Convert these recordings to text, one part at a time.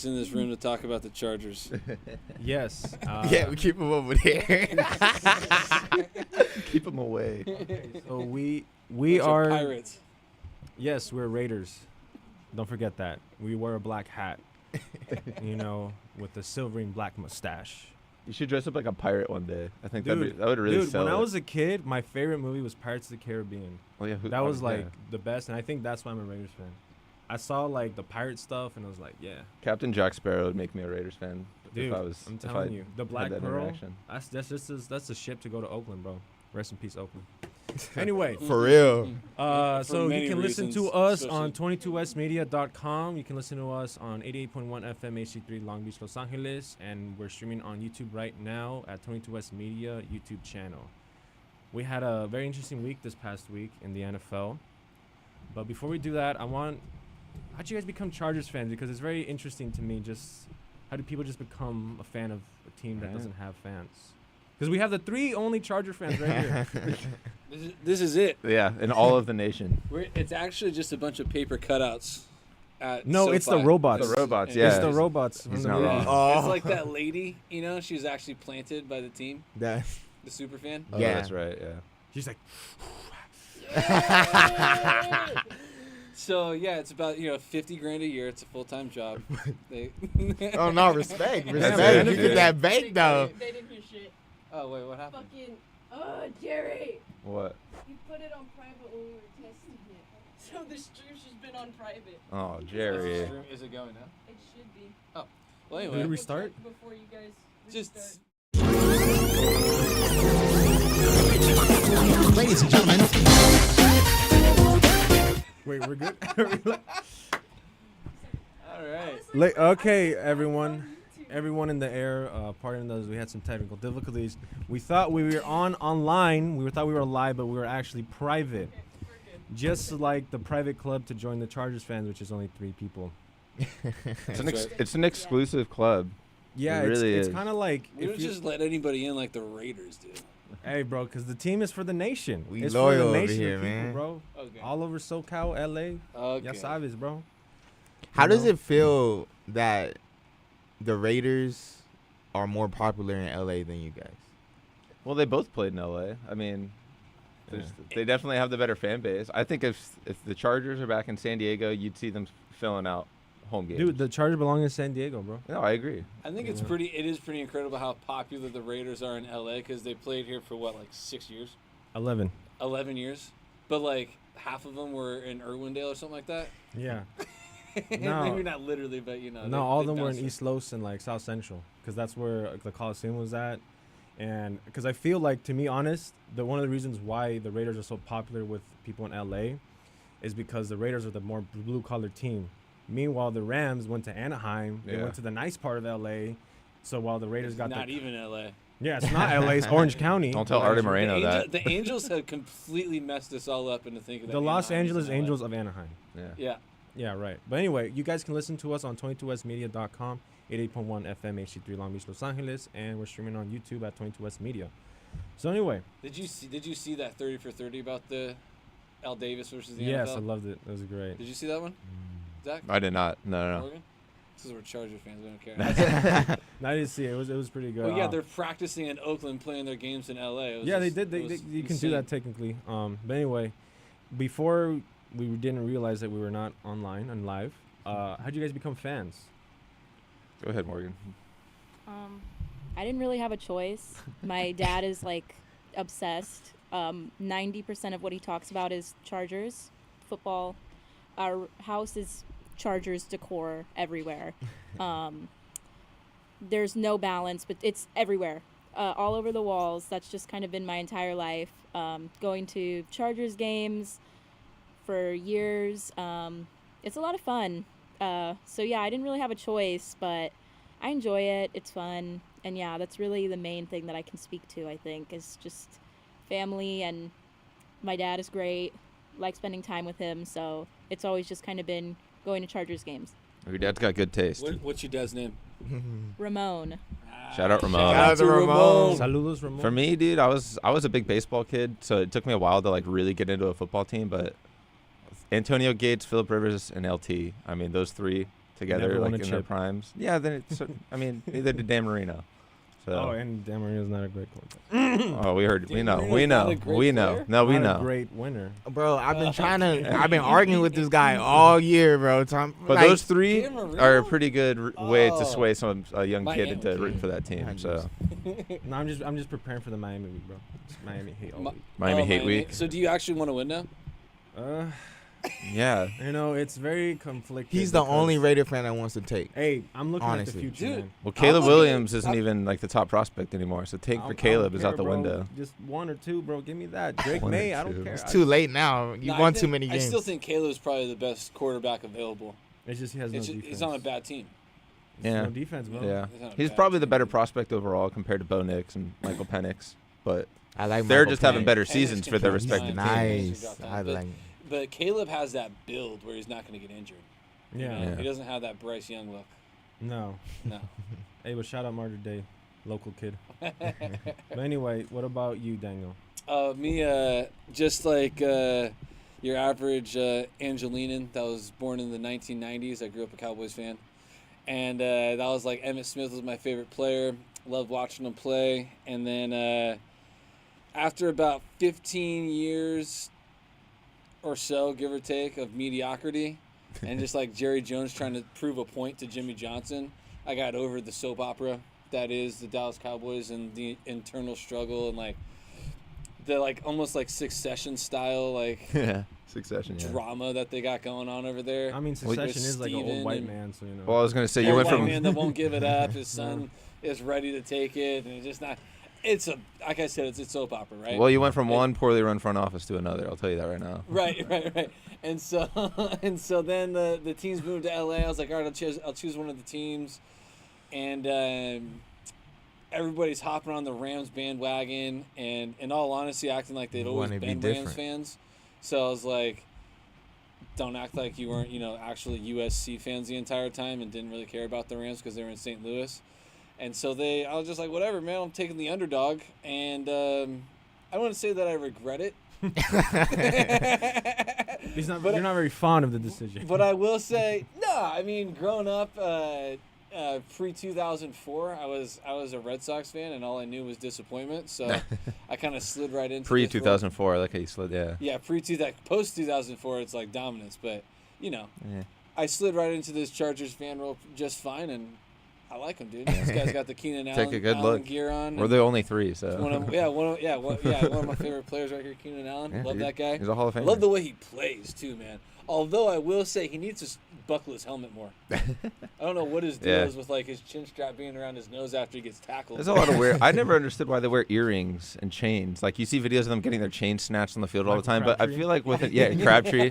In this room to talk about the Chargers. Yes. Yeah, we keep them over there. Keep them away. So we Bunch of are Pirates. Yes, we're Raiders. Don't forget that. We wear a black hat. With a silvery and black mustache. You should dress up like a pirate one day. I think Dude, that would really sell when it. I was a kid, my favorite movie was Pirates of the Caribbean. Oh, yeah, That was the best, and I think that's why I'm a Raiders fan. I saw like the pirate stuff, and I was like, yeah. Captain Jack Sparrow would make me a Raiders fan. Dude, I'm telling you, the Black that Pearl. interaction. That's the ship to go to Oakland, bro. Rest in peace, Oakland. Anyway, For real. so you many can listen reasons, to us especially- on 22westmedia.com. You can listen to us on 88.1 FM HD3 Long Beach, Los Angeles, and we're streaming on YouTube right now at 22West Media YouTube channel. We had a very interesting week this past week in the NFL, but before we do that, how'd you guys become Chargers fans? Because it's very interesting to me. Just how do people just become a fan of a team that doesn't have fans? Because we have the 3 only Charger fans right here. This is it. Yeah, in all of the nation. It's actually just a bunch of paper cutouts. No, it's the SoFi. robots. The robots, yeah. It's the robots. He's from the not movie. wrong. It's like that lady, she was actually planted by the team, That. the super fan. Oh, Yeah. that's right. Yeah. She's like, So yeah, it's about $50,000 a year. It's a full-time job. Oh no, respect. man, Respect. You yeah. get that bank though. They didn't hear shit. Oh wait, what happened? Fucking, Jerry! What? You put it on private when we were testing it. So the stream's just been on private. Oh, Jerry. Is it going now? It should be. Well, Did anyway, we start? Before you guys just restart. Ladies and gentlemen. wait, we're good? all right. Okay, everyone in the air, pardon us, we had some technical difficulties. We thought we were online. We thought we were live, but we were actually private. Just like the private club to join the Chargers fans, which is only 3 people. It's an exclusive club. Yeah, It really it's is. kind of like We don't just let anybody in like the Raiders do. hey, bro, because the team is for the nation. We it's loyal for the over nation here, of people, man. bro. Okay. All over SoCal, LA. Okay. Ya sabes, bro. How You does know? it feel that the Raiders are more popular in LA than you guys? Well, they both played in LA. I mean, they definitely have the better fan base. I think if the Chargers are back in San Diego, you'd see them filling out home games. Dude, the Chargers belong in San Diego, bro. No, I agree. I think it is pretty incredible how popular the Raiders are in LA because they played here for what, like 6 years, 11. 11 years, but like half of them were in Irwindale or something like that. Yeah. No. Maybe not literally, but No, all of them were in East Los and like South Central because that's where the Coliseum was at. And because I feel like, to be honest, one of the reasons why the Raiders are so popular with people in LA is because the Raiders are the more blue collar team. Meanwhile, the Rams went to Anaheim. They Yeah. went to the nice part of LA. So while the Raiders got not even LA. Yeah, it's not LA. It's Orange County. Don't tell Artie Moreno that. The Angels have completely messed us all up into thinking that The Los Anaheim's Angeles in LA. Angels of Anaheim. Yeah. Yeah. Yeah, right. But anyway, you guys can listen to us on 22westmedia.com, 88.1 FM HD3 Long Beach, Los Angeles, and we're streaming on YouTube at 22West Media. So anyway, Did you see that 30 for 30 about the Al Davis versus the yes, NFL? I loved it. It was great. Did you see that one, Zach? I did not. No. Morgan? This is we're Charger fans. We don't care. I didn't see it. It was pretty good. Well, yeah, they're practicing in Oakland, playing their games in LA. It was yeah, they just- did. it was You can do insane. that technically. But anyway, before we didn't realize that we were not online and live. How'd you guys become fans? Go ahead, Morgan. I didn't really have a choice. My dad is like obsessed. 90% of what he talks about is Chargers football. Our house is Chargers decor everywhere. There's no balance, but it's everywhere, all over the walls. That's just kind of been my entire life. Going to Chargers games for years. It's a lot of fun. So yeah, I didn't really have a choice, but I enjoy it. It's fun. And yeah, that's really the main thing that I can speak to, I think, is just family. And my dad is great. Like spending time with him. So it's always just kind of been going to Chargers games. Your dad's got good taste. What's your dad's name? Ramon. Shout out Ramon. Shout out to Ramon. Saludos, Ramon. For me, dude, I was a big baseball kid, so it took me a while to like really get into a football team. But Antonio Gates, Phillip Rivers, and LT. I mean, those 3 together, Never won like a in their chip. primes. Yeah, then it's. I mean, neither did Dan Marino. So. Oh, and Dan Marino's not a great quarterback. Oh, we heard. We Dan know. Marino's We not know. a great We know. player? No, we Not a know. great winner. Bro, I've been arguing with this guy all year, bro. Tom, But like, those three Dan Marino? are a pretty good way Oh. to sway some young kid Miami into kid. rooting for that team. Miami So No, I'm just preparing for the Miami week, bro. It's Miami hate all Mi- week. Miami hate week. So do you actually want to win now? Yeah. You know, it's very conflicted. he's the because- only Raider fan that wants to take. Hey, I'm looking Honestly. at the future, Dude, man. Well, Caleb look at- Williams isn't even like the top prospect anymore. So take I for don't Caleb is care, out the bro. window. Just one or two, bro. Give me that. Drake One or May, I two. don't care. It's too late now. You No, I won too think- many games. I still think Caleb's probably the best quarterback available. It's just he has no defense. He's on a bad team. It's Yeah. No defense, bro. Yeah. He's on a He's bad probably the team. better prospect overall compared to Bo Nix and Michael Penix. But I like they're Michael just having Penix. better Penix seasons can for their drop respective nine. teams. Nice. But- I like. But Caleb has that build where he's not going to get injured. You Yeah. know? Yeah. He doesn't have that Bryce Young look. No. No. Hey, but shout out Martyr Day, local kid. But anyway, what about you, Daniel? Me, just like your average Angelinian that was born in the 1990s. I grew up a Cowboys fan. And that was like Emmitt Smith was my favorite player. Loved watching him play. And then after about 15 years or so, give or take, of mediocrity, and just like Jerry Jones trying to prove a point to Jimmy Johnson, I got over the soap opera that is the Dallas Cowboys and the internal struggle and like the like almost like Succession style like Yeah. Succession. Yeah. drama that they got going on over there. I mean, Well, Succession is like an Steven old white and- man, so you know. Well, I was gonna say you Old went white from man that won't give it up. His son is ready to take it, and it's just not. It's a like I said, it's a soap opera, right? well, you went from It- one poorly run front office to another. I'll tell you that right now. Right. And so and so then the teams moved to LA. I was like, all right, I'll choose one of the teams, and everybody's hopping on the Rams bandwagon, and in all honesty, acting like they'd You always wanna be been different. Rams fans. So I was like, don't act like you weren't, actually USC fans the entire time and didn't really care about the Rams because they were in St. Louis. And so I was just like, whatever, man, I'm taking the underdog. And I wouldn't say that I regret it. But you're not very fond of the decision. But I will say, growing up, pre-2004, I was a Red Sox fan, and all I knew was disappointment. So I kind of slid right into Pre this role. 2004, I like how you slid. Yeah. Yeah, post 2004, it's like dominance. But Yeah. I slid right into this Chargers fan role just fine, and I like him, dude. This guy's got the Keenan Allen, Take a good Allen look. gear on. We're the only three, so. one of my favorite players right here, Keenan Allen. Yeah, Love dude. that guy. He's a Hall of I Famer. love the way he plays too, man. Although I will say he needs to buckle his helmet more. I don't know what his deal Yeah. is with like his chin strap being around his nose after he gets tackled. There's a lot of weird. I never understood why they wear earrings and chains. Like you see videos of them getting their chains snatched on the field all the time. Michael But I Crabtree? feel like with it, yeah, Crabtree.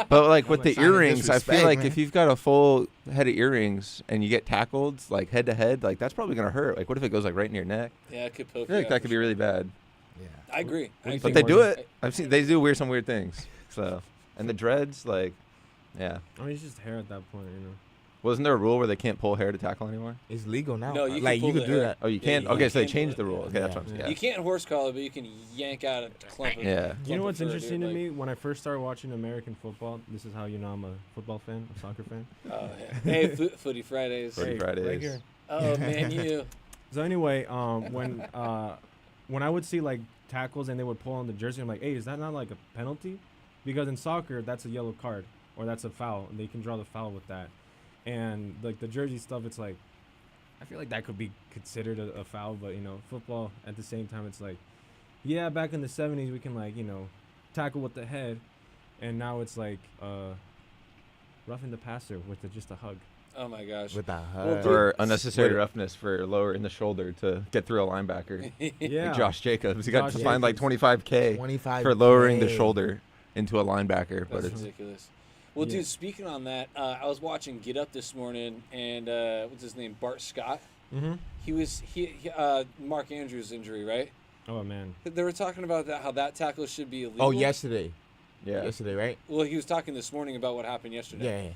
But like with the Sign of earrings, I feel disrespect, like man. if you've got a full head of earrings and you get tackled like head to head, like that's probably gonna hurt. Like what if it goes like right in your neck? Yeah, it could I poke. feel like you that out could for be really sure. bad. I agree. What do you But think, they do Martin? it. I've seen they do wear some weird things. So and the dreads, like, yeah. I mean, it's just hair at that point, you know. Wasn't there a rule where they can't pull hair to tackle anymore? It's legal now. No, you can like pull you could the do hair. that. Oh, you Yeah, can't. you Okay, so they can changed pull the it. rule. Okay, that's Yeah. what I'm saying. You can't horse collar, but you can yank out a clump of. Yeah. clump You know of what's fur, dude, interesting to like- me? When I first started watching American football, this is how you know I'm a football fan, a soccer fan. Oh, yeah. Hey, Footy Fridays. Footy Hey, Fridays. right here. Oh man, you. So anyway, when I would see like tackles and they would pull on the jersey, I'm like, hey, is that not like a penalty? Because in soccer, that's a yellow card or that's a foul, and they can draw the foul with that. And like the jersey stuff, it's like, I feel like that could be considered a foul, but you know, football at the same time, it's like, yeah, back in the 70s, we can like, you know, tackle with the head, and now it's like roughing the passer with just a hug. Oh my gosh. With that Well, hug. dude, Or unnecessary Wait. roughness for lowering the shoulder to get through a linebacker. Yeah. Like Josh Jacobs. He got Josh fined like Jacobs. 25K 25 for lowering the shoulder into a linebacker. But That's it's ridiculous. Well, Yeah. dude, speaking on that, I was watching Get Up this morning, and what's his name? Bart Scott. Mm-hmm. He Mark Andrews' injury, right? Oh man. They were talking about that, how that tackle should be illegal. Oh, yesterday. yeah. Yesterday, right? Well, he was talking this morning about what happened yesterday. Yeah.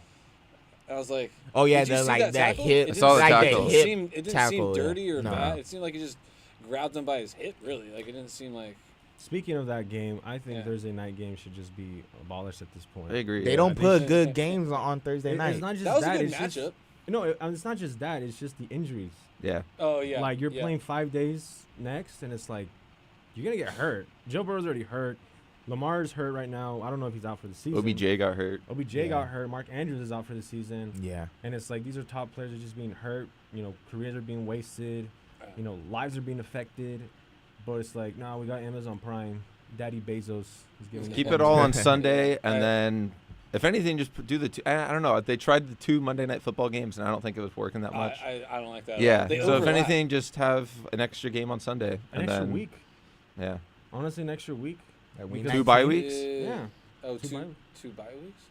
I was like, Oh yeah, did you the see like that tackle? hip. It I saw the didn't seem- tackle. It hip didn't seem tackle, yeah. dirty or No. bad. It seemed like he just grabbed him by his hip, really. Like, it didn't seem like... Speaking of that game, I think Yeah. Thursday night games should just be abolished at this point. I agree. They yeah. don't they put should- good games on Thursday It's night. not just That was a good it's just- matchup. no, it's not just that. It's just the injuries. Yeah. Oh yeah. Like you're yeah. playing 5 days next, and it's like you're gonna get hurt. Joe Burrow's already hurt. Lamar's hurt right now. I don't know if he's out for the season. OBJ got hurt. OBJ Yeah. got hurt. Mark Andrews is out for the season. Yeah. And it's like these are top players that are just being hurt. You know, careers are being wasted. You know, lives are being affected. But it's like, nah, we got Amazon Prime. Daddy Bezos is giving Keep us it all on Sunday, and Right. then if anything, just do the two. I don't know. They tried the 2 Monday night football games, and I don't think it was working that much. I don't like that. at Yeah. all. They So if overlap. anything, just have an extra game on Sunday, an and extra then week. yeah. Honestly, an extra week. Like week Because- 2 bye 19. weeks. Yeah. Oh, Two two bye- two bye weeks.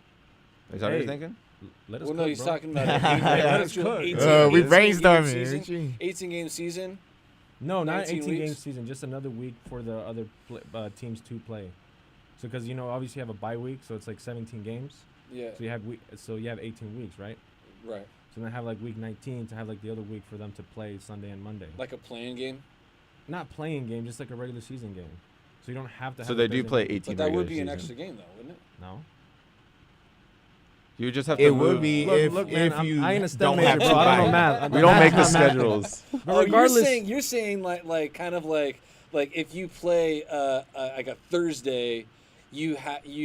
Is that what you're Hey. tlet Let us Well, no, cook, he's bro. talking about Let us cook. 18 We game brainstorming. season. Richie. 18 game season. No, not 19 18 game weeks? season. Just another week for the other teams to play. So, because you know, obviously you have a bye week, so it's like 17 games. Yeah. So you have 18 weeks, right? Right. So then have like week 19 to have like the other week for them to play Sunday and Monday. Like a playing game. Not playing game, just like a regular season game. So you don't have to. So have they a do Thursday play night. 18 But that would regular be an season. extra game, though, wouldn't it? No. You would just have It to would move. be Look, if man, you I ain't a don't STEM major, have bro. to I don't know buy. math. We don't make the Math's not math. schedules. But Oh, regardless, you're saying like kind of like if you play like a Thursday, you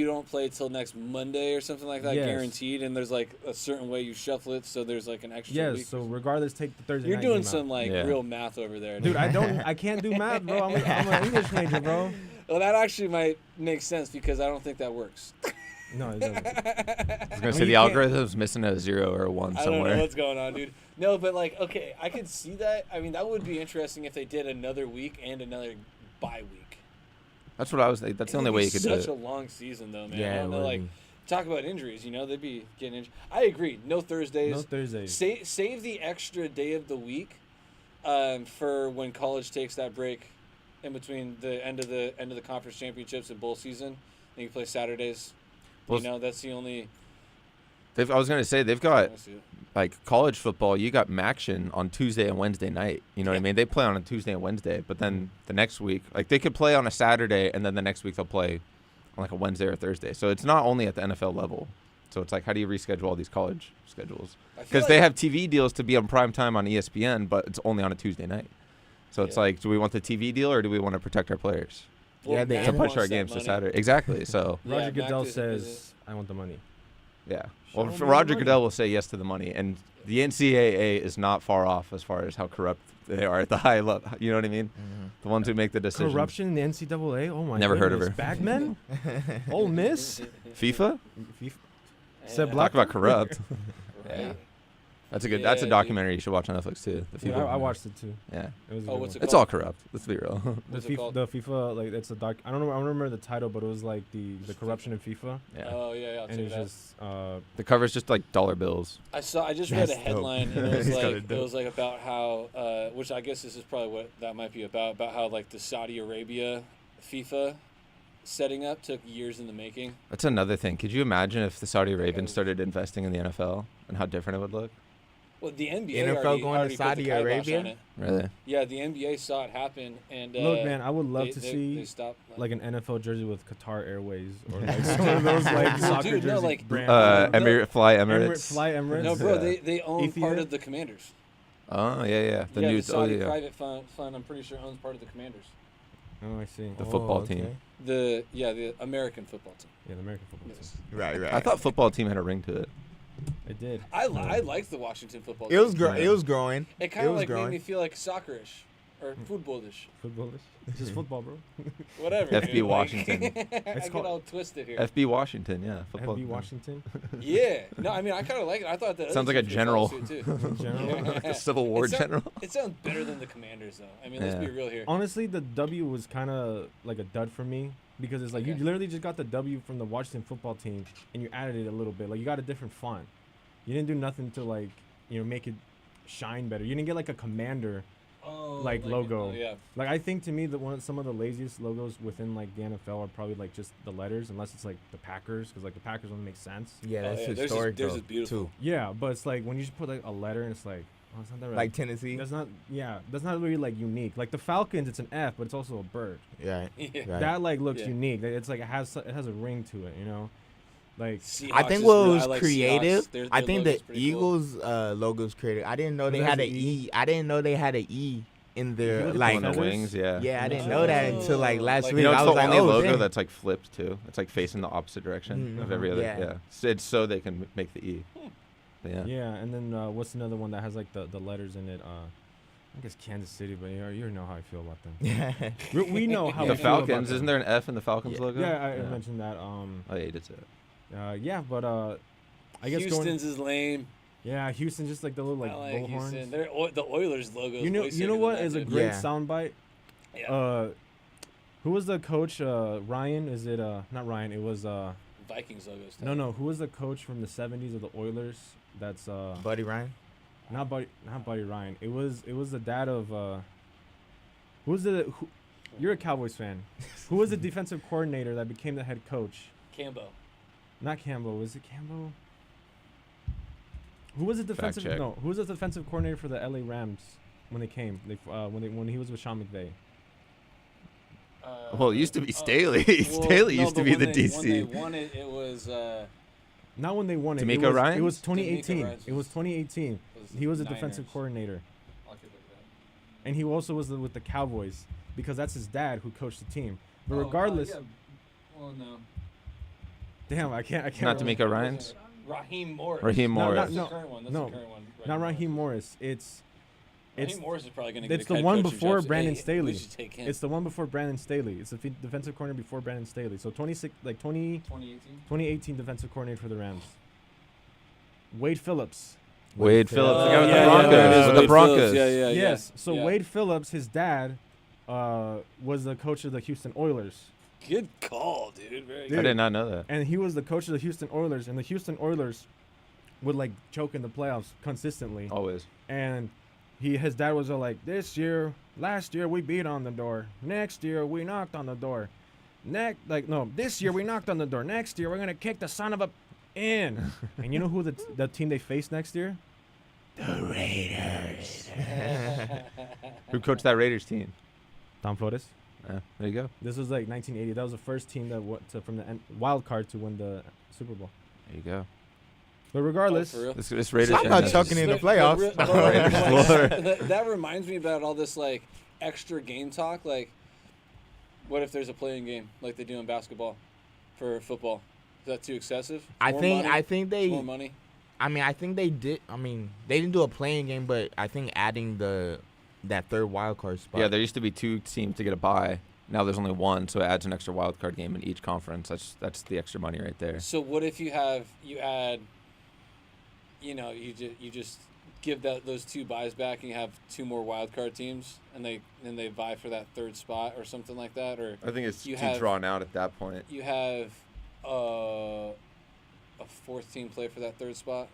don't play till next Monday or something like that, Yes. guaranteed. And there's like a certain way you shuffle it, so there's like an extra yes. week. So regardless, take the Thursday. You're night doing game out. some like Yeah. real math over there, Dude, I can't do math, bro. I'm an English major, bro. Well, that actually might make sense because I don't think that works. No, it doesn't. I was gonna mean, say you the can't- algorithm's missing a 0 or a 1 I don't know somewhere. what's going on, dude. No, but like, okay, I could see that. I mean, that would be interesting if they did another week and another bye week. That's what I was. That's the only way you could do Such it. a long season, though, man. Yeah, I it don't know, would like, be. talk about injuries. You know, they'd be getting injured. I agree. No Thursdays. No Thursdays. Save the extra day of the week for when college takes that break in between the end of the conference championships and bowl season. And you play Saturdays. Well, you know, that's the only. I was gonna say they've got I see it. like college football. You got Maction on Tuesday and Wednesday night. You know what I mean? They play on a Tuesday and Wednesday, but then the next week, like they could play on a Saturday, and then the next week they'll play on like a Wednesday or Thursday. So it's not only at the NFL level. So it's like, how do you reschedule all these college schedules? I feel Because they like- have TV deals to be on prime time on ESPN, but it's only on a Tuesday night. So it's Yeah. like, do we want the TV deal or do we want to protect our players Well, Yeah, they Mac to And push wants our that games to money. Saturday? Exactly. So Yeah, Roger Mac Goodell doesn't visit. says, "I want the money." yeah. Show Well, me for the Roger money. Goodell will say yes to the money, and the NCAA is not far off as far as how corrupt they are at the high level. You know what I mean? Mhm. The ones who make the decisions. Corruption in the NCAA. Oh my. Never heard of goodness. her. Bagmen. Ole Miss. FIFA? Seb Yeah. Black- Talk about corrupt. Right. Yeah. That's a good. That's a Yeah, documentary you should watch on Netflix too. The Yeah, FIFA. I watched it too. Yeah. It was. A Oh, good what's one. it It's called? all corrupt. Let's be real. What's it the called? FIFA, like it's a doc. I don't know. I don't remember the title, but it was like the corruption in FIFA, Yeah. Oh yeah, I'll and check it's it out. just The cover's just like dollar bills. I just read a That's dope. headline and it was He's got like it it dope. was like about how which I guess this is probably what that might be about how like the Saudi Arabia FIFA setting up took years in the making. That's another thing. Could you imagine if the Saudi Arabians started investing in the NFL and how different it would look? Well, the NBA NFL already, going to already put the Saudi kibosh Arabia? on it. Really? Yeah, the NBA saw it happen and look, man. I would love they, to they, see they stopped, like an NFL jersey with Qatar Airways or like some of those like soccer dude, no, jersey like- brands. Fly Emirates, Emirates. Fly Emirates. no, bro, Yeah. they own part Etihad? of the Commanders. Oh yeah. The yeah, new. the Saudi yeah. private fund, I'm pretty sure owns part of the Commanders. Oh, I see. The football Oh, team. okay. The American football team. Yeah, the American football team. Yes. Right, right. I thought football team had a ring to it. It did. I liked the Washington football it team. was Yeah. it was growing. It kind It of was like made growing. me feel like soccerish or footballish, Footballish. It's just football, bro. whatever. FB dude, like- Washington. I get called- all twisted here. FB Washington, yeah. Football. FB Washington. Yeah, no, I mean I kind of like it. I thought that Sounds other like a teams would follow general. suit, too. In general. Like a Civil War It sound- general. It sounds better than the Commanders, though. I mean, let's be Yeah. real here. Honestly, the W was kind of like a dud for me because it's like you Okay. literally just got the W from the Washington football team and you added it a little bit. Like you got a different font. You didn't do nothing to like make it shine better. You didn't get like a commander. Oh, like logo. Yeah, Like I think to me that some of the laziest logos within like the NFL are probably like just the letters, unless it's like the Packers, because like the Packers only make sense. Yeah, Oh, that's yeah, theirs is- historic theirs though, is beautiful. too. Yeah, but it's like when you just put like a letter and it's like, Oh, it's not that right. Like Tennessee. That's not. Yeah, that's not really like unique. Like the Falcons, it's an F, but it's also a bird. Yeah. Yeah. Right. That like looks Yeah. unique. It's like it has a ring to it. You know, like Seahawks I think is what real- was I like creative. Seahawks. Their I think the logo's pretty cool. Eagles logo's creative. I didn't know they There's had an an E. E. I didn't know they had an E in you their look at the like. on the feathers? wings, yeah. Yeah, I didn't Oh. know that until like last Like, week. You know, I it's was the like, only oh, logo dang. that's like flipped too. It's like facing the opposite direction of Mhm. every other. Yeah. Yeah. So it's so they can make the E. But yeah. yeah. And then what's another one that has like the letters in it? I guess Kansas City, but you know how I feel about them. Yeah. We know how The we feel about Falcons, them. isn't there an F in the Falcons Yeah. logo? Yeah, I mentioned that. Oh, yeah, you did say it. Yeah, but I guess Houston's is lame. yeah, Houston just like the little like I like bullhorns. Houston. The Oilers logo. You know what is a great Yeah. soundbite? Yeah. Who was the coach? Ryan? Is it not Ryan? It was Vikings logos. no. Who was the coach from the '70s of the Oilers? That's Buddy Ryan. not Buddy Ryan. It was the dad of you're a Cowboys fan. Who was the defensive coordinator that became the head coach? Cambo. Not Campbell. Was it Campbell? Who was the defensive? check. No. Who was the defensive coordinator for the LA Rams when they came? When he was with Sean McVay. Well, it used to be Staley. well, Staley no, used to but be when the they- DC. When they won it, it was. Not when they won it. D'Amico it was, Ryans? It was D'Amico 2018. Ryans It was 2018. He was a defensive Niners. coordinator, I'll keep looking at and he also was with the Cowboys because that's his dad who coached the team. But it. regardless, Oh, yeah. Well, no. damn, I can't. Not D'Amico Ryans? Raheem Morris. Raheem No, Morris. That's no, the current one. That's no, the current one. not Raheem Morris. Raheem It's Morris is probably going to get it's a the head one coaching before job. Brandon Hey, Staley. We should take him. it's the one before Brandon Staley. It's the defensive corner before Brandon Staley. So 2018 2018. defensive coordinator for the Rams. Wade Phillips. Wade Phillips, the Oh, guy with yeah, the Broncos. there it is, with the Wade Broncos. Phillips. Yeah, yeah, Yes. yeah. So Yeah. Wade Phillips, his dad, was the coach of the Houston Oilers. Good call, dude. Very I good. did not know that. And he was the coach of the Houston Oilers, and the Houston Oilers would like choke in the playoffs consistently. Always. And his dad was all like, last year we beat on the door. Next year we knocked on the door. This year we knocked on the door. Next year we're gonna kick the son of a in. And you know who the team they faced next year? The Raiders. Who coached that Raiders team? Tom Flores. There you go. This was like 1980. That was the first team that from the wild card to win the Super Bowl. There you go. But regardless, Oh, for real? This Raiders. I'm not fan- chucking in the playoffs. That reminds me about all this like extra game talk. Like, what if there's a playing game like they do in basketball for football? Is that too excessive? I More think money? they. More money. I mean, I think they did. I mean, they didn't do a playing game, but I think adding that third wild card spot. Yeah, there used to be 2 teams to get a bye. Now there's only 1, so it adds an extra wild card game in each conference. That's the extra money right there. So what if you add, you just give those 2 buys back and you have 2 more wild card teams and they vie for that third spot or something like that, or I think it's You too have- drawn out at that point. you have a 4th team play for that third spot.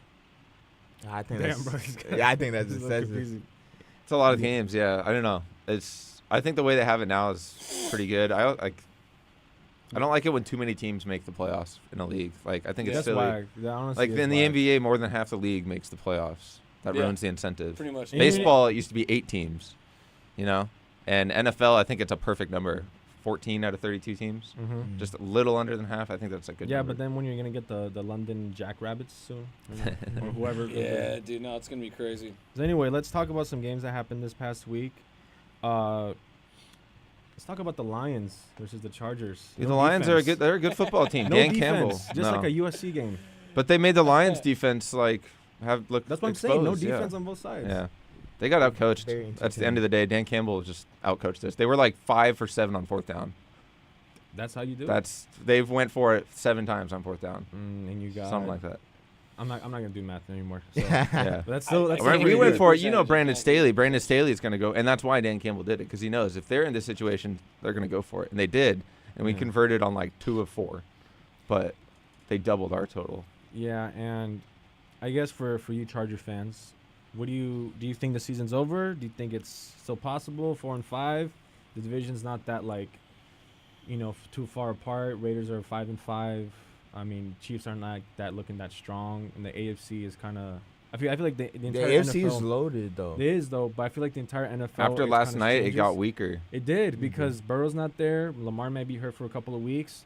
I think damn, that's. bro. Yeah, I think that's This is excessive. confusing. It's a lot of games. Yeah, I don't know. I think the way they have it now is pretty good. I don't like it when too many teams make the playoffs in a league. Like I think it's That's silly. why. Honestly, Like in the NBA, more than half the league makes the playoffs. That Yeah. ruins the incentive. Pretty much. Yeah. Baseball, it used to be 8 teams, and NFL, I think it's a perfect number, 14 out of 32 teams, Mm-hmm. just a little under than half. I think that's a good. Yeah, number. but then when you're gonna get the London Jackrabbits soon, or whoever. Yeah, dude. No, it's gonna be crazy. So anyway, let's talk about some games that happened this past week. Let's talk about the Lions versus the Chargers. the No Lions are a defense. good. They're a good football team. No Dan defense, Campbell, just no. like a USC game. But they made the Lions defense like have look. That's what I'm exposed, saying. No yeah. defense on both sides. Yeah, they got outcoached. Very That's the end of the day. Dan Campbell just outcoached us. They were like 5 for 7 on 4th down. That's how you do They've went for it 7 times on 4th down, it. And you got something like that. I'm not gonna do math anymore. So. Yeah. But that's still that's I still think We pretty went good. for it. You know, Percentage, Brandon exactly. Staley. Brandon Staley is going to go, and that's why Dan Campbell did it, because he knows if they're in this situation, they're going to go for it, and they did, and we Yeah. converted on like 2 of 4, but they doubled our total. Yeah, and I guess for you Charger fans, do you think the season's over? Do you think it's still possible? 4-5, the division's not that too far apart. Raiders are 5-5. I mean, Chiefs aren't like that looking that strong, and the AFC is kind of I feel like the The entire AFC NFL is loaded though. It is though, but I feel like the entire NFL After it's last kinda night, it changes. got weaker. It did because Burrow's not there. Lamar may be hurt for a couple of weeks.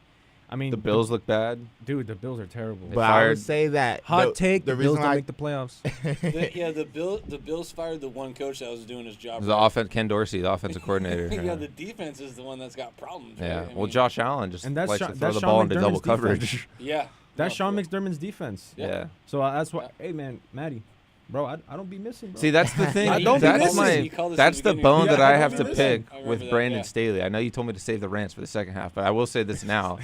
I mean, The Bills look bad. dude, the Bills are terrible. They But I fired- would say that Hot take: the the Bills reason don't I make the playoffs. The Bills fired the one coach that was doing his job. The right. offense, Ken Dorsey, the offensive coordinator. Yeah, the defense is the one that's got problems. Yeah. Right? I Well, mean, Josh Allen just And that's likes Sha- to throw that's the Sean ball into double McDermott's coverage. defense. Yeah. That's No, Sean for- McDermott's defense. Yeah. So that's why. Hey man, Maddie, bro, I don't be missing. Bro. See, that's the thing. I don't be That's missing. my. You called this That's at the beginning. bone that Yeah, I I have don't to be pick missing. I remember with that, Brandon yeah. Staley. I know you told me to save the rants for the second half, but I will say this now: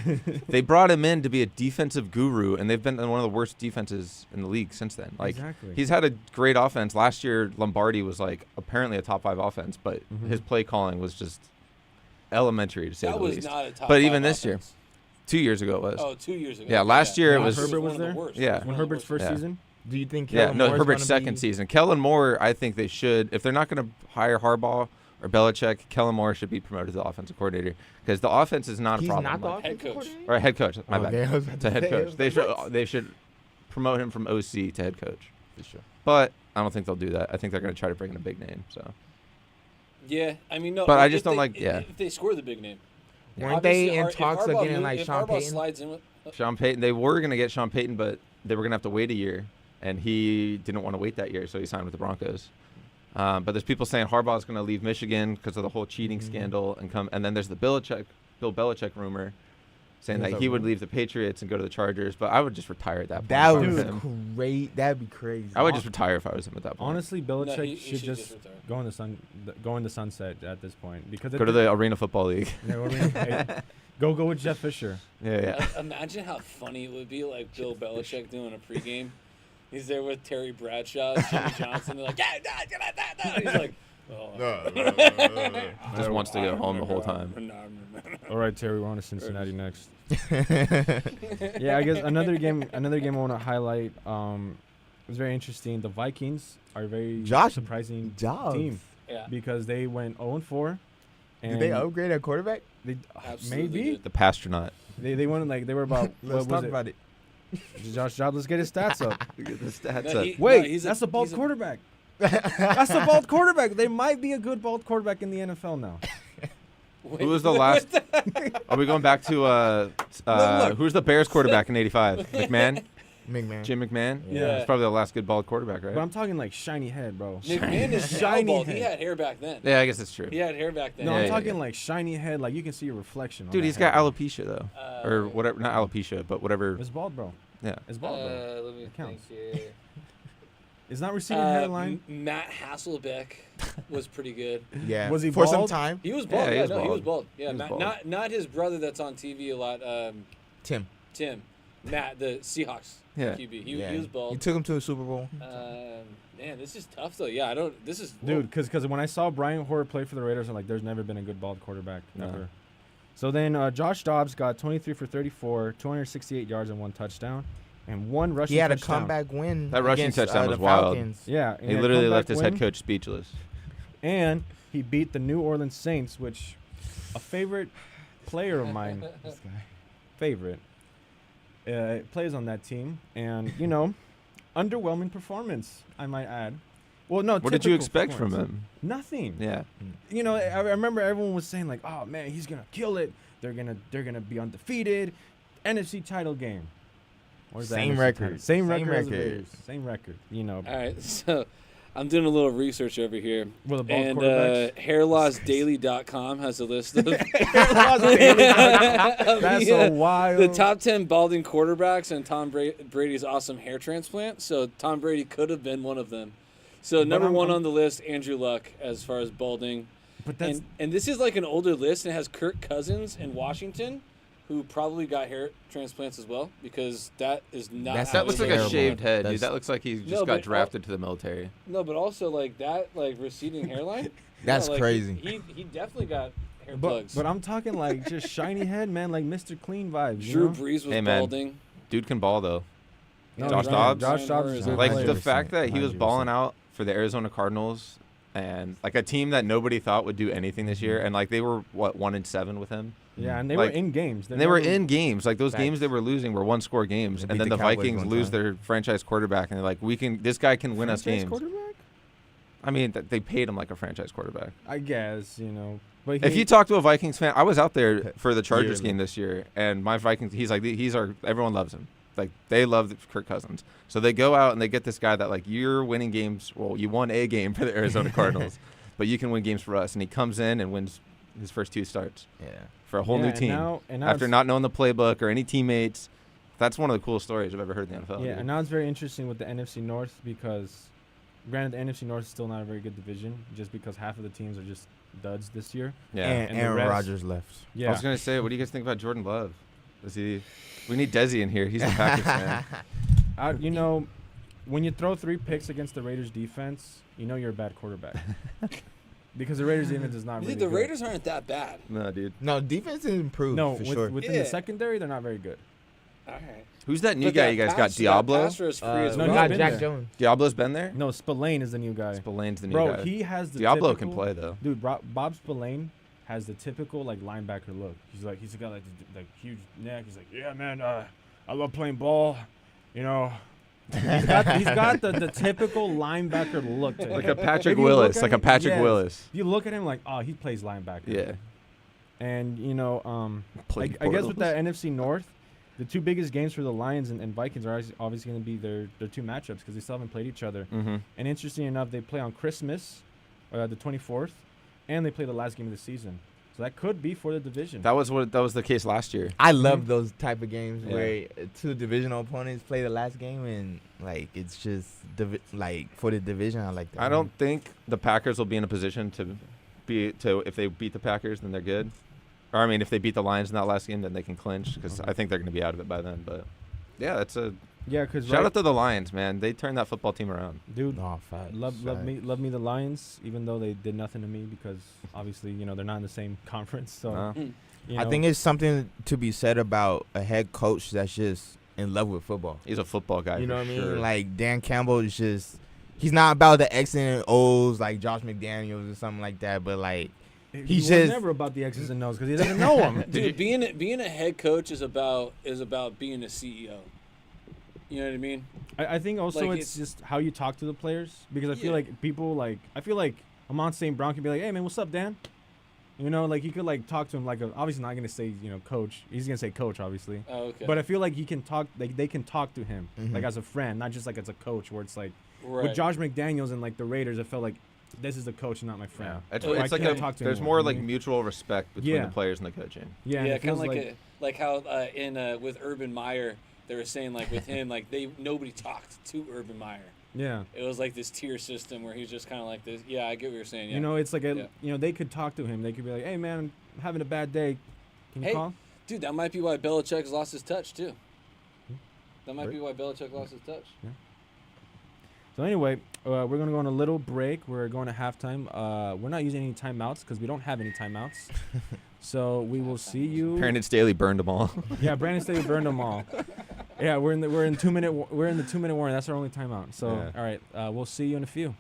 they brought him in to be a defensive guru, and they've been one of the worst defenses in the league since then. Like Exactly. he's had a great offense. Last year, Lombardi was like apparently a top 5 offense, but Mhm. his play calling was just elementary to say That the was least. not a top. But 5 even this year, offense. 2 years ago it was. Oh, 2 years ago. Yeah, last year it When was- Herbert one was of the there? worst. Yeah. One when of the Herbert's worst. first Yeah. season. Do you think? Yeah, Kellen no, Moore's Herbert's gonna second be- season. Kellen Moore, I think they should, if they're not going to hire Harbaugh or Belichick, Kellen Moore should be promoted to the offensive coordinator because the offense is not a He's problem. not the Like- Head offensive coach. coordinator? or head coach, my bad. Okay, I was about To head say, I coach. was They like, should what? they should promote him from OC to head coach. For sure. But I don't think they'll do that. I think they're going to try to bring in a big name. So Yeah, I mean, no. But I if just don't they- like- yeah. If they score the big name. Weren't Obviously, they in if talks of Harbaugh getting move- like if Sean Harbaugh Payton? slides in with, Sean Payton, they were going to get Sean Payton, but they were going to have to wait a year, and he didn't want to wait that year, so he signed with the Broncos. But there's people saying Harbaugh's going to leave Michigan because of the whole cheating Mhm. scandal, and then there's the Bill Belichick rumor saying There's that a he would rumor? leave the Patriots and go to the Chargers. But I would just retire at that point. That if I was was him. great. That'd be crazy. I would just retire if I was him at that point. Honestly, Belichick no, he should just retire. go in the sunset at this point because Go to the Arena Football League. You know what I mean? Hey, go with Jeff Fisher. Yeah. Imagine how funny it would be, like Bill Belichick doing a pregame. He's there with Terry Bradshaw, Jimmy Johnson. They're like, yeah. He's like, oh. Just wants to go home the whole time. All right, Terry, we're on to Cincinnati next. Yeah, I guess another game I want to highlight. Was very interesting. The Vikings are a very Josh surprising Jobs. team Yeah. because they went 0-4. Did they upgrade at quarterback? They, Absolutely maybe did. The Pastronaut. they went like they were about Let's what talk was about it. Josh Jobs. Let's get his stats up. Look at the stats No, up. he- Wait, no, he's that's a bald he's quarterback. That's a bald quarterback. They might be a good bald quarterback in the NFL now. Who was the last? Are we going back to look. who's the Bears quarterback in '85? McMahon, McMahon. Jim McMahon. Yeah. He's probably the last good bald quarterback, right? But I'm talking like shiny head, bro. McMahon is Shiny now bald. head. He had hair back then. Yeah, I guess that's true. He had hair back then. No, Yeah, I'm yeah, talking yeah. like shiny head, like you can see a reflection. on Dude, that he's head, got bro. alopecia though, or whatever. Not alopecia, but whatever. It's bald, bro. Yeah. It's bald, bro. Let me It think counts. here. It's not receding hairline. Matt Hasselbeck was pretty good. Yeah. Was he for some bald? time? He was bald. Yeah, he Yeah, was no, he was bald. bald. Yeah, He was Matt, bald. not his brother that's on TV a lot. Tim. Tim, Matt, the Seahawks Yeah. QB. He Yeah. was He bald. took him to the Super Bowl. Man, this is tough though. Yeah, I don't. This is Dude, because when I saw Brian Hoyer play for the Raiders, I'm like, there's never been a good bald quarterback No. ever. So then Josh Dobbs got 23 for 34, 268 yards and 1 touchdown, and 1 rushing He had touchdown. a comeback win. That rushing against, touchdown the was wild. Falcons. Yeah, and He a literally comeback left his win, head coach speechless. and he beat the New Orleans Saints, which a favorite player of mine, This guy. favorite, plays on that team, and underwhelming performance, I might add. Well, no. What did you typical expect from performance. him? Nothing. Yeah. I remember everyone was saying like, "Oh man, he's gonna kill it. They're gonna be undefeated, NFC title game." Where's that Same NFC record. title? Same Same record. As the record. Raiders. Same record. All right, so I'm doing a little research over here, With a bald and quarterbacks. hairlossdaily.com has a list of That's the, so wild. the top 10 balding quarterbacks and Tom Brady's awesome hair transplant. So Tom Brady could have been one of them. So But number I'm- one I'm- on the list, Andrew Luck, as far as balding. But that's And this is like an older list, and it has Kirk Cousins in Washington, who probably got hair transplants as well, because that is not. That's- how That looks his like hair a shaved looked. head, dude. That's- That looks like he just No, got but- drafted to the military. No, but also like that, like receding hairline. That's like, crazy. He definitely got hair but, plugs. but I'm talking like just shiny head, man, like Mr. Clean vibes. Drew you know? Brees was Hey, man. balding. Dude can ball though. No, Josh Ryan- Dobbs? Josh Dobbs is a good Like player. the fact that he was 100%. balling out for the Arizona Cardinals and like a team that nobody thought would do anything this year, and like they were 1-7 with him. Yeah, and they Like, were in games. And they were never- in games. Like those Facts. games they were losing were one-score games, They and beat then the the Cowboys Vikings one lose time. their franchise quarterback, and they're like, this guy can win us franchise games. quarterback? I mean, they paid him like a franchise quarterback. I guess, But If you talk to a Vikings fan, I was out there for the Chargers Yearly. game this year, and my Vikings, everyone loves him. Like, they love Kirk Cousins. So they go out and they get this guy that, like, you're winning games. Well, you won a game for the Arizona Cardinals, but you can win games for us. And he comes in and wins his first 2 starts Yeah. for a whole new team. And now After it's- not knowing the playbook or any teammates. That's one of the coolest stories I've ever heard in the NFL. Yeah, dude. and now it's very interesting with the NFC North because, granted, the NFC North is still not a very good division just because half of the teams are just duds this year. yeah. And and the Aaron rest- Rodgers left. Yeah. I was gonna say, what do you guys think about Jordan Love? We need Desi in here. He's a Packers fan. When you throw 3 picks against the Raiders defense, you're a bad quarterback. Because the Raiders defense is not really Dude, the good. Raiders aren't that bad. No, dude. No, defense has improved No, for with, sure. within Yeah. the secondary, they're not very good. All right. Who's that new But guy that you guys got? pass- that Diablo. pass rush free as No, we he's well. got been Jack there. Jones. Diablo's been there. No, Spillane is the new guy. Spillane's the new Bro, guy. he has the Diablo typical, can play though. Dude, Bob Spillane has the typical linebacker look. He's got like huge neck. He's like, yeah, man, I love playing ball. He's got the typical linebacker look to him. Like a Patrick If you look Willis. at Like a him- Patrick yes. Willis. You look at him like, oh, he plays linebacker. Yeah. And Played I guess Bortles. with that NFC North, the 2 biggest games for the Lions and Vikings are obviously going to be their 2 matchups because they still haven't played each other. Mm-hmm. And interesting enough, they play on Christmas, the 24th, and they play the last game of the season. So that could be for the division. That was the case last year. I love those type of games Yeah. where 2 divisional opponents play the last game and it's just for the division. I like that. I don't think the Packers will be in a position if they beat the Packers, then they're good. Or I mean, if they beat the Lions in that last game, then they can clinch because I think they're going to be out of it by then. But yeah, that's a because shout out to the Lions, man. They turned that football team around. dude. No, facts. Love me the Lions, even though they did nothing to me because obviously they're not in the same conference. So Uh, I think it's something to be said about a head coach that's just in love with football. he's a football guy. You know for what I mean? sure. Like Dan Campbell is just he's not about the X and O's like Josh McDaniels or something like that, but like he he's was just- never about the X's and O's because he doesn't know them. Dude, being a head coach is about being a CEO. You know what I mean? I think also Like, it's just how you talk to the players because I feel Yeah. like people I feel like Amon St. Brown can be like, hey man, what's up, Dan? He could talk to him obviously not gonna say coach. He's gonna say coach obviously, Oh, okay. but I feel like he can talk they can talk to him Mhm. as a friend, not just as a coach where it's like right. with Josh McDaniels and the Raiders, it felt like this is the coach and not my friend. It's, So I it's like can't talk to him there's anymore, more you know like what I mean? mutual respect between Yeah. the players and the coaching. Yeah, and yeah, it kind feels of like how with Urban Meyer they were saying with him nobody talked to Urban Meyer. yeah. It was like this tier system where he's just kind of like this. Yeah, I get what you're saying. Yeah. It's like Yeah. they could talk to him. They could be like, hey man, I'm having a bad day. Can you Hey. call? Dude, that might be why Belichick's lost his touch too. Hmm. That might Right. be why Belichick lost his touch. So anyway, we're gonna go on a little break. We're going to halftime. We're not using any timeouts because we don't have any timeouts. So we will see you. Brandon Staley burned them all. Yeah, Brandon Staley burned them all. Yeah, we're in the 2-minute warning. That's our only timeout. So Yeah. all right, we'll see you in a few.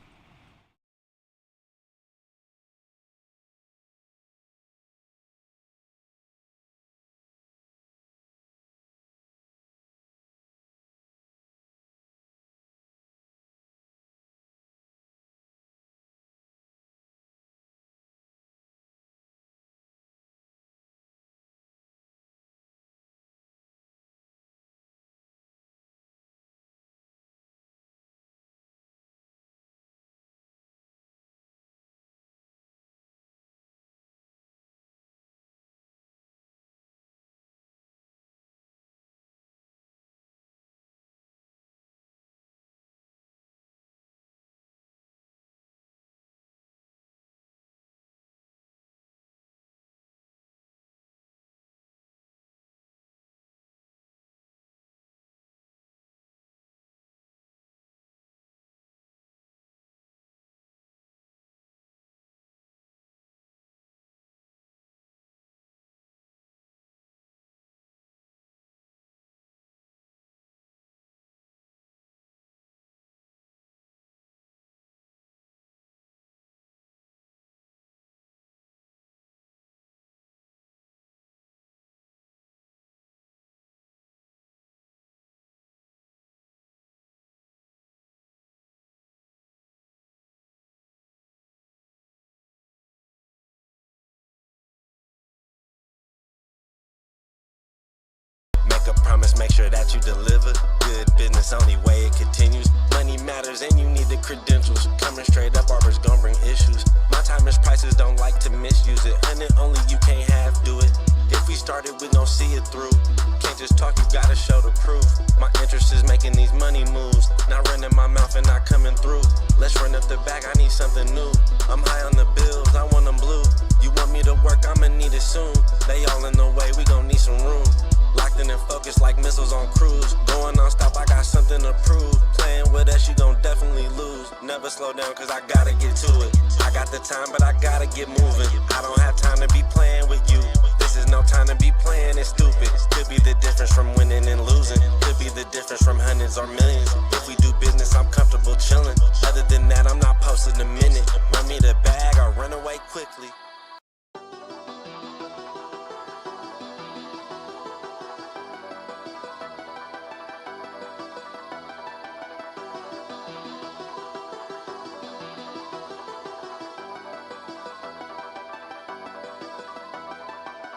promise, make sure that you deliver. Good business, only way it continues. Money matters and you need the credentials. Coming straight up, barbers gon' bring issues. My time is prices, don't like to misuse it. And it only you can't half do it. If we started, we gon' see it through. Can't just talk, you gotta show the proof. My interest is making these money moves. Not running my mouth and not coming through. Let's run up the bag, I need something new. I'm high on the bills, I want them blue. You want me to work, I'ma need it soon. They all in the way, we gon' need some room. Locked in and focused like missiles on cruise. Going non-stop, I got something to prove. Playing with us, you gon' definitely lose. Never slow down, cause I gotta get to it. I got the time, but I gotta get moving. I don't have time to be playing with you. This is no time to be playing, it's stupid. Could be the difference from winning and losing. Could be the difference from hundreds or millions. If we do business, I'm comfortable chilling. Other than that, I'm not posting a minute. Run me the bag, I'll run away quickly.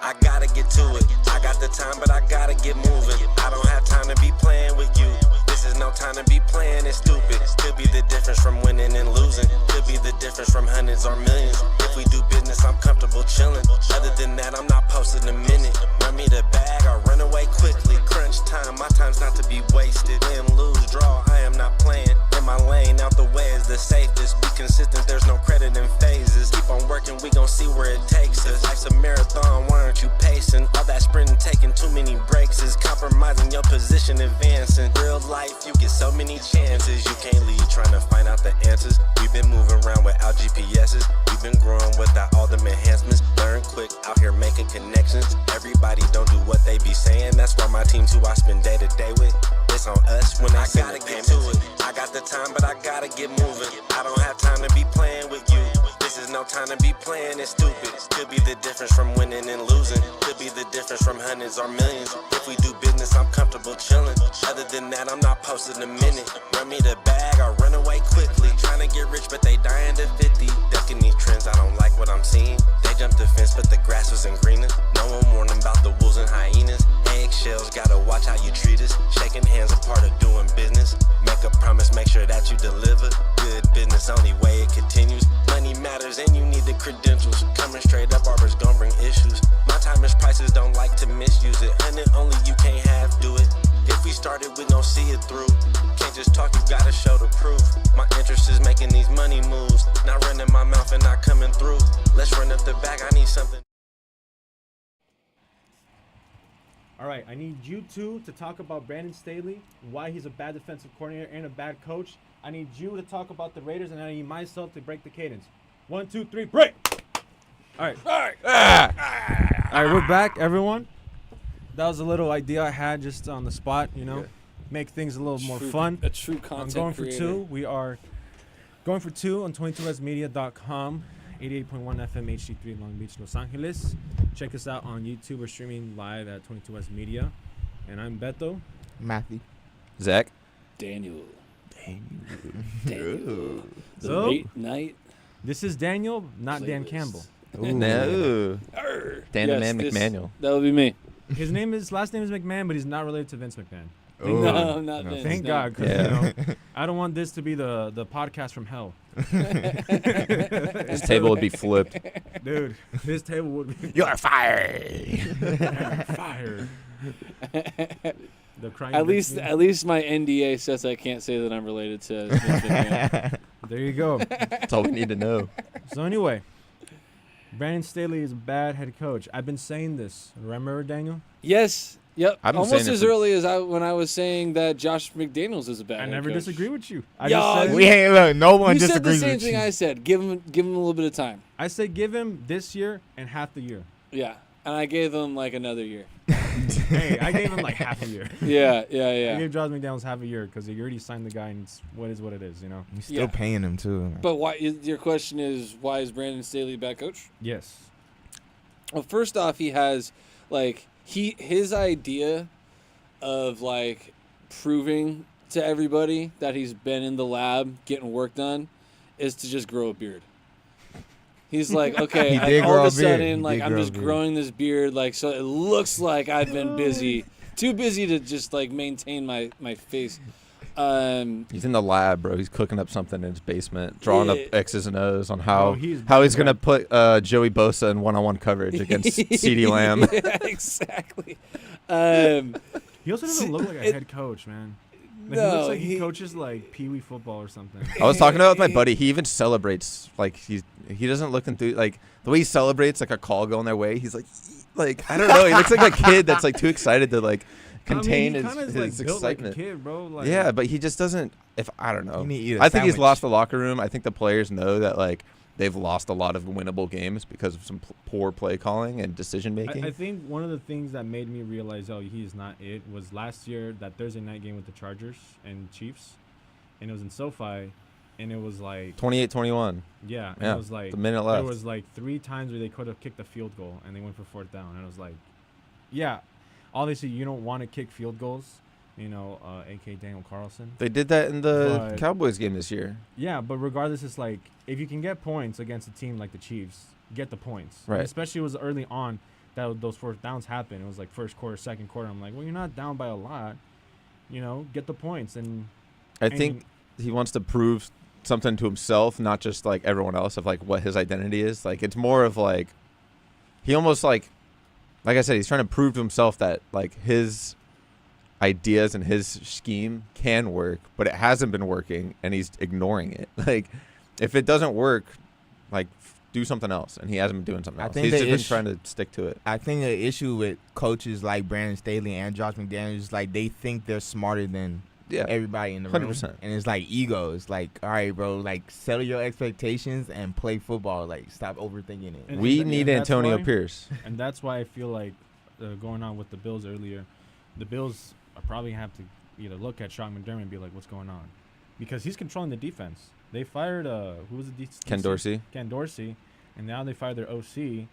I gotta get to it. I got the time, but I gotta get moving. I don't have time to be playing with you. This is no time to be playing, it's stupid. Could be the difference from winning and losing. Could be the difference from hundreds or millions. If we do business, I'm comfortable chilling. Other than that, I'm not posting a minute. Run me the bag, I'll run away quickly. Crunch time, my time's not to be wasted. Win, lose, draw, I am not playing. In my lane, out the way is the safest. Be consistent, there's no credit in phases. Keep on working, we gon' see where it takes us. Life's a marathon, why aren't you pacing? All that sprinting, taking too many breaks is compromising your position, advancing. Real life, you get so many chances. You can't leave trying to find out the answers. We've been moving around without GPS's. We've been growing without all them enhancements. Learn quick, out here making connections. Everybody don't do what they be saying. That's why my team's who I spend day to day with. It's on us when I gotta get to it. I got the time, but I gotta get moving. I don't have time to be playing with you. This is no time to be playing, it's stupid. Could be the difference from winning and losing. Could be the difference from hundreds or millions. If we do business, I'm comfortable chilling. Other than that, I'm not posting a minute. Run me the bag, I'll run away quickly. Trying to get rich, but they dying to 50. Ducking these trends, I don't like what I'm seeing. They jumped the fence, but the grass wasn't greener. No one warned them about the wolves and hyenas. Eggshells, gotta watch how you treat us. Shaking hands, a part of doing business. Make a promise, make sure that you deliver. Good business, only way it continues. Money matters and you need the credentials. Coming straight up, barbers gon' bring issues. My time is prices, don't like to misuse it. And it only you can't half do it. If we started, we gon' see it through. Can't just talk, you gotta show the proof. My interest is making these money moves. Not running my mouth and not coming through. Let's run up the bag, I need something. All right, I need you two to talk about Brandon Staley, why he's a bad defensive coordinator and a bad coach. I need you to talk about the Raiders, and I need myself to break the cadence. 1, 2, 3, break! All right. All right, we're back, everyone. That was a little idea I had just on the spot, you know, make things a little more fun. A true content I'm going creator. for two. We are going for two on 22westmedia.com, 88.1 FM HD3 Long Beach, Los Angeles. Check us out on YouTube. We're streaming live at 22west Media. And I'm Beto. Matthew. Zach. Daniel. Ooh. The So- late night. This is Daniel, not Dan Playlist. Campbell. No. Dan the Man McManuel. That would be me. His last name is McMahon, but he's not related to Vince McMahon. No, not Vince. Thank no. God, because Yeah. I don't want this to be the podcast from hell. His table would be flipped. Dude, this table would be You're fired. fire. The crying At Vince least my NDA says I can't say that I'm related to Vince McMahon. There you go. That's all we need to know. So anyway, Brandon Staley is a bad head coach. I've been saying this. Remember, Daniel? Yes. Yep. I've been Almost saying it as for- early as when I was saying that Josh McDaniels is a bad I head never coach. disagree with you. I Yo, just said, We ain't look. No one You said the disagrees same with thing you. I said. Give him a little bit of time. I say give him this year and half the year. Yeah. And I gave him like another year. Hey, I gave him like half a year. Yeah. I gave Josh McDaniels half a year because you already signed the guy, and it's what it is, you know? You're still Yeah. paying him too. But why? Your question is, why is Brandon Staley a bad coach? Yes. Well, first off, he has like his idea of like proving to everybody that he's been in the lab getting work done is to just grow a beard. He's like, okay, He like, did all grow of a a beard. sudden, He like did I'm grow a just beard. growing this beard, like so it looks like I've been busy, too busy to just like maintain my face. He's in the lab, bro. He's cooking up something in his basement, drawing up X's and O's on how Bro, he's gonna put Joey Bosa in one-on-one coverage against CeeDee Lamb. Yeah, exactly. He also doesn't look like a head coach, man. Like, he looks like he coaches like Pee Wee football or something. I was talking about with my buddy. He even celebrates like he doesn't look enthused. Like the way he celebrates like a call going their way. He's like I don't know. He looks like a kid that's like too excited to like contain his built like a excitement. kid, bro. Like, Yeah, but he just doesn't. If I don't know, You need to eat a I think he's sandwich. lost the locker room. I think the players know that like they've lost a lot of winnable games because of some poor play calling and decision making. I think one of the things that made me realize, he is not it, was last year that Thursday night game with the Chargers and Chiefs, and it was in SoFi, and it was like 28-21. yeah, and Yeah, it was like the minute left. There was like 3 times where they could have kicked a field goal, and they went for 4th down, and I was like, yeah, obviously you don't want to kick field goals, a.k.a. Daniel Carlson. They did that in the But- Cowboys game this year. Yeah, but regardless, it's like if you can get points against a team like the Chiefs, get the points. And Right. especially it was early on that those 4th downs happened. It was like first quarter, second quarter. I'm like, well, you're not down by a lot. Get the points. And I think he wants to prove something to himself, not just like everyone else, of like what his identity is. Like it's more of like he almost like I said, he's trying to prove to himself that like his ideas and his scheme can work, but it hasn't been working, and he's ignoring it. Like if it doesn't work, like do something else, and he hasn't been doing something I else. think He's the just been issue- trying to stick to it. I think the issue with coaches like Brandon Staley and Josh McDaniels is like they think they're smarter than Yeah, everybody in the room. 100%. And it's like ego. It's like, all right, bro, like settle your expectations and play football. Like stop overthinking it. And- we and need that's Antonio why- Pierce. And that's why I feel like going on with the Bills earlier, the Bills probably have to either look at Sean McDermott and be like, what's going on? Because he's controlling the defense. They fired, who was the Ken Dorsey. Ken Dorsey, and now they fired their OC.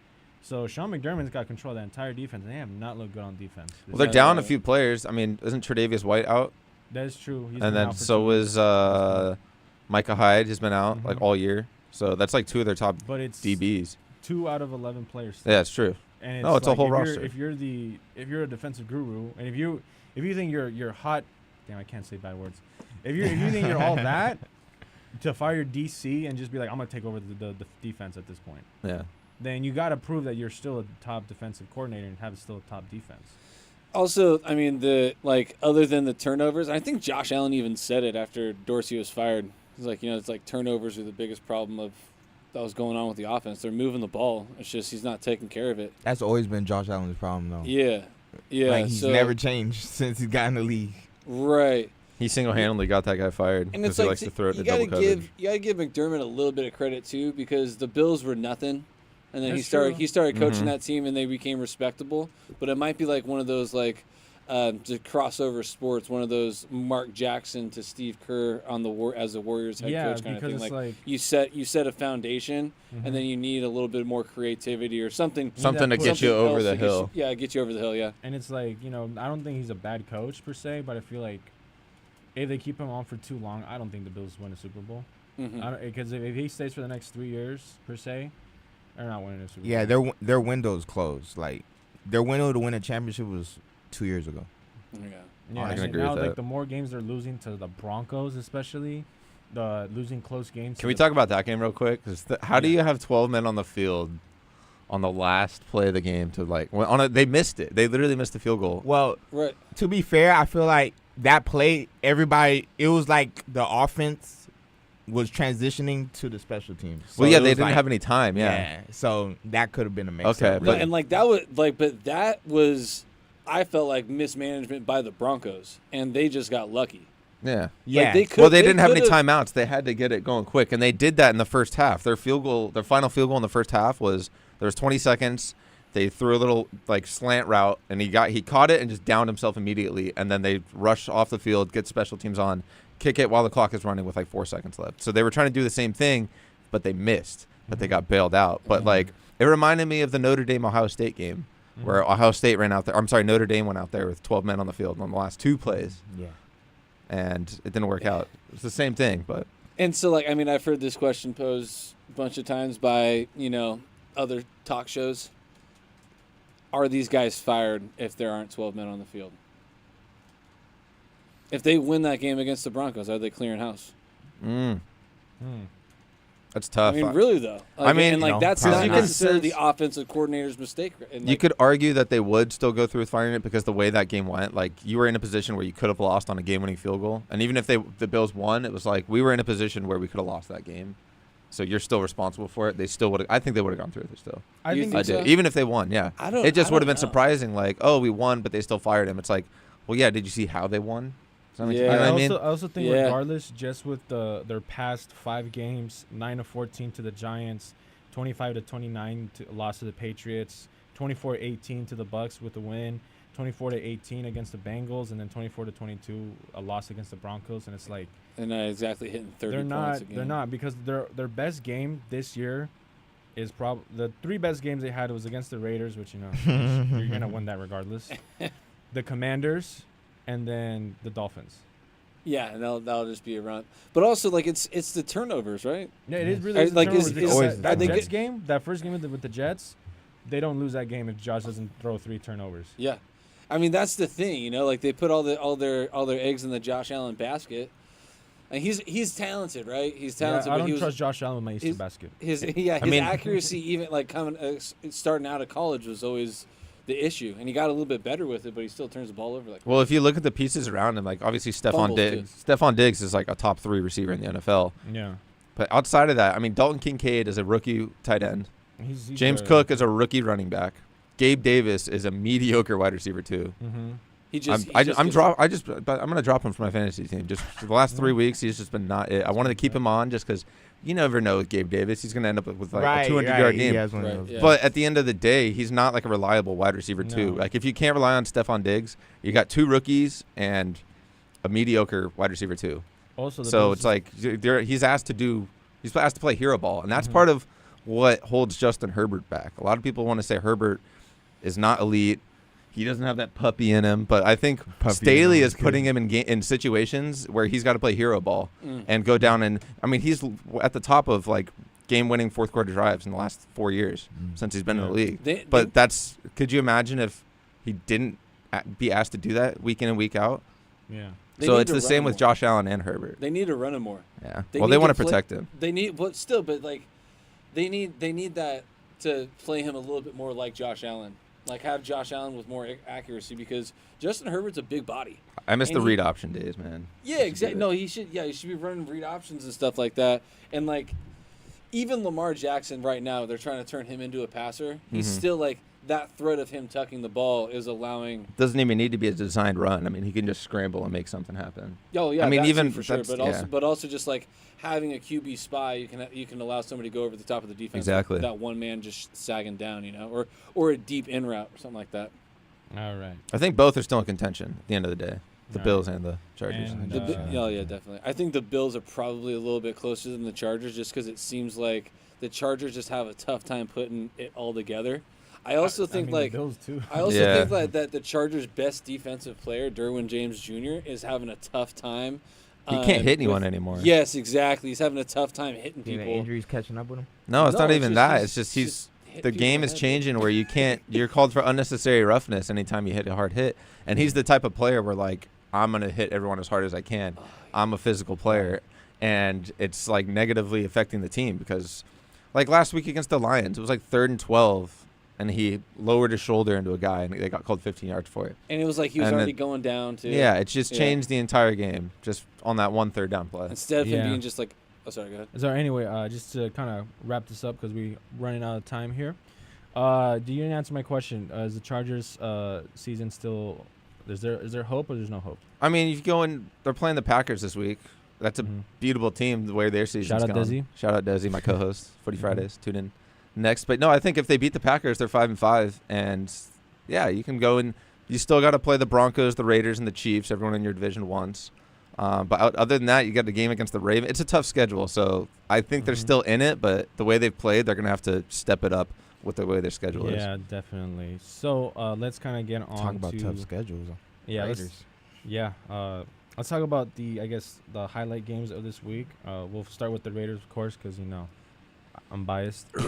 So Sean McDermott's got control of that entire defense, and they have not looked good on defense. Well, they're This- down a few players. I mean, isn't Tre'Davious White out? That is true. He's And been then out for so 2 was weeks. Micah Hyde has been out like Mhm. all year. So that's like 2 of their top But it's DBs. 2 out of 11 players. Yeah, it's true. And No, it's a like whole if roster. If you're a defensive guru, and if you think you're hot, damn, I can't say bad words. If you think you're all that, to fire your DC and just be like, I'm gonna take over the defense at this point, Yeah. then you got to prove that you're still a top defensive coordinator and have still a top defense. Also, I mean, other than the turnovers, I think Josh Allen even said it after Dorsey was fired. He's like, it's like turnovers are the biggest problem that was going on with the offense. They're moving the ball. It's just he's not taking care of it. That's always been Josh Allen's problem, though. Yeah. Like he's never changed since he got in the league. Right. He single-handedly got that guy fired And because it's he like likes to throw it you in double gotta coverage. give McDermott a little bit of credit too, because the Bills were nothing, and then That's he true. started coaching Mhm. that team, and they became respectable. But it might be like one of those to crossover sports, one of those Mark Jackson to Steve Kerr on as the Warriors head Yeah, coach kind of because thing. it's Like like you set a foundation, Mhm. and then you need a little bit more creativity or something. Something to push. get you something over else the to get hill. get you over the hill. Yeah. And it's like, I don't think he's a bad coach per se, but I feel like if they keep him on for too long, I don't think the Bills win a Super Bowl. Mhm. Because if he stays for the next 3 years per se, they're not winning a Super Yeah, Bowl. their window's closed. Like their window to win a championship was 2 years ago. Yeah. Yeah, I can and agree now with like that. the more games they're losing to the Broncos, especially the losing close games. Can we talk about that game real quick? 'Cause how do you have 12 men on the field on the last play of the game to they missed it. They literally missed the field goal. Well, Right. to be fair, I feel like that play, it was like the offense was transitioning to the special teams. Well, So yeah, it they was didn't like- have any time. Yeah. So that could have been a mix. Okay, No, but- and but that was, I felt like mismanagement by the Broncos, and they just got lucky. Yeah. yeah. they could- Well, they didn't have any could've- timeouts. They had to get it going quick, and they did that in the first half. Their final field goal in the first half was there was 20 seconds. They threw a little slant route, and he caught it and just downed himself immediately. And then they rush off the field, get special teams on, kick it while the clock is running with 4 seconds left. So they were trying to do the same thing, but they missed. But they got bailed out. But it reminded me of the Notre Dame Ohio State game where Ohio State ran out there. I'm sorry, Notre Dame went out there with 12 men on the field on the last 2 plays. Yeah. And it didn't work out. It's the same thing, but And so, I've heard this question posed a bunch of times by, other talk shows. Are these guys fired if there aren't 12 men on the field? If they win that game against the Broncos, are they clearing house? That's tough. I mean, really though. I mean, and like no, that's probably not not. necessarily the offensive coordinator's mistake. And You could argue that they would still go through with firing it because the way that game went, like you were in a position where you could have lost on a game-winning field goal, and even if the Bills won, it was like we were in a position where we could have lost that game. So you're still responsible for it. They still would. I think they would have gone through with it still. I You think think I so? did, even if they won. Yeah, I don't. it just I would have don't been know. surprising. Like, oh, we won, but they still fired him. It's like, well, yeah. Did you see how they won? Does that make sense? Yeah. You know I what I mean? also think Yeah. regardless, just with their past 5 games, 9-14 to the Giants, 25-29 loss to the Patriots, 24-18 to the Bucks with the win, 24-18 against the Bengals, and then 24-22 a loss against the Broncos, and it's like They're not exactly hitting 30 they're points not a game. they're not because their best game this year is probably the 3 best games they had was against the Raiders, which you're gonna win that regardless, the Commanders, and then the Dolphins. Yeah, and that'll just be a run. But also, like it's the turnovers, right? Yeah, it is really I- is the like, turnovers is- because always that the Jets turnovers. game, that first game with the Jets, they don't lose that game if Josh doesn't throw 3 turnovers. Yeah, I mean that's the thing, you know. Like they put all their eggs in the Josh Allen basket, and he's talented, right? He's talented. Yeah, I but don't trust Josh Allen with my Easter his- basket. his mean- accuracy, even like starting out of college, was always the issue, and he got a little bit better with it, but he still turns the ball over. Like, Well, if you look at the pieces around him, like obviously Stephon Fumbles, Diggs. Stephon Diggs is like a top 3 receiver in the NFL. Yeah, But outside of that, I mean, Dalton Kincaid is a rookie tight end. he's James Cook is a rookie running back. Gabe Davis is a mediocre wide receiver too. Mm-hmm. he just, I'm gets- gonna drop him for my fantasy team. Just for the last 3 weeks, he's just been not it. I wanted to keep him on just because you never know with Gabe Davis. He's gonna end up with like a 200-yard game. He has one Right, of those. yeah. But at the end of the day, he's not like a reliable wide receiver too. No. Like if you can't rely on Stephon Diggs, you got 2 rookies and a mediocre wide receiver too. Also, the So Bills- it's like he's asked to play hero ball, and that's Mhm. part of what holds Justin Herbert back. A lot of people want to say Herbert is not elite. He doesn't have that puppy in him, but I think Puppy Staley in him is is putting him in situations where he's got to play hero ball and go down and I mean he's at the top of like game-winning fourth quarter drives in the last 4 years since he's been in the league. But could you imagine if he didn't be asked to do that week in and week out? yeah. They So need it's to the run same him with more. Josh Allen and Herbert. They need to run him more. Yeah. They Well, need they want to to play- protect him. They need, but still, but like, they need that to play him a little bit more like Josh Allen. Like have Josh Allen with more accuracy because Justin Herbert's a big body. I miss and the he- read option days, man. Yeah, He should exactly. do No, he should. Yeah, he should be running read options and stuff like that. And like, even Lamar Jackson right now, they're trying to turn him into a passer. He's Mhm. still like that threat of him tucking the ball is allowing. Doesn't even need to be a designed run. I mean, he can just scramble and make something happen. Oh yeah, I mean, that even too, for sure. that's- But yeah. also just like having a QB spy, you can allow somebody to go over the top of the defense. Exactly. That one man just sagging down, you know, or a deep in route or something like that. All right. I think both are still in contention at the end of the day. The All Bills and the Chargers. And, The, Uh, yeah, definitely. I think the Bills are probably a little bit closer than the Chargers, just because it seems like the Chargers just have a tough time putting it all together. I also think mean, like the Bills too. I also Yeah. think that the Chargers' best defensive player, Derwin James Jr., is having a tough time. He can't hit anyone with- anymore. Yes, exactly. He's having a tough time hitting You know, people. injuries catching up with him. No, it's No, not it's even just- that. he's It's just just hit the people game in is the head. changing where you can't. You're called for unnecessary roughness anytime you hit a hard hit, and he's the type of player where like I'm gonna hit everyone as hard as I can. I'm a physical player, and it's like negatively affecting the team because, like last week against the Lions, it was like 3rd and 12, and he lowered his shoulder into a guy, and they got called 15 yards for it. And it was like he was And already then- going down to Yeah, it's just Yeah. changed the entire game just on that 1 third down play. instead of him Yeah. being just like, oh sorry, go ahead. So anyway, just to kind of wrap this up because we're running out of time here. Do you answer my question? Is the Chargers season still? Is there hope or there's no hope? I mean, if you go in, they're playing the Packers this week. That's a Mhm. beautiful team the way their season's Shout out gone. Desi. Shout out Desi, my co-host, Footy Mhm. Fridays. Tune in next. But no, I think if they beat the Packers, they're 5-5, and yeah, you can go and you still got to play the Broncos, the Raiders, and the Chiefs. Everyone in your division once. But other than that, you got the game against the Ravens. It's a tough schedule, so I think they're Mhm. still in it. But the way they've played, they're gonna have to step it up with the way their schedule is. Yeah, definitely. So let's kind of get on Talk about to tough schedules. yeah, Raiders. let's talk about the highlight games of this week. We'll start with the Raiders, of course, because I'm biased. We're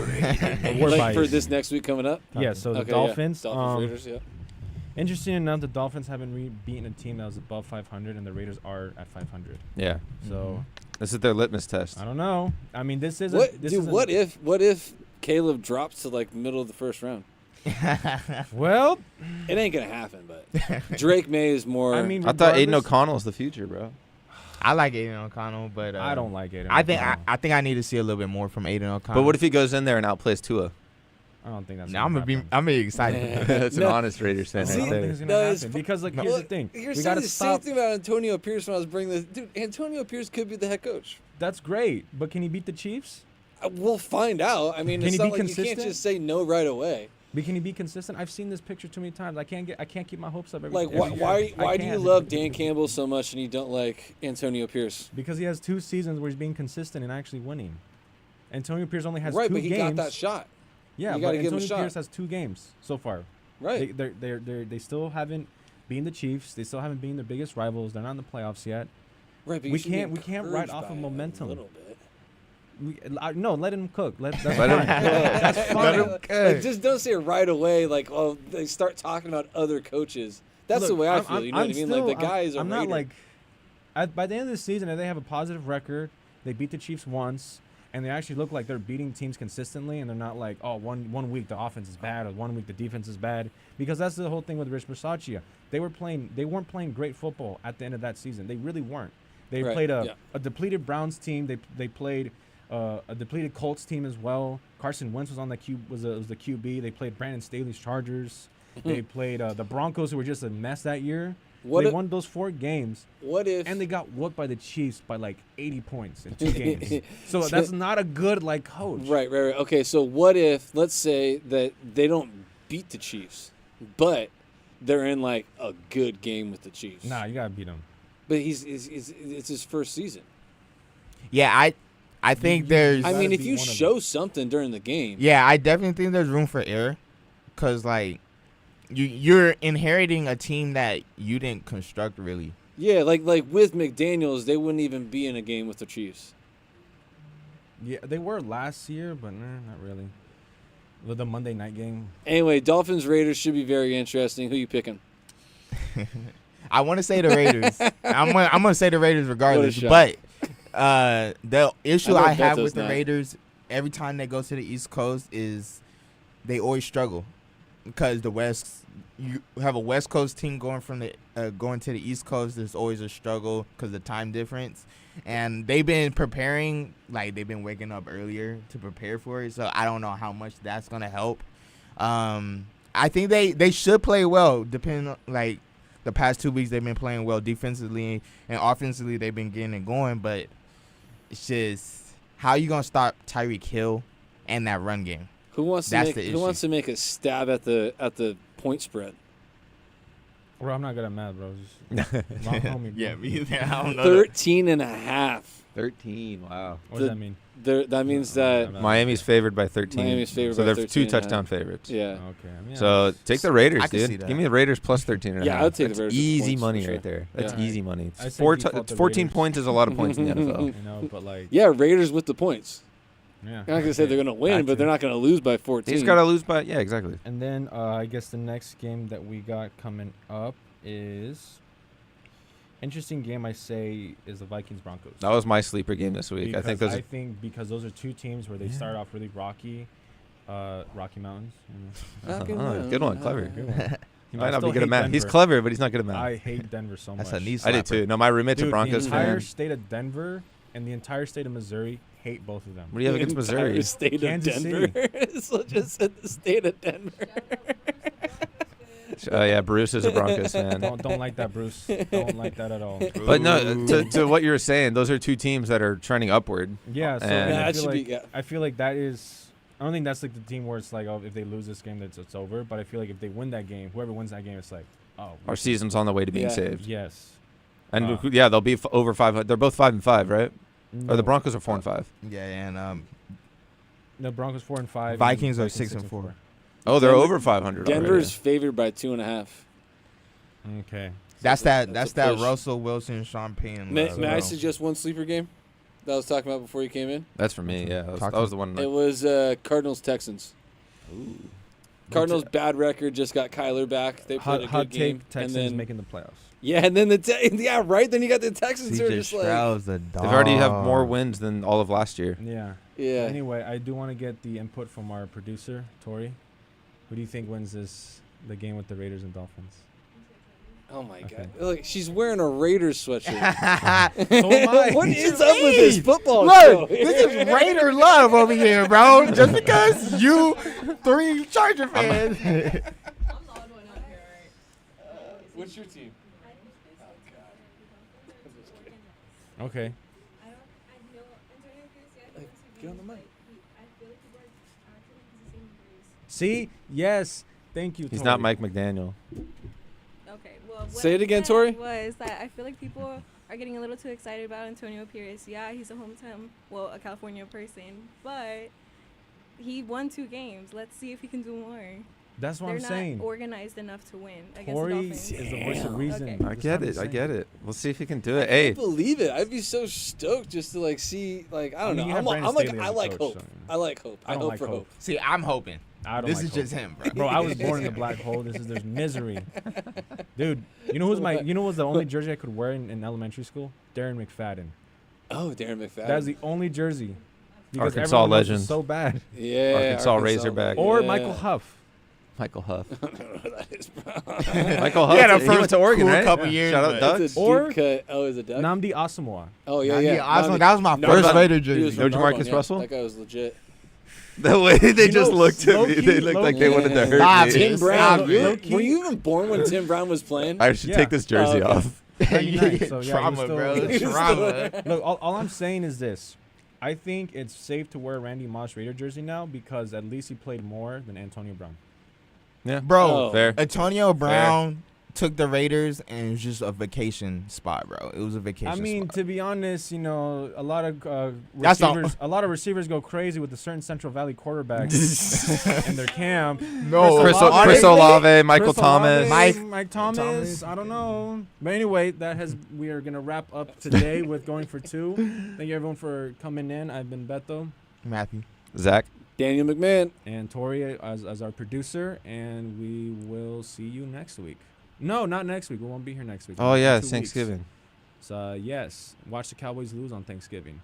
Like for biased. this next week coming up. Yeah, so the Okay, Dolphins. Dolphins, Raiders, yeah. Interesting enough, the Dolphins haven't beaten a team that was above 500, and the Raiders are at 500. Yeah. So This is their litmus test. I don't know. I mean, this is What if Caleb drops to like middle of the first round? Well, It ain't gonna happen, but Drake May is more. I mean, I thought Aiden regardless- O'Connell's the future, bro. I like Aiden O'Connell, but I don't like it. I think I need to see a little bit more from Aiden O'Connell. But what if he goes in there and outplays Tua? I don't think that's. Now I'm gonna be excited. That's No. an honest Raiders fan I See, don't right think there. it's No, gonna it's happen fu- because like Well, here's the thing. You're We saying gotta the stop. same thing about Antonio Pierce when I was bringing this. Dude, Antonio Pierce could be the head coach. That's great, but can he beat the Chiefs? We'll find out. I mean, Can it's he not be like you consistent? can't just say no right away. But can he be consistent? I've seen this picture too many times. I can't keep my hopes up. Like, every year. why I do you can't. love Dan Campbell so much and you don't like Antonio Pierce? Because he has 2 seasons where he's being consistent and actually winning. Antonio Pierce only has Right, 2 but he games. got that shot. Yeah, You but gotta give him a Antonio shot. Pierce has 2 games so far. Right. They still haven't beaten the Chiefs. They still haven't beaten their biggest rivals. They're not in the playoffs yet. Right, but we you should be can't write encouraged off by of it momentum. A little bit. No, let him cook. That's Let fine. him cook. That's fine. Let him Like, just don't say it right away. Like, oh, they start talking about other coaches. That's Look, the way I I'm- feel. You know I'm what I mean? still- Like the guy is a I'm not Raider. like. By the end of the season, if they have a positive record, they beat the Chiefs once, and they actually look like they're beating teams consistently, and they're not like, oh, one week the offense is bad or 1 week the defense is bad, because that's the whole thing with Rich Bisaccia. They weren't playing great football at the end of that season. They really weren't. They Right, played yeah. a depleted Browns team. They played a depleted Colts team as well. Carson Wentz was on the was the QB. They played Brandon Staley's Chargers. They played the Broncos, who were just a mess that year. What They if- won those 4 games. What if? And they got whooped by the Chiefs by like 80 points in 2 games. So that's not a good like coach. Right. Okay, so what if, let's say that they don't beat the Chiefs, but they're in like a good game with the Chiefs. Nah, you gotta beat them. But it's his first season. Yeah, I think there's. I gotta mean, if beat you one of show something during the game. Yeah, I definitely think there's room for error, cause like you're inheriting a team that you didn't construct really. Yeah, like with McDaniels, they wouldn't even be in a game with the Chiefs. Yeah, they were last year, but not really. With the Monday night game. Anyway, Dolphins Raiders should be very interesting. Who you picking? I want to say the Raiders. I'm gonna say the Raiders regardless. shot. But the issue I know I have Beto's with the not. Raiders every time they go to the East Coast is they always struggle because you have a West Coast team going to the East Coast. There's always a struggle because the time difference, and they've been preparing, like they've been waking up earlier to prepare for it. So I don't know how much that's gonna help. I think they should play well, depending on, like the past 2 weeks they've been playing well defensively and offensively they've been getting it going, but it's just how you gonna stop Tyreek Hill and that run game. Who wants to That's make the Who wants issue. to make a stab at the point spread? Bro, I'm not good at math, bro. Just wrong homie, bro. me either. I don't know. 13.5. 13. Wow. What does that mean? That means that Miami's favored by 13. Miami's favored so by they're 13 2 and a touchdown half. favorites. yeah. Okay. I mean, So take the Raiders, I can see dude. that. Give me the Raiders plus 13 and a Yeah, half. I would take the That's Raiders with easy points money for right sure. there. That's Yeah. easy money. I It's say default the 14 Raiders. points is a lot of points in the NFL. you know, but like, Yeah, Raiders with the points. yeah. I'm not gonna say they're gonna win, Got but to. they're not gonna lose by 14. He's got to lose by, yeah, exactly. And then I guess the next game that we got coming up is interesting game. I say is the Vikings Broncos. That was my sleeper game this week. I think Because those. because those are 2 teams where they start off really rocky, Rocky Mountains. Good one, clever. Good one. He I might not be still good at hate math. He's Denver. clever, but he's not good at math. I hate Denver so much. That's a knee I did slapper. too. No, my roommate's a Dude, Broncos the entire fan. state of Denver and the entire state of Missouri hate both of them. What do you have against Entire Missouri? state Kansas of Denver. So just said the state of Denver. Yeah, Bruce is a Broncos fan. Don't like that, Bruce. Don't like that at all. But no, to what you were saying, those are 2 teams that are trending upward. Yeah, so Yeah, I that feel should be- like yeah. I feel like that is. I don't think that's like the team where it's like, oh, if they lose this game, that's it's over. But I feel like if they win that game, whoever wins that game, it's like, oh, Our season's on the way to being Yeah. saved. yes. And yeah, they'll be over 500. They're both 5-5, right? Or No, the Broncos are 4-5. Yeah, and the Broncos 4-5. Vikings and are 6-4. Oh, they're Denver- over 500 Denver's favored by 2.5. Okay. that's a that push. Russell Wilson, Sean Payton. May love, I bro. suggest one sleeper game that I was talking about before you came in? That's for me. Yeah, that was the one. It was Cardinals Texans. Cardinals bad record just got Kyler back. They played a Hot good game. take: Texans and then, making the playoffs. yeah, and then right. Then you got the Texans who are CJ just like, Stroud's a dog. They've already have more wins than all of last year. Yeah. yeah. Anyway, I do want to get the input from our producer, Tori. Who do you think wins the game with the Raiders and Dolphins? Oh my Okay. God! Look, she's wearing a Raiders sweatshirt. So am I. What is up with this football Look, show? this is Raider love over here, bro. Just because you 3 Charger fans. I'm the odd one out here, right? What's your team? Okay. Get on the mic. See? Yes. Thank you, He's Tori. not Mike McDaniel. Okay, well, what Say it I again, said Tori. Was that I feel like people are getting a little too excited about Antonio Pierce. Yeah, he's a a California person, but he won 2 games. Let's see if he can do more. That's what They're I'm not saying. organized enough to win against the Tori Dolphins. is the voice of reason. Okay. I That's get what it. I'm I get saying. it. We'll see if he can do it. I Hey, can't believe it. I'd be so stoked just to like see, like, I don't mean, you know. have Brandon I'm like, Staley as I a like coach, hope. so, I like hope. I I don't hope like for hope. hope. See, I'm hoping. I don't This like is hope. just him, bro. Bro, I was born in the black hole. There's misery. Dude, you know who's the only jersey I could wear in elementary school? Darren McFadden. Oh, Darren McFadden. That's the only jersey. Because Arkansas everyone else was legend. so bad. yeah, Arkansas Razorback. Or yeah. Michael Huff. Michael Huff. I don't know who that is, bro. Michael Huff. He had a he went first to Oregon, cool right? couple years, Shout out but- Ducks. It's a Or- deep cut. Oh, is it Duck? Namdi Asamoah. Oh, yeah, Yeah, yeah. awesome. That was my No, first but- Raider he was jersey. from No Narbonne, Jamarcus yeah. Russell? That guy was legit. The way they You just know, looked at me, low-key- they looked like they low-key- wanted to hurt Stop me. it. Tim Brown. Stop You it. were, were you even born when Tim Brown was playing? I should Yeah. take this jersey Oh, okay. off. 99, so, yeah, Trauma, he was bro. still- Trauma. Look, all I'm saying is this. I think it's safe to wear Randy Moss Raider jersey now because at least he played more than Antonio Brown. Yeah, Bro, Oh. fair. Antonio Brown took the Raiders and it was just a vacation spot, bro. It was a vacation I mean, spot. to be honest, you know, a lot of That's all- receivers go crazy with a certain Central Valley quarterbacks in their camp. No, Chris Chris Olave. Olave, Michael Chris Olave, Thomas. Mike Thomas. I don't know. But anyway, we are gonna wrap up today with going for 2. Thank you everyone for coming in. I've been Beto Matthew. Zach. Daniel McMahon. and Tori as our producer, and we will see you next week. No, not next week. We won't be here next week. Oh, In yeah, 2 Thanksgiving. weeks. So yes, watch the Cowboys lose on Thanksgiving.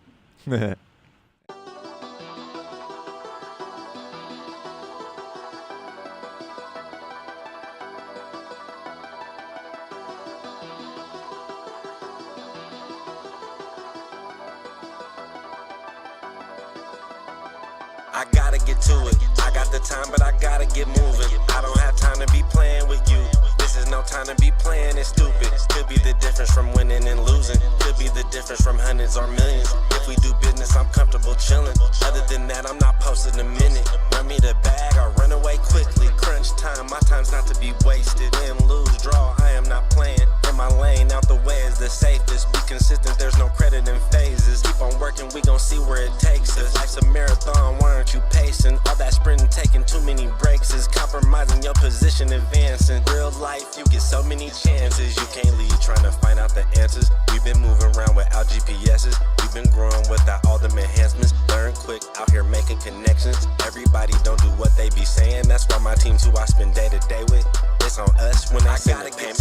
I gotta get to it. I got the time, but I gotta get moving. I don't have time to be playing with you. This is no time to be playing it stupid. Could be the difference from winning and losing. Could be the difference from hundreds or millions. If we do business, I'm comfortable chilling. Other than that, I'm not posting a minute. Run me the bag or run away quickly. Crunch time, my time's not to be wasted. Win, lose, draw, I am not playing. In my lane, out the way is the safest. Be consistent, there's no credit in phases. Keep on working, we gon' see where it takes us. Life's a marathon, why aren't you pacing? All that sprinting, taking too many breaks is compromising your position, advancing. Real life, you get so many chances. You can't leave trying to find out the answers. We've been moving around without GPSs. We've been growing without all them enhancements. Learn quick, out here making connections. Everybody don't do what they be saying. That's why my team's who I spend day to day with. It's on us when I send the payment.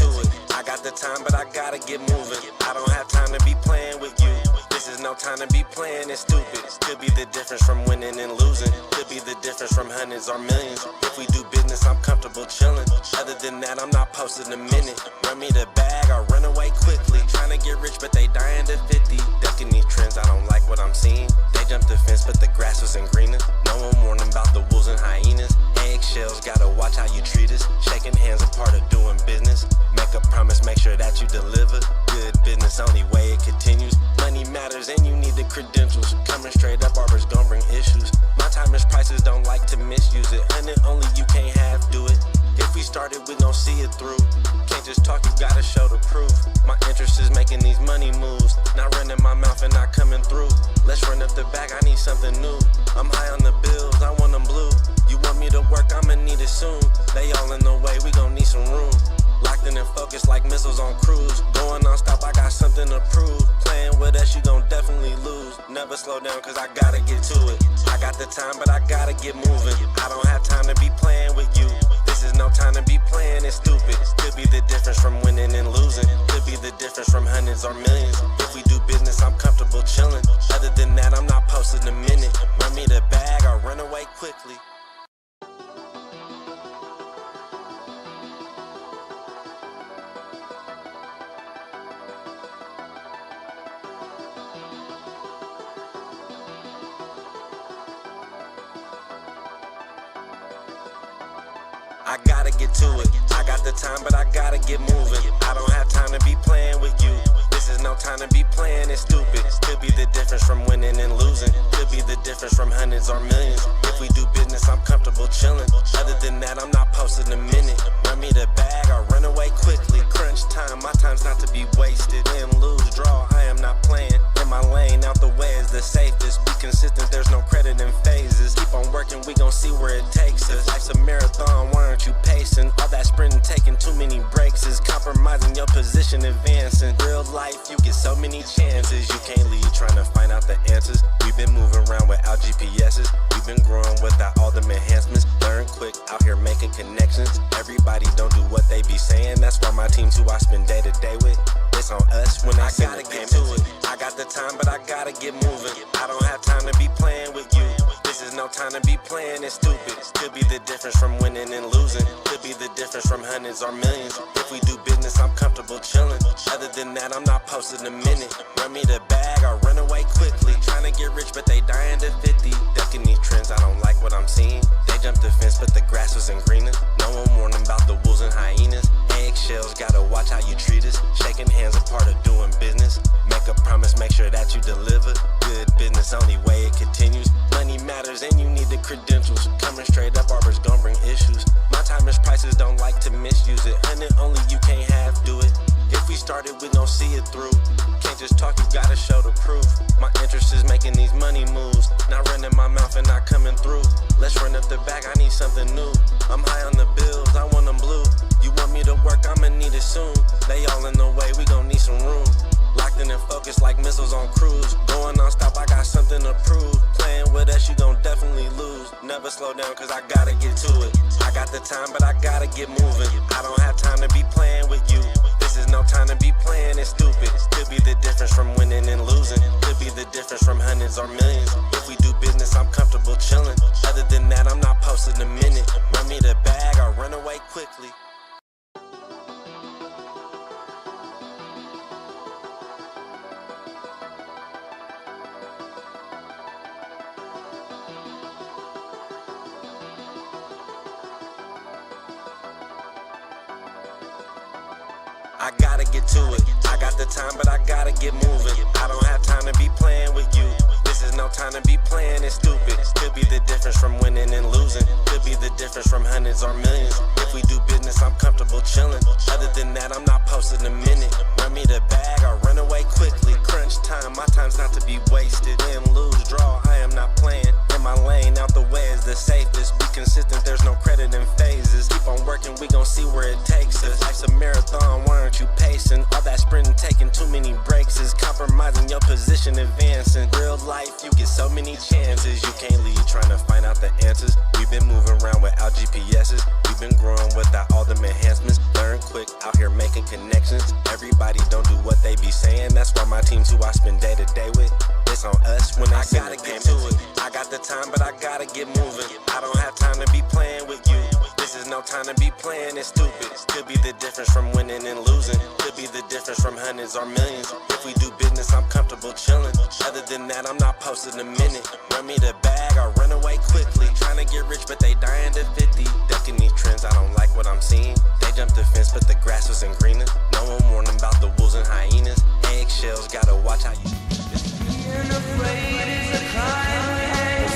I got the time, but I gotta get moving. I don't have time to be playing with you. This is no time to be playing it stupid. Could be the difference from winning and losing. Could be the difference from hundreds or millions. If we do business, I'm comfortable chilling. Other than that, I'm not posting a minute. Run me the bag or run away quickly. Trying to get rich, but they dying to 50. Ducking these trends, I don't like what I'm seeing. They jumped the fence, but the grass wasn't greener. No one warning about the wolves and hyenas. Eggshells, gotta watch how you treat us. Shaking hands, a part of doing business. Make a promise, make sure that you deliver. Good business, only way it continues. Money matters and you need the credentials. Coming straight up, barbers gon' bring issues. My time is prices, don't like to misuse it. And it only you can't half do it. If we started, we gon' see it through. Can't just talk, you gotta show the proof. My interest is making these money moves. Not running my mouth and not coming through. Let's run up the back, I need something new. I'm high on the bills, I want them blue. You want me to work, I'ma need it soon. They all in the way, we gon' need some room. Locked in and focused like missiles on cruise. Going non-stop, I got something to prove. Playing with us, you gon' definitely lose. Never slow down, cause I gotta get to it. I got got the time, but I gotta get moving. I don't have time to be playing with you. This is no time to be playing it stupid. Could be the difference from winning and losing. Could be the difference from hundreds or millions. If we do business, I'm comfortable chilling. Other than that, I'm not posting a minute. Run me the bag, I'll run away quickly. I gotta get to it. I got the time, but I gotta get moving. I don't have time to be playing with you. This is no time to be playing it stupid. Could be the difference from winning and losing. Could be the difference from hundreds or millions. If we do business, I'm comfortable chilling. Other than that, I'm not posting a minute. Run me the bag, I'll run away quickly. Crunch time, my time's not to be wasted. Win, lose, draw, I am not playing. In my lane, out the way is the safest. Be consistent, there's no credit in phases. Keep on working, we gon' see where it takes us. Life's a marathon, why aren't you pacing? All that sprinting, taking too many breaks is compromising your position, advancing. Real life, you get so many chances. You can't leave trying to find out the answers. We've been moving around without GPS's. We've been growing without all them enhancements. Learn quick, out here making connections. Everybody don't do what they be saying. That's why my team's who I spend day to day with. It's on us when I gotta get to it. I got the time, but I gotta get moving. I don't have time to be playing with you. This is no time to be playing it stupid. Could be the difference from winning and losing. Could be the difference from hundreds or millions. If we do business, I'm comfortable chilling. Other than that, I'm not posting a minute. Run me the bag, I'll run away quickly. Trying to get rich, but they dying to 50. Ducking these trends, I don't like what I'm seeing. They jumped the fence, but the grass wasn't greener. No one warned them about the wolves and hyenas. Eggshells, gotta watch how you treat us. Shaking hands a part of doing business. Make a promise, make sure that you deliver. Good business, only way it continues. Money matters and you need the credentials. Coming straight up, barbers gon' bring issues. My time is prices, don't like to misuse it. And it only you can't have do it. If we started, we gon' see it through. Can't just talk, you gotta show the proof. My interest is making these money moves. Not running my mouth and not coming through. Let's run up the back, I need something new. I'm high on the bills, I want them blue. You want me to work, I'ma need it soon. They all in the way, we gon' need some room. Locked in and focused like missiles on cruise. Going non-stop, I got something to prove. Playing with us, you gon' definitely lose. Never slow down, cause I gotta get to it. I got the time, but I gotta get moving. I don't have time to be playing with you. This is no time to be playing it stupid. Could be the difference from winning and losing. Could be the difference from hundreds or millions. If we do business, I'm comfortable chilling. Other than that, I'm not posting a minute. Run me the bag, I'll run away quickly. I gotta get to it. I got the time, but I gotta get moving. I don't have time to be playing with you. This is no time to be playing it stupid. Could be the difference from winning and losing. Could be the difference from hundreds or millions. If we do business, I'm comfortable chilling. Other than that, I'm not posting a minute. Run me the bag, I'll run away quickly. Crunch time, my time's not to be wasted. Win, lose, draw, I am not playing. In my lane, out the way is the safest. Be consistent, there's no credit in phases. Keep on working, we gon' see where it takes us. Life's a marathon, why aren't you pacing? All that sprinting, taking too many breaks is compromising your position, advancing. Real life, you get so many chances. You can't leave trying to find out the answers. We've been moving around without GPS's. We've been growing without all them enhancements. Learn quick, out here making connections. Everybody don't do what they be saying. That's why my team's who I spend day to day with. It's on us when I gotta get to it. I got the time, but I gotta get moving. I don't have time to be playing with you. This is no time to be playing it stupid. Could be the difference from winning and losing. Could be the difference from hundreds or millions. If we do business, I'm comfortable chilling. Other than that, I'm not posting a minute. Run me the bag, I'll run away quickly. Trying to get rich, but they dying to 50. Ducking these trends, I don't like what I'm seeing. They jumped the fence, but the grass wasn't greener. No one warned them about the wolves and hyenas. Eggshells, gotta watch how you.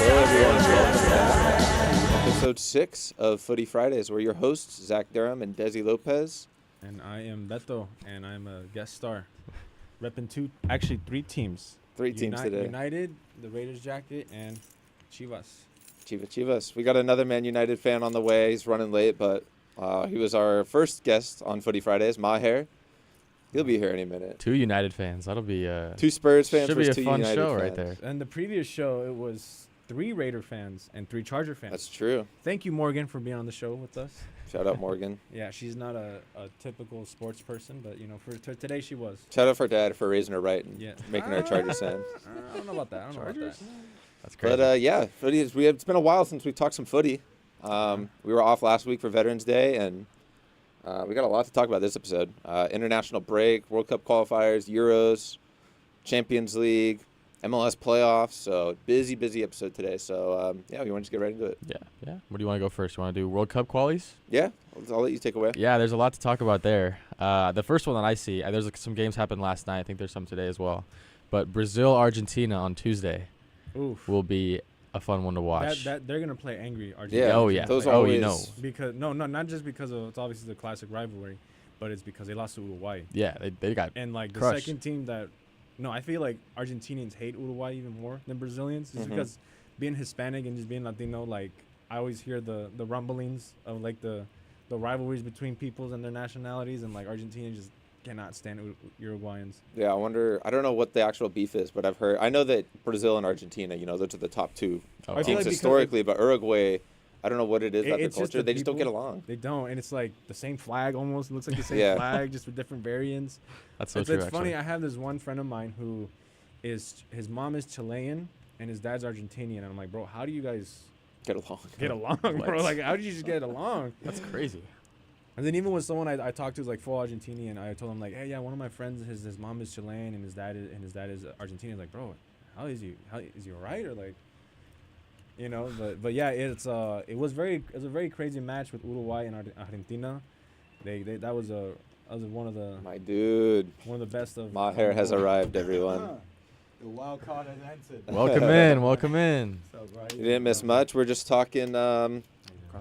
Hello, everyone. Welcome back to episode 6 of Footy Fridays. We're your hosts, Zach Durham and Desi Lopez. And I am Beto, and I'm a guest star. Repping three teams. Three teams today. United, the Raiders jacket, and Chivas. Chivas. We got another Man United fan on the way. He's running late, but he was our first guest on Footy Fridays, Maher. He'll be here any minute. 2 United fans. That'll be 2 Spurs fans should be versus a 2 fun United show fans. right there. And the previous show, it was 3 Raider fans and 3 Charger fans. That's true. Thank you, Morgan, for being on the show with us. Shout out Morgan. Yeah, she's not a typical sports person, but for today she was. Shout out for Dad for raising her right and Yeah. making her a Chargers fan. I don't know about that. That's crazy. But yeah, footy it's been a while since we talked some footy. We were off last week for Veterans Day, and we got a lot to talk about this episode. International break, World Cup qualifiers, Euros, Champions League, MLS playoffs. So busy episode today. So yeah, we want to just get right into it. Yeah. What do you want to go first? You want to do World Cup qualies? Yeah, I'll let you take away. Yeah, there's a lot to talk about there. The first one that I see, there's some games happened last night. I think there's some today as well. But Brazil-Argentina on Tuesday will be a fun one to watch. That they're gonna play angry Argentina. Yeah. Oh yeah. Those oh, always, you know. Because not just because of it's obviously the classic rivalry, but it's because they lost to Uruguay. Yeah, they got And like the crushed. second team that, I feel like Argentinians hate Uruguay even more than Brazilians, just Mhm. because being Hispanic and just being Latino, like I always hear the rumblings of like the rivalries between peoples and their nationalities, and like Argentinians just cannot stand Uruguayans. Yeah, I don't know what the actual beef is, but I know that Brazil and Argentina, those are the top 2 Oh, I feel teams like historically, but Uruguay, I don't know what it is about their it's just culture. the They just don't get people. along. They don't, and it's like the same flag almost. It looks like the same Yeah. flag, just with different variants. That's so it's true. it's actually. funny. I have this one friend of mine who his mom is Chilean and his dad's Argentinian, and I'm like, bro, how do you guys Get along. get along, bro? Like, how do you just get along? That's crazy. And then even with someone I talked to who's like full Argentinian, I told him like, hey, yeah, one of my friends, his mom is Chilean and his dad is Argentinian. Like, bro, how is he alright, or like, but yeah, it was a very crazy match with Uruguay and Argentina. That was one of the best of. Maher has arrived, everyone. The wild card has entered. Welcome in. You didn't miss much. We're just talking.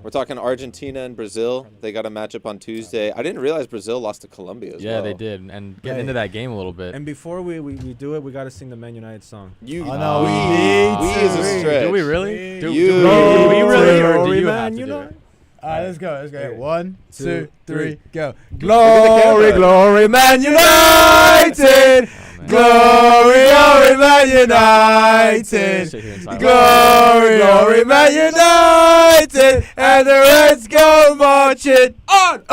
We're talking Argentina and Brazil. They got a matchup on Tuesday. I didn't realize Brazil lost to Colombia as well. Yeah, they did. And getting into that game a little bit. And before we do it, we got to sing the Man United song. You, Oh, no, we is a stretch. Do we really? Do You- we really, or do you Man have to do United? it? All right, let's go. Yeah. 1, 2, 3, go. Glory, glory, Man United. Oh, man. Glory, Man United. Sit here in silence. Glory, Man United. And the Reds go marching on.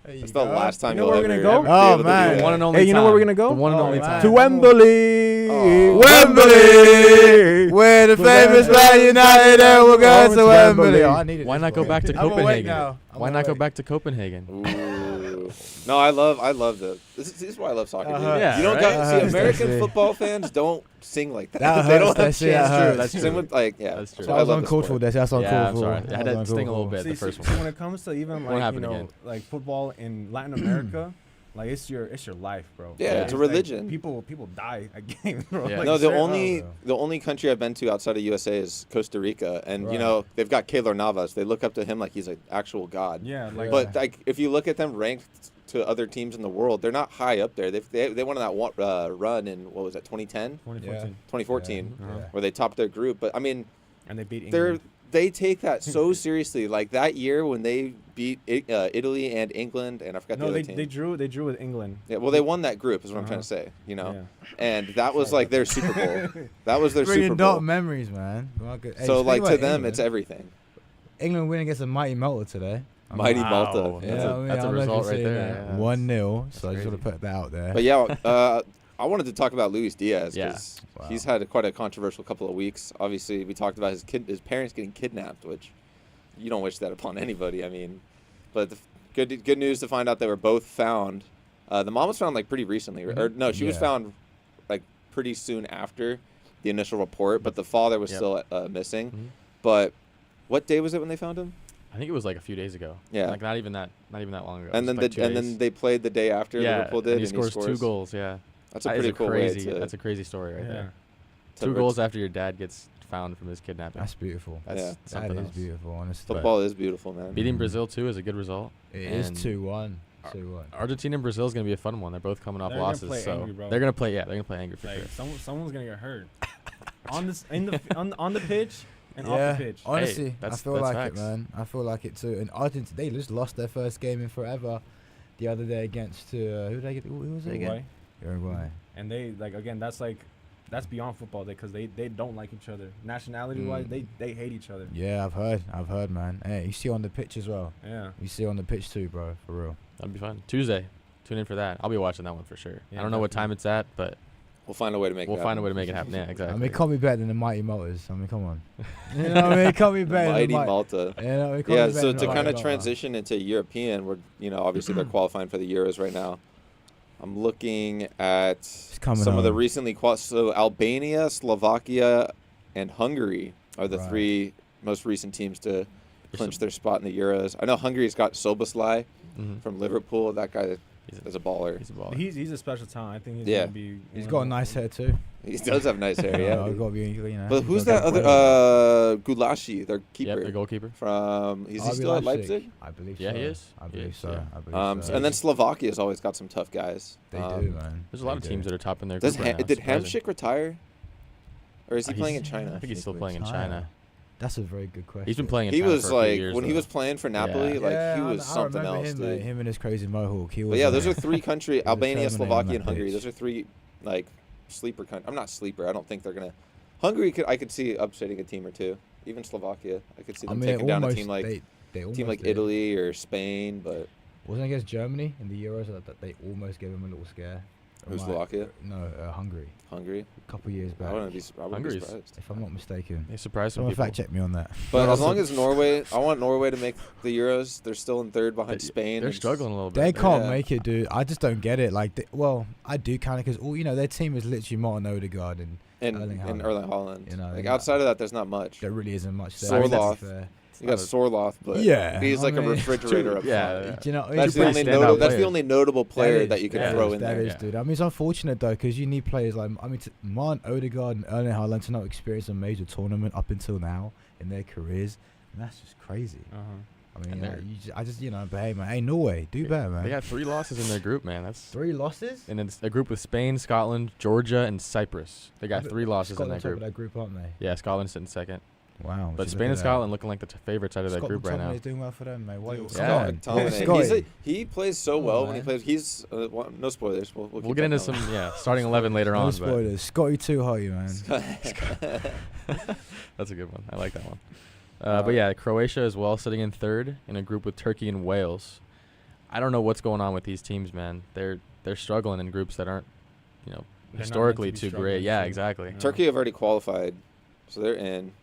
It's the last time You know you'll where ever, we're gonna go? ever be Oh, able to man. do The that. one and only Hey, you know time. where we're gonna go? The one and Oh, only man. time. To Wembley. Oh. Wembley, where the famous Man United, and we'll go to Wembley. Oh, I needed Why this not go one. back to I'm awake Copenhagen? now. Why not go back to Copenhagen? Ooh. No, I love the. This is why I love soccer. Dude. Yeah, you don't right? got see American That's it. football fans don't sing like that. That they hurts, don't have that's it, that chance to. hurts. That's Sing true. with like yeah. That's true. why That I was love the uncalled for. sport. That's uncalled Yeah, I'm for. sorry. It had That to was sting a uncalled little for. bit. The See, first so one. when it comes to even Won't like happen again. like football in Latin America, like it's your life, bro. Yeah, Yeah. it's a like, religion. people die at games, bro. Yeah. Like, No, the straight up, only bro. the only country I've been to outside of USA is Costa Rica, and Right. they've got Keylor Navas. They look up to him like he's an actual god. Yeah, like But like if you look at them ranked to other teams in the world, they're not high up there. They went on that run in what was that 2010, 2014, 2014, Uh-huh. where they topped their group. But I mean, and they beat they're England. they take that so seriously. Like that year when they beat Italy and England, and I forgot the No, other they team. they drew with England. Yeah, well, they won that group, is what I'm trying to say. And that was like their Super Bowl. That was their Bringing Super dark Bowl. memories, man. Well, good. Hey, So speaking like to about them, England, it's everything. England winning against a mighty Malta today. Mighty Wow. Malta. That's Yeah, a- that's a I'm result right saying there. that. Yeah, 1-0. So I just crazy. want to put that out there. But yeah, I wanted to talk about Luis Diaz Yeah. because Wow. he's had quite a controversial couple of weeks. Obviously, we talked about his parents getting kidnapped, which you don't wish that upon anybody. I mean, but the good news to find out they were both found. The mom was found like pretty recently, or no, she was Yeah. found like pretty soon after the initial report, but the father was Yep. still missing. Mhm. But what day was it when they found him? I think it was like a few days ago. Yeah. Like not even that long ago. And then Just like 2 days. then they played the day after Liverpool did, and he scores 2 scores. goals. Yeah. That's a That is pretty cool crazy. way to. That's a crazy story right Yeah. there. to 2 ret- goals after your dad gets found from his kidnapping. That's beautiful. That's Yeah. That something is else. beautiful, honestly. Football is beautiful, man. Beating Brazil too is a good result. It is And 2-1. 2-1. Argentina and Brazil is gonna be a fun one. They're both coming off They're gonna losses, play so angry, bro. they're gonna play. Yeah, they're gonna play angry for Like sure. someone's gonna get hurt on this on the pitch and Yeah, off the pitch. honestly, I that's- feel that's like facts. it, man. I feel like it too. And Argentina, they just lost their first game in forever the other day against who did they get? Who was it again? Uruguay. Uruguay. And they like again. That's like that's beyond football because they don't like each other. Nationality wise, they hate each other. Yeah, I've heard, man. Hey, you see on the pitch as well. Yeah, you see on the pitch too, bro. For real. That'd be fun. Tuesday, tune in for that. I'll be watching that one for sure. Yeah, I don't know what time it's at, but We'll find a way to make it happen. find a way to make it happen. Yeah, exactly. I mean, it can't be better than the Mighty Motors. I mean, come on. You know what I mean? It can't be better Mighty than Malta. You know, it can't Yeah, be better so than to the kind Mighty of Malta. transition into European, we're obviously they're qualifying for the Euros right now. I'm looking at some of the recently so Albania, Slovakia, and Hungary are the three most recent teams to clinch their spot in the Euros. I know Hungary's got Soboslai from Liverpool. That guy is a baller. He's a baller. He's a special talent. I think he's gonna be. He's got a nice hair too. He does have nice hair, yeah. Got to be, you know, but who's that other? Gulashi, their keeper. Yep, the goalkeeper. Is he still at Leipzig? I believe so. Yeah, he is. I believe so. Yeah. I believe so. And then Slovakia's always got some tough guys. They do, man. There's a lot of teams that are top in their Did group right now. Hamsik retire? Or is he playing in China? I think he's still playing in China. That's a very good question. He's been playing in He China was for a few years, when he though. was playing for Napoli, he was something else, him, dude. Him and his crazy mohawk. He was. But yeah, those are three countries: was a Albania, Terminator Slovakia, on and that Hungary. pitch. Those are three sleeper countries. I'm not sleeper. I don't think they're gonna. Hungary I could see upsetting a team or two. Even Slovakia, I could see them taking down a team like did. Italy or Spain. But wasn't it against Germany in the Euros that they almost gave him a little scare? who's Slovakia? No, Hungary. Hungary. A couple years back. I wouldn't be surprised. If I'm not mistaken. They surprised some Someone people. fact check me on that. But as long as Norway, I want Norway to make the Euros. They're still in third behind Spain. They're struggling a little bit. They can't make it, dude. I just don't get it. Like, I do kind of because their team is literally Martin Odegaard and Erling Haaland. You know, outside of that, there's not much. There really isn't much there. Sorloth. You got Sorloth, but he's like a refrigerator up front. You know, that's the only notable player that you can throw in there. That is, dude. I mean, it's unfortunate though because you need players like Martin Odegaard and Erling Haaland to not experience a major tournament up until now in their careers, and that's just crazy. I mean, but hey, man, hey, Norway, do better, man. They got 3 losses in their group, man. That's 3 losses, and it's a group with Spain, Scotland, Georgia, and Cyprus. They got 3 losses in that group. That group, aren't they? Yeah, Scotland's sitting second. Wow. But Spain and Scotland looking like the favorites out of that group right now. Doing well for them, mate. He plays so well when he plays. He's no spoilers. We'll get into some starting 11 later on. No spoilers. Scotty too high, man. That's a good one. I like that one. But yeah, Croatia as well, sitting in third in a group with Turkey and Wales. I don't know what's going on with these teams, man. They're struggling in groups that aren't, historically too great. Yeah, exactly. Turkey have already qualified, so they're in.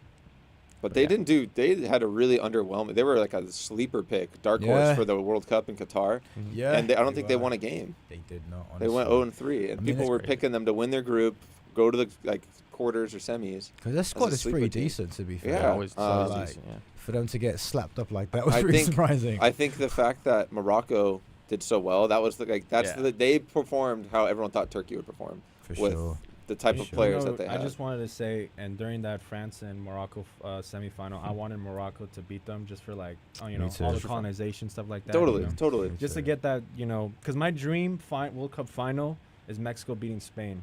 But they didn't do. They had a really underwhelming. They were like a sleeper pick, dark horse for the World Cup in Qatar. Yeah, and I don't think they won a game. They did not. Honestly. They went 0-3, and people were picking them to win their group, go to the quarters or semis. Because their squad is pretty decent, to be fair. Yeah, always decent. Yeah. For them to get slapped up like that was really surprising. I think the fact that Morocco did so well, that was they performed how everyone thought Turkey would perform. For with sure. The type of players that they have. I just wanted to say, and during that France and Morocco semifinal, I wanted Morocco to beat them just for all the colonization stuff like that. Totally. Just to get that, because my dream World Cup final is Mexico beating Spain,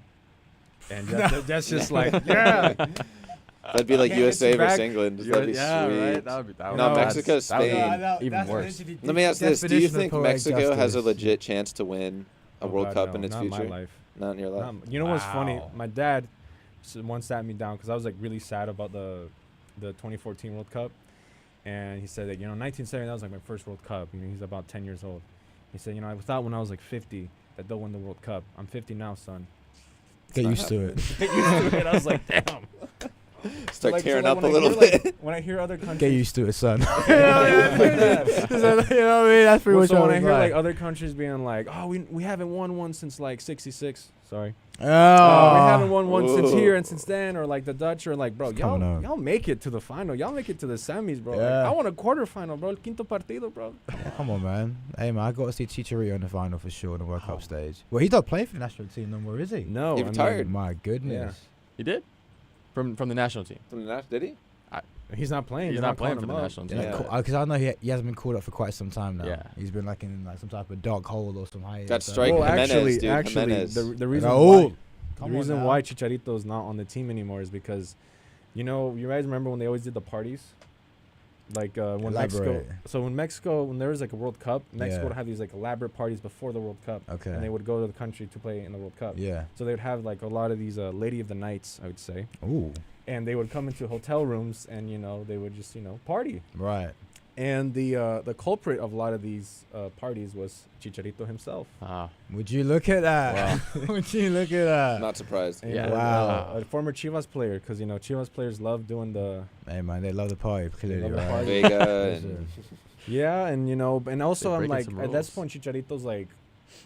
and that's just that'd be like USA versus England. That'd be sweet. Right? That would be. Mexico, Spain. Even worse. Let me ask this: do you think Mexico has a legit chance to win a World Cup in its future? Not in my life. Not in your life. You know what's funny? My dad once sat me down because I was really sad about the 2014 World Cup, and he said that 1970 that was my first World Cup. He's about 10 years old. He said I thought when I was 50 that they'll win the World Cup. I'm 50 now, son. Get used to it. Get used to it. I was like, damn. Start tearing up a little bit. When I hear other countries, get used to it, son. You know what I mean? That's pretty much. So when I hear other countries being like, "Oh, we haven't won one since '66." Sorry. Oh. We haven't won one since here and since then, or the Dutch, or bro, y'all make it to the final. Y'all make it to the semis, bro. Yeah. I want a quarterfinal, bro. Quinto partido, bro. Come on, man. Hey, man, I got to see Chicharito in the final for sure in the World Cup stage. Well, he's not playing for the national team no more, is he? No, he retired. My goodness. He did. From the national team. Did he? He's not playing. He's not playing for the national team. Because I know he hasn't been called up for quite some time now. Yeah. He's been in some type of dark hole or some high. That strike Jimenez, dude. Actually, Jimenez. the reason why Chicharito is not on the team anymore is because, you guys remember when they always did the parties? Like when Mexico. Elaborate. So when there was like a World Cup, Mexico Yeah. would have these like elaborate parties before the World Cup. Okay. And they would go to the country to play in the World Cup. Yeah. So they would have like a lot of these Lady of the Nights, I would say. Ooh. And they would come into hotel rooms and they would just party. Right. And the culprit of a lot of these parties was Chicharito himself. Ah. Would you look at that? Would you look at that? Not surprised. And, Yeah. Wow. A former Chivas player, because Chivas players love doing the Hey man, they love the party. Clearly, love the right? party. Vega Yes, and yeah, and also They're I'm breaking like some at this rules. point Chicharito's like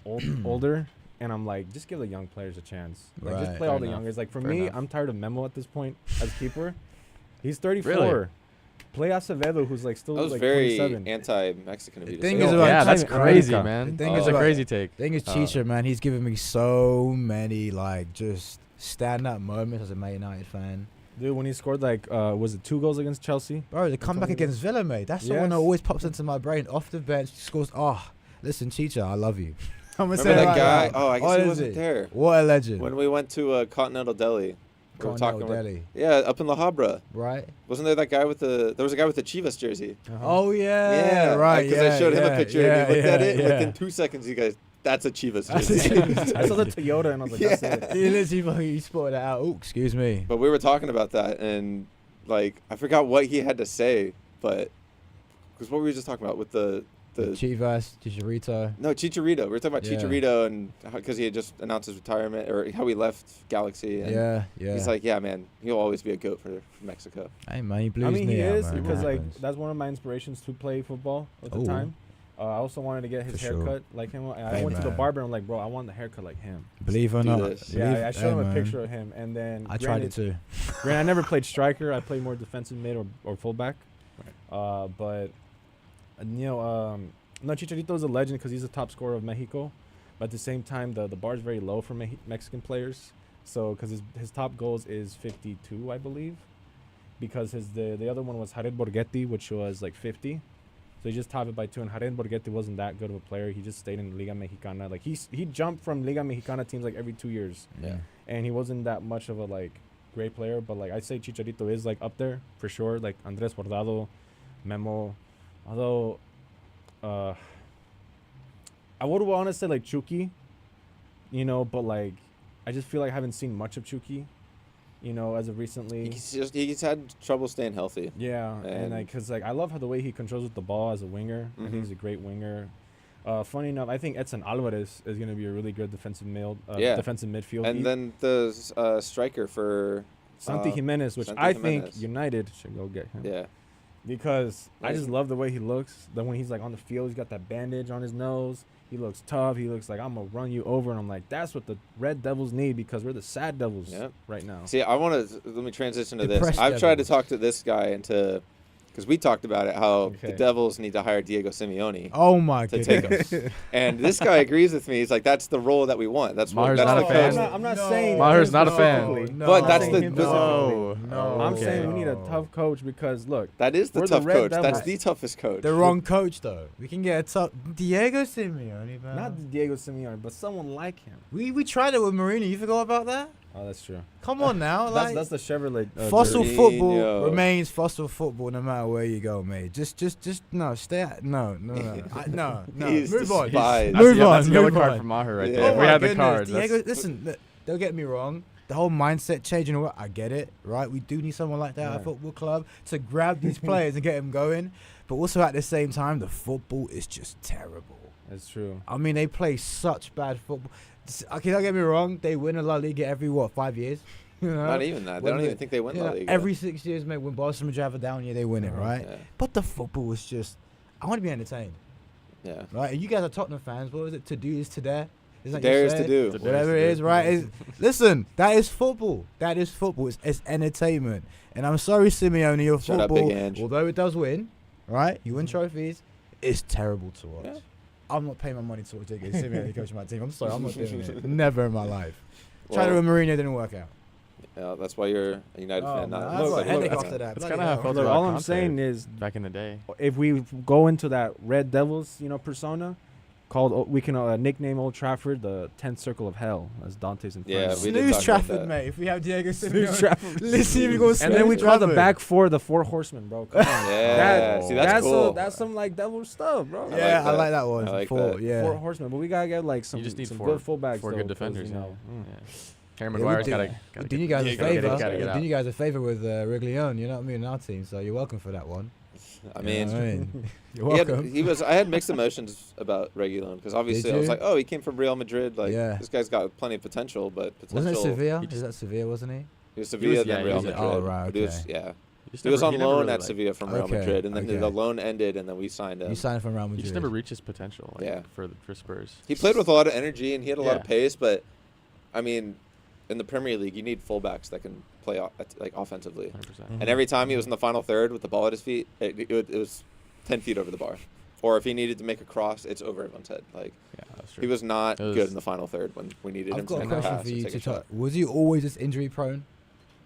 older, and I'm like just give the young players a chance. Like just Right. play all Fair the enough. youngers. Like for Fair me, enough. I'm tired of Memo at this point as keeper. He's 34. Really? Play Acevedo, who's like still that was like very 27. anti-Mexican of The you to thing say. is Oh, about Yeah, that's China- crazy, America. man. The thing That's is a about- crazy take. Thing is, Chicha, man, he's given me so many like just stand-up moments as a Man United fan. Dude, when he scored like was it 2 goals against Chelsea? Bro, the comeback talking against Villa, mate. That's the one that Yes. always pops into my brain. Off the bench, scores. Oh, listen, Chicha, I love you. I'm gonna Remember say it that like guy? that. Oh, I guess What he is wasn't it? there. What a legend. When we went to Continental Deli. We were Continental talking about- Deli, Yeah, up in La Habra. right? Wasn't there that guy with there was a guy with the Chivas jersey. Oh yeah, right. Because I showed him a picture and he looked at it and yeah. within 2 seconds he goes, that's a Chivas That's a jersey. Chivas I saw the Toyota and I was like, that's it. He literally he spotted it out. Oh, excuse me. But we were talking about that and like I forgot what he had to say, but because what were we just talking about with the Chivas, Chicharito. no Chicharito. We were talking about Yeah. Chicharito and because he had just announced his retirement or how he left Galaxy. And Yeah. He's like, yeah, man, he'll always be a goat for Mexico. Hey man, he blew I his mean, knee he out, is man. because What like happens? that's one of my inspirations to play football at the Ooh. time. I also wanted to get his For sure. haircut like him. I Hey, went to the man. barber and I'm like, bro, I want the haircut like him. Believe it or Do not, this. Yeah, I showed him a man. picture of him, and then I tried it too. Granted, I never played striker. I played more defensive mid or fullback. But no, Chicharito is a legend because he's a top scorer of Mexico. But at the same time, the bar is very low for Mexican players. So because his top goals is 52, I believe, because the other one was Jared Borghetti, which was like 50. So he just topped it by 2. And Jared Borghetti wasn't that good of a player. He just stayed in Liga Mexicana. Like he jumped from Liga Mexicana teams like every 2 years. Yeah. And he wasn't that much of a like great player, but like I'd say Chicharito is like up there for sure. Like Andres Guardado, Memo, although I would want to say like Chucky, but like I just feel like I haven't seen much of Chucky, as of recently. He's had trouble staying healthy. Yeah, and And- like because like I love how the way he controls with the ball as a winger. I Mhm. think he's a great winger. Funny enough, I think Edson Alvarez is going to be a really good defensive defensive midfield. And then the striker for Santi Jimenez, which Santi I Jimenez. think United should go get him. yeah. Because I Nice. just love the way he looks. Then when he's like on the field, he's got that bandage on his nose. He looks tough. He looks like I'm gonna run you over, and I'm like, that's what the Red Devils need because we're the sad Devils Yep. right now. See, I want to let me transition to this. Depressed I've tried to Devils. talk to this guy into because we talked about it how the Okay. Devils need to hire Diego Simeone. Oh my To take goodness. him. And this guy agrees with me. He's like, that's the role that we want. That's what. Maher's That's not the a fan. coach. I'm not saying Maher's him not a fan. specifically. No, But I'm that's saying the- him but- specifically. No. I'm Okay. saying we need a tough coach because look, That is the We're the tough Red coach. Devils. That's the toughest coach. The wrong coach though. We can get a tough Diego Simeone, man. not Diego Simeone, but someone like him. We tried it with Mourinho. You forgot about that? Oh, that's true. Come on now, like That's the Chevrolet. fossil jersey. football Mourinho. remains fossil football no matter where you go, mate. Just no, stay at no. No. He's Move on. despised. Move That's on, a yellow move card on. from Maher right Yeah. there. Oh If we my had the goodness, card. Diego, that's- listen, look, don't get me wrong. The whole mindset change and all that, I get it, right? We do need someone like that at a Yeah. football club to grab these players and get them going. But also at the same time, the football is just terrible. That's true. I mean, they play such bad football. Okay, don't get me wrong. They win a La Liga every, 5 years? You know? Not even that. They When don't they- even think they win You La know, Liga. every 6 years, mate, when Barcelona have a down year, they win it, Uh-huh. right? Yeah. But the football is just, I want to be entertained, Yeah. right? And you guys are Tottenham fans. What is it? To do is to dare. Is that Dare you is to say? do. Whatever it is, right? Listen, that is football. That is football. It's entertainment. And I'm sorry, Simeone, your Shut up, football, Big Ange. although it does win, right? You win trophies. It's terrible to watch. Yeah. I'm not paying my money to watch Simeone coach my team. I'm sorry, I'm not doing it. Never in my life. Tried it Well, with Mourinho, didn't work out. yeah, that's why you're a United Oh, fan. man, Not I got look, a headache look, after that. that's bloody kinda how hell. I felt Look, about all I'm Conte saying is back in the day. if we go into that Red Devils, persona, called we can nickname Old Trafford the 10th Circle of Hell, as Dante's in Yeah, Inferno. we did Snooze talk about Trafford, that. mate. If we have Diego Snooze Simeone, Trafford. listen, if you go And then we Snooze call the Trafford. back four the Four Horsemen, bro. Come on. Yeah, see, that's cool. That's some like devil stuff, bro. Yeah, I that. like that one. I like Four, that. yeah. Four Horsemen, but we gotta get like some, You just need some four- good fullbacks, four though, good 'cause, defenders. you know. Yeah. Harry Yeah, we Maguire's did- gotta We're doing you guys a Yeah, favor. gotta get We're out. doing you guys a favor with Riglione, you know what I mean, in our team. So you're welcome for that one. I You mean, know what I mean? You're welcome. I had mixed emotions about Reguilon because obviously Did I was you? like, oh, he came from Real Madrid. Like, Yeah. this guy's got plenty of potential, but Wasn't it potential. Sevilla? He just- Is that Sevilla, wasn't he? He was Sevilla, yeah, then he Real was- Madrid. oh, right, But he was, okay. yeah. Just He was never- on never loan really, at like- Sevilla from Real Okay, Madrid, and then okay. the loan ended, and then we signed him. You signed from Real Madrid. He just never reached his potential. Like, Yeah. for Spurs. He played with a lot of energy, and he had a lot of Yeah. pace, but, I mean, in the Premier League, you need fullbacks that can play like offensively. 100%. And every time he was in the final third with the ball at his feet, it was 10 feet over the bar. Or if he needed to make a cross, it's over everyone's head. Like, Yeah, that's true. he was not It was- good in the final third when we needed I've him got to a make a question pass for or you take to a shot. talk. Was he always this injury prone?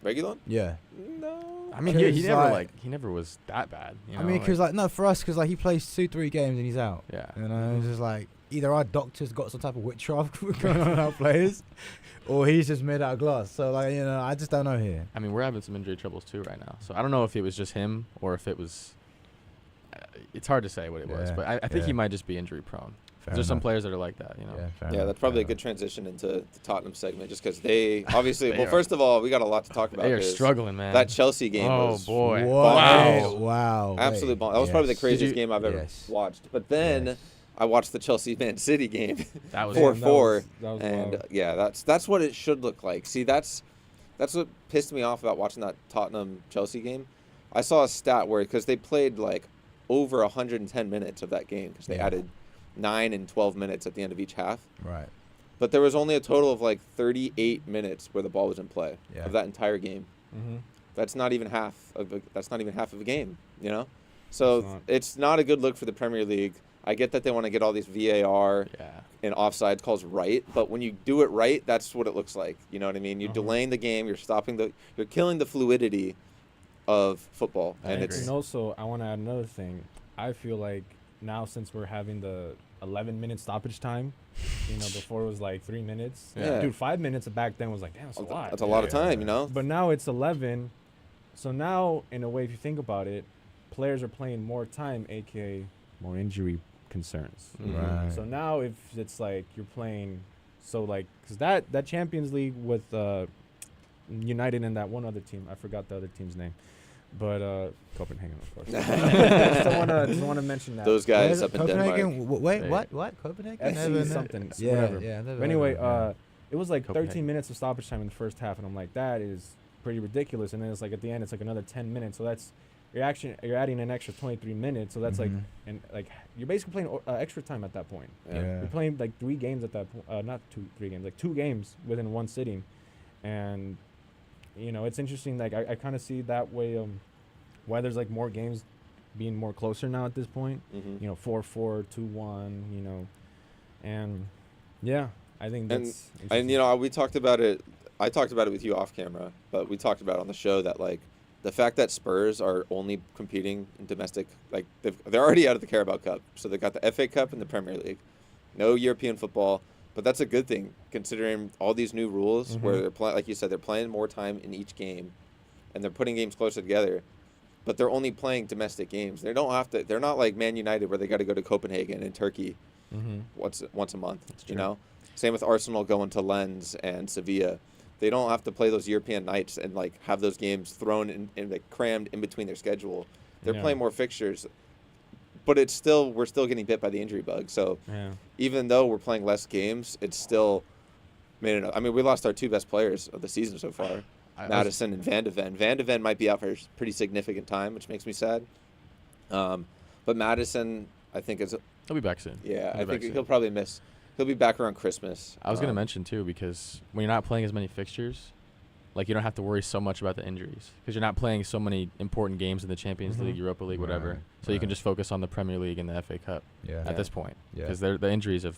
Reguilon? Yeah. No. I mean, he Because, never like- he never was that bad. You know? I mean, because no, for us, because he plays 2-3 games and he's out. yeah. You know, it's just like either our doctors got some type of witchcraft going on our players, or he's just made out of glass. So like, you know, I just don't know here. I mean, we're having some injury troubles too right now. So I don't know if it was just him or if it was. It's hard to say what it was, Yeah, but I think yeah. he might just be injury prone. Fair There's some enough. players that are like that, you know. Yeah, fair Yeah, enough, that's probably a fair good transition into the Tottenham segment, just because they obviously. They Well, are- first of all, we got a lot to talk about. They are 'cause struggling, man. That Chelsea game Oh was boy! enough. Wow. Wow. absolute wait, bomb. That was probably the yes. craziest you- game I've ever Yes. watched. But then Yes. I watched the Chelsea Man City game, That was 4-4, that was and wild. yeah, that's what it should look like. See, that's what pissed me off about watching that Tottenham Chelsea game. I saw a stat where because they played like over 110 minutes of that game because they Yeah. added 9 and 12 minutes at the end of each half. Right. But there was only a total of like 38 minutes where the ball was in play Yeah. of that entire game. Mm-hmm. That's not even half of a game, you know? So It's not. it's not a good look for the Premier League. I get that they want to get all these VAR Yeah. and offside calls right, but when you do it right, that's what it looks like. You know what I mean? You're delaying the game, you're killing the fluidity of football. I And agree. And also, I want to add another thing. I feel like now since we're having the 11-minute stoppage time, you know, before it was like 3 minutes. Yeah. Dude, 5 minutes back then was like, damn, that's a lot. that's a lot of time, you know? But now it's 11. So now, in a way, if you think about it, players are playing more time, aka more injury concerns. Mhm. Right. So now, if it's like you're playing, so like, because that Champions League with United and that one other team, I forgot the other team's name, but Copenhagen, of course. just want to mention that. Those Where guys is it? up in Denmark. Copenhagen? Wait, Hey. what? Copenhagen? FC Never kn- something, Yeah, whatever. yeah. Never But anyway, heard of it, it was like 13 Copenhagen. minutes of stoppage time in the first half, and I'm like, that is pretty ridiculous. And then it's like at the end, it's like another 10 minutes. So that's you're adding an extra 23 minutes. So that's Mhm. and you're basically playing extra time at that point. Yeah. You're playing like 3 games at that point. Not 3 games, like 2 games within one sitting. And you know, it's interesting. Like I kind of see that way why there's like more games being more closer now at this point. Mhm. You know, 4-4, 2-1. You know, and yeah, I think And- that's And you know, we talked about it. I talked about it with you off camera, but we talked about it on the show that like the fact that Spurs are only competing in domestic, like they're already out of the Carabao Cup, so they got the FA Cup and the Premier League, no European football. But that's a good thing considering all these new rules where they're playing, like you said, they're playing more time in each game, and they're putting games closer together. But they're only playing domestic games. They don't have to. They're not like Man United where they got to go to Copenhagen and Turkey once a month. You know, same with Arsenal going to Lens and Sevilla. They don't have to play those European nights and like have those games thrown in like crammed in between their schedule. They're Yeah. playing more fixtures, but we're still getting bit by the injury bug. So yeah. even though we're playing less games, it's still made it. I mean, we lost our 2 best players of the season so far, Madison and Van de Ven. Van de Ven might be out for a pretty significant time, which makes me sad. But Madison, I think is He'll be back soon. yeah. I He'll be back think soon. he'll probably miss. He'll be back around Christmas. I was gonna mention too, because when you're not playing as many fixtures, like you don't have to worry so much about the injuries because you're not playing so many important games in the Champions League, Europa League, whatever. Right, So you can right. just focus on the Premier League and the FA Cup Yeah. at this point Yeah. because the injuries have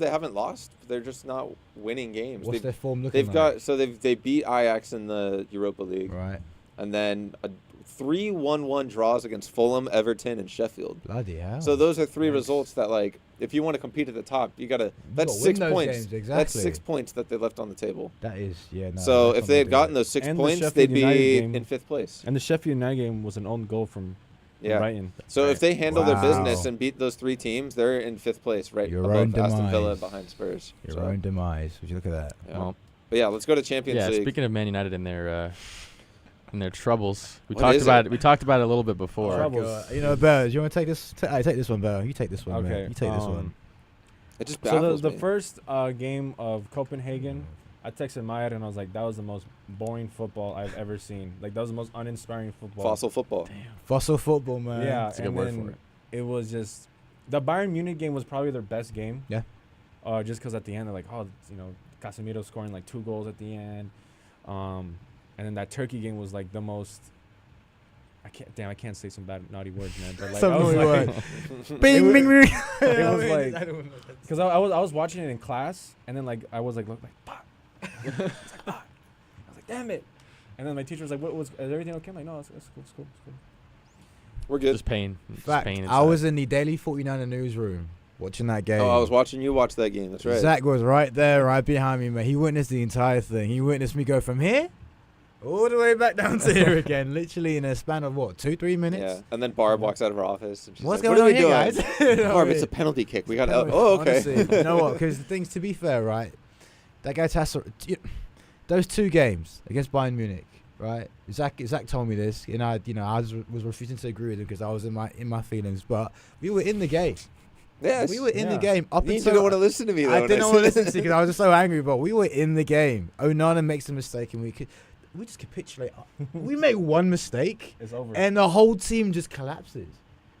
They haven't lost. They're just not winning games. What's their form looking like? They beat Ajax in the Europa League. Right. and then 3-1-1 draws against Fulham, Everton, and Sheffield. Bloody hell. So those are 3 results that, like, if you want to compete at the top, you gotta. That's gotta 6 win those points. games, exactly. That's 6 points that they left on the table. That is, yeah. No, So that's if they had something gotten big. those 6 And the points, Sheffield they'd be United game- in 5th place. And the Sheffield United game was an own goal from Brighton. So if they handle their Wow. business and beat those 3 teams, they're in 5th place, right Your above own Aston Villa, demise. behind Spurs. Your So, own demise. Would you look at that? yeah. Well, But yeah, let's go to Champions yeah. League. Speaking of Man United and their troubles, we What talked is about it? it. We talked about it a little bit before. Troubles. You know, Bear, do you want to take this? Take this one, Bear. You take this one, man. Okay, You take this one. It just So baffles the me. first game of Copenhagen, I texted Maya and I was like, that was the most boring football I've ever seen. Like, that was the most uninspiring football. Fossil football. Fossil football, man. Yeah, That's a good and word then for it. it was just the Bayern Munich game was probably their best game. Yeah. Just because at the end they're like, oh, you know, Casemiro scoring like 2 goals at the end, and then that Turkey game was like the most. I can't say some bad naughty words, man. But like, Some I was naughty like, words. Bing, bing, bing. it was like, because I was watching it in class, and then like I was like, look, like, fuck. It's like, fuck. I was like, damn it. And then my teacher was like, "What was? Is everything okay?" I'm like, "No, it's cool, it's cool, it's cool." We're good. Just pain. Just Fact, pain I inside. was in the Daily 49er newsroom watching that game. Oh, I was watching you watch that game. That's right. Zach was right there, right behind me, man. He witnessed the entire thing. He witnessed me go from here all the way back down to here again, literally in a span of what, 2-3 minutes? Yeah, and then Barb walks out of her office. And she's What's like, going what on are we here, doing? guys? Barb, it's a penalty kick. We got to. Oh, okay. Honestly, you know what? Because the things, to be fair, right? That guy those 2 games against Bayern Munich, right? Zach told me this, and I was refusing to agree with him because I was in my feelings, but we were in the game. Yes. We were in the Yeah. game up You until don't want to listen to me, though. I when didn't say want to listen that. to you because I was just so angry, but we were in the game. Onana makes a mistake, and we just capitulate. We make one mistake, It's over. and the whole team just collapses.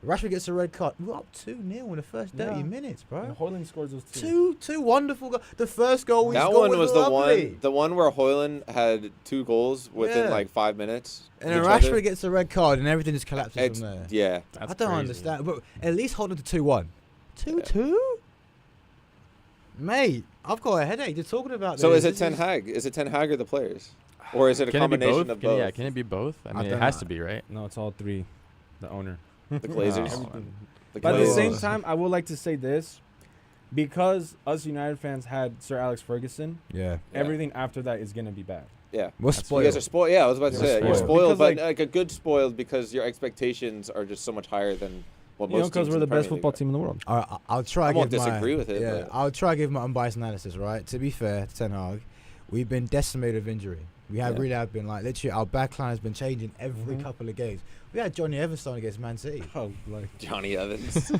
Rashford gets a red card. We're up 2-0 in the first 30 Yeah. minutes, bro. And Hoyland scores those 2. Two wonderful goals. The first goal we That scored one was lovely. the one where Hoyland had 2 goals within Yeah. like 5 minutes. And of then each Rashford other. gets a red card, and everything just collapses It's- from there. Yeah. That's I don't crazy. understand, but at least hold on to 2-1. 2-2? Mate, I've got a headache just talking about So this. is it Ten Hag? Is it Ten Hag or the players? Or is it a Can it be combination both? of both? Yeah, can it be both? I mean, it don't has know. to be, right? No, it's all 3. The owner. The Glazers? Oh, Everything. The But at the Glazers. same time, I would like to say this. Because us United fans had Sir Alex Ferguson, Yeah. everything after that is going to be bad. Yeah. We're You spoiled. guys are spoiled. Yeah, I was about to We're say that. You're spoiled. spoiled, Because, but like a good spoiled because your expectations are just so much higher than what You know, most because teams we're in the best Premier football League team in the world. I'll try. I to won't give disagree my, with it, Yeah, but- I'll try to give my unbiased analysis. Right, to be fair to Ten Hag, we've been decimated with injury. We have Yeah. really have been like literally our backline has been changing every Mhm. couple of games. We had Johnny Evans starting against Man City. Oh, like are. Johnny Evans.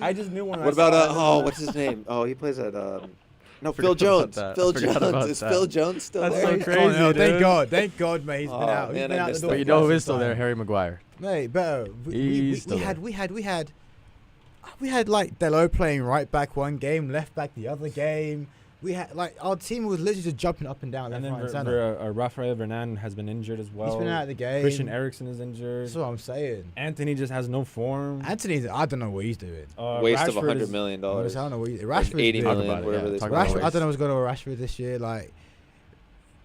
I just knew when I What about saw what's his name? Oh, he plays at no, Forgot Phil about Jones. that. Phil I forgot Jones. about Is that. Phil Jones still That's there? so Oh, crazy, no, dude. thank God, mate. He's been Oh, out. He's man, been I out the missed door. that. But you for know quite who is some still there? time. Harry Maguire. Mate, better. He's still there. We had like Delo playing right back one game, left back the other game. We had like our team was literally just jumping up and down. And left, then right, and center. Rafael Varane has been injured as well. He's been out of the game. Christian Eriksen is injured. That's what I'm saying. Anthony just has no form. Anthony's, I don't know what he's doing. Waste of Rashford $100 is- million. Honestly, I don't know what 80 Rashford's Talk million, about it, whatever yeah. this Talk was. about Rashford, waste. I don't know what's going on with Rashford this year. Like,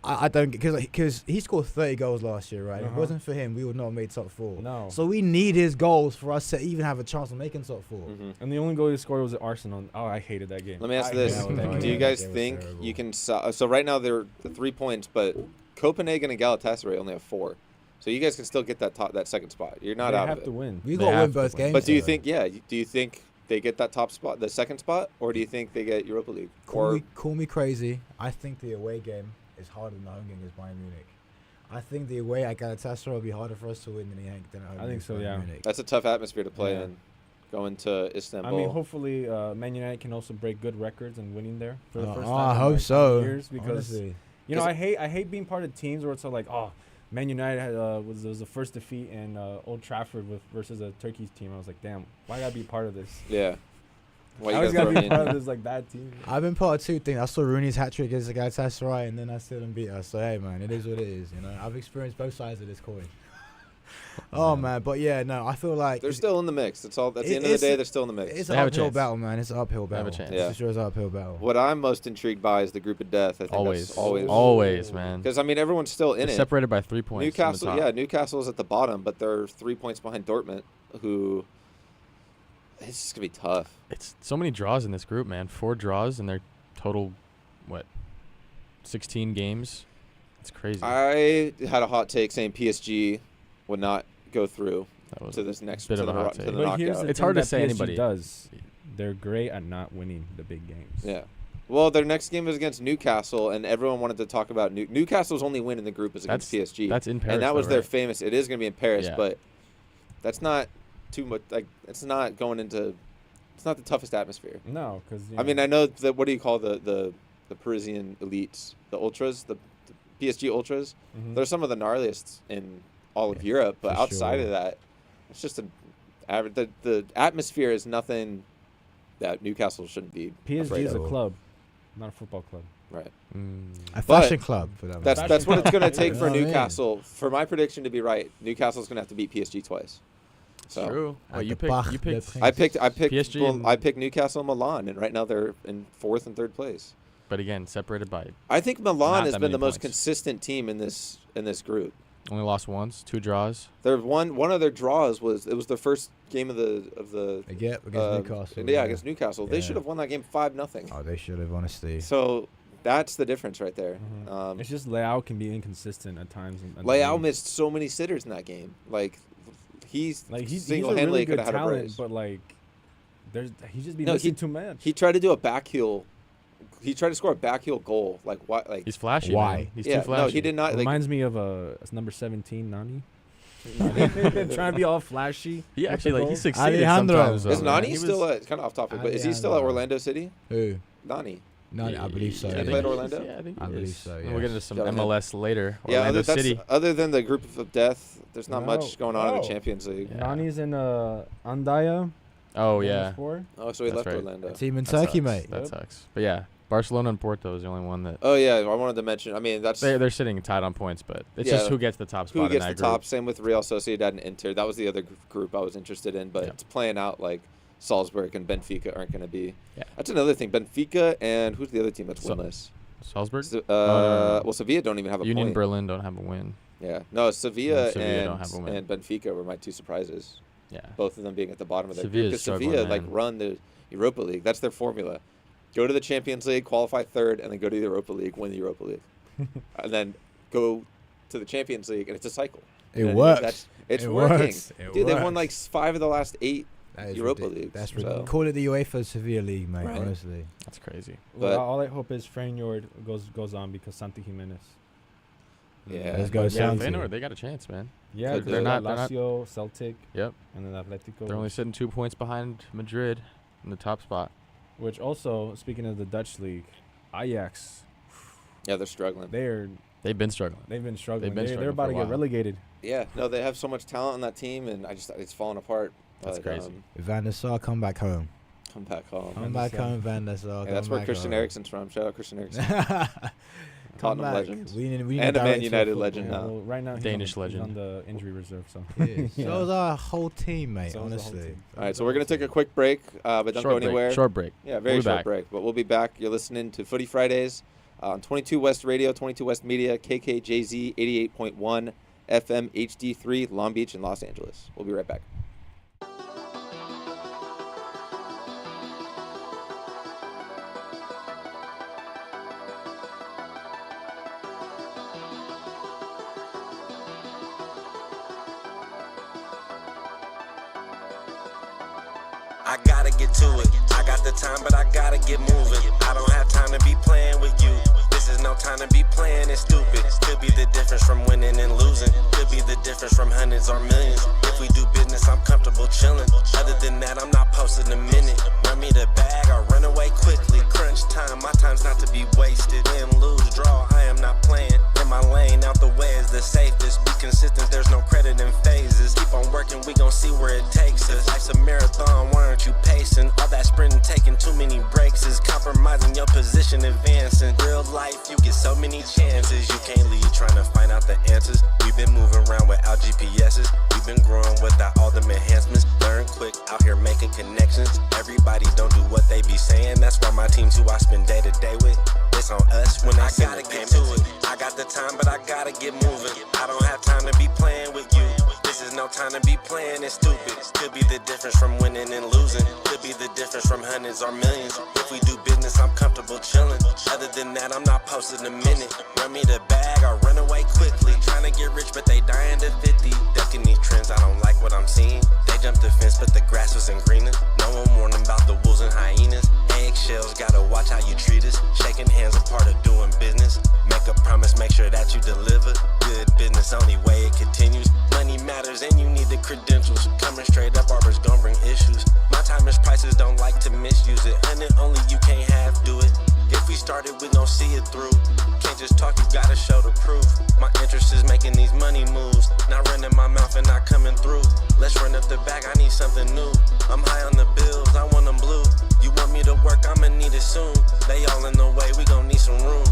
I don't because he scored 30 goals last year, right? If it Uh-huh. wasn't for him, we would not have made top 4. No. So we need his goals for us to even have a chance of making top 4. Mhm. And the only goal he scored was at Arsenal. Oh, I hated that game. Let me ask I this: know, that Do you game guys was think terrible. you can? So right now they're the 3 points, but Copenhagen and Galatasaray only have 4. So you guys can still get that second spot. You're not They out have of to it. win. We They got to have win to both win. games. But do you though. think? Yeah. Do you think they get that top spot, the second spot, or do you think they get Europa League? Call me crazy. I think the away game is harder than the home game against Bayern Munich. I think the away at Galatasaray will be harder for us to win than at home. I think against so, Bayern yeah. Munich. That's a tough atmosphere to play Yeah. in. Going to Istanbul. I mean, hopefully, Man United can also break good records and winning there for the first time. I in, hope like, so. Years because honestly. you know I hate being part of teams where it's like, oh, Man United had, was the first defeat in Old Trafford versus a Turkey's team. I was like, damn, why gotta be part of this? Yeah. Why I you always gotta gotta throw be me part in? of this like bad team. I've been part of 2 things. I saw Rooney's hat trick against the Galatasaray, and then I still didn't beat us. So hey, man, it is what it is. You know, I've experienced both sides of this coin. Oh man, but yeah, no, I feel like They're still in the mix. At the end of the day, they're still in the mix. It's They an have a uphill chance. battle, man. It's an uphill They have battle. a chance. Yeah. For sure, it's an uphill battle. What I'm most intrigued by is the group of death. I think Always. that's always, Always, man. because I mean everyone's still in They're it. separated by 3 points. from the Newcastle, top. yeah, Newcastle's at the bottom, but they're 3 points behind Dortmund, who it's just gonna be tough. It's so many draws in this group, man. 4 draws in their total, 16 games. It's crazy. I had a hot take saying PSG would not go through That was to this next bit to of the, a hot ro- to take. the But here's knockout. the It's thing hard to that say PSG anybody. does. They're great at not winning the big games. Yeah. Well, their next game is against Newcastle, and everyone wanted to talk about Newcastle's only win in the group is against PSG. That's in Paris. and that was though, their right? famous. It is going to be in Paris, Yeah. but that's not too much. Like, it's not going into. It's not the toughest atmosphere. No, because I mean, I know that. What do you call the Parisian elites? The ultras, the PSG ultras. They're some of the gnarliest in all of Europe, but for outside sure. of that, it's just an average. The atmosphere is nothing that Newcastle shouldn't be. PSG afraid is a of. club, not a football club. Right. A But fashion club for that. That's what it's going to take You for know what I mean? Newcastle. For my prediction to be right, Newcastle's going to have to beat PSG twice. So True. Well, At you the picked. Bach You de picked. Prince. I picked PSG well, and- I picked Newcastle and Milan, and right now they're in 4th and 3rd place. But again, separated by I think Milan Not has that been many the most points. consistent team in this group. only lost once, 2 draws. Their one of their draws was their first game of the Again, against Newcastle. yeah, against Newcastle. They Yeah. should have won that game 5-0. Oh, they should have, honestly. So that's the difference right there. It's just Leao can be inconsistent at times. Leao missed so many sitters in that game. Like he's Like he's a single-handedly really could good have had a talent, brace. but like he's just be No, missing too much. He tried to do a back heel. He tried to score a back heel goal. Like what? Like He's flashy. Why? Man. He's yeah, too flashy. no, he did not. Like, Reminds me of number 17, Nani. Trying to be all flashy. He with actually the like he goal. succeeded Alejandro. sometimes. though, is man. Nani He was- still kind of off topic? But is he still at Alejandro. Orlando City? Who? Nani. No, I believe so. Yeah, He I yeah. played think Orlando? Yeah, I think I he believe is. so, And yeah. We'll get into some Yeah, MLS later. Yeah, Orlando City. other than the group of death, there's not No. much going on in Oh. the Champions League. Yeah. Nani's in Andaya. Oh yeah. Sport. Oh, so he That's left right. Orlando. Team in That Turkey, sucks. mate. That Yep. sucks. But yeah, Barcelona and Porto is the only one that Oh yeah, I wanted to mention. I mean, that's they're sitting tied on points, but it's Yeah. just who gets the top spot who in gets that the group. top. Same with Real Sociedad and Inter. That was the other group I was interested in, but Yeah. it's playing out like Salzburg and Benfica aren't going to be. Yeah. That's another thing. Benfica and who's the other team that's So- winless? Salzburg. Well, Sevilla don't even have a Union point. Berlin don't have a win. Yeah, no, Sevilla, Sevilla don't have a win. and Benfica were my 2 surprises. Yeah. Both of them being at the bottom of their Sevilla's group. Because struggling, Sevilla like man. run the Europa League. That's their formula. Go to the Champions League, qualify 3rd, and then go to the Europa League, win the Europa League, and then go to the Champions League, and it's a cycle. It And works. It's It working. works. It Dude, they've won like works. 5 of the last 8. That is Europa ridiculous. Leagues, That's so- ridiculous. Call it the UEFA Sevilla League, mate. Right. Honestly. That's crazy. But- Well, all I hope is Feyenoord goes on because Santi Jimenez. Yeah. Let's go, Yeah, Santi. Feyenoord, they got a chance, man. Yeah, Could because do. They're not- Lazio, Celtic, Yep. and then Atletico. They're only sitting 2 points behind Madrid in the top spot. Which also, speaking of the Dutch league, Ajax, Yeah, they're struggling. they've Been struggling. been struggling. been They're struggling about for to a get while. relegated. Yeah, no, they have so much talent on that team, and it's falling apart. That's But, crazy. Van der Sar, come back home. Come back home. Come Van der back Sar. home, Van der Sar. Yeah, that's come where back Christian home. Eriksen's from. Shout out Christian Eriksen. Come Tottenham back. legend. We need And a Man director of United football. legend Yeah, now. well, right now, he's Danish on, legend. He's on the injury reserve. So Yeah. Yeah. So is our whole team, mate. So is the whole honestly. team. All right, so we're going to take a quick break, but don't go Short break. anywhere. Short break. Yeah, very We'll be short back. break. But we'll be back. You're listening to Footy Fridays on 22 West Radio, 22 West Media, KKJZ 88.1 FM HD3, Long Beach and Los Angeles. We'll be right back. I gotta get to it. I got the time, but I gotta get moving. I don't have time to be playing with you. This is no time to be playing it stupid. Could be the difference from winning and losing. Could be the difference from hundreds or millions. If we do business, I'm comfortable chilling. Other than that, I'm not posting a minute. Run me the bag, I run away quickly. Crunch time, my time's not to be wasted. Win, lose, draw, I am not playing. In my lane, out the way is the safest. Be consistent, there's no credit in phases. Keep on working. working, we gon' see where it takes us. Life's a marathon, why aren't you pacing? All that sprinting, taking too many breaks is compromising your position, advancing. Real life, you get so many chances. You can't leave trying to find out the answers. We've been moving around without GPSs. We've been growing without all them enhancements. Learn quick, out here making connections. Everybody don't do what they be saying. That's why my team's who I spend day to day with. It's on us when I gotta get to it. I got the time, but I gotta get moving. I don't have time to be playing with you. This is no time to be playing it stupid. Could be the difference from winning and losing. Could be the difference from hundreds or millions. If we do business, I'm comfortable chilling. Other than that, I'm not posting a minute. Run me the bag, I run away quickly. Trying to get rich, but they dying to 50. Ducking these trends, I don't like what I'm seeing. They jumped the fence, but the grass wasn't greener. No one warned them about the wolves and hyenas. Eggshells, gotta watch how you treat us. Shaking hands, a part of doing business. Make a promise, make sure that you deliver. Good business, only way it continues. Money matters and you need the credentials. Coming straight up, barbers gon' bring issues. My time is prices, don't like to misuse it. And it only you can't have, do it. If we started, we gon' see it through. Can't just talk, you gotta show the proof. My interest is making these money moves. Not running my mouth and not coming through. Let's run up the back, I need something new. I'm high on the bills, I want them blue. You want me to work, I'ma need it soon. They all in the way, we gon' need some room.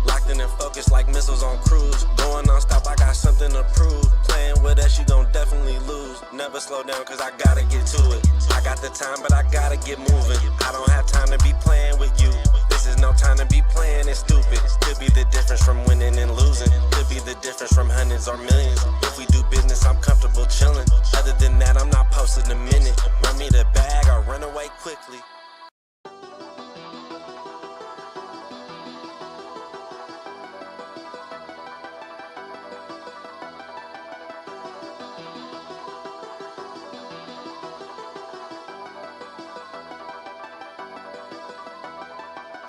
Locked in and focused like missiles on cruise. Going non-stop, I got something to prove. Playing with us, you gon' definitely lose. Never slow down, cause I gotta get to it. I got the time, but I gotta get moving. I don't have time to be playing with you. This is no time to be playing it stupid. Could be the difference from winning and losing. Could be the difference from hundreds or millions. If we do business, I'm comfortable chilling. Other than that, I'm not posting a minute. Run me the bag, I'll run away quickly.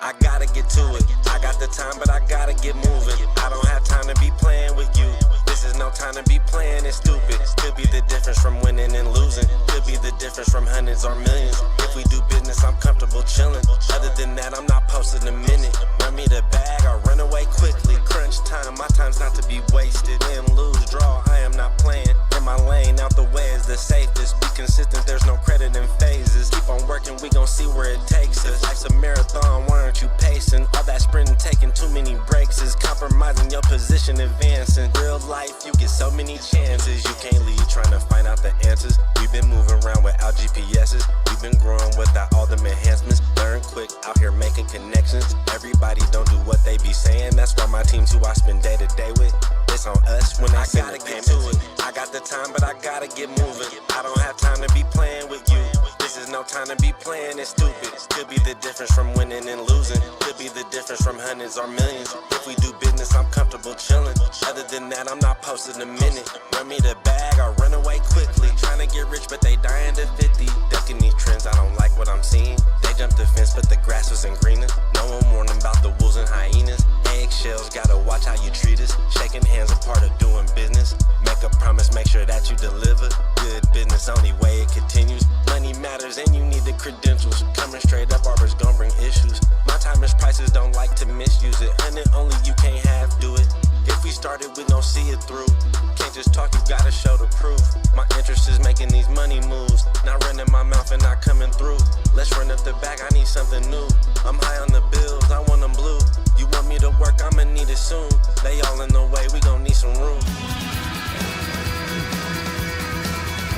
I gotta get to it. I got the time, but I gotta get moving. I don't have time to be playing with you. This is no time to be playing it stupid. Could be the difference from winning and losing. Could be the difference from hundreds or millions. If we do business, I'm comfortable chilling. Other than that, I'm not posting a minute. Run me the bag, I'll run away quickly. Crunch time, my time's not to be wasted. Win, lose, draw, I am not playing. In my lane, out the way is the safest. Be consistent, there's no credit in phases. Keep on working, we gon' see where it takes us. Life's a marathon, why aren't you pacing? All that sprinting, taking too many breaks is compromising your position, advancing. Real life, you get so many chances. You can't leave trying to find out the answers. We've been moving around without GPSs. We've been growing without all them enhancements. Learn quick, out here making connections. Everybody don't do what they be saying. That's why my team's who I spend day to day with. It's on us when I gotta get to it. I got the time, but I gotta get moving. I don't have time to be playing with you. This is no time to be playing it stupid. Could be the difference from winning and losing. Could be the difference from hundreds or millions. If we do business, I'm comfortable chilling. Other than that, I'm not posting a minute. Run me the bag, I'll run away quickly. Trying to get rich, but they dying to 50. Ducking these trends, I don't like what I'm seeing. They jumped the fence, but the grass wasn't greener. No one warned them about the wolves and hyenas. Eggshells, gotta watch how you treat us. Shaking hands, a part of doing business. Make a promise, make sure that you deliver. Good business, only way it continues. Money matters and you need the credentials. Coming straight up, barbers gon' bring issues. My time is prices, don't like to misuse it. And it only you can't have, do it. If we started, we gon' see it through. Can't just talk, you gotta show the proof. My interest is making these money moves. Not running my mouth and not coming through. Let's run up the back, I need something new. I'm high on the bills, I want them blue. You want me to work, I'ma need it soon. They all in the way, we gon' need some room.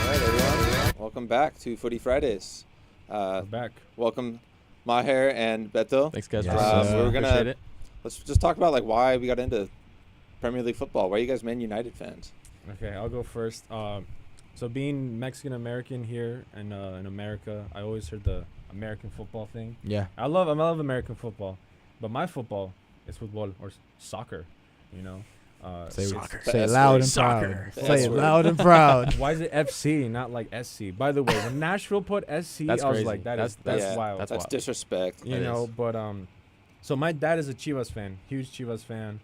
Alright, everyone. Welcome back to Footy Fridays. We're back. Welcome, Maher and Beto. Thanks, guys. Yes, we're Appreciate gonna it. let's just talk about like why we got into Premier League football. Why are you guys Man United fans? Okay, I'll go first. So being Mexican American here and in America, I always heard the American football thing. Yeah. I love American football, but my football is football or soccer. You know. Say Soccer. it loud and Soccer. proud. Say it loud and proud. Why is it FC, not like SC? By the way, when Nashville put SC, That's I was crazy. like, that's Yeah, wild. that's That's wild. disrespect. You It know, is. but so my dad is a Chivas fan, huge Chivas fan.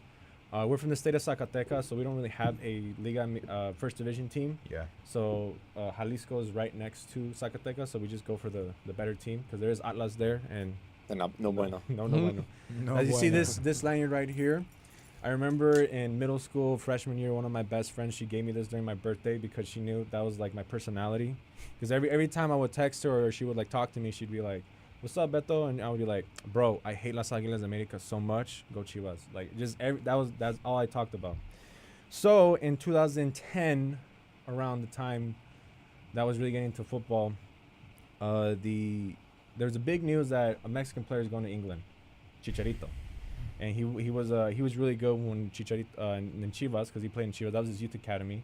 We're from the state of Zacatecas, so we don't really have a Liga first division team. Yeah. So Jalisco is right next to Zacatecas, so we just go for the better team because there is Atlas there and And no bueno. no bueno. No As you see bueno. this lanyard right here, I remember in middle school, freshman year, one of my best friends, she gave me this during my birthday because she knew that was like my personality. Because every time I would text her or she would like talk to me, she'd be like, "What's up, Beto?" And I would be like, "Bro, I hate Las Águilas de América so much. Go Chivas." Like that's all I talked about. So in 2010, around the time that I was really getting into football, there's a big news that a Mexican player is going to England, Chicharito, and he was really good when Chicharito in Chivas because he played in Chivas. That was his youth academy,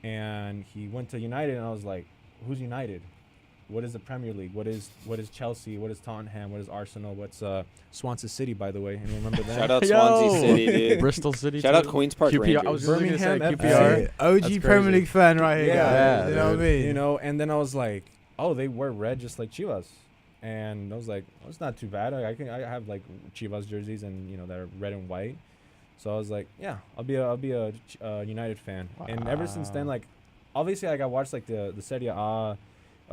and he went to United, and I was like, "Who's United? What is the Premier League? What is Chelsea? What is Tottenham? What is Arsenal? What's Swansea City, by the way?" And remember that? Shout out Swansea City, dude. Bristol City. Shout out Queens Park QPR. Rangers. I was just going to say Birmingham QPR. Hey, OG That's Premier crazy. League fan right here. Yeah, guys. You know what I mean? You know, and then I was like, "Oh, they wear red just like Chivas," and I was like, "Well, it's not too bad. I have like Chivas jerseys and that are red and white." So I was like, "Yeah, I'll be a United fan." And ever since then, like, obviously, like I watched like the Serie A.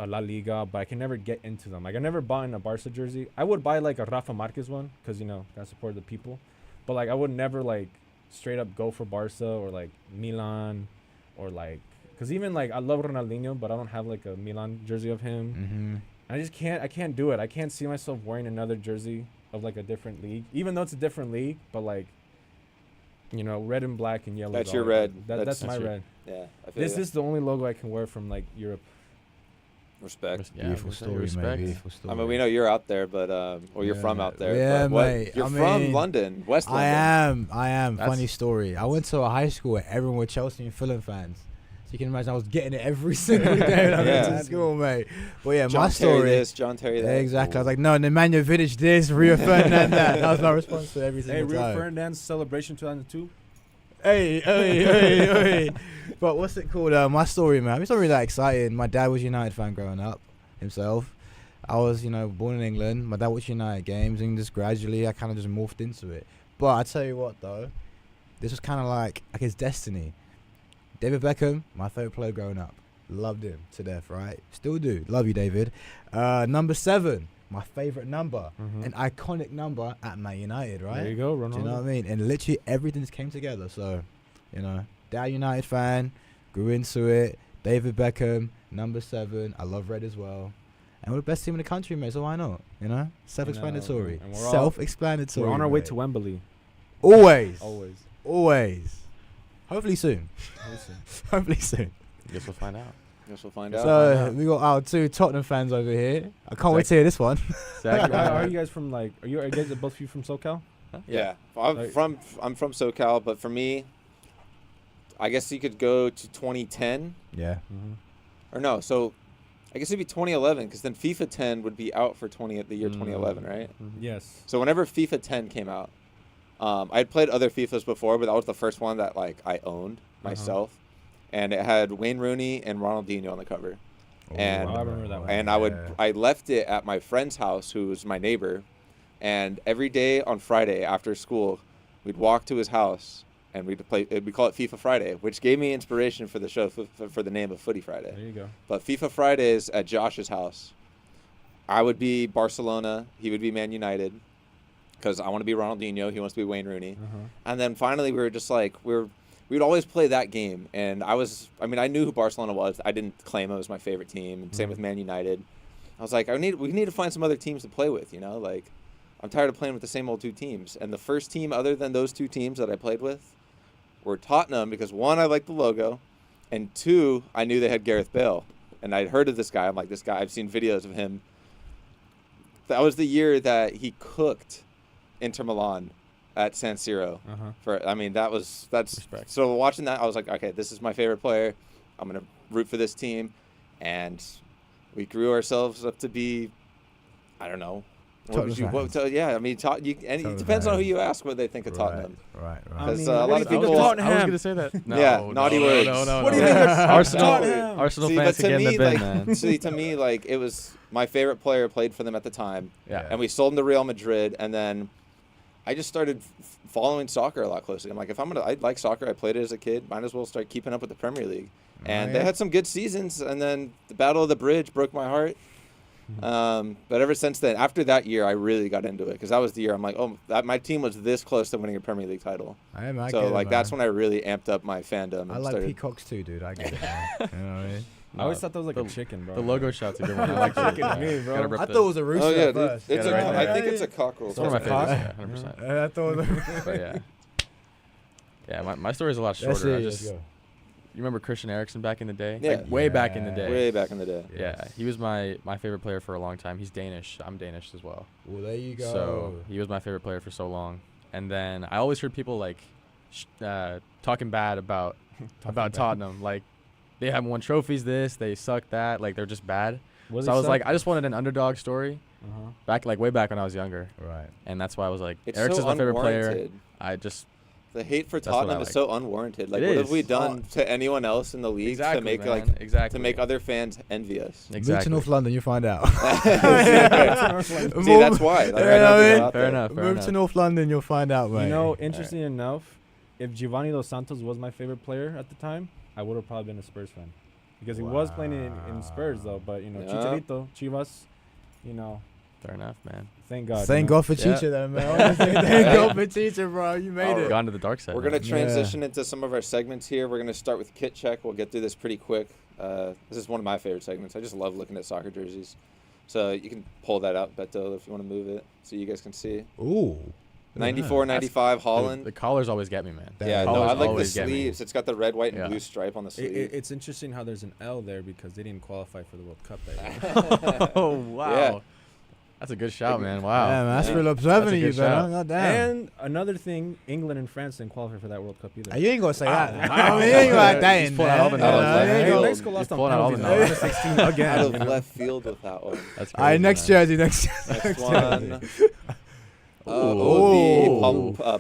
La Liga, but I can never get into them. Like I never bought in a Barca jersey. I would buy like a Rafa Marquez one because gotta support the people, but like I would never like straight up go for Barca or like Milan or like because even like I love Ronaldinho, but I don't have like a Milan jersey of him. I can't do it. I can't see myself wearing another jersey of like a different league, even though it's a different league. But like red and black and yellow. That's your red. That's my your- red. Yeah. I feel This ya. is the only logo I can wear from like Europe. Respect. Yeah, Beautiful respect. story, mate. Beautiful story. I mean, we know you're out there, but you're from out there. Yeah, but mate. You're I from mean, London, West London. I am. That's- Funny story. I went to a high school where everyone were Chelsea and Fulham fans. So you can imagine I was getting it every single day when I went Yeah. to school, mate. But yeah, John my Terry story. this, John Terry that. Exactly. I was like, no, Nemanja Vidic this, Rio Ferdinand that. That was my response to every Hey, single Rio time. Ferdinand's celebration 2002. Hey. But what's it called? My story, man. It's not really that exciting. My dad was a United fan growing up himself. I was, born in England. My dad watched United games, and just gradually I kind of just morphed into it. But I tell you what, though, this was kind of like, I guess, destiny. David Beckham, my favorite player growing up. Loved him to death, right? Still do. Love you, David. Number 7, my favorite number. An iconic number at Man United, right? There you go, Ronaldo. Do you know what I mean? And literally everything just came together. So, dad United fan, grew into it. David Beckham, number 7. I love red as well. And we're the best team in the country, mate. So why not? Self-explanatory. And we're all- Self-explanatory. We're on our way mate. to Wembley. Always. Always. Hopefully soon. Hopefully soon. Guess we'll find out. Guess we'll find out. So we got our 2 Tottenham fans over here. I can't wait to hear this one. Zach, Are you guys from like? Are you guys both of you from SoCal? Yeah, I'm Like- from SoCal, but for me, I guess you could go to 2010 Yeah. or no. So I guess it'd be 2011 because then FIFA 10 would be out for the year 2011, right? Yes. So whenever FIFA 10 came out, I'd played other FIFAs before, but that was the first one that like I owned myself, and it had Wayne Rooney and Ronaldinho on the cover. And I remember that one. And I left it at my friend's house, who was my neighbor, and every day on Friday after school, we'd walk to his house and we'd play. We call it FIFA Friday, which gave me inspiration for the show for the name of Footy Friday. There you go. But FIFA Fridays at Josh's house, I would be Barcelona, he would be Man United, because I want to be Ronaldinho, he wants to be Wayne Rooney. And then finally we were just like we'd always play that game, and I knew who Barcelona was. I didn't claim it was my favorite team, and same with Man United. I was like, we need to find some other teams to play with, like I'm tired of playing with the same old 2 teams. And the first team other than those 2 teams that I played with were Tottenham, because 1, I liked the logo, and 2, I knew they had Gareth Bale. And I'd heard of this guy. I'm like, this guy, I've seen videos of him. That was the year that he cooked Inter Milan at San Siro. That's Respect. so watching that, I was like, okay, this is my favorite player. I'm gonna root for this team, and we grew ourselves up to be, I don't know. What would you? What, yeah, I mean, it depends on who you ask what they think of Tottenham. Right. Because I a lot of think people. Tottenham? I was gonna say that. No, Yeah, naughty words. No. What do you think of Arsenal? Arsenal See, fans but to again in me, the bin, like, man. see, to me, like, it was my favorite player played for them at the time, Yeah. and we sold him to Real Madrid, and then I just started following soccer a lot closely. I'm like, I like soccer. I played it as a kid. Might as well start keeping up with the Premier League. And they had some good seasons, and then the Battle of the Bridge broke my heart. But ever since then, after that year, I really got into it because that was the year I'm like, oh, my team was this close to winning a Premier League title. That's when I really amped up my fandom. I like peacocks too, dude. I get it, man. You know what I mean? I always thought that was like a chicken, bro. The logo shot's a good one. I like chicken to me, bro. I thought it was a rooster. Oh yeah, at first. I think it's a cockerel. It's one of my favorites. Yeah, 100%. I thought it was But yeah. Yeah, my story's a lot shorter. You remember Christian Eriksen back in the day? Yeah. Like way back in the day. Way back in the day. Yeah, he was my favorite player for a long time. He's Danish. I'm Danish as well. Well, there you go. So he was my favorite player for so long. And then I always heard people like talking bad about Tottenham. Like they haven't won trophies. They suck that. Like they're just bad. So I was like, I just wanted an underdog story. Back way back when I was younger. Right. And that's why I was like, It's Eriksen's so my favorite player. unwarranted. The hate for Tottenham is so unwarranted. Like, It what is. have we done to anyone else in the league to make to make other fans envious? Move to North London, you find out. See, that's why. Like, Fair enough. Move to North London, you'll find out, mate. You know, interesting enough, if Giovanni Dos Santos was my favorite player at the time, I would have probably been a Spurs fan. Because he was playing in Spurs, though. But, Chicharito, Chivas, Fair enough, man. Thank God. Thank God for Chicha, then, man. Honestly, thank God for Chicha, bro. You made it. Gone to the dark side. We're going to transition into some of our segments here. We're going to start with Kit Check. We'll get through this pretty quick. This is one of my favorite segments. I just love looking at soccer jerseys. So you can pull that out, Beto, if you want to move it so you guys can see. Ooh. 94, 95, Holland. The collars always get me, man. Yeah, no, I like the sleeves. It's got the red, white, and blue stripe on the sleeve. It's interesting how there's an L there because they didn't qualify for the World Cup that year. Oh, wow. Yeah. That's a good shout, man. Wow. Yeah, man, that's real observant of you, man. God damn. And another thing, England and France didn't qualify for that World Cup either. You ain't gonna say that. I mean, you ain't gonna add that in, man. Mexico lost on penalties. 16 again. Out of left field with that one. That's all right, next jersey. Next one.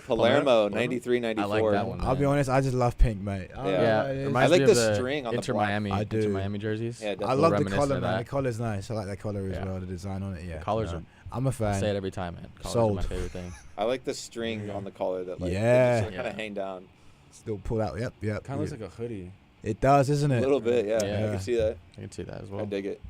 Palermo, 93-94. I like that one. I'll be honest, I just love pink, mate. I like the string on the Inter black. Miami. I do. Inter Miami jerseys. Yeah, I love the reminiscent color, of man. that. The color's nice. I like that color as well. The design on it, yeah. The colors are. I'm a fan. I say it every time, man. Colors Sold. are my favorite thing. I like the string on the collar that like Yeah. kind of hang down. Still pull out. Yep. Kind of looks like a hoodie. It does, isn't A it? little bit, yeah. Yeah. I can see that. I can see that as well. I dig it.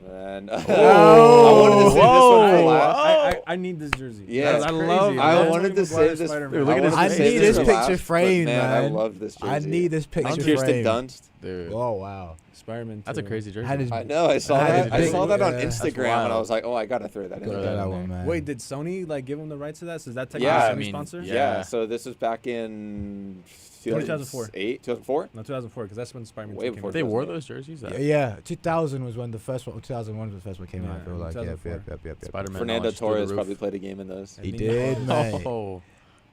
And Oh. I wanted to save this one for last. I need this jersey. Yeah, That's crazy. I wanted to save this. Spider-Man. Look at this. I need this picture framed, man. man. I love this jersey. I need this picture Kirsten framed. Dunst. Dude. Oh wow. Spider-Man. That's a crazy jersey. I know. I saw had that. his I saw that on big- Instagram, and I was like, "Oh, I gotta throw that in." Gotta there. throw that one, man. Wait, did Sony give him the rights to that? So is that technically Yeah, a I Sony mean, sponsor? Yeah. So this was back in 2004. 2004. No, 2004, because that's when Spider-Man Way 2 came before out. They wore those jerseys. Yeah, 2000 was when the first one. 2001 was the first one came out. I Yeah, feel like. 2004. Yep. Spider-Man. Fernando knowledge through the Torres roof. probably played a game in those. He did, mate. Oh,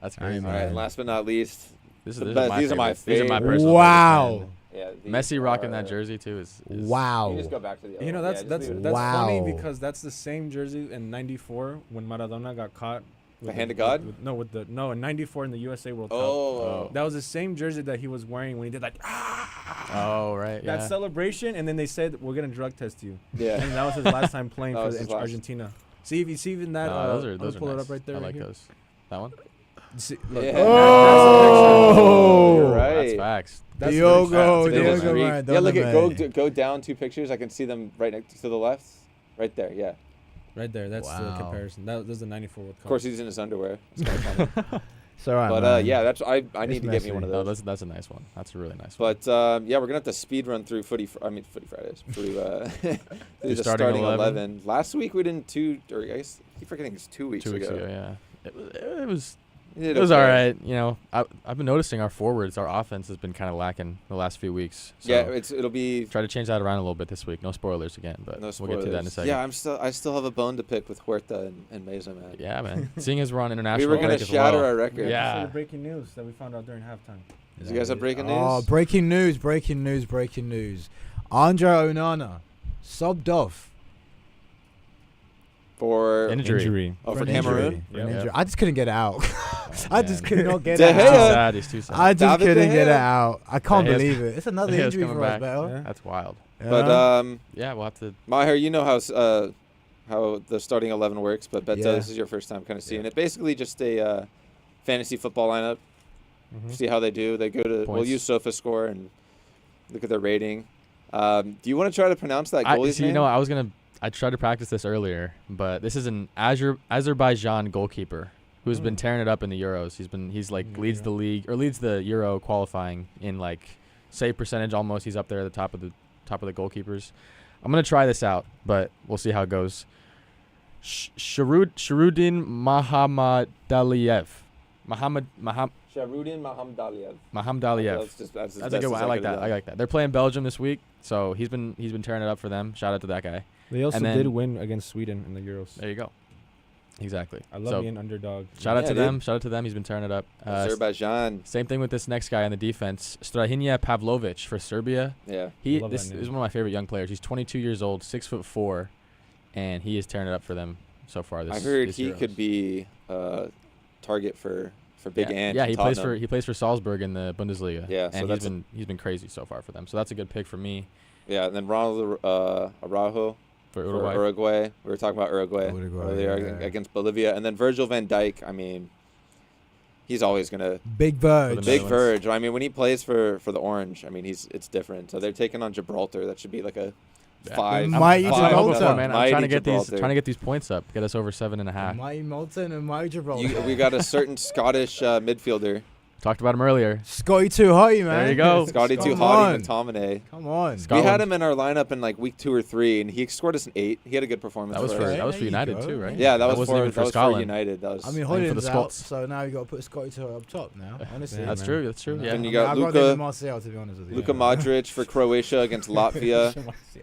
that's crazy. All right, and last but not least, These the are best- my these are my favorites. These are my favorites. personal Wow. favorites, man. yeah, these Messi rocking are- that jersey too is Wow. You just go back to the. Other You know, one. that's Yeah, that's just leave it. that's Wow. funny because that's the same jersey in '94 when Maradona got caught. The hand of God? In '94 in the USA World Cup. Oh. That was the same jersey that he was wearing when he did that. Oh right. That Yeah. celebration, and then they said we're gonna drug test you. Yeah. And that was his last time playing That for was his last. Argentina. See if you see even that. No, I'm those gonna are pull nice. it up right there. I right like here. those. That one. See, look, Yeah. Oh. You're right. That's facts. That's Diogo, That's a Diogo good streak. Maradona, Yeah, look at man. go down 2 pictures. I can see them right next to the left. Right there, yeah. right there. That's the Wow. comparison. That was the '94 World Cup. Of course, he's in his underwear. It's kinda funny. It's alright, But man. yeah, that's I It's need to get me messy. one of No, those. that's a nice one. That's a really nice one. But yeah, we're gonna have to speed run through Footy Fridays through through the starting starting 11. 11. Last week we didn't or I guess I keep forgetting it's 2 weeks 2 weeks ago. ago, yeah. It was We did It was okay. all right. You know, I've been noticing our forwards, our offense has been kind of lacking the last few weeks. So Yeah, it'll be try to change that around a little bit this week. No spoilers again, but no we'll get to that in a spoilers. second. Yeah, I still have a bone to pick with Huerta and Meza, man. Yeah, man. Seeing as we're on international We were gonna break as shatter well. our record. Yeah. So the breaking news that we found out during halftime. Do you guys have breaking news? Oh, breaking news. Andre Onana subbed off For Injury. Oh, for an injury. Cameroon. For an Yep. injury. I just couldn't get it out. I just man. could not get De it He's too Gea. out. sad. He's too sad. I just David De couldn't get it Gea. out. I can't De Gea's believe it. It's another De Gea's injury coming for us, back. Bell. Yeah. That's wild. But Yeah, we'll have to. Maher, you know how the starting 11 works, but Beto, Yeah. this is your first time kind of seeing it. Basically, just a fantasy football lineup. See how they do. They go to. We'll Points. use SofaScore and look at their rating. Do you want to try to pronounce that goalie's You name? know, I was gonna I tried to practice this earlier, but this is an Azerbaijan goalkeeper who's been tearing it up in the Euros. He's leads the league or leads the Euro qualifying in like save percentage almost. He's up there at the top of the goalkeepers. I'm gonna try this out, but we'll see how it goes. Sharudin Mahamadaliyev. Sharudin Mahamdaliev. Mahamdaliev. That's a good one. I like that. They're playing Belgium this week, so he's been tearing it up for them. Shout out to that guy. They also did win against Sweden in the Euros. There you go. Exactly. I love being underdog. Shout out to them. Shout out to them. He's been tearing it up. Azerbaijan. Same thing with this next guy on the defense, Strahinja Pavlovic for Serbia. Yeah. This is one of my favorite young players. He's 22 years old, 6'4", and he is tearing it up for them so far. I heard he could be target for Big Ant. Yeah, he plays for Salzburg in the Bundesliga. Yeah, and he's been crazy so far for them. So that's a good pick for me. Yeah, and then Ronald Araujo. For Uruguay. We were talking about Uruguay earlier against Bolivia. And then Virgil van Dijk, I mean, he's always going to... Big Verge. I mean, when he plays for the Orange, I mean, it's different. So they're taking on Gibraltar. That should be like a 5. Mighty Gibraltar. Man. I'm trying to get these points up. Get us over 7.5. Mighty Malta and Mighty Gibraltar. We got a certain Scottish midfielder. Talked about him earlier. Scotty Too Hotty, man. There you go. Scotty Too Hotty McTominay. Come on. We had him in our lineup in like week 2 or 3, and he scored us an 8. He had a good performance. That was for United too, right? Yeah, that was for Scotland. For United. That was. I mean, Holland's out, so now you got to put Scotty Too up top now. Honestly, that's true. That's true. Yeah. And you got Luka Marseille, to be honest with you. Luka Modric for Croatia against Latvia.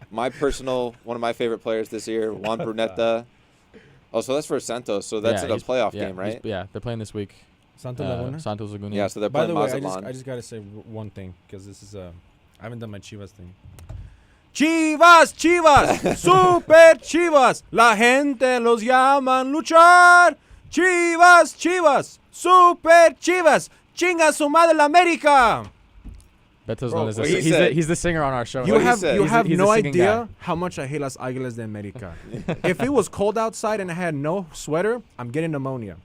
One of my favorite players this year, Juan Brunetta. Oh, so that's for Santos. So that's a playoff game, right? Yeah, they're playing this week. Santos Laguna. Yeah, so they're playing Mazatlan. By the way, I just got to say one thing, because this is I haven't done my Chivas thing. Chivas, super Chivas, la gente los llaman luchar. Chivas, super Chivas, chinga su madre la América. Beto's he's the singer on our show. You have no idea how much I hate Las Águilas de América. If it was cold outside and I had no sweater, I'm getting pneumonia.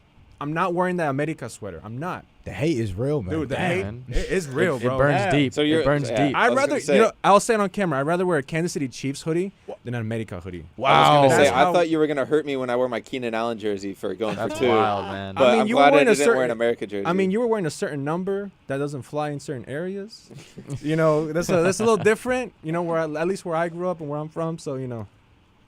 I'm not wearing the America sweater. I'm not. The hate is real, man. Dude, the hate is real, bro. It burns deep. So it burns deep. I'd rather, I'll say it on camera. I'd rather wear a Kansas City Chiefs hoodie than an America hoodie. Wow. I thought you were gonna hurt me when I wore my Keenan Allen jersey for going for 2. Wild, man. But I'm glad I didn't wear an America jersey. I mean, you were wearing a certain number that doesn't fly in certain areas. That's a little different. Where at least where I grew up and where I'm from. So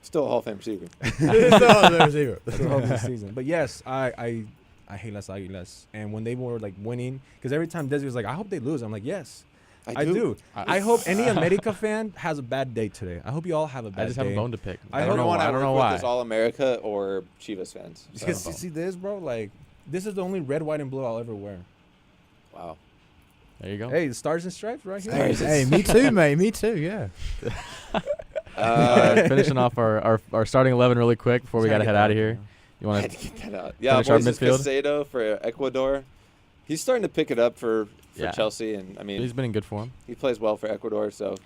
still a Hall of Fame receiver. Still a Hall of Fame receiver. Still a Hall of Fame season. But yes, I hate Las Águilas. And when they were like winning, because every time Desi was like, I hope they lose. I'm like, yes, I do. I hope any America fan has a bad day today. I hope you all have a bad day. I just have a bone to pick. I don't know why. All America or Chivas fans. Because you see this, bro? Like, this is the only red, white, and blue I'll ever wear. Wow. There you go. Hey, the Stars and Stripes right here. Hey, me too, mate. Me too, yeah. Finishing off our starting 11 really quick before we got to head out of here. You want to get that out? Yeah, Moises Caicedo for Ecuador. He's starting to pick it up for Chelsea, and I mean he's been in good form. He plays well for Ecuador, so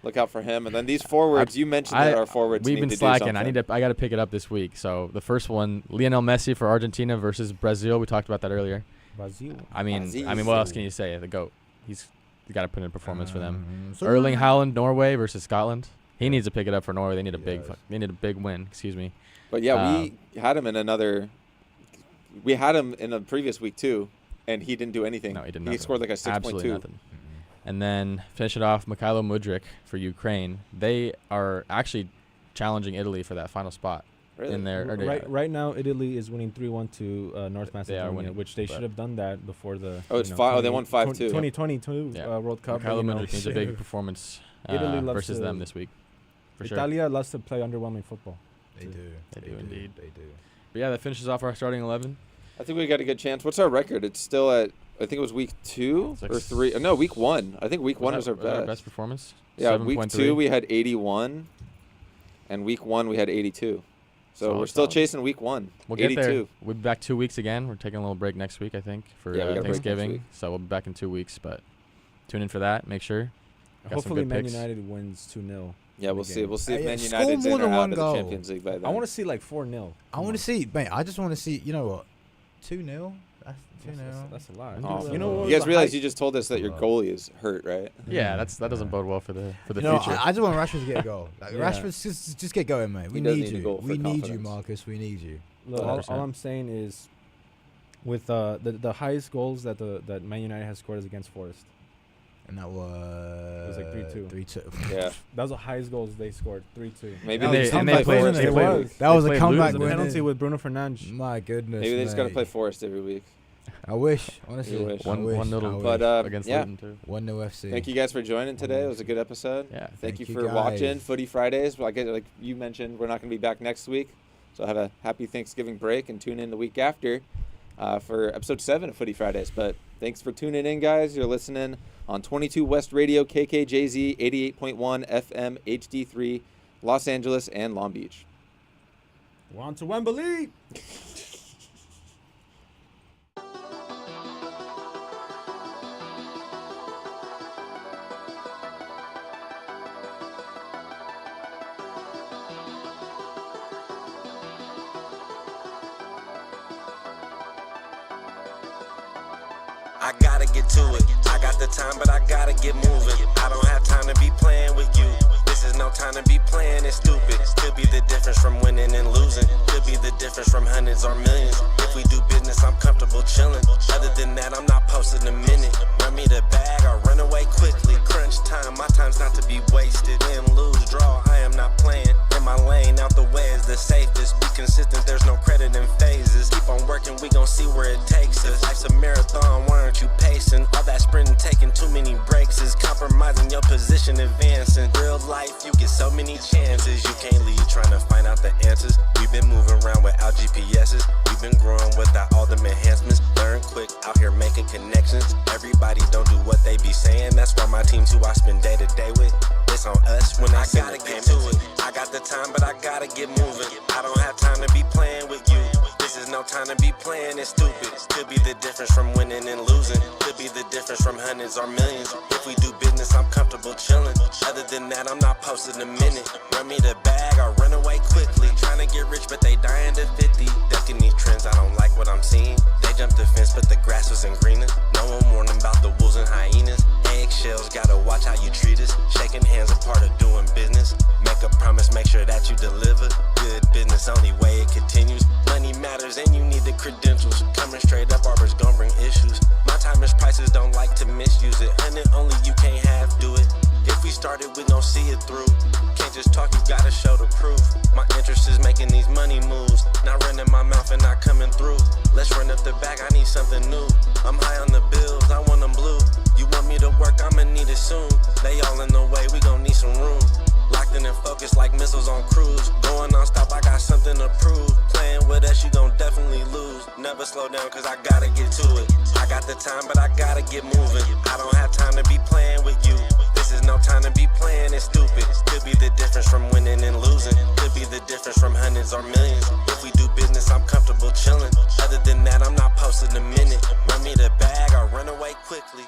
look out for him. And then these forwards, you mentioned that our forwards we've need been to slacking. Do something. I got to pick it up this week. So the first one, Lionel Messi for Argentina versus Brazil. We talked about that earlier. Brazil. I mean, what else can you say? The GOAT. He's got to put in a performance for them. Erling Haaland, Norway versus Scotland. He needs to pick it up for Norway. They need a big win. Excuse me. But yeah, we had him in another. We had him in a previous week too, and he didn't do anything. No, he didn't. He scored like a 6.2. Absolutely nothing. And then finish it off, Mykhailo Mudryk for Ukraine. They are actually challenging Italy for that final spot. Really? In their right now, Italy is winning 3-1 to North Macedonia, they are winning, which they should have done that before the. Oh, it's 5. They won 5-2. 2022 World Cup. Mykhailo Mudryk needs a big performance Italy versus them this week. For sure. Italia loves to play underwhelming football. They do indeed. They do. But yeah, that finishes off our starting 11. I think we got a good chance. What's our record? It's still at, I think it was week 2 or 3. No, week 1. I think week 1 was our best performance. Yeah, week 2 we had 81, and week 1 we had 82. So we're still chasing week 1. We'll get there. We'll be back 2 weeks again. We're taking a little break next week, I think, for Thanksgiving. So we'll be back in 2 weeks. But tune in for that. Make sure. Hopefully, Man United wins 2-0. Yeah, we'll see. We'll see if Man United's in or out of the Champions League by then. I want to see like 4-0. I want to see, man. I just want to see. You know what? 2-0. That's a lot. Awful. You know, what You was guys the realize high- you just told us that your goalie is hurt, right? Yeah, that doesn't bode well for the You know, future. I just want Rashford to get a goal. Like, Yeah. Rashford, just get going, mate. We He does need need a you. goal for We need you, confidence. Marcus. We need you. Look, 100%. all I'm saying is, with the highest goals that that Man United has scored is against Forest. And that was like 3-2. 3-2. Yeah. That was the highest goals they scored, 3-2. Maybe And they they- just and gotta they play played- Forest they every played- week. That was a played comeback The losers. winner. penalty with Bruno Fernandes. My goodness. Maybe they just got to mate. play Forest every week. I wish, honestly. You wish. I wish, 1-0 I wish. But against yeah. Luton too. 1-0 FC. Thank you guys for joining today. It was a good episode. Yeah. Thank you you for guys. watching Footy Fridays. Like you mentioned, we're not going to be back next week. So have a happy Thanksgiving break and tune in the week after for episode 7 of Footy Fridays. But thanks for tuning in, guys. You're listening on 22 West Radio, KKJZ, 88.1 FM, HD3, Los Angeles, and Long Beach. We're on to Wembley. I gotta get to it. I got the time, but I gotta get moving. I don't have time to be playing with you. This is no time to be playing it stupid. Could be the difference from winning and losing. Could be the difference from hundreds or millions. If we do business, I'm comfortable chilling. Other than that, I'm not posting a minute. Run me the bag or run away quickly. Crunch time, my time's not to be wasted. Win, lose, draw, I am not playing. In my lane, out the way is the safest. Be consistent, there's no credit in phases. Keep on working, we gon' see where it takes us. Life's a marathon, why aren't you pacing? All that sprinting, taking too many breaks is compromising your position, advancing. Real life, you get so many chances. You can't leave trying to find out the answers. We've been moving around without GPSs. We've been growing without all them enhancements. Learn quick, out here making connections. Everybody don't do what they be saying. That's why my team's who I spend day to day with. It's on us when I gotta get to it. I got the time, but I gotta get moving. I don't have time to be playing with you. This is no time to be playing it stupid. Could be the difference from winning and losing. Could be the difference from hundreds or millions. If we do business, I'm comfortable chilling. Other than that, I'm not posting a minute. Run me the bag or run away quickly. Trying to get rich, but they dying to 50. Ducking these trends, I don't like what I'm seeing. They jumped the fence, but the grass wasn't greener. No one warned about the wolves and hyenas. Eggshells, gotta watch how you treat us. Shaking hands, a part of doing business. Make a promise, make sure that you deliver. Good business, only way it continues. Money matters and you need the credentials. Coming straight up, Arbors gon' bring issues. My time is prices, don't like to misuse it. And it only you can't have, do it. If we started, we gon' see it through. Can't just talk, you gotta show the proof. My interest is making these money moves. Not running my mouth and not coming through. Let's run up the back, I need something new. I'm high on the bills, I want them blue. You want me to work, I'ma need it soon. They all in the way, we gon' need some room. Locked in and focused like missiles on cruise. Going non-stop, I got something to prove. Playing with us, you gon' definitely lose. Never slow down, cause I gotta get to it. I got the time, but I gotta get moving. I don't have time to be playing with you. This is no time to be playing it stupid. Could be the difference from winning and losing. Could be the difference from hundreds or millions. If we do business, I'm comfortable chilling. Other than that, I'm not posting a minute. Run me the bag or run away quickly.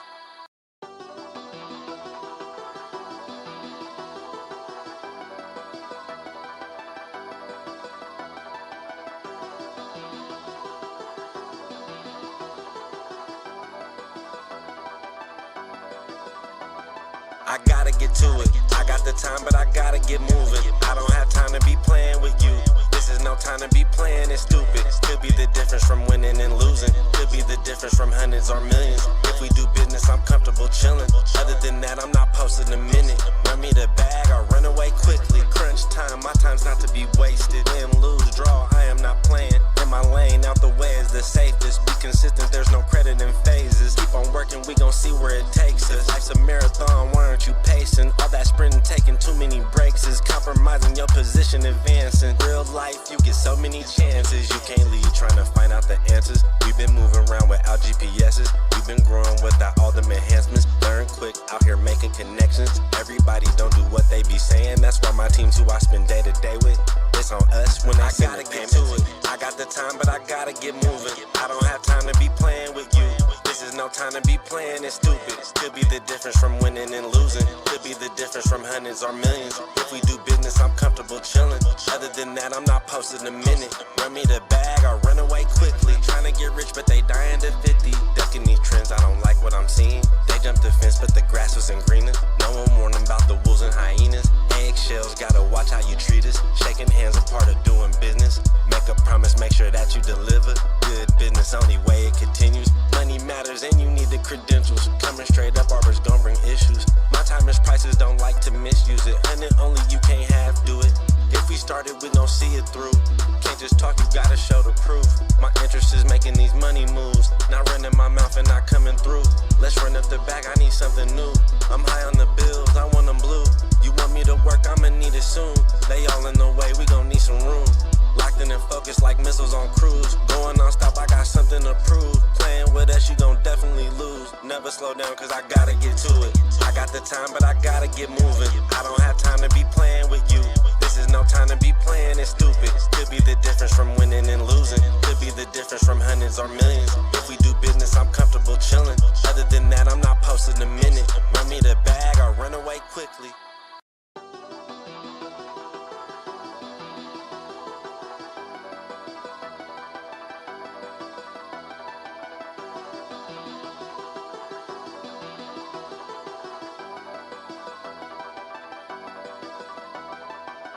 I gotta get to it. I got the time, but I gotta get moving. I don't have time to be playing with you. This is no time to be playing it stupid. Could be the difference from winning and losing. Could be the difference from hundreds or millions. If we do business, I'm comfortable chilling. Other than that, I'm not posting a minute. Run me the bag or run away quickly. Crunch time, my time's not to be wasted. Win, lose, draw, I am not playing. In my lane, out the way is the safest. Be consistent, there's no credit in phases. Keep on working, we gon' see where it takes us. Life's a marathon, why aren't you pacing? All that sprinting, taking too many breaks is compromising your position, advancing. Real life, you get so many chances. You can't leave trying to find out the answers. We've been moving around without GPSs. We've been growing without all them enhancements. Learn quick, out here making connections. Everybody don't do what they be saying. That's why my team's who I spend day to day with. It's on us when I send the payment to it. I got the time, but I gotta get moving. I don't have time to be playing with you. This is no time to be playing it stupid. Could be the difference from winning and losing. Could be the difference from hundreds or millions. If we do business, I'm comfortable chilling. Other than that, I'm not posting a minute. Run me the bag or run away quickly. Trying to get rich, but they dying to business, only way it continues. Money matters and you need the credentials. Coming straight up, Arbors gon' bring issues. My time is prices, don't like to misuse it. And it only you can't half do it. If we started, we gon' see it through. Can't just talk, you gotta show the proof. My interest is making these money moves. Not running my mouth and not coming through. Let's run up the bag, I need something new. I'm high on the bills, I want them blue. You want me to work, I'ma need it soon. They all in the way, we gon' need some room. Locked in and focused like missiles on cruise. Going non-stop, I got something to prove. Playing with us, you gon' definitely lose. Never slow down, cause I gotta get to it. I got the time, but I gotta get moving. I don't have time to be playing with you. This is no time to be playing it stupid. Could be the difference from winning and losing. Could be the difference from hundreds or millions. If we do business, I'm comfortable chilling. Other than that, I'm not posting a minute. Run me the bag, I'll run away quickly.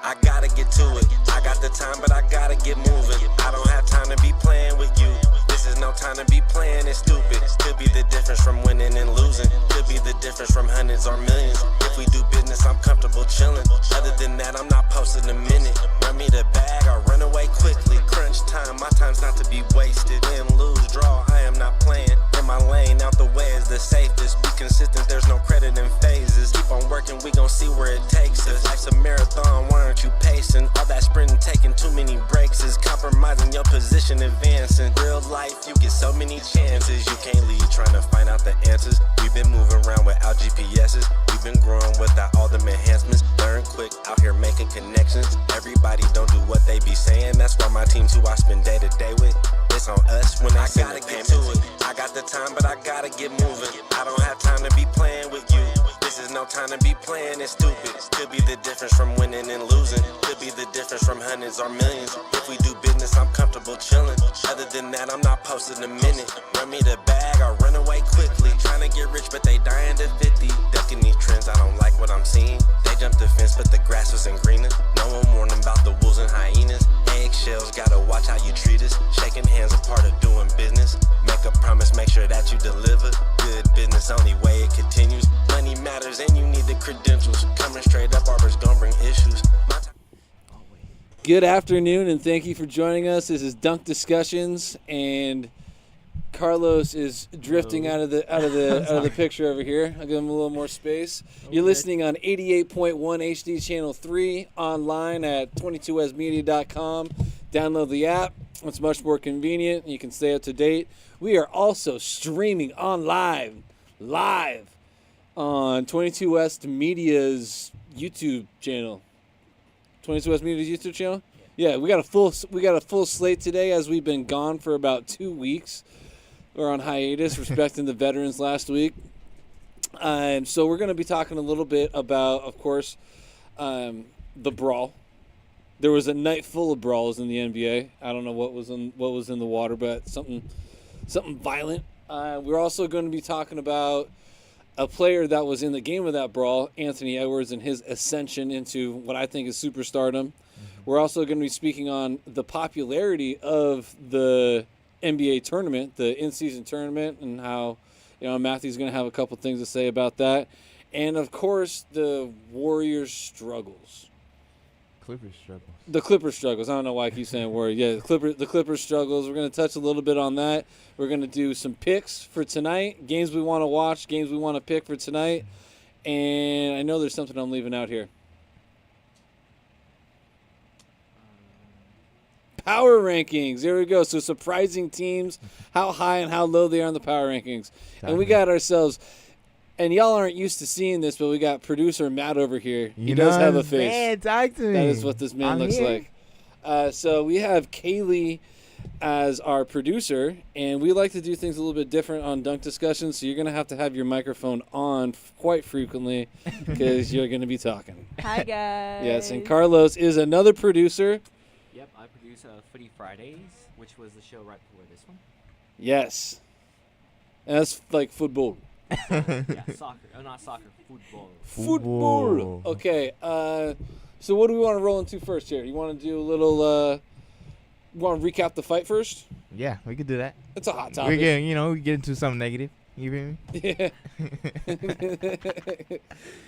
I gotta get to it. I got the time, but I gotta get moving. I don't have time to be playing with you. This is no time to be playing it stupid. Could be the difference from winning and losing. Could be the difference from hundreds or millions. If we do business, I'm comfortable chilling. Other than that, I'm not posting a minute. Run me the bag, I'll run away quickly. Crunch time, my time's not to be wasted. Win, lose, draw, I am not playing. In my lane, out the way is the safest. Be consistent, there's no credit in phases. Keep on working, we gon' see where it takes us. Life's a marathon, why aren't you pacing? All that sprinting, taking too many breaks is compromising your position, advancing. Real life, you get so many chances. You can't leave trying to find out the answers. We've been moving around without GPSs. We've been growing without all them enhancements. Learn quick, out here making connections. Everybody don't do what they be saying. That's why my team's who I spend day to day with. It's on us when they send the payment to it. I got the time, but I gotta get moving. I don't have time to be playing with you. This is no time to be playing it stupid. Could be the difference from winning and losing. Could be the difference from hundreds or millions. If we do business, I'm comfortable chilling. Other than that, I'm not posting a minute. Run me the bag, I'll run away quickly. Trying to get rich, but they dying to 50. Ducking these trends, I don't like what I'm seeing. They jumped the fence, but the grass wasn't greener. No one warned about the wolves and hyenas. Eggshells, gotta watch how you treat us. Shaking hands, a part of doing business. Make a promise, make sure that you deliver. Good business, only way it continues. Money matters and you need the credentials. Coming straight up, Arbors gon' bring issues. Good afternoon, and thank you for joining us. This is Dunk Discussions, and Carlos is drifting out of the picture over here. I'll give him a little more space. Okay. You're listening on 88.1 HD Channel 3, online at 22westmedia.com. Download the app. It's much more convenient. You can stay up to date. We are also streaming on live on 22 West Media's YouTube channel. 22 West Media's YouTube channel? Yeah, we got a full slate today, as we've been gone for about 2 weeks. We're on hiatus, respecting the veterans last week. So we're going to be talking a little bit about, of course, the brawl. There was a night full of brawls in the NBA. I don't know what was in the water, but something violent. We're also going to be talking about a player that was in the game of that brawl, Anthony Edwards, and his ascension into what I think is superstardom. We're also going to be speaking on the popularity of the NBA tournament, the in-season tournament, and how, Matthew's going to have a couple things to say about that. And, of course, the Warriors' struggles. The Clippers struggles. I don't know why I keep saying Warriors. Yeah, the Clippers struggles. We're going to touch a little bit on that. We're going to do some picks for tonight, games we want to watch, games we want to pick for tonight. And I know there's something I'm leaving out here. Power rankings. There we go. So surprising teams, how high and how low they are in the power rankings. And we got ourselves, and y'all aren't used to seeing this, but we got producer Matt over here. He does have a face. Man, talk to me. That is what this man looks here. like. So we have Kaylee as our producer, and we like to do things a little bit different on Dunk Discussions, so you're going to have your microphone on quite frequently because you're going to be talking. Hi, guys. Yes, and Carlos is another producer. Yep, I produce Footy Fridays, which was the show right before this one. Yes. And that's like football. Yeah, soccer. Oh, not soccer. Football. Okay. So what do we want to roll into first here? You want to do a little Want to recap the fight first? Yeah, we could do that. It's a hot We topic. get we get into something negative. You feel me? Yeah.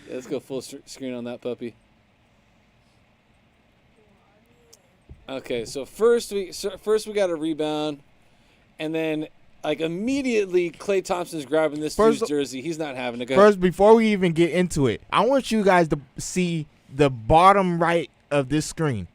Let's go full screen on that puppy. Okay, so first we got a rebound, and then like immediately Klay Thompson's grabbing this dude's jersey. He's not having it. First, before we even get into it, I want you guys to see the bottom right of this screen.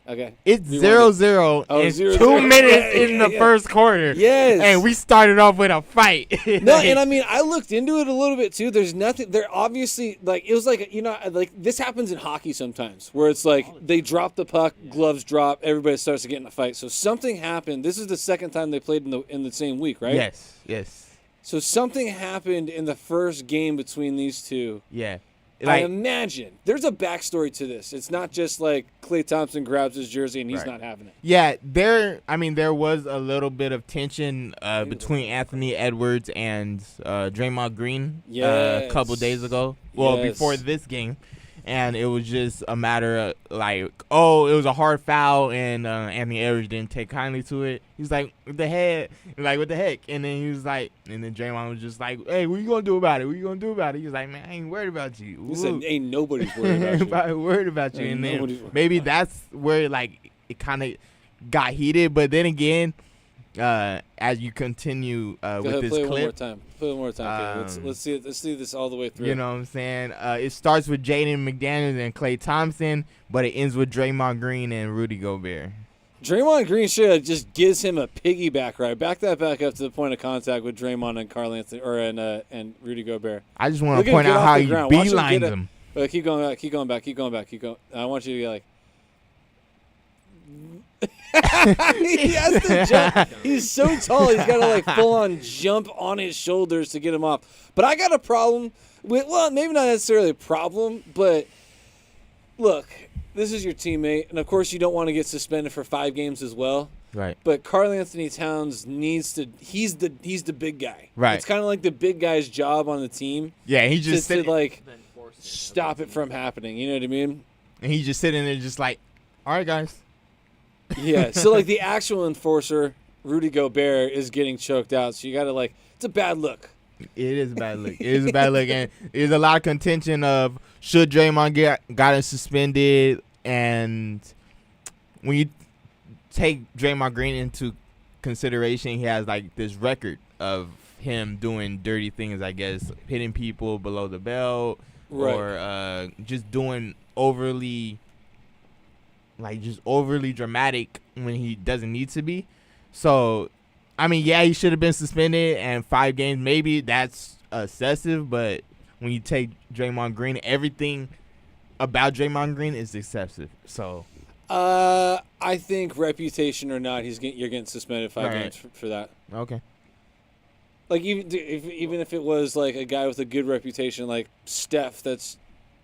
Okay. It's 0-0 in 2 minutes in the first quarter. Yes. And we started off with a fight. No, and I mean, I looked into it a little bit too. There's nothing. They're obviously like it was like like this happens in hockey sometimes, where it's like they drop the puck, gloves drop, everybody starts to get in a fight. So something happened. This is the second time they played in the same week, right? Yes. So something happened in the first game between these two. Yeah. I imagine there's a backstory to this. It's not just like Klay Thompson grabs his jersey and he's not having it. Yeah, there was a little bit of tension between Anthony Edwards and Draymond Green a couple days ago. Well, before this game. And it was just a matter of like, it was a hard foul, and Anthony Edwards didn't take kindly to it. He was like, what the heck? And then he was like, and then Draymond was just like, hey, what you gonna do about it? What you gonna do about it? He was like, man, I ain't worried about you. He said, ain't nobody's worried about you. Worried about you. And then maybe that's where like it kind of got heated. But then again, as you continue with this clip, one more time. Play one more time. Okay, let's see this all the way through. You know what I'm saying? It starts with Jaden McDaniels and Klay Thompson, but it ends with Draymond Green and Rudy Gobert. Draymond Green should have just gives him a piggyback ride. Back that back up to the point of contact with Draymond and Karl Anthony and Rudy Gobert. I just want to point out how you beelined him. Keep going back. I want you to be like. He has to jump. He's so tall. He's got to like full on jump on his shoulders to get him off. But I got a problem with, well, maybe not necessarily a problem, but look, this is your teammate, and of course you don't want to get suspended for 5 games as well. Right. But Karl Anthony Towns needs to. He's the big guy. Right. It's kind of like the big guy's job on the team. Yeah, he just to like stop it from happening. You know what I mean? And he's just sitting there, just like, all right, guys. Yeah, so like the actual enforcer, Rudy Gobert, is getting choked out. So you got to like, it's a bad look. It is a bad look. And there's a lot of contention of should Draymond gotten suspended, and when you take Draymond Green into consideration, he has like this record of him doing dirty things, I guess, hitting people below the belt, right, or just doing overly dramatic when he doesn't need to be. So, I mean, yeah, he should have been suspended, and 5 games, maybe that's excessive, but when you take Draymond Green, everything about Draymond Green is excessive. So, I think reputation or not, you're getting suspended 5 games for that. Okay. Like even if it was like a guy with a good reputation, like Steph, that's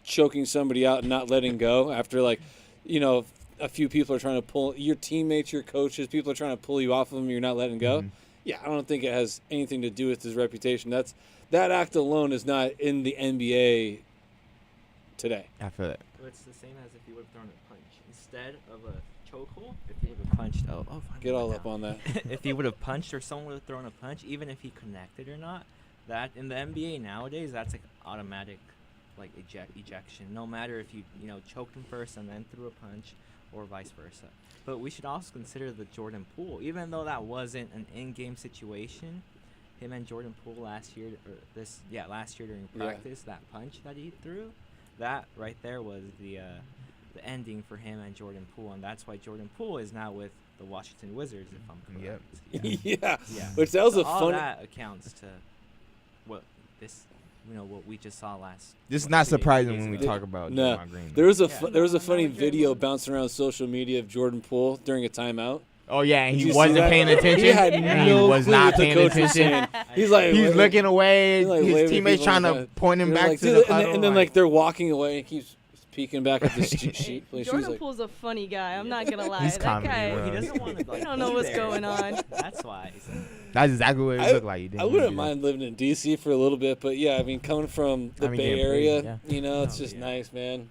choking somebody out and not letting go after like, you know, a few people are trying to pull your teammates, your coaches, people are trying to pull you off of him, you're not letting go. Mm-hmm. Yeah, I don't think it has anything to do with his reputation. That act alone is not in the NBA today. I feel that. Well, it's the same as if you would have thrown a punch instead of a chokehold. If you would have punched, get all up on that. If he would have punched or someone would have thrown a punch, even if he connected or not, that in the NBA nowadays, that's like automatic, like ejection. No matter if you choked him first and then threw a punch, or vice versa. But we should also consider the Jordan Poole. Even though that wasn't an in-game situation, him and Jordan Poole last year during practice, that punch that he threw, that right there was the ending for him and Jordan Poole, and that's why Jordan Poole is now with the Washington Wizards, if I'm correct. Yep. Yeah. Which that was a fun. All that accounts to what we just saw last. This is not surprising when we talk about Draymond Green. There was a funny video bouncing around social media of Jordan Poole during a timeout. Oh yeah, and he wasn't paying attention. He had no was not paying attention. He's looking away. His teammates trying to point him back to the huddle. And then like they're walking away, and he keeps peeking back at the sheet. Jordan Poole's a funny guy. I'm not gonna lie. He's that guy, he doesn't want to. I don't know what's going on. That's why. That's exactly what it looked like. I wouldn't mind living in D.C. for a little bit, but yeah, I mean, coming from the Bay Area, it's just nice, man.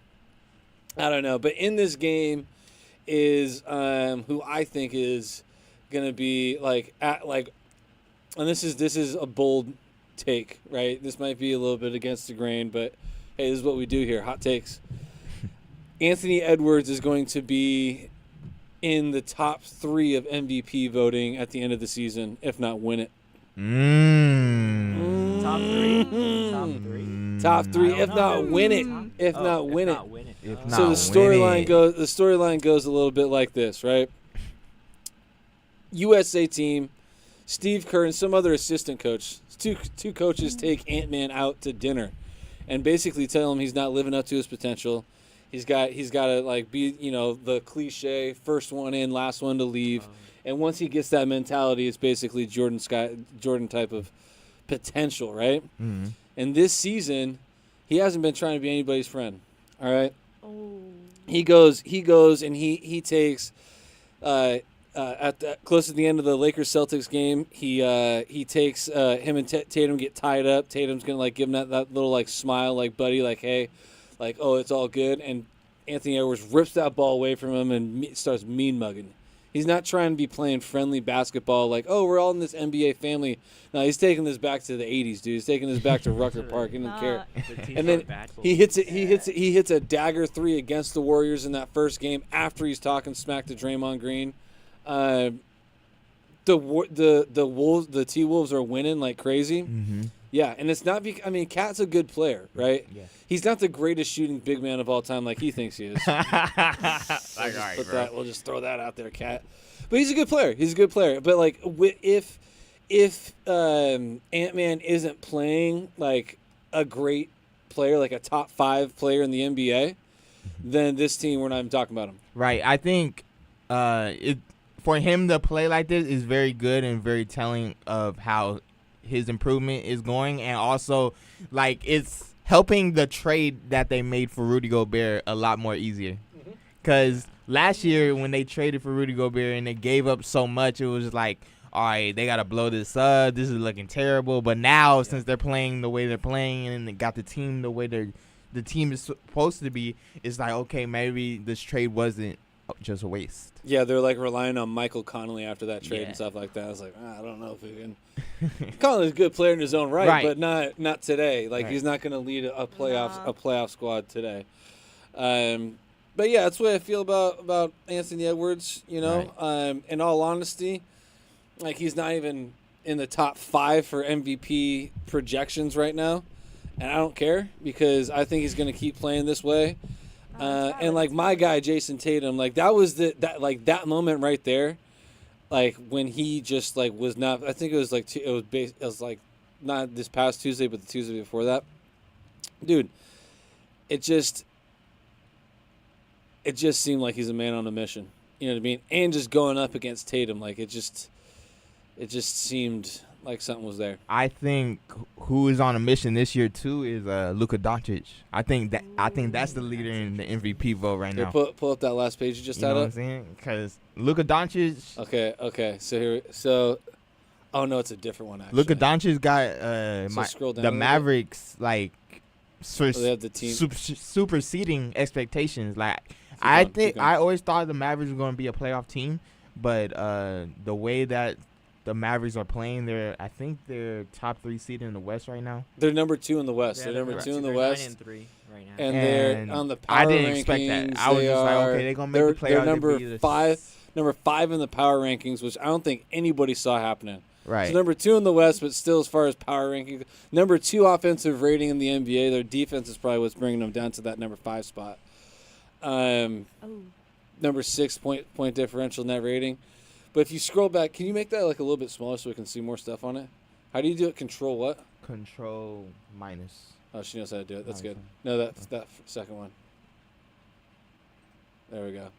I don't know, but in this game, is who I think is gonna be and this is a bold take, right? This might be a little bit against the grain, but hey, this is what we do here. Hot takes. Anthony Edwards is going to be in the top 3 of MVP voting at the end of the season, if not win it. Top 3? Top 3? Top 3, if not win it. If not win it. So the storyline goes a little bit like this, right? USA team, Steve Kerr and some other assistant coach. Two coaches take Ant-Man out to dinner and basically tell him he's not living up to his potential. He's got to be, the cliche, first one in, last one to leave. And once he gets that mentality, it's basically Jordan type of potential, right? Mm-hmm. And this season, he hasn't been trying to be anybody's friend. All right. Oh. He goes, and he takes close to the end of the Lakers-Celtics game. He takes him and Tatum get tied up. Tatum's gonna give him that little smile, buddy, hey. Oh, it's all good. And Anthony Edwards rips that ball away from him and starts mean mugging. He's not trying to be playing friendly basketball we're all in this NBA family. No, he's taking this back to the 80s, dude. He's taking this back to Rucker Park. He didn't care. And then he hits a dagger 3 against the Warriors in that first game after he's talking smack to Draymond Green. The T-Wolves are winning like crazy. Mm-hmm. Yeah, and it's not Cat's a good player, right? Yeah. He's not the greatest shooting big man of all time like he thinks he is. We'll just throw that out there, Cat. But he's a good player. But if Ant-Man isn't playing a great player, a top 5 player in the NBA, then this team, we're not even talking about him. Right. I think for him to play like this is very good and very telling of how his improvement is going, and also it's helping the trade that they made for Rudy Gobert a lot more easier. Because last year when they traded for Rudy Gobert and they gave up so much, it was all right, they got to blow this up. This is looking terrible. But now, since they're playing the way they're playing and they got the team the way the team is supposed to be, it's okay, maybe this trade wasn't just a waste. Yeah, they're relying on Michael Connolly after that trade and stuff like that. I was I don't know if we can. Connolly's a good player in his own right. But not today. He's not going to lead a playoff squad today. But yeah, that's the way I feel about Anthony Edwards. In all honesty, he's not even in the top 5 for MVP projections right now, and I don't care because I think he's going to keep playing this way. And my guy Jason Tatum, that was that moment right there, when he just was not. I think it was not this past Tuesday, but the Tuesday before that. Dude, it just seemed like he's a man on a mission. You know what I mean? And just going up against Tatum, it just seemed like something was there. I think who is on a mission this year too is Luka Doncic. I think that's the leader in the MVP vote right now. Pull up that last page you just had up. You know what I'm saying? Because Luka Doncic. Okay. Oh no, it's a different one actually. Luka Doncic got the Mavericks they have the team superseding expectations. I always thought the Mavericks were going to be a playoff team, but the way that the Mavericks are playing, I think they're top 3 seed in the West right now. They're number 2 in the West. Yeah, they're number 2 in the West. 9-3 right now. And they're on the power rankings. I didn't expect that. I was just okay, they're going to make the playoffs. They're number 5 in the power rankings, which I don't think anybody saw happening. Right. So number 2 in the West, but still as far as power rankings. Number 2 offensive rating in the NBA. Their defense is probably what's bringing them down to that number 5 spot. Number 6 point differential net rating. But if you scroll back, can you make that a little bit smaller so we can see more stuff on it? How do you do it? Control what? Control minus. Oh, she knows how to do it. That's good. No, that's that second one. There we go.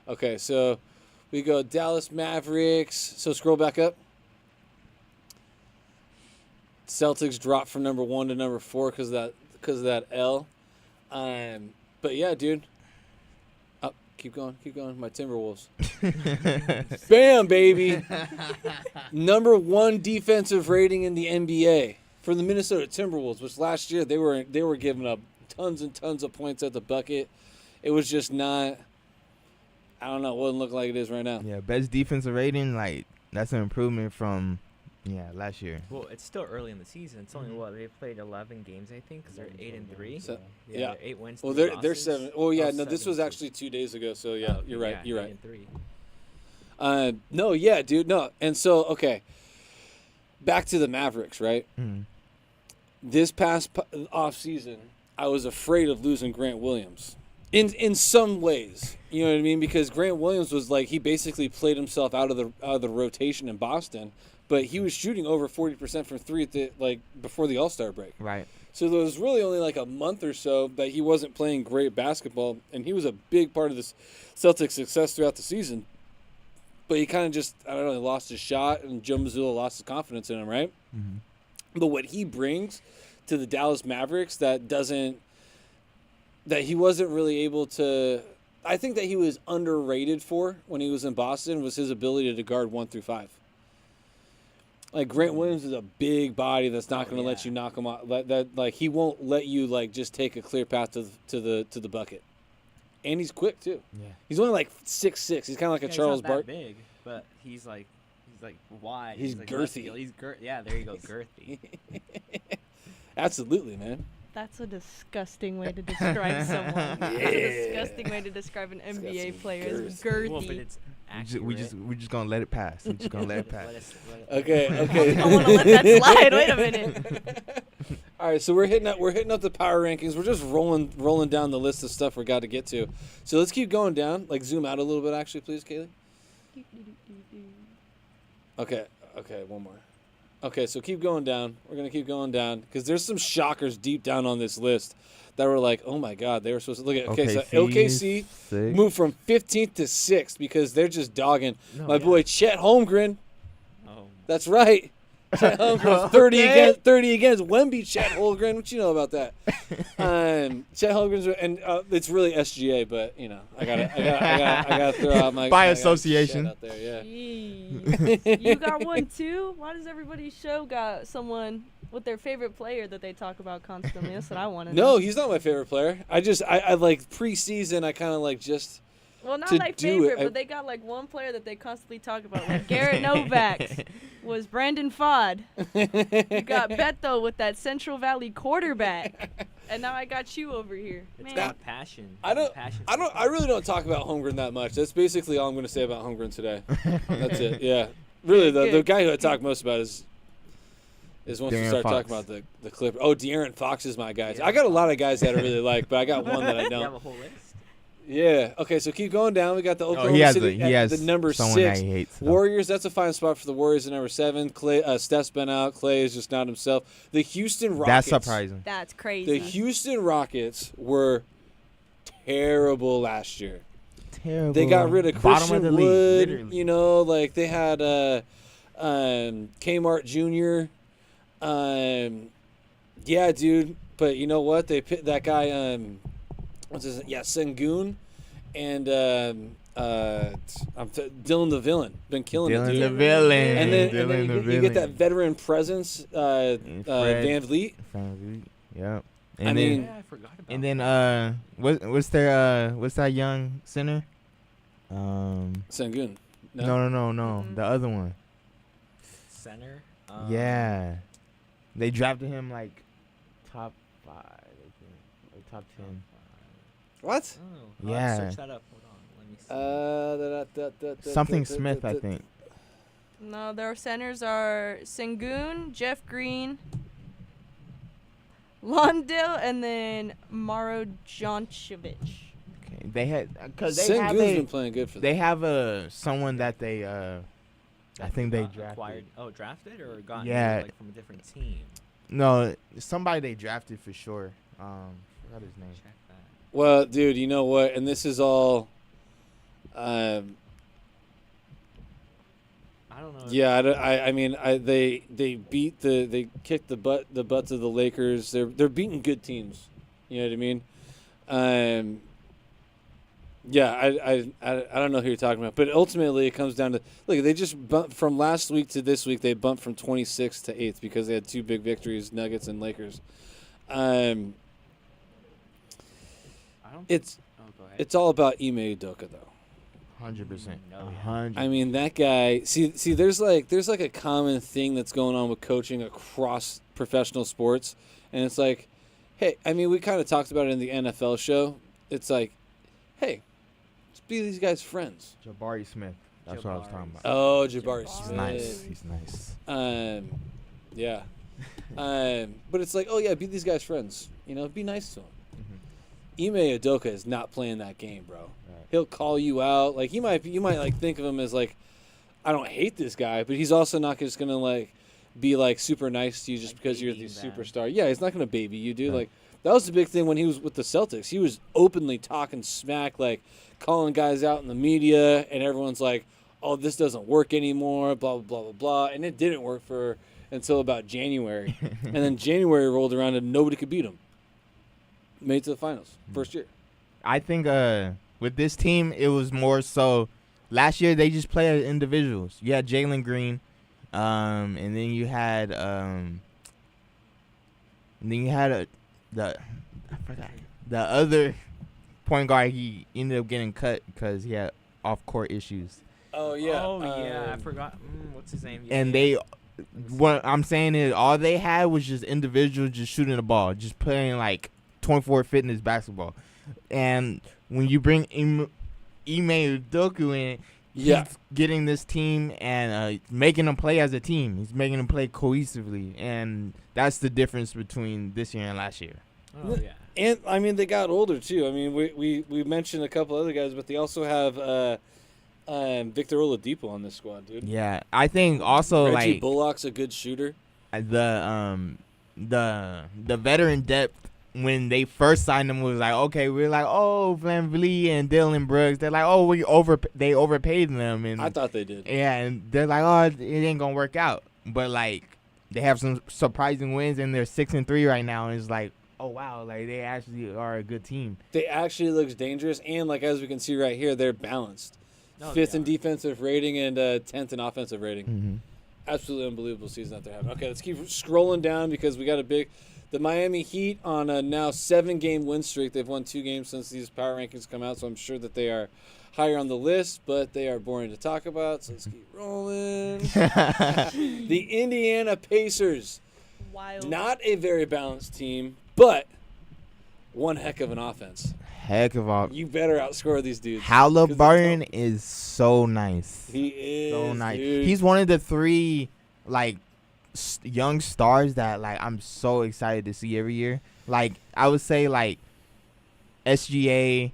Okay, so we go Dallas Mavericks. So scroll back up. Celtics dropped from number 1 to number 4 because of that L. But yeah, dude. Keep going. My Timberwolves. Bam, baby. Number 1 defensive rating in the NBA for the Minnesota Timberwolves, which last year they were giving up tons and tons of points at the bucket. It was just not. I don't know. It wouldn't look like it is right now. Yeah, best defensive rating, like that's an improvement from last year. Well, it's still early in the season. It's only they've played 11 games, I think, because they're 8-3. So, yeah, 8 wins. Well, 3 they're losses. 7. Oh yeah, no, this 7 was actually 2 days ago. So yeah, you're right. You're right. 8-3. No, yeah, dude, no. And so, okay, back to the Mavericks, right? Mm-hmm. This past off season, I was afraid of losing Grant Williams. In some ways, you know what I mean? Because Grant Williams was like, he basically played himself out of the rotation in Boston, but he was shooting over 40% from 3 at before the All-Star break. Right. So there was really only like a month or so that he wasn't playing great basketball, and he was a big part of this Celtics' success throughout the season. But he kind of just, I don't know, he lost his shot, and Joe Mazzulla lost his confidence in him, right? Mm-hmm. But what he brings to the Dallas Mavericks that he wasn't really able to, I think that he was underrated for when he was in Boston, was his ability to guard 1 through 5. Like Grant Williams is a big body that's not going to let you knock him out. Like he won't let you like just take a clear path to the bucket. And he's quick too. Yeah. He's only like 6'6". He's kind of like a Charles Barkley. Barkley. Big, but he's like wide. He's like girthy. Yeah, there you go, girthy. Absolutely, man. That's a disgusting way to describe someone. That's a disgusting way to describe an NBA player. It's girthy. Well, but it's We're just gonna let it pass. We're just gonna let it pass. Okay. I want to let that slide. Wait a minute. All right, so we're hitting up the power rankings. We're just rolling down the list of stuff we got to get to. So let's keep going down. Like zoom out a little bit, actually, please, Kaylee. Okay, one more. Okay, so keep going down. We're gonna keep going down because there's some shockers deep down on this list that were like, oh my God, they were supposed to look at. Okay, so OKC moved from 15th to 6th because they're just dogging my boy Chet Holmgren. Oh, that's right. Chet Holmgren, 30 against Wemby. Chet Holmgren, what you know about that? Chet Holmgren's, and it's really SGA, but you know, I gotta throw out my by association. Out there, yeah. You got one too? Why does everybody's show got someone with their favorite player that they talk about constantly? That's what I want to know. No, he's not my favorite player. I like preseason. I kind of like just. Well, not like favorite, but they got like one player that they constantly talk about. Like Garrett Novak was Brandon Fod. You got Beto with that Central Valley quarterback, and now I got you over here. It's got passion. I really don't talk about Holmgren that much. That's basically all I'm going to say about Holmgren today. That's it. Yeah, really, the guy who I talk most about is once we start talking about the Clippers. Oh, De'Aaron Fox is my guy. I got a lot of guys that I really like, but I got one that I don't. You have a whole list. Yeah. Okay. So keep going down. We got the Oklahoma City at the number 6. Warriors. That's a fine spot for the Warriors at number 7. Steph's been out. Clay is just not himself. The Houston Rockets. That's surprising. That's crazy. The Houston Rockets were terrible last year. Terrible. They got rid of Christian Wood. Literally. You know, like they had Kmart Jr. Yeah, dude. But you know what? They picked that guy. What's his name? Yeah, Sengun, and Dylan the Villain. Been killing it, dude. Dylan the Villain. And then you get that veteran presence, Van Vliet. Yeah. I mean, I forgot about. And then what's that young center? Sengun. No. The other one. Center. Yeah. They drafted him like top 5, I think, or top 10. What? Oh, yeah. Search that up. Hold on. Let me see. Something Smith, I think. No, their centers are Sengun, Jeff Green, Londale, and then Maro Jonchevich. Okay, they had Sengun's been playing good for them. They have someone that they I think they drafted. Acquired, drafted or gotten like from a different team. No, somebody they drafted for sure. Forgot his name. Check that. Well, dude, you know what? And this is all. I don't know. Yeah, I mean, they beat they kicked the butts of the Lakers. They're beating good teams. You know what I mean? Yeah, I don't know who you're talking about, but ultimately it comes down to look. They just bumped from last week to this week. They bumped from 26th to 8th because they had 2 big victories, Nuggets and Lakers. It's all about Ime Udoka though. 100%. No, yeah. 100. I mean, that guy. See, there's like a common thing that's going on with coaching across professional sports, and it's like, hey, I mean, we kind of talked about it in the NFL show. It's like, hey, let's be these guys' friends. Jabari Smith. That's what I was talking about. Oh, Jabari He's Smith. nice. He's nice. Yeah. But it's like, oh yeah, be these guys' friends. You know, be nice to them. Ime Udoka is not playing that game, bro. Right. He'll call you out. Like you might like think of him as like, I don't hate this guy, but he's also not just gonna like be like super nice to you just like because you're the superstar. Yeah, he's not gonna baby you, dude. Right. Like that was the big thing when he was with the Celtics. He was openly talking smack, like calling guys out in the media, and everyone's like, oh, this doesn't work anymore, blah, blah, blah, blah. And it didn't work until about January. And then January rolled around and nobody could beat him. Made it to the finals, first year. I think with this team, it was more so last year they just played as individuals. You had Jalen Green, and then you had the other point guard. He ended up getting cut because he had off-court issues. Oh yeah. Oh yeah, I forgot. What's his name? And what I'm saying is, all they had was just individuals just shooting the ball, just playing like 24 fitness basketball. And when you bring Ime Udoka in, he's getting this team and making them play as a team. He's making them play cohesively, and that's the difference between this year and last year. Oh yeah. And I mean, they got older too. I mean, we mentioned a couple other guys, but they also have Victor Oladipo on this squad, dude. Yeah, I think also Reggie Bullock's a good shooter. The veteran depth when they first signed him was like, okay, we're like, oh, Van Vliet and Dylan Brooks. They're like, oh, they overpaid them, and I thought they did. Yeah, and they're like, oh, it ain't gonna work out. But like, they have some surprising wins, and they're 6-3 right now, and it's like, oh wow, like they actually are a good team. They actually looks dangerous, and like as we can see right here, they're balanced. 5th in defensive rating and 10th in offensive rating. Mm-hmm. Absolutely unbelievable season that they're having. Okay, let's keep scrolling down because we got the Miami Heat on a now 7-game win streak. They've won 2 games since these power rankings come out, so I'm sure that they are higher on the list, but they are boring to talk about, so let's keep rolling. The Indiana Pacers. Wild. Not a very balanced team, but one heck of an offense. You better outscore these dudes. Halliburton is so nice. He is so nice. Dude. He's one of the 3 like young stars that like I'm so excited to see every year. Like I would say like SGA,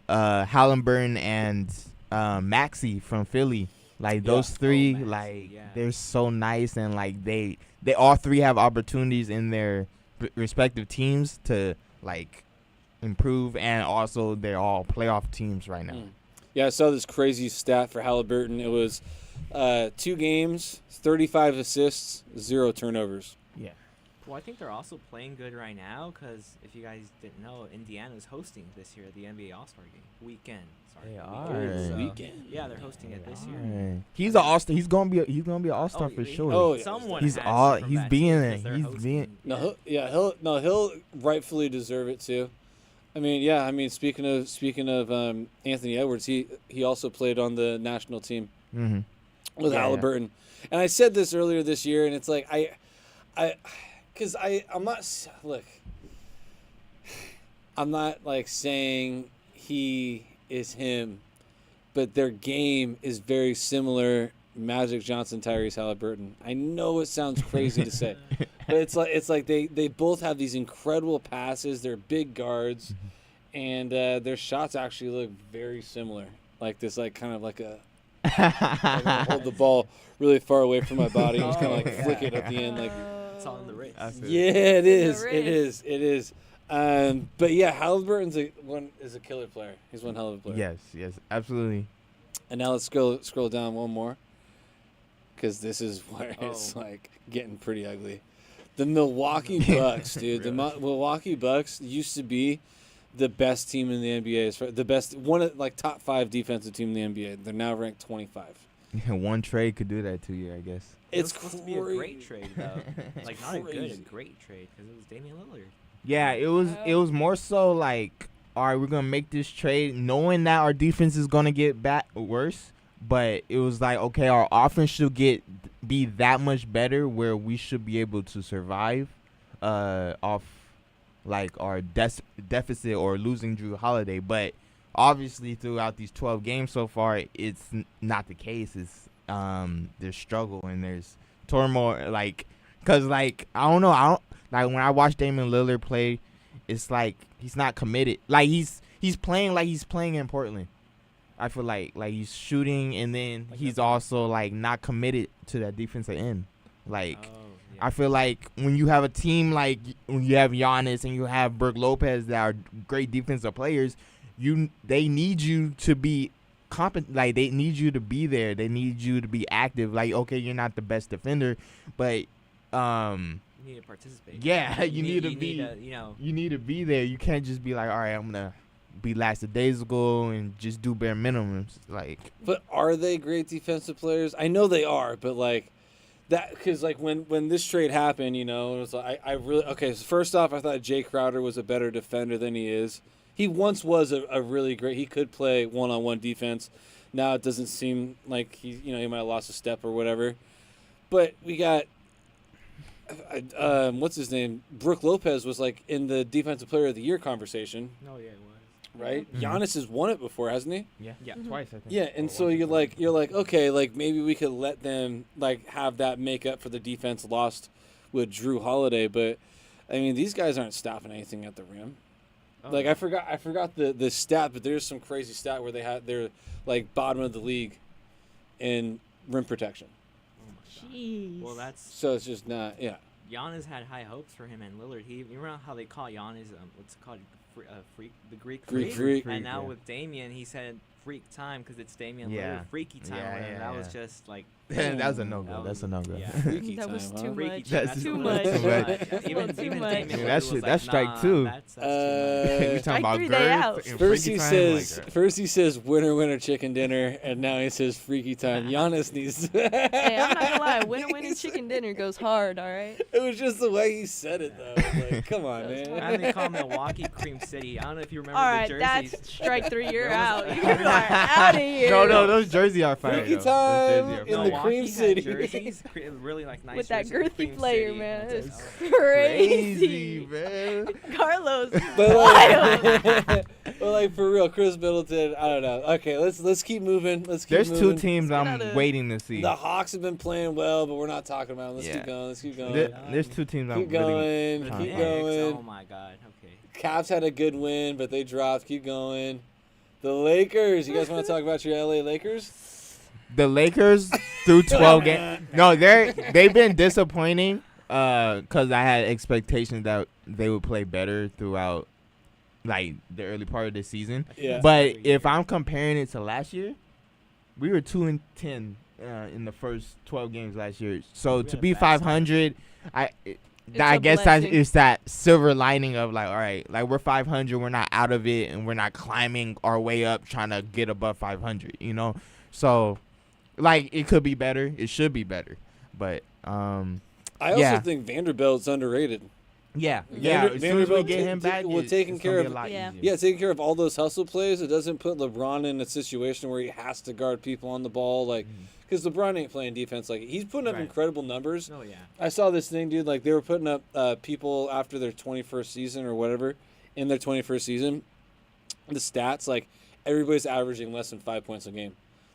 Halliburton, and Maxey from Philly. Like those 3, they're so nice, and like they all 3 have opportunities in their respective teams to like improve, and also they're all playoff teams right now. Yeah, I saw this crazy stat for Halliburton. It was 2 games, 35 assists, 0 turnovers. Yeah. Well, I think they're also playing good right now because if you guys didn't know, Indiana's hosting this year the NBA All-Star game weekend. They are. Weekend. Yeah, they're hosting it this year. He's an All-Star. He's gonna be an All-Star for sure. Oh, yeah. Someone he's he'll rightfully deserve it too. I mean, speaking of Anthony Edwards, he also played on the national team with Halliburton. And I said this earlier this year, and it's like I'm not like saying he is him, but their game is very similar. Magic Johnson, Tyrese Halliburton. I know it sounds crazy to say, but it's like they both have these incredible passes. They're big guards, and their shots actually look very similar. Like this, like kind of like a like hold the ball really far away from my body and just kind of like flick it at the end. Like it's all in the wrist. Yeah, it is. It is. But yeah, Halliburton's is a killer player. He's one hell of a player. Yes, absolutely. And now let's scroll down one more, because this is where it's like getting pretty ugly. The Milwaukee Bucks, dude. The Milwaukee Bucks used to be the best team in the NBA. The best top 5 defensive team in the NBA. They're now ranked 25. One trade could do that to you, I guess. It's supposed to be a great trade though. Like not a great trade because it was Damian Lillard. Yeah, it was more so like all right, we're gonna make this trade, knowing that our defense is gonna get worse. But it was like, okay, our offense should be that much better where we should be able to survive off like our deficit or losing Drew Holiday. But obviously throughout these 12 games so far, it's not the case. It's there's struggle and there's turmoil. Like, cause like I don't know, like when I watch Damian Lillard play, it's like he's not committed. Like he's playing like he's playing in Portland. I feel like he's shooting and then he's also like not committed to that defensive end. Like I feel like when you have a team like when you have Giannis and you have Brook Lopez that are great defensive players, they need you to be competent. Like they need you to be there. They need you to be active. Like, okay, you're not the best defender, but you need to participate. Yeah, you need to be there. You can't just be like, all right, I'm gonna be lackadaisical and just do bare minimums. Like, but are they great defensive players? I know they are, but like that, because like when this trade happened, you know, it was like I really So first off, I thought Jay Crowder was a better defender than he is. He once was a really great. He could play one-on-one defense. Now it doesn't seem like he might have lost a step or whatever. But we got what's his name? Brook Lopez was like in the Defensive Player of the Year conversation. Oh yeah, it was. Right? Mm-hmm. Giannis has won it before, hasn't he? Yeah, mm-hmm. Twice I think. Yeah, and so you're like, okay, like maybe we could let them like have that make up for the defense lost with Drew Holiday, but I mean these guys aren't stopping anything at the rim. Like I forgot the stat, but there's some crazy stat where they're like bottom of the league in rim protection. Oh my god. Jeez. Well, so it's just not Giannis had high hopes for him and Lillard. You remember how they call Giannis what's it called? Freak, the Greek freak. And now with Damian, he said freak time because it's Damian Lillard, freaky time. Yeah, that was just like that was a no go. That's a no go. Yeah. Freaky that time, was huh? too Freaky much. time. That's too much. Even Damian Lillard that's strike two. That's too much. We talking about Strike 3, they out. girth and First freaky he time, says, like, winner, winner, chicken dinner, and now he says freaky time. Giannis needs. Hey, I'm not gonna lie. Winner, chicken dinner goes hard. All right. It was just the way he said it, though. Like, come on, man. And they call Milwaukee Cream City. I don't know if you remember All the right, jerseys. that's strike 3. You're out. You are out of here. No, those jerseys are fire. Freaky though. time Those jerseys are in fire. the Milwaukee Cream had City. jerseys, really like nice With that jerseys, girthy Cream player, City. man. That's It's just- crazy. man. Carlos. But wild. but like for real, Chris Middleton. I don't know. Okay, let's keep moving. There's two moving. teams get I'm outta- waiting to see. The Hawks have been playing well, but we're not talking about them. Let's Yeah. keep going. Let's keep going. There's two teams I'm Keep really. going. The Keep Knicks, going. Oh my God. Okay. Cavs had a good win, but they dropped. Keep going. The Lakers. You guys want to talk about your LA Lakers? The Lakers through 12 games. No, they've been disappointing. Cause I had expectations that they would play better throughout, like the early part of the season. Yeah. But if I'm comparing it to last year, we were 2-10 in the first 12 games last year. So We to had a be bad 500, I a guess blessing. it's that silver lining of like, all right, like we're 500, we're not out of it, and we're not climbing our way up trying to get above 500. You know, so like it could be better, it should be better, but I also think Vanderbilt's underrated. Yeah. As soon as we Vanderbilt get him back, we're taking it's care gonna be of a lot Yeah. easier. Yeah, taking care of all those hustle plays. It doesn't put LeBron in a situation where he has to guard people on the ball, like because LeBron ain't playing defense. Like he's putting up Right. incredible numbers. Oh yeah. I saw this thing, dude. Like they were putting up people after their 21st season or whatever in their 21st season. The stats, like everybody's averaging less than 5 points a game.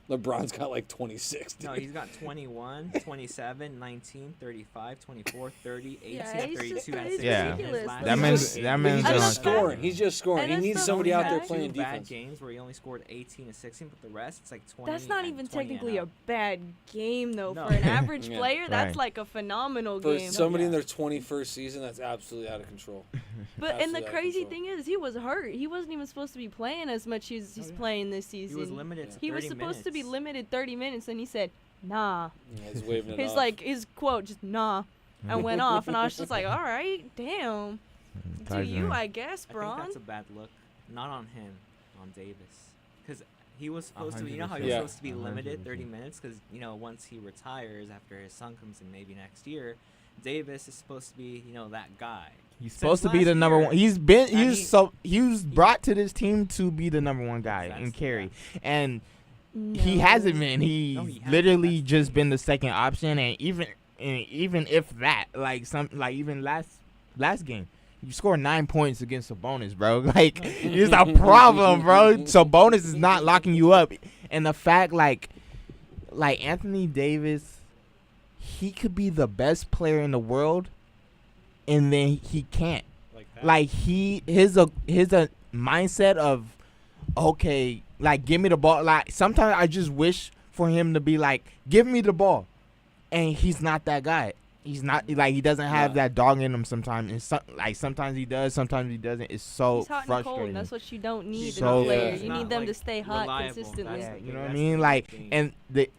LeBron's got like 26. Dude. No, he's got 21, 27, 19, 35, 24, 30, 18, Yeah, he's 32, just- and it's 16. Yeah. ridiculous. Last That year. man's He's on just track. scoring. He's just scoring. And He that's needs the somebody out there fact- playing Two bad defense. games where he only scored 18 and 16, but the rest it's like 20. That's not and even 20 and technically a up. bad game though No. for an average Yeah. player. That's Right. like a phenomenal For game. somebody in Yeah. their 21st season, that's absolutely out of control. But and the Absolutely out of crazy control. thing is, he was hurt. He wasn't even supposed to be playing as much as he's playing this He season. was limited to He was 30 supposed to be minutes. limited 30 minutes, and he said, "Nah." Yeah, he's waving it His off. his quote just "nah," and went off, and I was just like, "All right, damn." Do you, I guess, I think Braun. that's a bad look. Not on him, on Davis. Because he was supposed to, you know how he 100%. was Yeah. supposed to be limited 30 100%. minutes? Because, you know, once he retires after his son comes in maybe next year, Davis is supposed to be, that guy. He's Since supposed to be last the number year. one. He was brought to this team to be the number one guy in carry, and he hasn't been. He No, he hasn't. literally That's just true. been the second option, and even if that, even last game, you scored 9 points against Sabonis, bro. Like it's a problem, bro. Sabonis is not locking you up, and the fact like Anthony Davis, he could be the best player in the world, and then he can't. Like his mindset of, okay, like give me the ball. Like sometimes I just wish for him to be like, give me the ball, and he's not that guy. He's not like he doesn't have that dog in him sometimes. And sometimes he does, sometimes he doesn't. It's so He's hot and frustrating. cold. That's what you don't need in So a player. He's You not, need them like, to stay hot reliable. consistently. That's You know what I that's mean? the Like, thing. and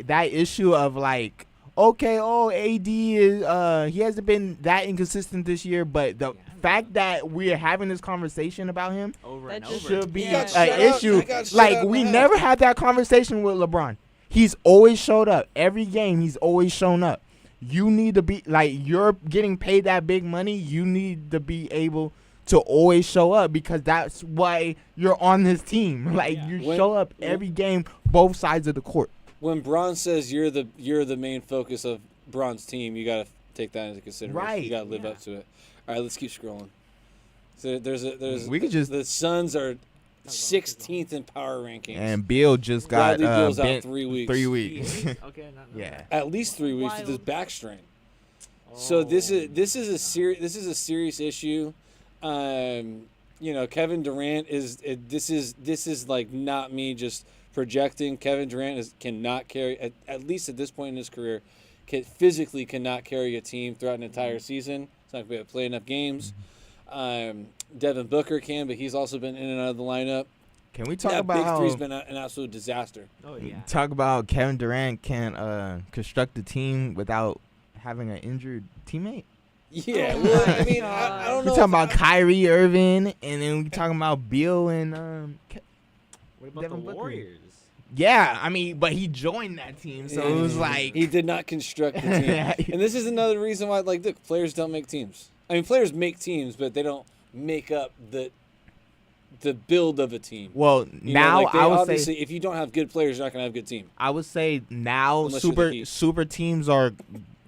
that issue of like, okay, AD is he hasn't been that inconsistent this year, but the fact that we're having this conversation about him over That and just over. should be He got an shut out- issue. he got shut Like out we in half. never had that conversation with LeBron. He's always showed up every game. He's always shown up. You need to be like, you're getting paid that big money. You need to be able to always show up because that's why you're on this team. Like you When- show up every game, both sides of the court. When Braun says you're the main focus of Braun's team, you got to take that into consideration. Right. You got to live up to it. All right, let's keep scrolling. So there's We could just- the Suns are 16th in power rankings. And Bill just got Bradley Beal's out bent 3 weeks. 3 weeks. Okay, not Yeah. At least 3 weeks with Wild. his back strain. So this is a serious issue. Kevin Durant this is like not me just projecting. Kevin Durant cannot carry at least at this point in his career, physically cannot carry a team throughout an entire season. It's not going to be able to play enough games. Devin Booker can, but he's also been in and out of the lineup. Can we talk That about big how three's been an absolute disaster. Oh yeah. talk about how Kevin Durant can construct a team without having an injured teammate? Yeah, Oh well, my I mean, God. I don't We know. talking if about Kyrie Irving, and then we talking about Bill and What about Devin the Booker. Warriors? yeah. I mean, but he joined that team, so it was like he did not construct the team. And this is another reason why, like, look, players don't make teams. I mean, players make teams, but they don't make up the build of a team. Well, You know, now like, they I would obviously, say if you don't have good players, you're not gonna have a good team. I would say now Unless you're the Heat. super teams are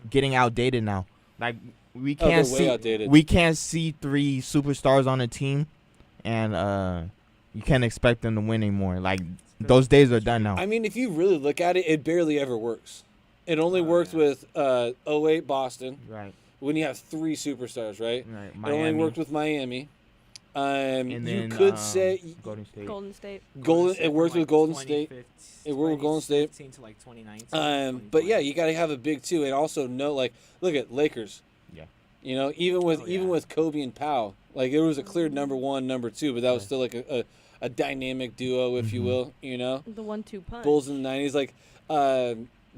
getting outdated now. Like we Oh, can't they're way see outdated. we can't see 3 superstars on a team, and you can't expect them to win anymore. Like those days are done now. I mean, if you really look at it, it barely ever works. It only worked with 08 Boston Right. when you have 3 superstars, right? Right. It only worked with Miami. And You then, could say Golden State. Golden State. It worked with Golden State. It worked with Golden State. 2015 to like 2019. But yeah, you got to have a big 2, and also know, like, look at Lakers. Yeah. You know, even with Kobe and Powell, like there was a clear number 1, number 2, but that was still like a dynamic duo, if you will. You know, The 1-2 punch. Bulls in the '90s, like,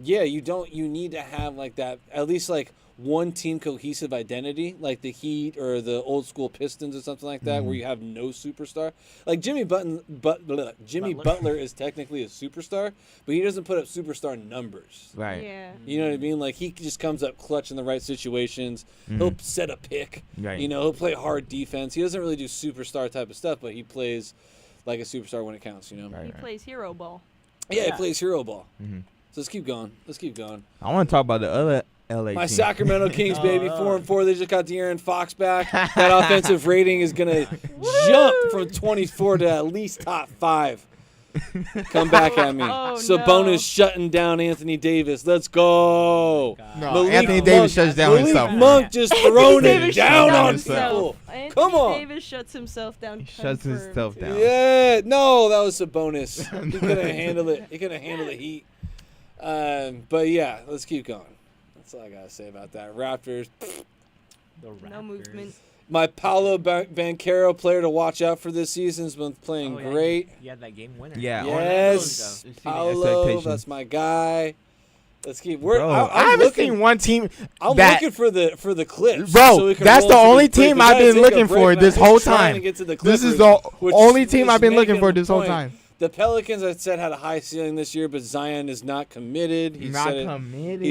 you need to have like that, at least like one team cohesive identity, like the Heat or the old school Pistons or something like that, where you have no superstar. Like Jimmy Butler is technically a superstar, but he doesn't put up superstar numbers. Right. Yeah. You know what I mean? Like he just comes up clutch in the right situations. He'll set a pick. Right. You know, he'll play hard defense. He doesn't really do superstar type of stuff, but he plays like a superstar when it counts. You know? Right. He plays hero ball. Yeah, he plays hero ball. Mhm. So let's keep going. I want to talk about the other LA My team. Sacramento Kings, baby, 4-4. They just got De'Aaron Fox back. That offensive rating is gonna jump from 24 to at least top 5. Come back at me. Oh, Sabonis no. shutting down Anthony Davis. Let's go. No, Malik Anthony Monk- Davis shuts down Malik himself. Monk just throwing it Davis down shuts on himself. people. Anthony Come on. Davis shuts himself down. He shuts confirmed. himself down. Yeah, no, that was Sabonis. He couldn't handle it. He couldn't handle the heat. But yeah, let's keep going. That's all I gotta say about that. Raptors. No movement. My Paolo Banchero player to watch out for this season has been playing great. He had that game winner. Yeah. Yes, Exceeding Paolo, expectations. that's my guy. Let's keep. Bro, I'm I haven't looking, seen one team. I'm that, looking for the clips. Bro, so we can that's roll the to only break. team We I've gotta been take a looking break, for man. this I'm whole trying time. to get to the This is Clippers, the which only team is I've been looking making for the this whole point. time. The Pelicans, I said, had a high ceiling this year, but Zion is not committed. He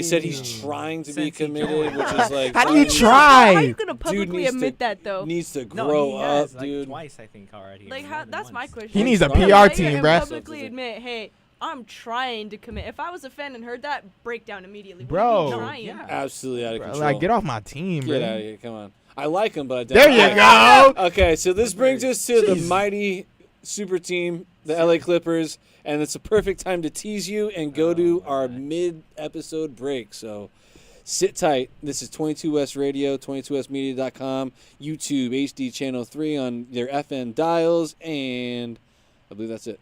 said he's trying to be committed, which is like. How do you try? How are you gonna publicly admit that though? Needs to grow up, like, dude. Twice, I think already. Like, that's my question. He needs a How PR do you team, bruh. Publicly admit, hey, I'm trying to commit. If I was a fan and heard that, breakdown immediately. Bro, what are you trying? Absolutely out of control. Like, get off my team, bro. Get out of here. Come on. I like him, but I don't. There you go. Okay, so this brings us to the mighty super team, the LA Clippers, and it's a perfect time to tease you and go to our mid-episode break. So sit tight. This is 22 West Radio, 22westmedia.com, YouTube, HD Channel 3 on their FM dials, and I believe that's it.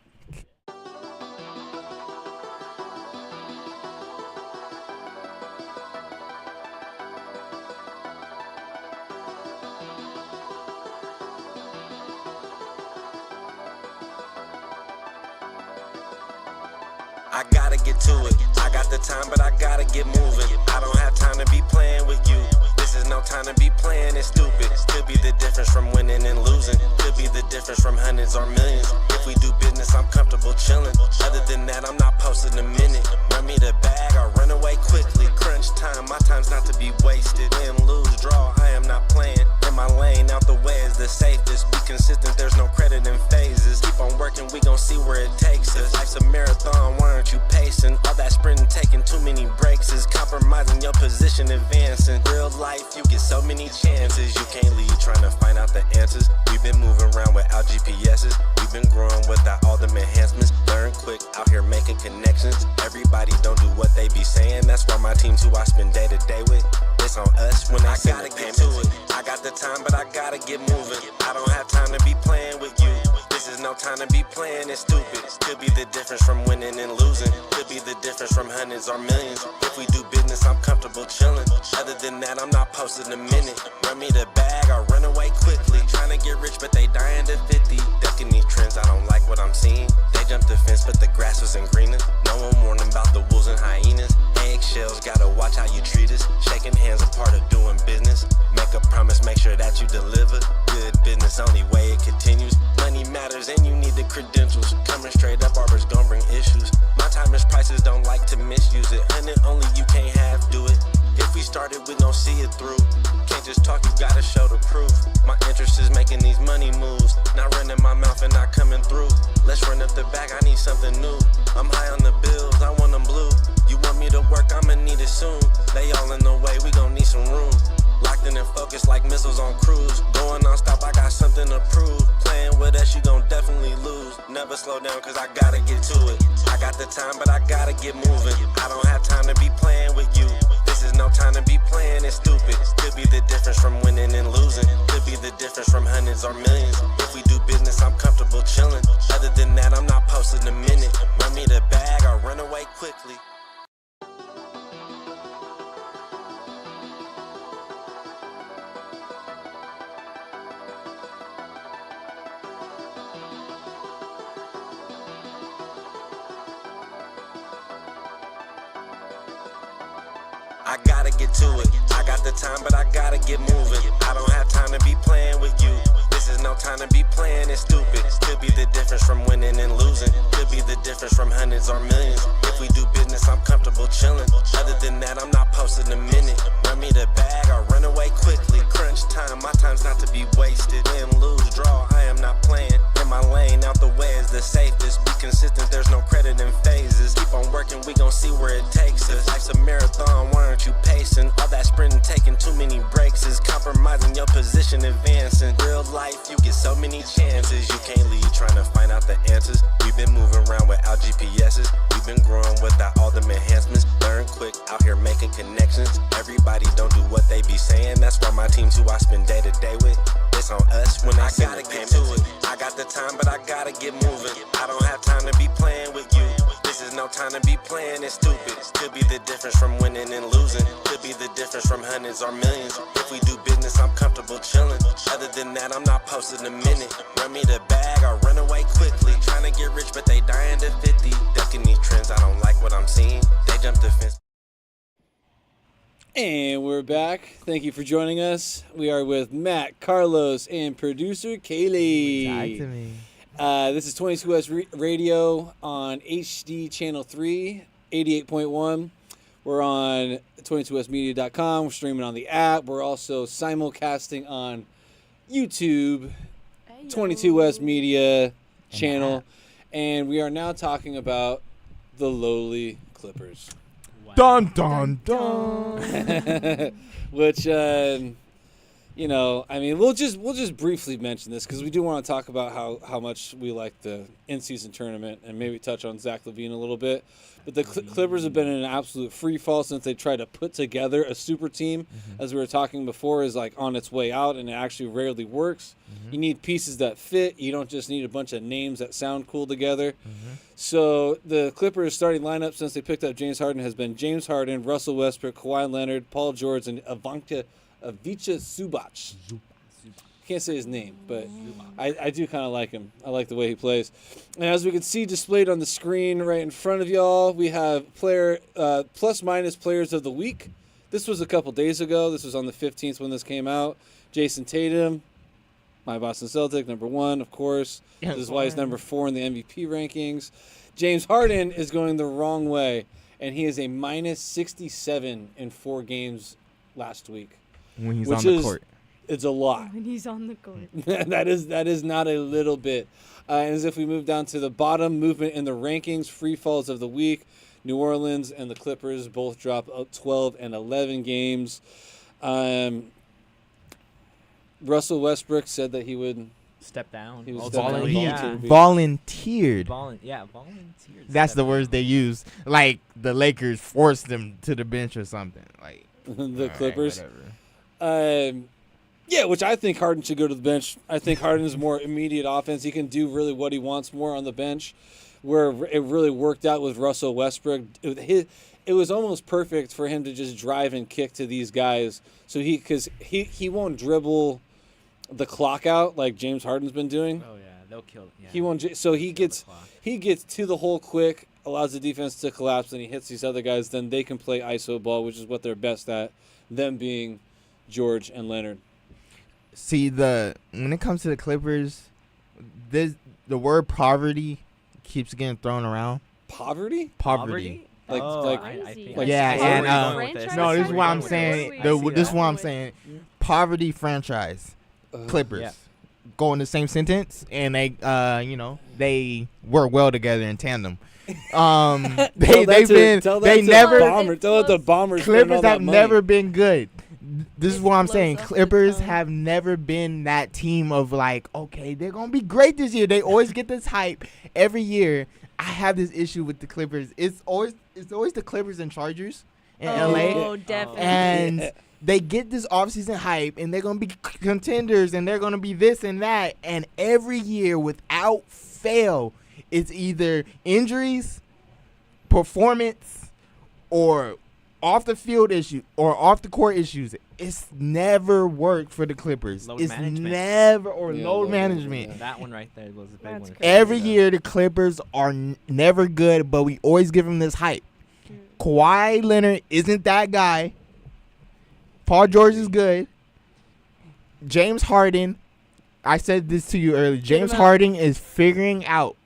I gotta get to it. I got the time, but I gotta get moving. I don't have time to be playing with you. This is no time to be playing it stupid. Could be the difference from winning and losing. Could be the difference from hundreds or millions. If we do business, I'm comfortable chilling. Other than that, I'm not posting a minute. Run me the bag or run away quickly. Crunch time, my time's not to be wasted. Win, lose, draw, I am not playing. In my lane, out the way is the safest. Be consistent, there's no credit in phases. Keep on working, we gon' see where it takes us. Life's a marathon, why aren't you pacing? All that sprinting, taking too many breaks is compromising your position, advancing. Real life, you get so many chances. You can't leave trying to find out the answers. We've been moving around without GPSs. We've been growing without all them enhancements. Learn quick, out here making connections. Everybody don't do what they be saying. That's why my team's who I spend day to day with. It's on us when I gotta get to it. I got the time, but I gotta get moving. I don't have time to be playing with you. This is no time to be playing it stupid. Could be the difference from winning and losing. Could be the difference from hundreds or millions. If we do business, I'm comfortable chilling. Other than that, I'm not posting a minute. Run me the bag or run away quickly. Trying to get rich, but they dying to 50. Ducking these trends, I don't like what I'm seeing. They jumped the fence, but the grass wasn't greener. No one warning about the wolves and hyenas. Eggshells, gotta watch how you treat us. Shaking hands, a part of doing business. Make a promise, make sure that you deliver. Good business, only way it continues. Money matters and you need the credentials. Coming straight up, barbers gon' bring issues. My time is prices, don't like to misuse it. And it only you can't half do it. If we started, we gon' see it through. Can't just talk, you gotta show the proof. My interest is making these money moves. Not running my mouth and not coming through. Let's run up the back, I need something new. I'm high on the bills, I want them blue. You want me to work, I'ma need it soon. They all in the way, we gon' need some room. Locked in and focused like missiles on cruise. Going non-stop, I got something to prove. Playing with us, you gon' definitely lose. Never slow down, cause I gotta get to it. I got the time, but I gotta get moving. I don't have time to be playing with you. This is no time to be playing it stupid. Could be the difference from winning and losing. Could be the difference from hundreds or millions. If we do business, I'm comfortable chilling. Other than that, I'm not posting a minute. Run me the bag or run away quickly. I gotta get to it. I got the time, but I gotta get moving. I don't have time to be playing with you. This is no time to be playing it stupid. Could be the difference from winning and losing. Could be the difference from hundreds or millions. If we do business, I'm comfortable chilling. Other than that, I'm not posting a minute. Run me the bag or run away quickly. Crunch time, my time's not to be wasted. Win, lose, draw, I am not playing. In my lane, out the way is the safest. Be consistent, there's no credit in phases. Keep on working, we gon' see where it takes us. Life's a marathon, why aren't you pacing? All that sprinting, taking too many breaks is compromising your position, advancing. Real life, you get so many chances. You can't leave trying to find out the answers. We've been moving around without GPSs. We've been growing without all them enhancements. Learn quick, out here making connections. Everybody don't do what they be saying. That's why my team's who I spend day to day with. It's on us when I gotta get to it. I got the time, but I gotta get moving. I don't have time to be playing with you. This is no time to be playing it stupid. Could be the difference from winning and losing. Could be the difference from hundreds or millions. If we do business, I'm comfortable chilling. Other than that, I'm not posting a minute. Run me the bag or run away quickly. Trying to get rich, but they dying to 50. Ducking these trends, I don't like what I'm seeing. They jumped the fence. And we're back. Thank you for joining us. We are with Matt, Carlos, and producer Kaylee. Talk to me. This is 22S Radio on HD Channel 3, 88.1. We're on 22smedia.com. We're streaming on the app. We're also simulcasting on YouTube, 22S Media channel. And we are now talking about the lowly Clippers. Wow. Dun, dun, dun. Which, I mean, we'll just briefly mention this because we do want to talk about how much we like the in-season tournament and maybe touch on Zach LaVine a little bit. But the Clippers have been in an absolute free fall since they tried to put together a super team. As we were talking before, is like on its way out, and it actually rarely works. You need pieces that fit. You don't just need a bunch of names that sound cool together. So the Clippers' starting lineup since they picked up James Harden has been James Harden, Russell Westbrook, Kawhi Leonard, Paul George, and Ivica Zubac. Can't say his name, but I do kind of like him. I like the way he plays. And as we can see displayed on the screen right in front of y'all, we have plus-minus players of the week. This was a couple days ago. This was on the 15th when this came out. Jason Tatum, my Boston Celtic, number 1, of course. This is why he's number 4 in the MVP rankings. James Harden is going the wrong way, and he is a minus 67 in 4 games last week. When he's on the court. It's a lot. When he's on the court. that is not a little bit. And as if we move down to the bottom, movement in the rankings, free falls of the week, New Orleans and the Clippers both drop out 12 and 11 games. Russell Westbrook said that he would step down. He was volunteered. Volunteered. That's the words they use. Like the Lakers forced them to the bench or something. Like the Clippers. Yeah, which I think Harden should go to the bench. I think Harden is more immediate offense. He can do really what he wants more on the bench, where it really worked out with Russell Westbrook. It was almost perfect for him to just drive and kick to these guys. So he won't dribble the clock out like James Harden's been doing. Oh yeah, they'll kill. Yeah. He won't. So he gets to the hole quick, allows the defense to collapse, and he hits these other guys. Then they can play iso ball, which is what they're best at. Them being George and Leonard. See, when it comes to the Clippers, the word poverty keeps getting thrown around. Poverty? Poverty. Like yeah, and no, this is what I'm saying. This is what I'm saying. Poverty franchise, Clippers, go in the same sentence, and they work well together in tandem. Tell the Bombers. Clippers have never been good. This is what I'm saying. Clippers have never been that team of like, okay, they're gonna be great this year. They always get this hype every year. I have this issue with the Clippers. It's always the Clippers and Chargers in LA. Oh, definitely. And they get this offseason hype, and they're gonna be contenders, and they're gonna be this and that. And every year, without fail, it's either injuries, performance, or off the field issue or off the court issues. It's never worked for the Clippers. Load management. Yeah. That one right there was a big one. Every year the Clippers are never good, but we always give them this hype. Kawhi Leonard isn't that guy. Paul George is good. James Harden, I said this to you earlier. James Harden is figuring out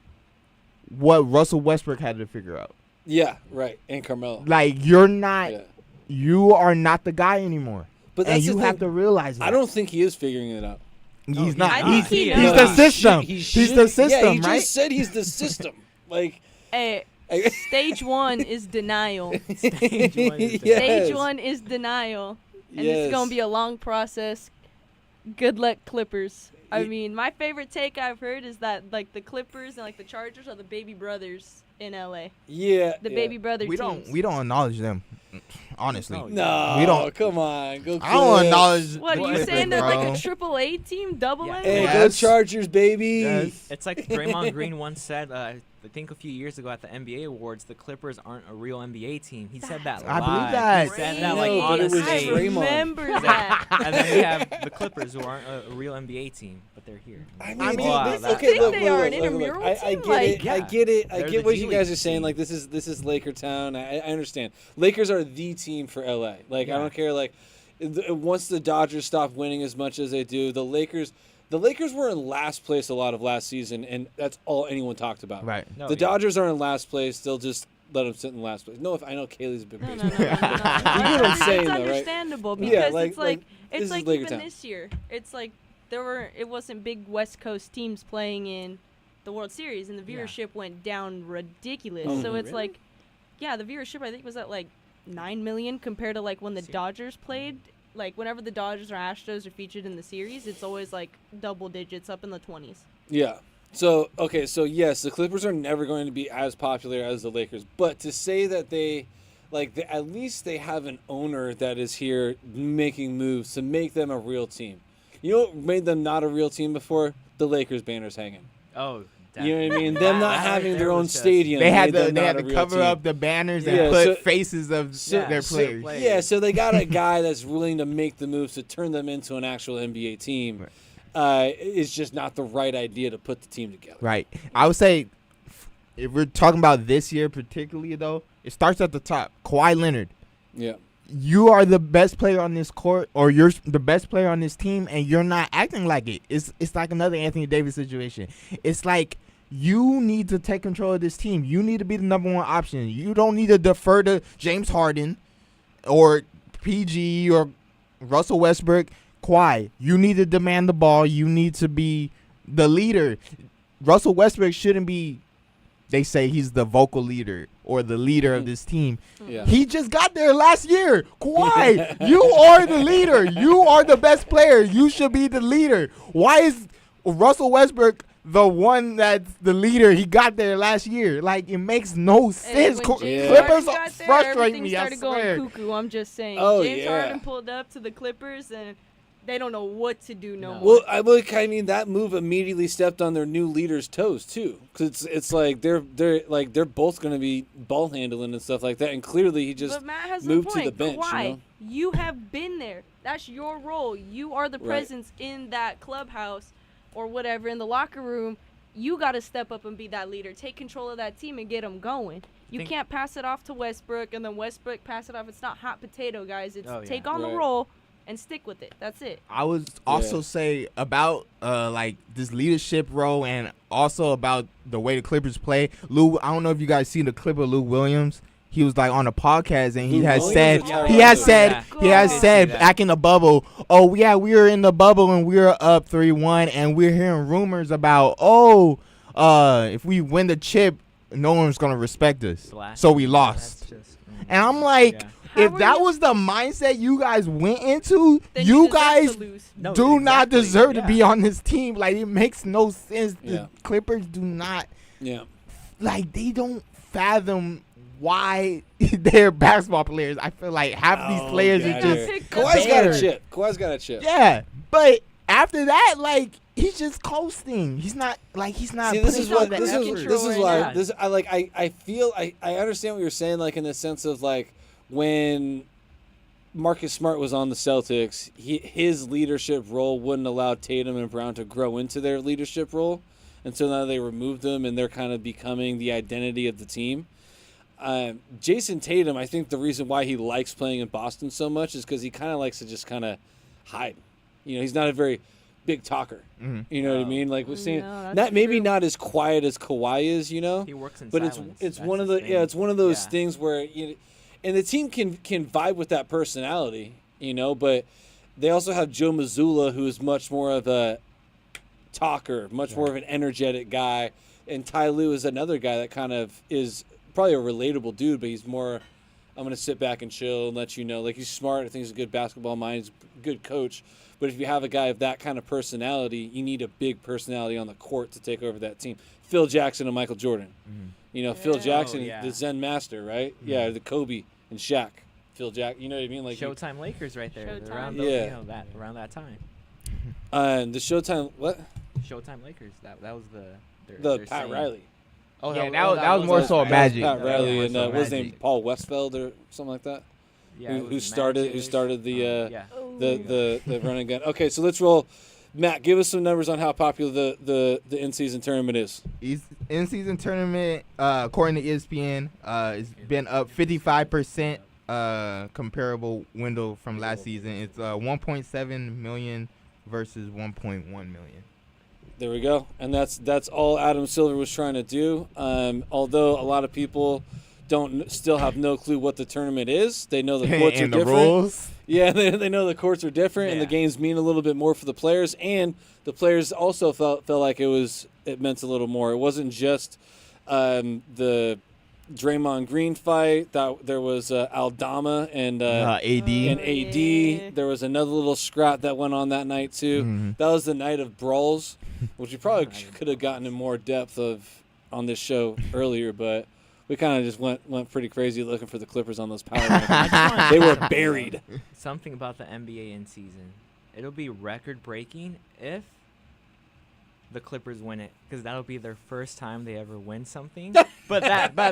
what Russell Westbrook had to figure out. Yeah, right. And Carmelo. Like, you are not the guy anymore. But and you have to realize that. I don't think he is figuring it out. He's not. He's the system. He's the system, yeah, he right? just said he's the system. Like, hey, stage 1 is denial. Stage one is denial. And it's going to be a long process. Good luck, Clippers. I mean, my favorite take I've heard is that like the Clippers and like the Chargers are the baby brothers in LA. Yeah. The baby brother teams. We don't acknowledge them. Honestly. No. We don't. Come on. Go Clips. I don't acknowledge. What are you saying? They're like a AAA team, double A? Hey, go Chargers, baby. Yes. It's like Draymond Green once said, I think a few years ago at the NBA Awards, the Clippers aren't a real NBA team. He said that live. I believe that. He said that like on a stage. I remember that. And then we have the Clippers who aren't a real NBA team, but they're here. I mean they are an intramural team. I get it. I get what you guys are saying. Like this is Laker town. I understand. Lakers are the team for LA. Like I don't care. Like once the Dodgers stop winning as much as they do, the Lakers the Lakers were in last place a lot of last season, and that's all anyone talked about. Right. No, The yeah. Dodgers are in last place. They'll just let them sit in last place. No, if I know Kaylee's a big No, baseball. no, no, no, no, no. You know what I'm saying, It's though, right? understandable because Yeah, it's like this it's is like Laker even town. this year, it's like it wasn't big West Coast teams playing in the World Series, and the Yeah. viewership went down ridiculous. Oh, so it's really? like, yeah, the viewership I think was at like 9 million compared to like when the Dodgers played. Like whenever the Dodgers or Astros are featured in the series, it's always like double digits, up in the 20s. Yeah. So, okay, so yes, the Clippers are never going to be as popular as the Lakers. But to say that at least they have an owner that is here making moves to make them a real team. You know what made them not a real team before? The Lakers banners hanging. Oh, You know what I mean? definitely. Them not That right having there their own was just- stadium. They had made them not to a real cover team. up the banners Yeah, and put so- faces of their so- players. Yeah, so they got a guy that's willing to make the moves to turn them into an actual NBA team. It's just not the right idea to put the team together. Right. I would say, if we're talking about this year particularly, though, it starts at the top. Kawhi Leonard. Yeah. You are the best player on this court, or you're the best player on this team, and you're not acting like it. It's like another Anthony Davis situation. It's like you need to take control of this team. You need to be the number one option. You don't need to defer to James Harden or PG or Russell Westbrook. Kawhi, you need to demand the ball. You need to be the leader. Russell Westbrook shouldn't be, they say he's the vocal leader or the leader of this team. Yeah. He just got there last year. Kawhi, you are the leader. You are the best player. You should be the leader. Why is Russell Westbrook the one that's the leader? He got there last year. Like, it makes no sense. And when James Clippers Harden got there, frustrate everything me, I started swear. going cuckoo. I'm just saying. Oh, James yeah. Harden pulled up to the Clippers, and they don't know what to do no more. Well, I mean, that move immediately stepped on their new leader's toes too, because it's like they're both going to be ball handling and stuff like that, and clearly he just But Matt has moved a point. to the bench. Kawhi, You know? you have been there. That's your role. You are the Right. presence in that clubhouse or whatever in the locker room. You got to step up and be that leader. Take control of that team and get them going. You think- can't pass it off to Westbrook and then Westbrook pass it off. It's not hot potato, guys. It's Oh, yeah. take on Right. the role and stick with it. That's it. I would also say about like this leadership role, and also about the way the Clippers play. Lou, I don't know if you guys seen the clip of Lou Williams. He was like on a podcast, and he Lou has Williams said is terrible. he has Oh said my he has God. said Yeah. back in the bubble. Oh yeah, we were in the bubble and we were up 3-1, and we're hearing rumors about if we win the chip, no one's gonna respect us, Blast. so we lost. That's just, And I'm like, yeah. How if are that you- was the mindset you guys went into, Then you deserve guys to lose. No, do not exactly. deserve to Yeah. be on this team. Like, it makes no sense. Yeah. The Clippers do not, Yeah. like, they don't fathom why they're basketball players. I feel like half these Oh, players get are outta just here. Picked Kawhi's up got a scared. chip. Kawhi's got a chip. Yeah, but after that, like, he's just coasting. He's not See, putting forth the effort. this is right why now. I feel I understand what you're saying, like in the sense of like when Marcus Smart was on the Celtics, his leadership role wouldn't allow Tatum and Brown to grow into their leadership role, and so now they removed them and they're kind of becoming the identity of the team. Jason Tatum, I think the reason why he likes playing in Boston so much is because he kind of likes to just kind of hide. You know, he's not a very big talker. Mhm. You know what I mean? Like we're saying, No, that's not maybe true. not as quiet as Kawhi is. You know, He works in but silence. it's That's one of his the thing. it's one of those Yeah. things where and the team can vibe with that personality. You know, but they also have Joe Mazzulla, who is much more of a talker, much more of an energetic guy, and Ty Lue is another guy that kind of is probably a relatable dude, but he's more, I'm going to sit back and chill and let you know. Like, he's smart. I think he's a good basketball mind. He's a good coach. But if you have a guy of that kind of personality, you need a big personality on the court to take over that team. Phil Jackson and Michael Jordan. You know, Phil Yeah. Jackson, Oh, yeah. the Zen master, right? Yeah, the Kobe and Shaq. Phil Jack, you know what I mean? Like Showtime Lakers right there. Showtime. Around Yeah. around that time. the Showtime, what? Showtime Lakers. That was their The Pat saying. Riley. Oh, Yeah, that was more so a Pat Magic. Riley Yeah, and more so what was his name? Magic. Paul Westfeld or something like that. Yeah, it who was started Magic. the yeah. the running gun. Okay, so let's roll. Matt, give us some numbers on how popular the in-season tournament is. In-season tournament, according to ESPN, it's been up 55%. Comparable window from last season. It's 1.7 million versus 1.1 million. There we go, and that's all Adam Silver was trying to do. Although a lot of people still have no clue what the tournament is. They know the courts are and the different. rules. Yeah, they know the courts are different, and the games mean a little bit more for the players. And the players also felt like it meant a little more. It wasn't just the Draymond Green fight. That there was Aldama and AD. And AD. Yeah. There was another little scrap that went on that night too. Mm-hmm. That was the night of brawls, which we probably could have gotten in more depth on this show earlier, but we kind of just went pretty crazy looking for the Clippers on those power rankings. They were buried. Something about the NBA in season. It'll be record breaking if the Clippers win it, because that'll be their first time they ever win something. but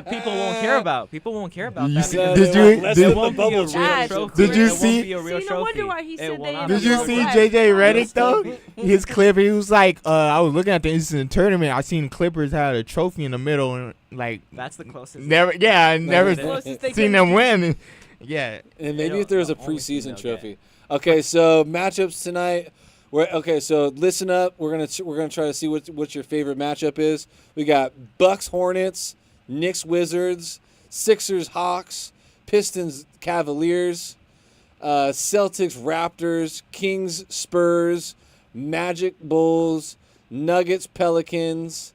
people won't care about. People won't care about that. Did won't be a real trophy. Did you It won't see? be a real See, no wonder trophy. why he It said will they not ain't be Did a you real see trophy. JJ Redick though? His clip, he was like, I was looking at the instant tournament. I seen Clippers had a trophy in the middle, and like That's the closest. I never Closest they seen could. them win. Yeah, And maybe It'll- if there was a the only thing preseason they'll trophy. Okay, so matchups tonight. So listen up. We're gonna try to see what your favorite matchup is. We got Bucks Hornets, Knicks Wizards, Sixers Hawks, Pistons Cavaliers, Celtics Raptors, Kings Spurs, Magic Bulls, Nuggets Pelicans,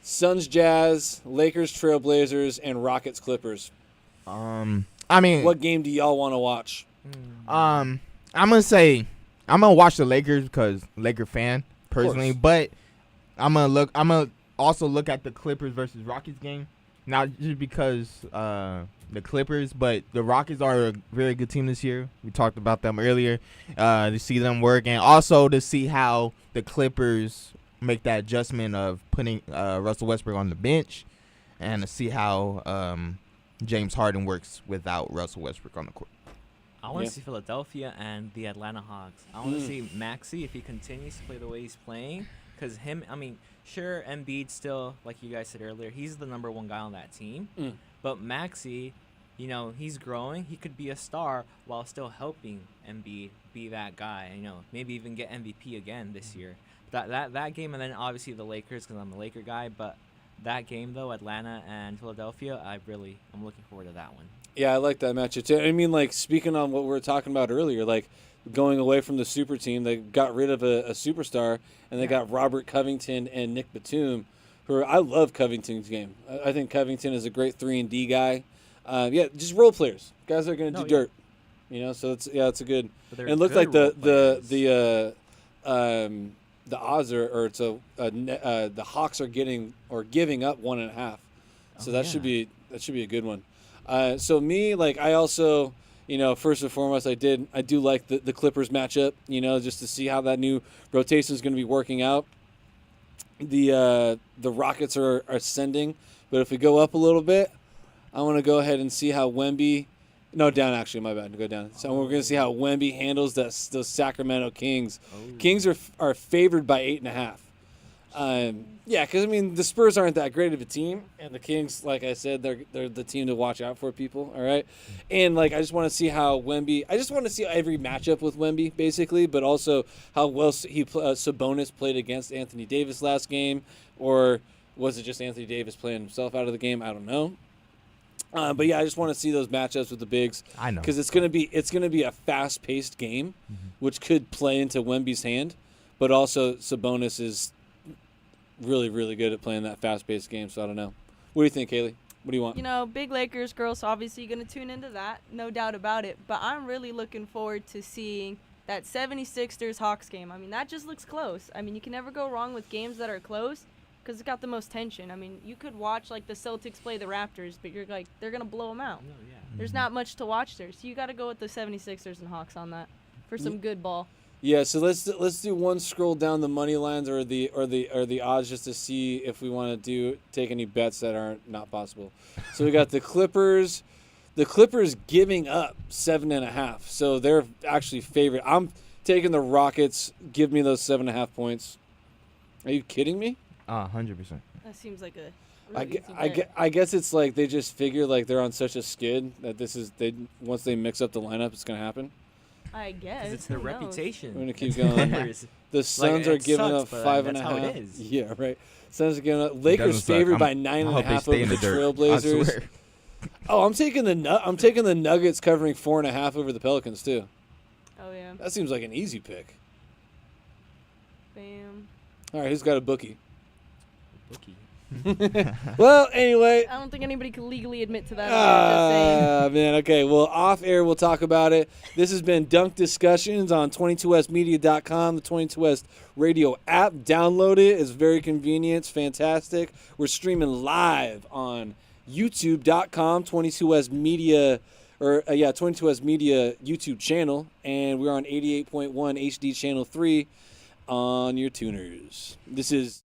Suns Jazz, Lakers Trailblazers, and Rockets Clippers. I mean, What game do y'all want to watch? I'm gonna say I'm gonna watch the Lakers because Laker fan personally, but I'm gonna also look at the Clippers versus Rockets game, not just because the Clippers, but the Rockets are a very good team this year. We talked about them earlier. To see them work, and also to see how the Clippers make that adjustment of putting Russell Westbrook on the bench, and to see how James Harden works without Russell Westbrook on the court. I want to see Philadelphia and the Atlanta Hawks. I want to see Maxey if he continues to play the way he's playing. Because sure, Embiid still, like you guys said earlier, he's the number one guy on that team. But Maxey, he's growing. He could be a star while still helping Embiid be that guy. Maybe even get MVP again this year. That game, and then obviously the Lakers, because I'm a Laker guy. But that game, though, Atlanta and Philadelphia, I'm looking forward to that one. Yeah, I like that matchup too. I mean, like, speaking on what we were talking about earlier, like going away from the super team, they got rid of a superstar, and they got Robert Covington and Nick Batum, I love Covington's game. I think Covington is a great 3-and-D guy. Just role players, guys that are going to do dirt. So it's a good. And it looked like the odds the Hawks are giving up 1.5, so that should be a good one. So me, like, I also, first and foremost, I do like the Clippers matchup, just to see how that new rotation is going to be working out. The Rockets are ascending, but if we go up a little bit, I want to go ahead and see how Wemby. No, down, actually, my bad. Go down. So we're going to see how Wemby handles those Sacramento Kings. Kings are favored by 8.5. Because the Spurs aren't that great of a team, and the Kings, like I said, they're the team to watch out for, people. All right, and I just want to see how Wemby. I just want to see every matchup with Wemby, basically, but also how well Sabonis played against Anthony Davis last game, or was it just Anthony Davis playing himself out of the game? I don't know. I just want to see those matchups with the bigs. I know, because it's gonna be a fast-paced game, which could play into Wemby's hand, but also Sabonis is really, really good at playing that fast-paced game. So I don't know. What do you think, Kaylee? What do you want? Big Lakers girls, so obviously going to tune into that, no doubt about it. But I'm really looking forward to seeing that 76ers Hawks game. That just looks close. You can never go wrong with games that are close because it's got the most tension. You could watch the Celtics play the Raptors, but you're like, they're going to blow them out. No, yeah. There's not much to watch there. So you got to go with the 76ers and Hawks on that for some good ball. Yeah, so let's do one scroll down the money lines or the odds just to see if we want to take any bets that aren't not possible. So we got the Clippers. The Clippers giving up 7.5, so they're actually favored. I'm taking the Rockets. Give me those 7.5 points. Are you kidding me? 100%. That seems like a really easy bet. I guess it's like they just figure like they're on such a skid that once they mix up the lineup, it's gonna happen. I guess. 'Cause it's their Who knows? reputation. We're gonna keep going. The Suns are it giving sucks, up but 5.5. that's how it is. Yeah, right. Suns are giving up. Lakers doesn't suck. favored by I 9.5 hope they stay over in the the dirt. I Trailblazers. swear. Oh, I'm taking the Nuggets covering 4.5 over the Pelicans too. Oh yeah. That seems like an easy pick. Bam. All right, who's got a bookie? Bookie. Well, anyway. I don't think anybody could legally admit to that. Just saying. Man. Okay. Well, off air, we'll talk about it. This has been Dunk Discussions on 22westmedia.com, the 22west radio app. Download it. It's very convenient. It's fantastic. We're streaming live on youtube.com, 22west media, 22west media YouTube channel. And we're on 88.1 HD channel 3 on your tuners. This is...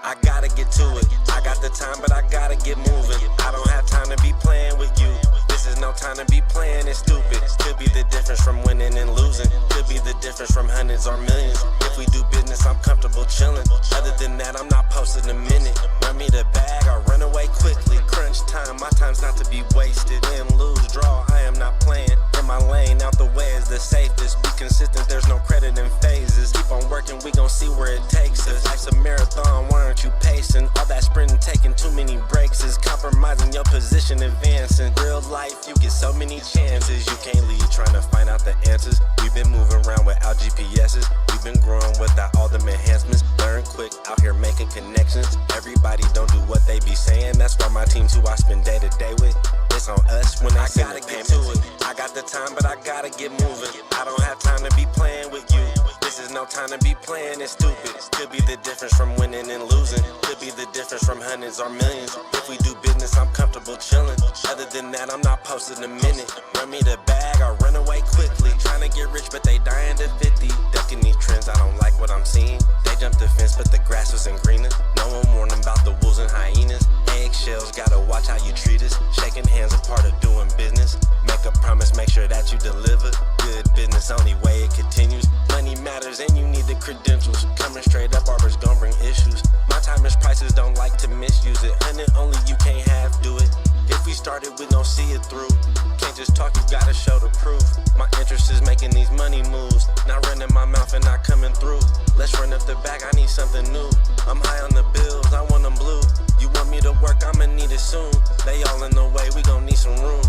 I gotta get to it. I got the time, but I gotta get moving. I don't have time to be playing with you. This is no time to be playing it stupid. Could be the difference from winning and losing. Could be the difference from hundreds or millions. If we do business, I'm comfortable chilling. Other than that, I'm not posting a minute. Run me the bag, I'll run away quickly. Crunch time, my time's not to be wasted. Win, lose, draw, I am not playing. In my lane, out the way is the safest. Be consistent, there's no credit in phases. Keep on working, we gon' see where it takes us. Life's a marathon, why aren't you pacing? All that sprinting, taking too many breaks is compromising your position, advancing. Real life, you get so many chances. You can't leave trying to find out the answers. We've been moving around without GPSs. We've been growing without all them enhancements. Learn quick, out here making connections. Everybody don't do what they be saying. That's why my team's who I spend day to day with. It's on us when I gotta get to it. I got the time, but I gotta get moving. I don't have time to be playing with you. This is no time to be playing it stupid. Could be the difference from winning and losing. Could be the difference from hundreds or millions. If we do business, I'm comfortable chilling. Other than that, I'm not posting a minute. Run me the bag, I'll run away quickly. Trying to get rich, but they dying to 50. Ducking these trends, I don't like what I'm seeing. They jumped the fence, but the grass wasn't greener. No one warned about the wolves and hyenas. Eggshells, gotta watch how you treat us. Shaking hands, a part of doing business. Make a promise, make sure that you deliver. Good business, only way it continues. Money matters and you need the credentials. Coming straight up, barbers gon' bring issues. My time is prices, don't like to misuse it. Hundred only, you can't half do it. If we started, we gon' see it through. Can't just talk, you gotta show the proof. My interest is making these money moves. Not running my mouth and not coming through. Let's run up the back, I need something new. I'm high on the bills, I want them blue. You want me to work, I'ma need it soon. They all in the way, we gon' need some room.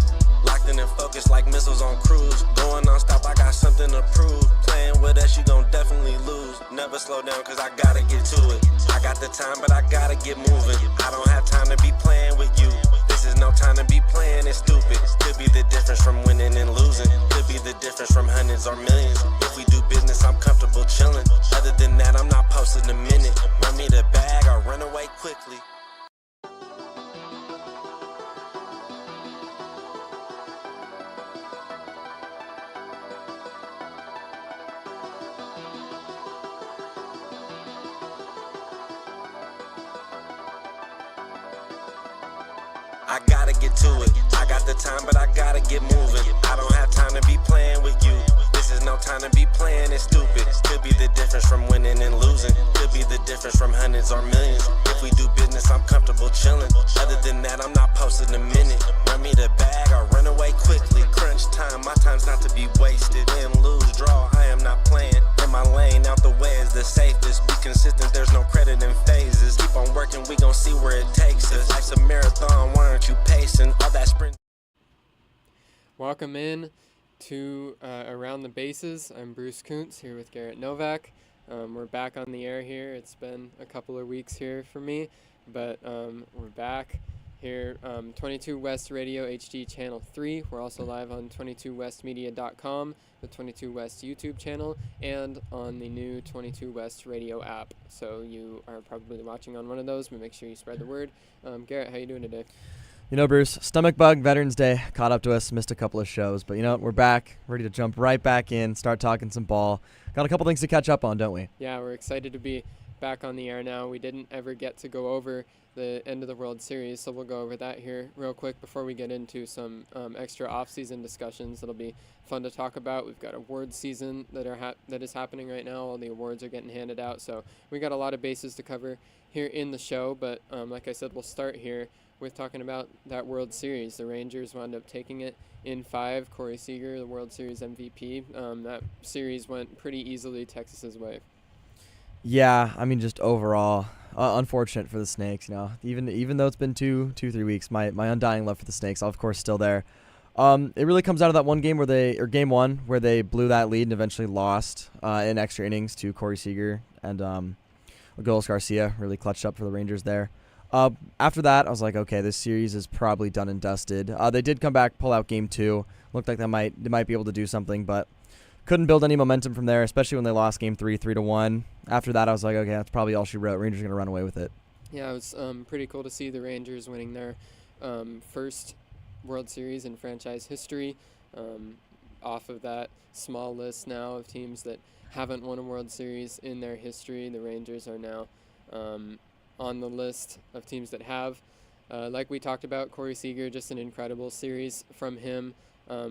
Locked in and focused like missiles on cruise. Going non-stop, I got something to prove. Playing with us, you gon' definitely lose. Never slow down, cause I gotta get to it. I got the time, but I gotta get moving. I don't have time to be playing with you. This is no time to be playing it stupid. Could be the difference from winning and losing. Could be the difference from hundreds or millions. If we do business, I'm comfortable chilling. Other than that, I'm not posting a minute. Run me the bag, I'll run away quickly. I gotta get to it. I got the time, but I gotta get moving. I don't have time to be playing with you. This is no time to be playing it stupid. Could be the difference from winning and losing. Could be the difference from hundreds or millions. If we do business, I'm comfortable chilling. Other than that, I'm not posting a minute. Run me the bag, I'll run away quickly. Crunch time, my time's not to be wasted. Win, lose, draw, I am not playing. In my lane, out the way is the safest. Be consistent, there's no credit in phases. Keep on working, we gon' see where it takes us. Life's a marathon, why aren't you pacing? All that sprint. Welcome in to Around the Bases. I'm Bruce Kuntz here with Garrett Novak. We're back on the air here. It's been a couple of weeks here for me, but we're back here. 22 West Radio HD Channel 3. We're also live on 22westmedia.com, the 22 West YouTube channel, and on the new 22 West Radio app. So you are probably watching on one of those, but make sure you spread the word. Garrett, how you doing today? You know, Bruce, stomach bug, Veterans Day, caught up to us, missed a couple of shows, but you know, we're back, ready to jump right back in, start talking some ball. Got a couple things to catch up on, don't we? Yeah, we're excited to be back on the air now. We didn't ever get to go over the end of the World Series, so we'll go over that here real quick before we get into some extra off-season discussions that'll be fun to talk about. We've got awards season that is happening right now. All the awards are getting handed out, so we got a lot of bases to cover here in the show. But like I said, we'll start here with talking about that World Series. The Rangers wound up taking it in 5. Corey Seager, the World Series MVP. That series went pretty easily Texas's way. Yeah, I mean, just overall, unfortunate for the Snakes. Even though it's been 2-3 weeks, my undying love for the Snakes, of course, still there. It really comes out of that one game game 1 where they blew that lead and eventually lost in extra innings to Corey Seager, and Adolis Garcia really clutched up for the Rangers there. After that, I was like, okay, this series is probably done and dusted. They did come back, pull out game 2. Looked like they might be able to do something, but couldn't build any momentum from there, especially when they lost game 3, 3-1. After that, I was like, okay, that's probably all she wrote. Rangers are going to run away with it. Yeah, it was pretty cool to see the Rangers winning their first World Series in franchise history. Off of that small list now of teams that haven't won a World Series in their history, the Rangers are now on the list of teams that have. Like we talked about, Corey Seager, just an incredible series from him.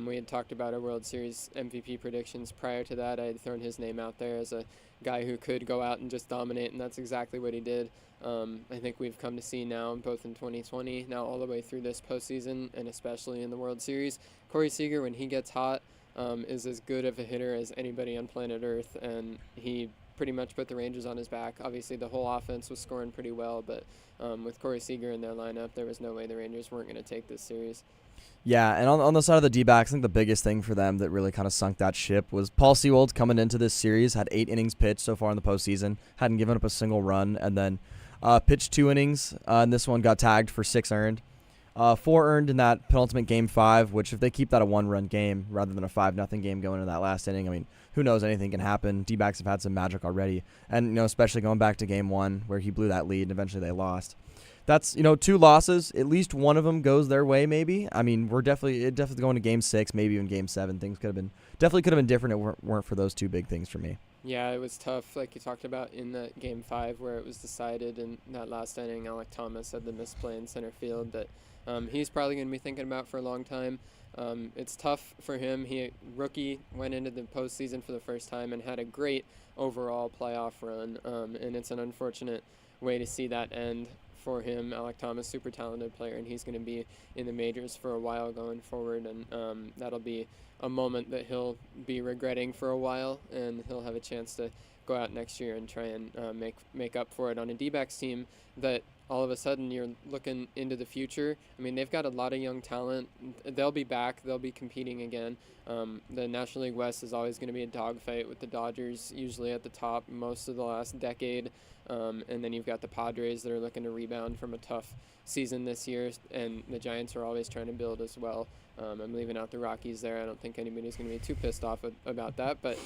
We had talked about our World Series MVP predictions prior to that. I had thrown his name out there as a guy who could go out and just dominate, and that's exactly what he did. I think we've come to see now, both in 2020, now all the way through this postseason, and especially in the World Series, Corey Seager, when he gets hot, is as good of a hitter as anybody on planet Earth, and he pretty much put the Rangers on his back. Obviously, the whole offense was scoring pretty well, but with Corey Seager in their lineup, there was no way the Rangers weren't going to take this series. Yeah, and on the side of the D-backs, I think the biggest thing for them that really kind of sunk that ship was Paul Sewald coming into this series, had 8 innings pitched so far in the postseason, hadn't given up a single run, and then pitched 2 innings, and this one got tagged for 6 earned. 4 earned in that penultimate game 5, which if they keep that a 1-run game rather than a 5-0 game going into that last inning, I mean, who knows, anything can happen. D-backs have had some magic already, and especially going back to game 1 where he blew that lead and eventually they lost. That's 2 losses. At least one of them goes their way, maybe. I mean, we're definitely going to game 6, maybe even game 7. Things could have been different if it weren't for those 2 big things for me. Yeah, it was tough, like you talked about in that game 5 where it was decided in that last inning. Alec Thomas had the misplay in center field that he's probably going to be thinking about for a long time. It's tough for him. Rookie went into the postseason for the first time and had a great overall playoff run, and it's an unfortunate way to see that end for him. Alec Thomas, super talented player, and he's going to be in the majors for a while going forward, and that'll be a moment that he'll be regretting for a while, and he'll have a chance to go out next year and try and make up for it on a D-backs team that all of a sudden you're looking into the future. I mean, they've got a lot of young talent. They'll be back. They'll be competing again. The National League West is always going to be a dogfight with the Dodgers usually at the top most of the last decade. And then you've got the Padres that are looking to rebound from a tough season this year, and the Giants are always trying to build as well. I'm leaving out the Rockies there. I don't think anybody's going to be too pissed off about that, but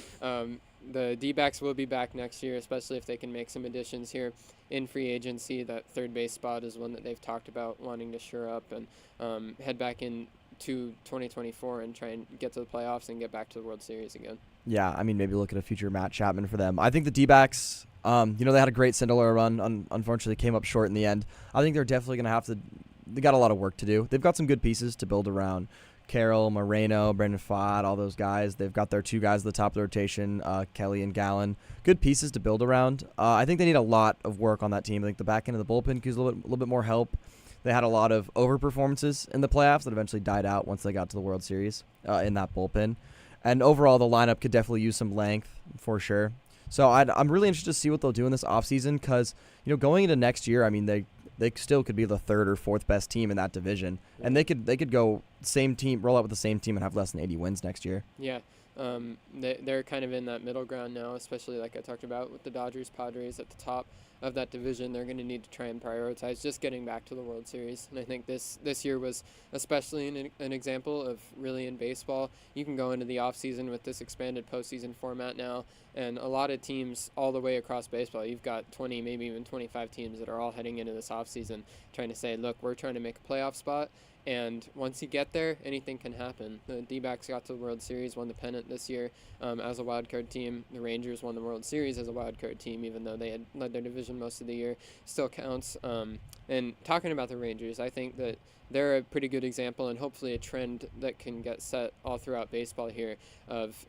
the D-backs will be back next year, especially if they can make some additions here in free agency. That third base spot is one that they've talked about wanting to shore up and head back into 2024 and try and get to the playoffs and get back to the World Series again. Yeah, I mean, maybe look at a future Matt Chapman for them. I think the D-backs, they had a great Cinderella run. Unfortunately, came up short in the end. I think they're definitely going to have to – they got a lot of work to do. They've got some good pieces to build around. Carroll, Moreno, Brandon Pfaadt, all those guys. They've got their 2 guys at the top of the rotation, Kelly and Gallen. Good pieces to build around. I think they need a lot of work on that team. I think the back end of the bullpen could use a little bit more help. They had a lot of over-performances in the playoffs that eventually died out once they got to the World Series in that bullpen. And overall, the lineup could definitely use some length for sure. So I'm really interested to see what they'll do in this offseason because, going into next year, I mean, they still could be the 3rd or 4th best team in that division. Yeah. And they could go same team, roll out with the same team and have less than 80 wins next year. Yeah. They're kind of in that middle ground now, especially like I talked about with the Dodgers, Padres at the top. of that division, they're going to need to try and prioritize just getting back to the World Series. And I think this year was especially an example of really in baseball. You can go into the offseason with this expanded postseason format now, and a lot of teams all the way across baseball, you've got 20, maybe even 25 teams that are all heading into this offseason trying to say, look, we're trying to make a playoff spot. And once you get there, anything can happen. The D-backs got to the World Series, won the pennant this year as a wild card team. The Rangers won the World Series as a wild card team, even though they had led their division most of the year. Still counts. And talking about the Rangers, I think that they're a pretty good example and hopefully a trend that can get set all throughout baseball here of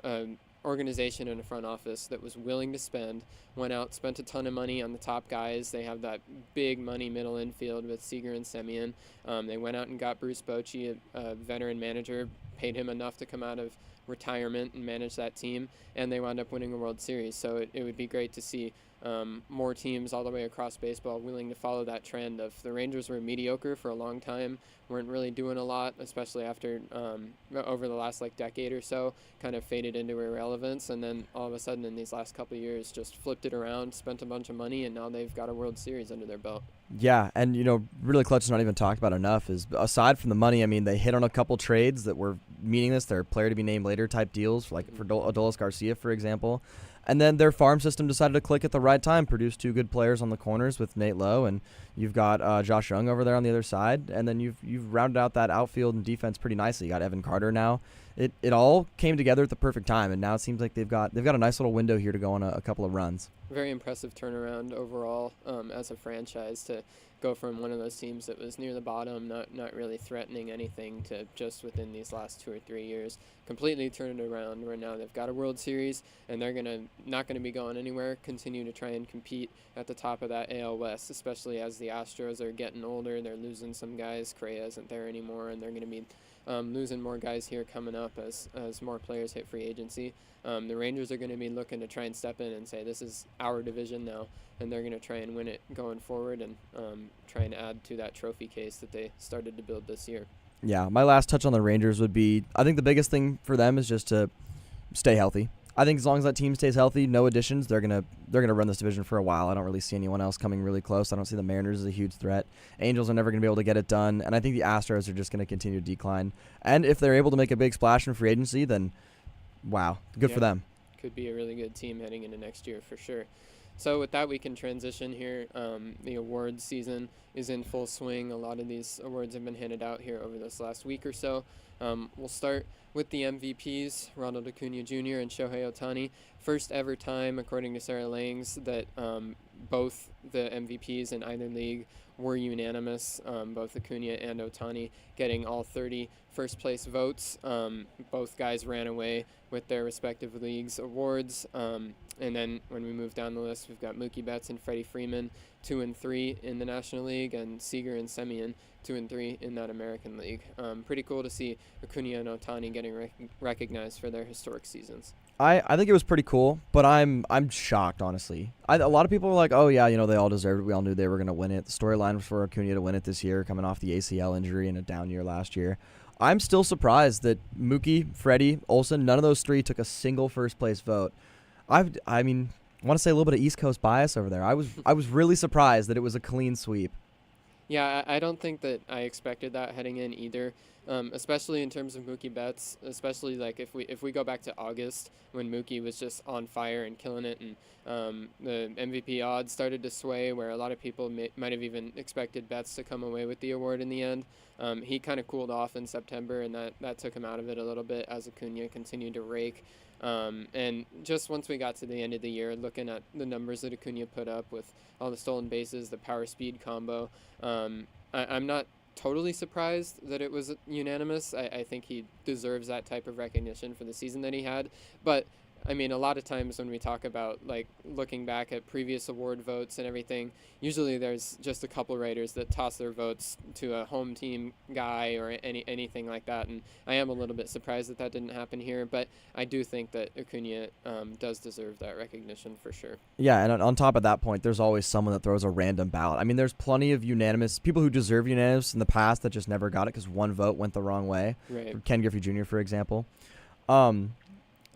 organization in a front office that was willing to spend, went out, spent a ton of money on the top guys. They have that big money middle infield with Seager and Semien. They went out and got Bruce Bochy, a veteran manager, paid him enough to come out of retirement and manage that team, and they wound up winning a World Series. So it would be great to see more teams all the way across baseball willing to follow that trend of the Rangers were mediocre for a long time, weren't really doing a lot, especially after over the last decade or so, kind of faded into irrelevance, and then all of a sudden in these last couple of years just flipped it around, spent a bunch of money, and now they've got a World Series under their belt. Yeah, and really clutch is not even talked about enough is aside from the money, I mean, they hit on a couple trades that were meaningless. They're player to be named later type deals, like for Adolis Garcia, for example. And then their farm system decided to click at the right time, produce two good players on the corners with Nate Lowe, and you've got Josh Young over there on the other side, and then you've rounded out that outfield and defense pretty nicely. You got Evan Carter now. It all came together at the perfect time, and now it seems like they've got a nice little window here to go on a couple of runs. Very impressive turnaround overall as a franchise to go from one of those teams that was near the bottom, not really threatening anything, to just within these last 2 or 3 years completely turn it around, where now they've got a World Series and they're not going to be going anywhere, continue to try and compete at the top of that AL West, especially as the Astros are getting older. They're losing some guys. Correa isn't there anymore, and they're going to be losing more guys here coming up as more players hit free agency. The Rangers are going to be looking to try and step in and say, this is our division now, and they're going to try and win it going forward and try and add to that trophy case that they started to build this year. Yeah, my last touch on the Rangers would be, I think the biggest thing for them is just to stay healthy. I think as long as that team stays healthy, no additions, they're gonna run this division for a while. I don't really see anyone else coming really close. I don't see the Mariners as a huge threat. Angels are never gonna be able to get it done, and I think the Astros are just gonna continue to decline. And if they're able to make a big splash in free agency, then wow, good for them. Could be a really good team heading into next year for sure. So with that, we can transition here. The awards season is in full swing. A lot of these awards have been handed out here over this last week or so. We'll start with the MVPs, Ronald Acuna Jr. and Shohei Ohtani. First ever time, according to Sarah Langs, that both the MVPs in either league were unanimous, both Acuna and Ohtani getting all 30 first place votes. Both guys ran away with their respective leagues' awards. And then when we move down the list, we've got Mookie Betts and Freddie Freeman, 2 and 3 in the National League, and Seager and Semien, 2 and 3 in that American League. Pretty cool to see Acuna and Ohtani getting recognized for their historic seasons. I think it was pretty cool, but I'm shocked, honestly. A lot of people were like, oh, yeah, they all deserved it. We all knew they were going to win it. The storyline was for Acuna to win it this year, coming off the ACL injury and a down year last year. I'm still surprised that Mookie, Freddie, Olsen, none of those three took a single first-place vote. I want to say a little bit of East Coast bias over there. I was really surprised that it was a clean sweep. Yeah, I don't think that I expected that heading in either, especially in terms of Mookie Betts, especially if we go back to August when Mookie was just on fire and killing it, and the MVP odds started to sway where a lot of people might have even expected Betts to come away with the award in the end. He kind of cooled off in September, and that took him out of it a little bit as Acuna continued to rake. And just once we got to the end of the year, looking at the numbers that Acuna put up with all the stolen bases, the power speed combo, I'm not totally surprised that it was unanimous. I think he deserves that type of recognition for the season that he had. But I mean, a lot of times when we talk about looking back at previous award votes and everything, usually there's just a couple writers that toss their votes to a home team guy or anything like that. And I am a little bit surprised that didn't happen here, but I do think that Acuna does deserve that recognition for sure. Yeah, and on top of that point, there's always someone that throws a random ballot. I mean, there's plenty of unanimous people who deserve unanimous in the past that just never got it because one vote went the wrong way. Right. Ken Griffey Jr., for example.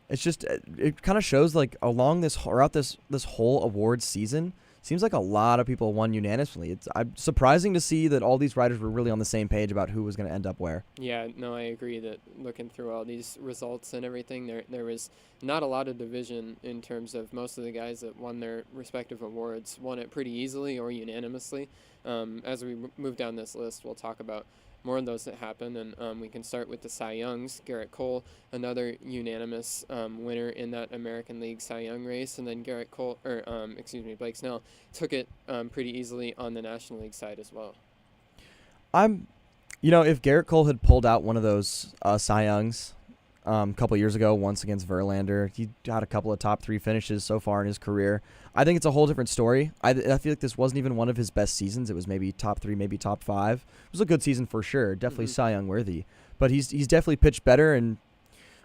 It's just it kind of shows throughout this whole awards season, seems like a lot of people won unanimously. It's surprising to see that all these writers were really on the same page about who was going to end up where. Yeah, no, I agree that looking through all these results and everything, there was not a lot of division in terms of most of the guys that won their respective awards won it pretty easily or unanimously. As we move down this list, we'll talk about more of those that happen, and we can start with the Cy Youngs. Garrett Cole, another unanimous winner in that American League Cy Young race, and then Blake Snell took it pretty easily on the National League side as well. If Garrett Cole had pulled out one of those Cy Youngs a couple years ago, once against Verlander, he had a couple of top 3 finishes so far in his career. I think it's a whole different story. I feel like this wasn't even one of his best seasons. It was maybe top 3, maybe top 5. It was a good season for sure, definitely Cy Young worthy. But he's definitely pitched better, and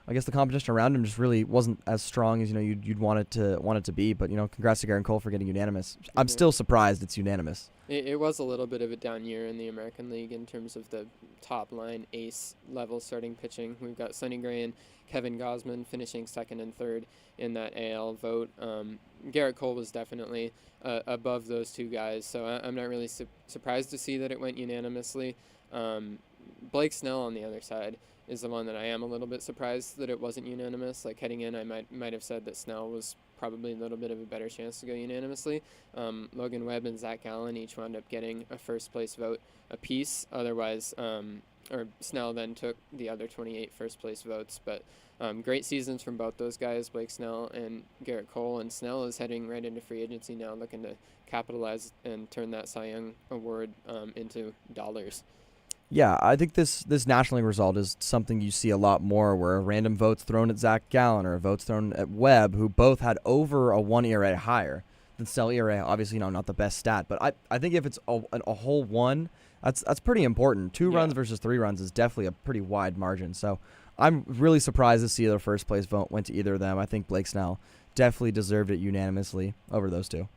I guess the competition around him just really wasn't as strong as you'd want it to be. But congrats to Garrett Cole for getting unanimous. I'm still surprised it's unanimous. It was a little bit of a down year in the American League in terms of the top line ace level starting pitching. We've got Sonny Gray and Kevin Gausman finishing second and third in that AL vote. Garrett Cole was definitely above those two guys, so I'm not really surprised to see that it went unanimously. Blake Snell on the other side is the one that I am a little bit surprised that it wasn't unanimous. Like heading in, I might have said that Snell was probably a little bit of a better chance to go unanimously. Logan Webb and Zach Gallen each wound up getting a first place vote apiece. Otherwise, or Snell then took the other 28 first place votes. But great seasons from both those guys, Blake Snell and Garrett Cole. And Snell is heading right into free agency now, looking to capitalize and turn that Cy Young award into dollars. Yeah, I think this National League result is something you see a lot more, where a random vote's thrown at Zach Gallen or a vote's thrown at Webb, who both had over a 1 ERA higher than Snell ERA. Obviously, not the best stat, but I think if it's a whole 1, that's pretty important. 2 runs versus 3 runs is definitely a pretty wide margin. So I'm really surprised to see their first place vote went to either of them. I think Blake Snell definitely deserved it unanimously over those two.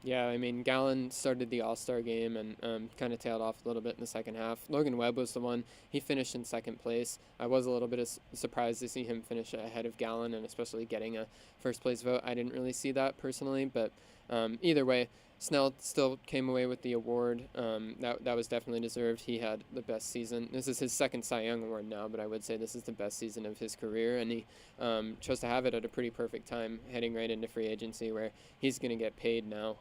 Yeah, I mean, Gallen started the All-Star game and kind of tailed off a little bit in the second half. Logan Webb was the one. He finished in second place. I was a little bit surprised to see him finish ahead of Gallen and especially getting a first-place vote. I didn't really see that personally, but either way, Snell still came away with the award. That was definitely deserved. He had the best season. This is his second Cy Young award now, but I would say this is the best season of his career, and he chose to have it at a pretty perfect time, heading right into free agency where he's going to get paid now.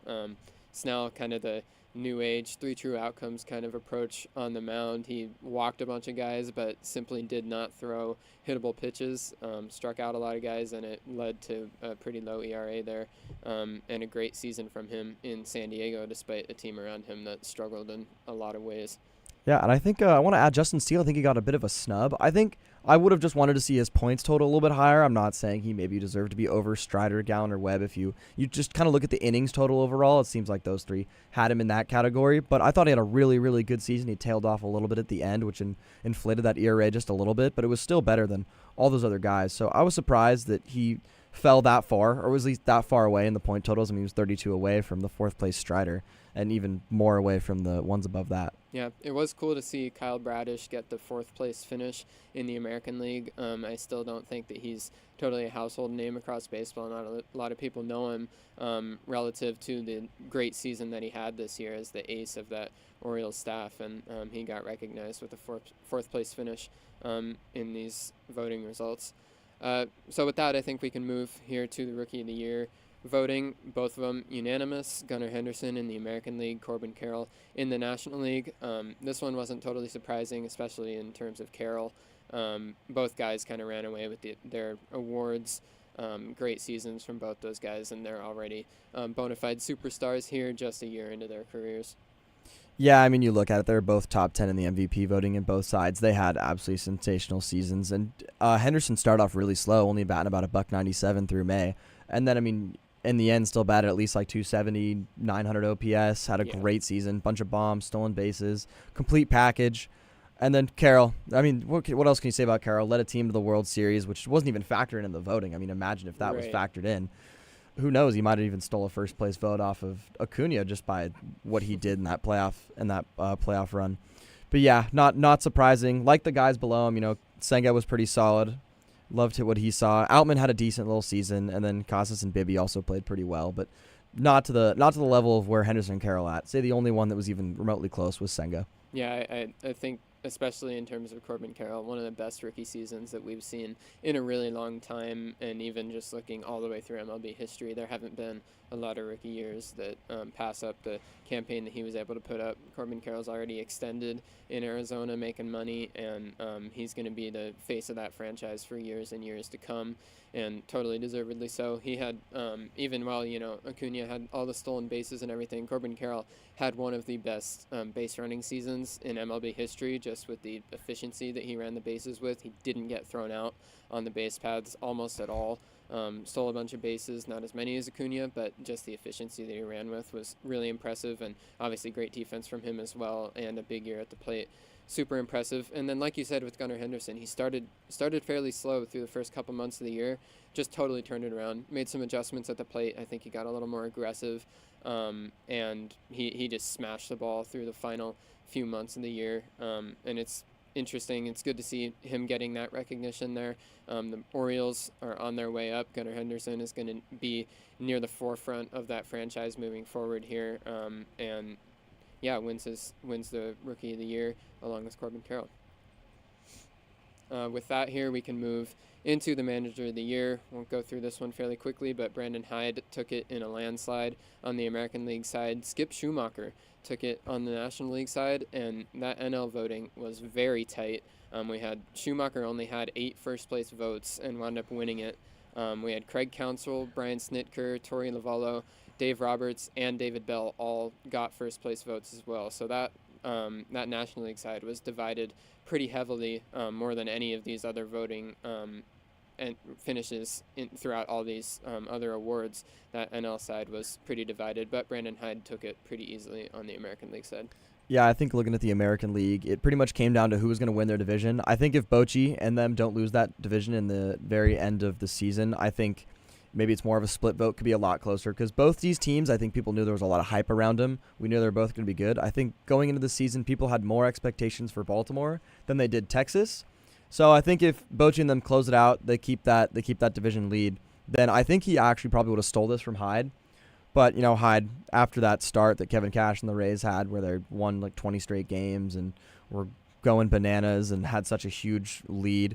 Snell, kind of the new age 3 true outcomes kind of approach on the mound. He walked a bunch of guys, but simply did not throw hittable pitches, struck out a lot of guys, and it led to a pretty low ERA there, and a great season from him in San Diego, despite a team around him that struggled in a lot of ways. Yeah, and I think I want to add Justin Steele. I think he got a bit of a snub. I think I would have just wanted to see his points total a little bit higher. I'm not saying he maybe deserved to be over Strider, Gallen, or Webb. If you just kind of look at the innings total overall, it seems like those 3 had him in that category. But I thought he had a really, really good season. He tailed off a little bit at the end, which inflated that ERA just a little bit. But it was still better than all those other guys. So I was surprised that he fell that far, or was at least that far away in the point totals. I mean, he was 32 away from the 4th place Strider, and even more away from the ones above that. Yeah, it was cool to see Kyle Bradish get the 4th place finish in the American League. I still don't think that he's totally a household name across baseball. Not a lot of people know him relative to the great season that he had this year as the ace of that Orioles staff, and he got recognized with a 4th place finish in these voting results. So with that, I think we can move here to the Rookie of the Year voting. Both of them unanimous. Gunnar Henderson in the American League, Corbin Carroll in the National League. This one wasn't totally surprising, especially in terms of Carroll. Both guys kind of ran away with their awards. Great seasons from both those guys, and they're already bona fide superstars here just a year into their careers. Yeah, I mean, you look at it, they're both top 10 in the MVP voting in both sides. They had absolutely sensational seasons. And Henderson started off really slow, only batting about $197 through May. And then, I mean, in the end, still batted at least like 270, 900 OPS, had a great season, bunch of bombs, stolen bases, complete package. And then Carroll, I mean, what else can you say about Carroll? Led a team to the World Series, which wasn't even factored in the voting. I mean, imagine if that was factored in. Who knows? He might have even stole a first place vote off of Acuna just by what he did in that playoff run. But yeah, not surprising. Like the guys below him, Senga was pretty solid. Loved what he saw. Outman had a decent little season, and then Casas and Bibby also played pretty well. But not to the level of where Henderson and Carroll at. Say the only one that was even remotely close was Senga. Yeah, I think especially in terms of Corbin Carroll, one of the best rookie seasons that we've seen in a really long time, and even just looking all the way through MLB history, there haven't been a lot of rookie years that pass up the campaign that he was able to put up. Corbin Carroll's already extended in Arizona making money, and he's going to be the face of that franchise for years and years to come, and totally deservedly so. He had, even while, Acuna had all the stolen bases and everything, Corbin Carroll had one of the best base running seasons in MLB history, just with the efficiency that he ran the bases with. He didn't get thrown out on the base paths almost at all. Stole a bunch of bases, not as many as Acuna, but just the efficiency that he ran with was really impressive, and obviously great defense from him as well, and a big year at the plate. Super impressive. And then, like you said, with Gunnar Henderson, he started fairly slow through the first couple months of the year, just totally turned it around, made some adjustments at the plate. I think he got a little more aggressive, and he just smashed the ball through the final few months of the year, and it's interesting. It's good to see him getting that recognition there. The Orioles are on their way up. Gunnar Henderson is going to be near the forefront of that franchise moving forward here, and wins the Rookie of the Year along with Corbin Carroll. With that here, we can move into the Manager of the Year. Won't go through this one fairly quickly, but Brandon Hyde took it in a landslide on the American League side. Skip Schumacher took it on the National League side, and that NL voting was very tight. Schumacher only had 8 first-place votes and wound up winning it. We had Craig Counsell, Brian Snitker, Torey Lavallo, Dave Roberts, and David Bell all got first-place votes as well. So that National League side was divided pretty heavily, more than any of these other voting and finishes throughout all these other awards. That NL side was pretty divided, but Brandon Hyde took it pretty easily on the American League side. Yeah, I think looking at the American League, it pretty much came down to who was going to win their division. I think if Bochy and them don't lose that division in the very end of the season, I think maybe it's more of a split vote, could be a lot closer, because both these teams, I think people knew there was a lot of hype around them. We knew they were both going to be good. I think going into the season, people had more expectations for Baltimore than they did Texas. So I think if Bochy and them close it out, they keep that division lead, then I think he actually probably would have stole this from Hyde. But, Hyde, after that start that Kevin Cash and the Rays had, where they won like 20 straight games and were going bananas and had such a huge lead,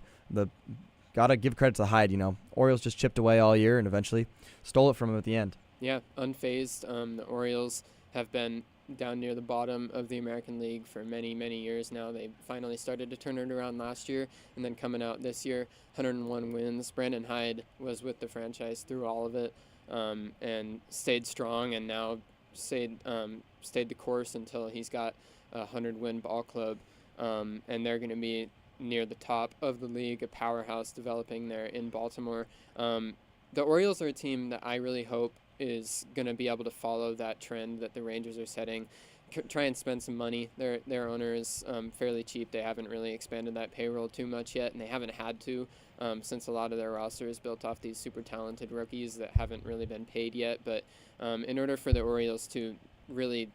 gotta give credit to Hyde. Orioles just chipped away all year and eventually stole it from him at the end. Yeah, unfazed. The Orioles have been down near the bottom of the American League for many, many years now. They finally started to turn it around last year, and then coming out this year, 101 wins. Brandon Hyde was with the franchise through all of it, and stayed strong, and now stayed the course until he's got a 100-win ball club, and they're going to be near the top of the league, a powerhouse developing there in Baltimore. The Orioles are a team that I really hope is going to be able to follow that trend that the Rangers are setting, try and spend some money. Their owner is fairly cheap. They haven't really expanded that payroll too much yet, and they haven't had to since a lot of their roster is built off these super talented rookies that haven't really been paid yet. But in order for the Orioles to really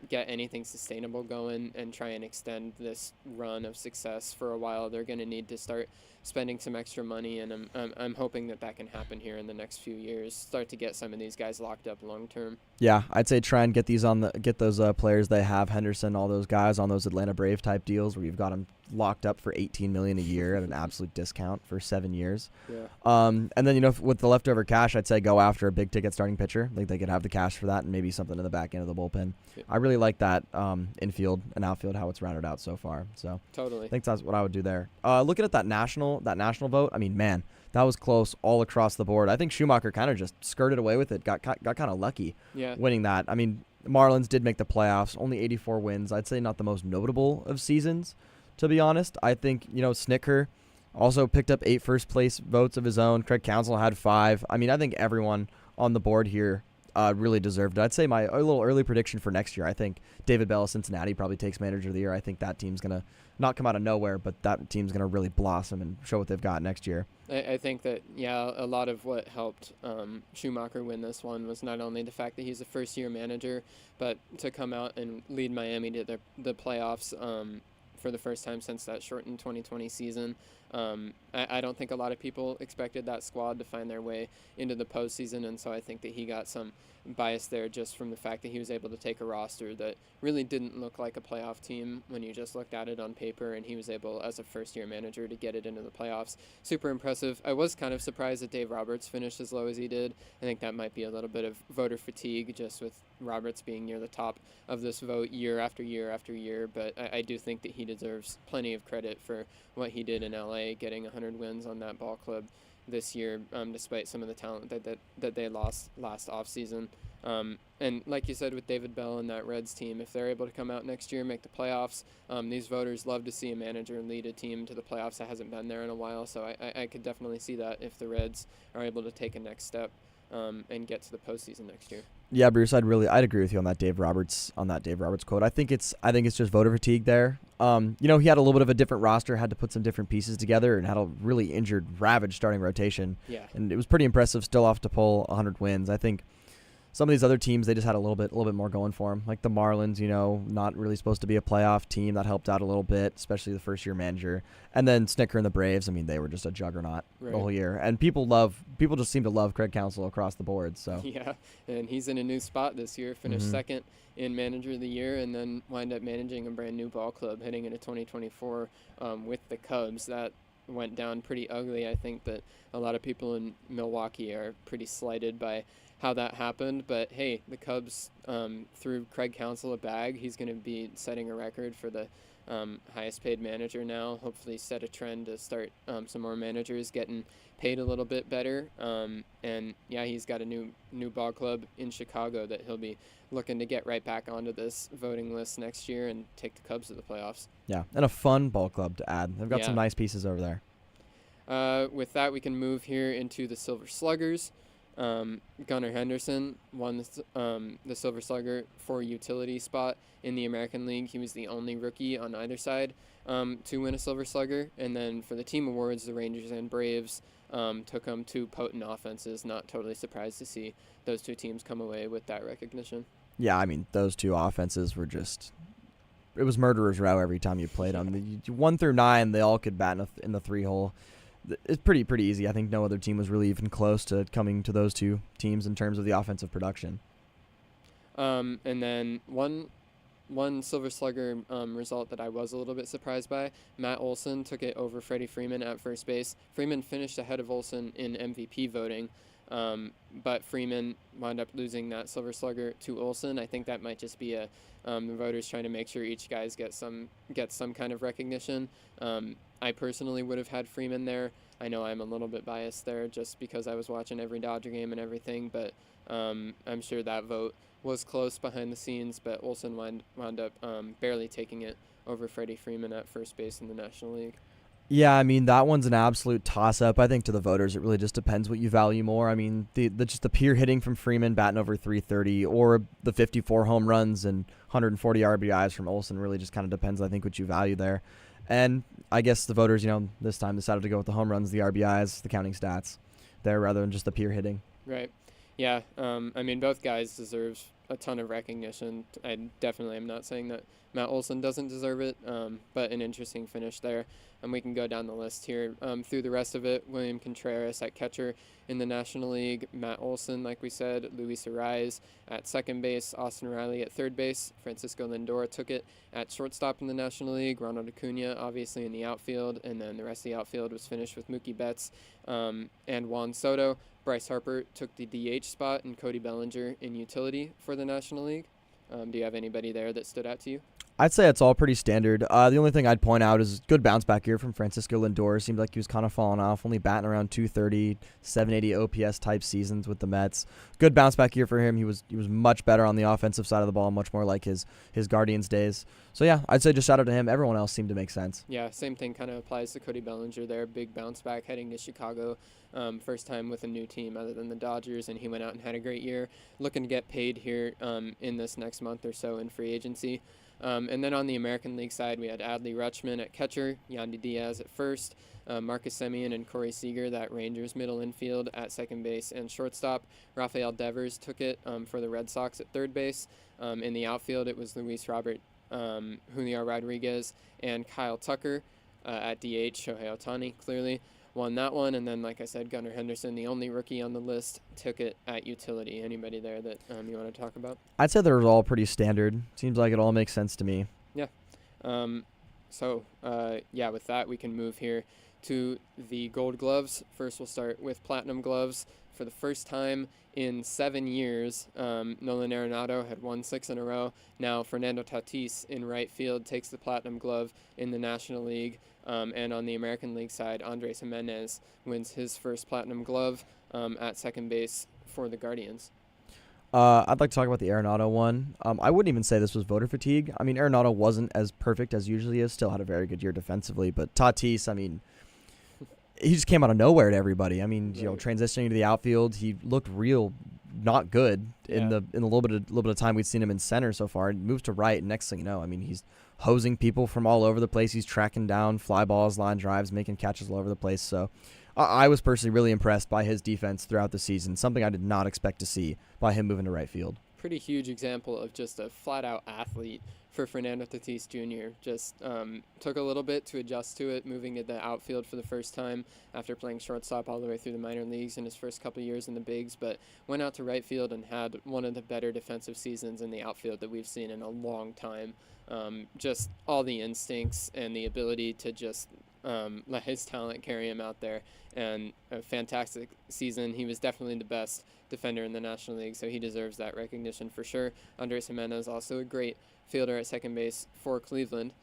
get anything sustainable going and try and extend this run of success for a while, they're going to need to start spending some extra money, and I'm hoping that can happen here in the next few years. Start to get some of these guys locked up long term. Yeah, I'd say try and get those players they have, Henderson, all those guys on those Atlanta Brave type deals where you've got them locked up for $18 million a year at an absolute discount for 7 years. Yeah. And then with the leftover cash, I'd say go after a big ticket starting pitcher. I think they could have the cash for that and maybe something in the back end of the bullpen. Yeah. I really like that infield and outfield, how it's rounded out so far. So totally, I think that's what I would do there. Looking at that national vote, I mean, man, that was close all across the board. I think Schumacher kind of just skirted away with it, got kind of lucky winning that. I mean, Marlins did make the playoffs, only 84 wins. I'd say not the most notable of seasons, to be honest. I think, Snitker also picked up 8 first-place votes of his own. Craig Counsell had 5. I mean, I think everyone on the board here really deserved it. I'd say a little early prediction for next year, I think David Bell of Cincinnati probably takes Manager of the Year. I think that team's going to not come out of nowhere, but that team's going to really blossom and show what they've got next year. I think that, a lot of what helped Schumacher win this one was not only the fact that he's a first-year manager, but to come out and lead Miami to the playoffs for the first time since that shortened 2020 season. I don't think a lot of people expected that squad to find their way into the postseason, and so I think that he got some bias there just from the fact that he was able to take a roster that really didn't look like a playoff team when you just looked at it on paper, and he was able, as a first-year manager, to get it into the playoffs. Super impressive. I was kind of surprised that Dave Roberts finished as low as he did. I think that might be a little bit of voter fatigue, just with Roberts being near the top of this vote year after year after year, but I do think that he deserves plenty of credit for what he did in LA, getting 100 wins on that ball club this year, despite some of the talent that they lost last offseason. And like you said with David Bell and that Reds team, if they're able to come out next year and make the playoffs, these voters love to see a manager lead a team to the playoffs that hasn't been there in a while. So I could definitely see that if the Reds are able to take a next step and get to the postseason next year. Yeah, Bruce, I'd agree with you on that Dave Roberts quote. I think it's just voter fatigue there. He had a little bit of a different roster, had to put some different pieces together, and had a really injured, ravaged starting rotation. Yeah. And it was pretty impressive still off to pull 100 wins. I think some of these other teams, they just had a little bit more going for them. Like the Marlins, not really supposed to be a playoff team. That helped out a little bit, especially the first-year manager. And then Snicker and the Braves, they were just a juggernaut the whole year. And people just seem to love Craig Counsell across the board. So Yeah, and he's in a new spot this year, finished second in Manager of the Year, and then wind up managing a brand new ball club heading into 2024 with the Cubs. That went down pretty ugly. I think that a lot of people in Milwaukee are pretty slighted by how that happened, but hey, the Cubs threw Craig Counsell a bag. He's going to be setting a record for the highest paid manager now. Hopefully set a trend to start some more managers getting paid a little bit better. And yeah, he's got a new ball club in Chicago that he'll be looking to get right back onto this voting list next year and take the Cubs to the playoffs. Yeah, and a fun ball club to add. They've got some nice pieces over there. With that, we can move here into the Silver Sluggers. Gunnar Henderson won the Silver Slugger for utility spot in the American League. He was the only rookie on either side to win a Silver Slugger. And then for the team awards, the Rangers and Braves took home two potent offenses. Not totally surprised to see those two teams come away with that recognition. Yeah, those two offenses were just... It was murderer's row every time you played them. 1 through 9, they all could bat in the 3-hole. It's pretty easy. I think no other team was really even close to coming to those two teams in terms of the offensive production. And then one Silver Slugger result that I was a little bit surprised by, Matt Olson took it over Freddie Freeman at first base. Freeman finished ahead of Olson in MVP voting, but Freeman wound up losing that Silver Slugger to Olson. I think that might just be the voters trying to make sure each guy gets some kind of recognition. I personally would have had Freeman there. I know I'm a little bit biased there just because I was watching every Dodger game and everything, but I'm sure that vote was close behind the scenes, but Olson wound up barely taking it over Freddie Freeman at first base in the National League. Yeah, that one's an absolute toss-up. I think to the voters, it really just depends what you value more. Just the pure hitting from Freeman, batting over 330, or the 54 home runs and 140 RBIs from Olson really just kind of depends, I think, what you value there. And I guess the voters, this time decided to go with the home runs, the RBIs, the counting stats there rather than just the pure hitting. Right. Yeah. Both guys deserve a ton of recognition. I definitely am not saying that Matt Olson doesn't deserve it, but an interesting finish there. And we can go down the list here through the rest of it. William Contreras at catcher in the National League. Matt Olson, like we said. Luis Arraez at second base. Austin Riley at third base. Francisco Lindor took it at shortstop in the National League. Ronald Acuna, obviously, in the outfield. And then the rest of the outfield was finished with Mookie Betts and Juan Soto. Bryce Harper took the DH spot, and Cody Bellinger in utility for the National League. Do you have anybody there that stood out to you? I'd say it's all pretty standard. The only thing I'd point out is good bounce back here from Francisco Lindor. Seemed like he was kind of falling off, only batting around 230, 780 OPS type seasons with the Mets. Good bounce back here for him. He was much better on the offensive side of the ball, much more like his Guardians days. So yeah, I'd say just shout out to him. Everyone else seemed to make sense. Yeah, same thing kind of applies to Cody Bellinger there. Big bounce back heading to Chicago. First time with a new team other than the Dodgers, and he went out and had a great year. Looking to get paid here in this next month or so in free agency. And then on the American League side, we had Adley Rutschman at catcher, Yandy Diaz at first, Marcus Semien and Corey Seager, that Rangers middle infield, at second base and shortstop. Rafael Devers took it for the Red Sox at third base. In the outfield, it was Luis Robert, Julio Rodriguez, and Kyle Tucker. at DH, Shohei Ohtani clearly won that one. And then, like I said, Gunnar Henderson, the only rookie on the list, took it at utility. Anybody there that you want to talk about? I'd say they're all pretty standard. Seems like it all makes sense to me. Yeah. With that, we can move here to the Gold Gloves. First, we'll start with Platinum Gloves. For the first time in 7 years, Nolan Arenado had won 6 in a row. Now, Fernando Tatis in right field takes the Platinum Glove in the National League. And on the American League side, Andres Gimenez wins his first Platinum Glove at second base for the Guardians. I'd like to talk about the Arenado one. I wouldn't even say this was voter fatigue. I mean, Arenado wasn't as perfect as usually is. Still had a very good year defensively. But Tatis, I mean, he just came out of nowhere to everybody. I mean, transitioning to the outfield, he looked real not good in the little bit of time we'd seen him in center so far. He moves to right, and next thing you know, I mean, he's hosing people from all over the place. He's tracking down fly balls, line drives, making catches all over the place. So I was personally really impressed by his defense throughout the season, something I did not expect to see by him moving to right field. Pretty huge example of just a flat-out athlete for Fernando Tatis Jr. Just took a little bit to adjust to it, moving to the outfield for the first time after playing shortstop all the way through the minor leagues in his first couple years in the bigs, but went out to right field and had one of the better defensive seasons in the outfield that we've seen in a long time. Just all the instincts and the ability to just let his talent carry him out there, and a fantastic season. He was definitely the best defender in the National League, so he deserves that recognition for sure. Andres Gimenez, also a great fielder at second base for Cleveland.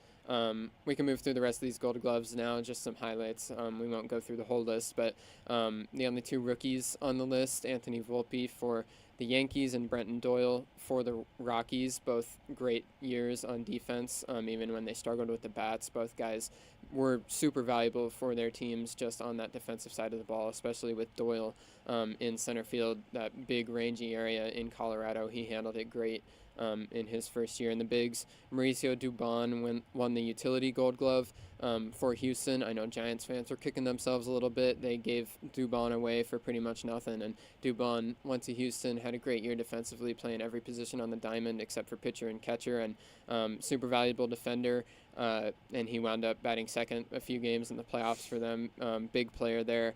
We can move through the rest of these Gold Gloves now, just some highlights. We won't go through the whole list, but the only 2 rookies on the list, Anthony Volpe for the Yankees and Brenton Doyle for the Rockies, both great years on defense, even when they struggled with the bats. Both guys were super valuable for their teams just on that defensive side of the ball, especially with Doyle in center field, that big rangy area in Colorado. He handled it great in his first year in the bigs. Mauricio Dubon won the utility Gold Glove for Houston. I know Giants fans were kicking themselves a little bit. They gave Dubon away for pretty much nothing, and Dubon went to Houston, had a great year defensively, playing every position on the diamond except for pitcher and catcher, and super valuable defender, and he wound up batting second a few games in the playoffs for them. Big player there.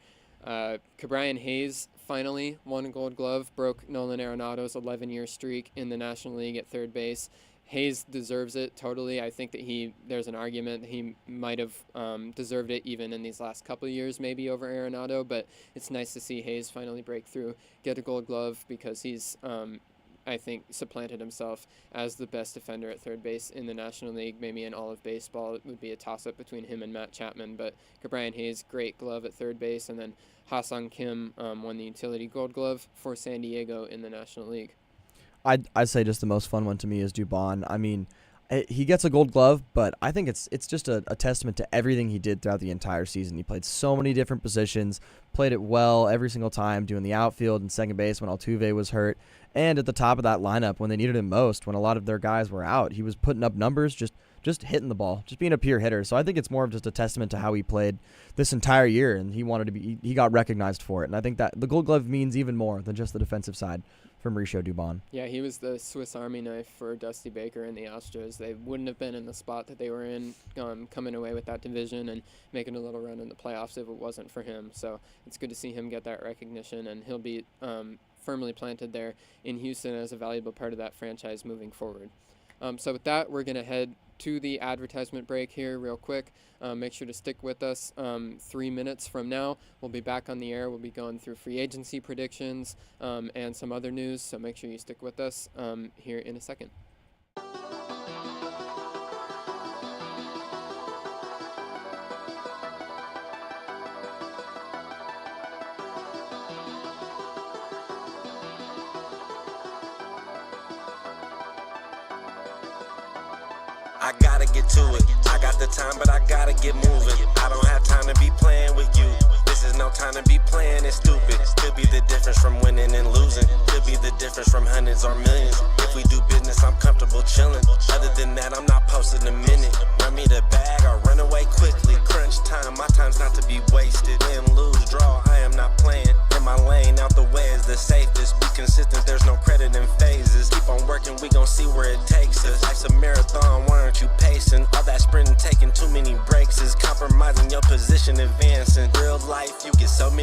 Ke'Bryan Hayes finally won a Gold Glove, broke Nolan Arenado's 11-year streak in the National League at third base. Hayes deserves it totally. I think that there's an argument that he might have deserved it even in these last couple of years, maybe over Arenado, but it's nice to see Hayes finally break through, get a Gold Glove, because he's I think supplanted himself as the best defender at third base in the National League, maybe in all of baseball. It would be a toss-up between him and Matt Chapman, but Ke'Bryan Hayes, great glove at third base, and then Ha-Sung Kim won the utility Gold Glove for San Diego in the National League. I'd say just the most fun one to me is Dubon. I mean, he gets a Gold Glove, but I think it's just a testament to everything he did throughout the entire season. He played so many different positions, played it well every single time, doing the outfield and second base when Altuve was hurt, and at the top of that lineup when they needed him most, when a lot of their guys were out. He was putting up numbers, just hitting the ball, just being a pure hitter. So I think it's more of just a testament to how he played this entire year, and he got recognized for it. And I think that the Gold Glove means even more than just the defensive side for Mauricio Dubon. Yeah, he was the Swiss Army knife for Dusty Baker and the Astros. They wouldn't have been in the spot that they were in, coming away with that division and making a little run in the playoffs if it wasn't for him. So it's good to see him get that recognition, and he'll be firmly planted there in Houston as a valuable part of that franchise moving forward. So with that, we're going to head to the advertisement break here real quick. Make sure to stick with us. 3 minutes from now, we'll be back on the air. We'll be going through free agency predictions and some other news, so make sure you stick with us here in a second. I gotta get to it. I got the time, but I gotta get moving. I don't have time to be playing with you. This is no time to be playing it stupid. Could be the difference from winning and losing. Could be the difference from hundreds or millions. If we do business, I'm comfortable chilling. Other than that, I'm not posting a minute. Run me the bag or run away quickly. Crunch time, my time's not to be wasted. Win, lose, draw, I am not playing. In my lane, out the way is the safest. Be consistent, there's no credit in phases. Keep on working, we gon' see where it takes us. Life's a marathon, why aren't you pacing? All that sprinting, taking too many breaks is compromise.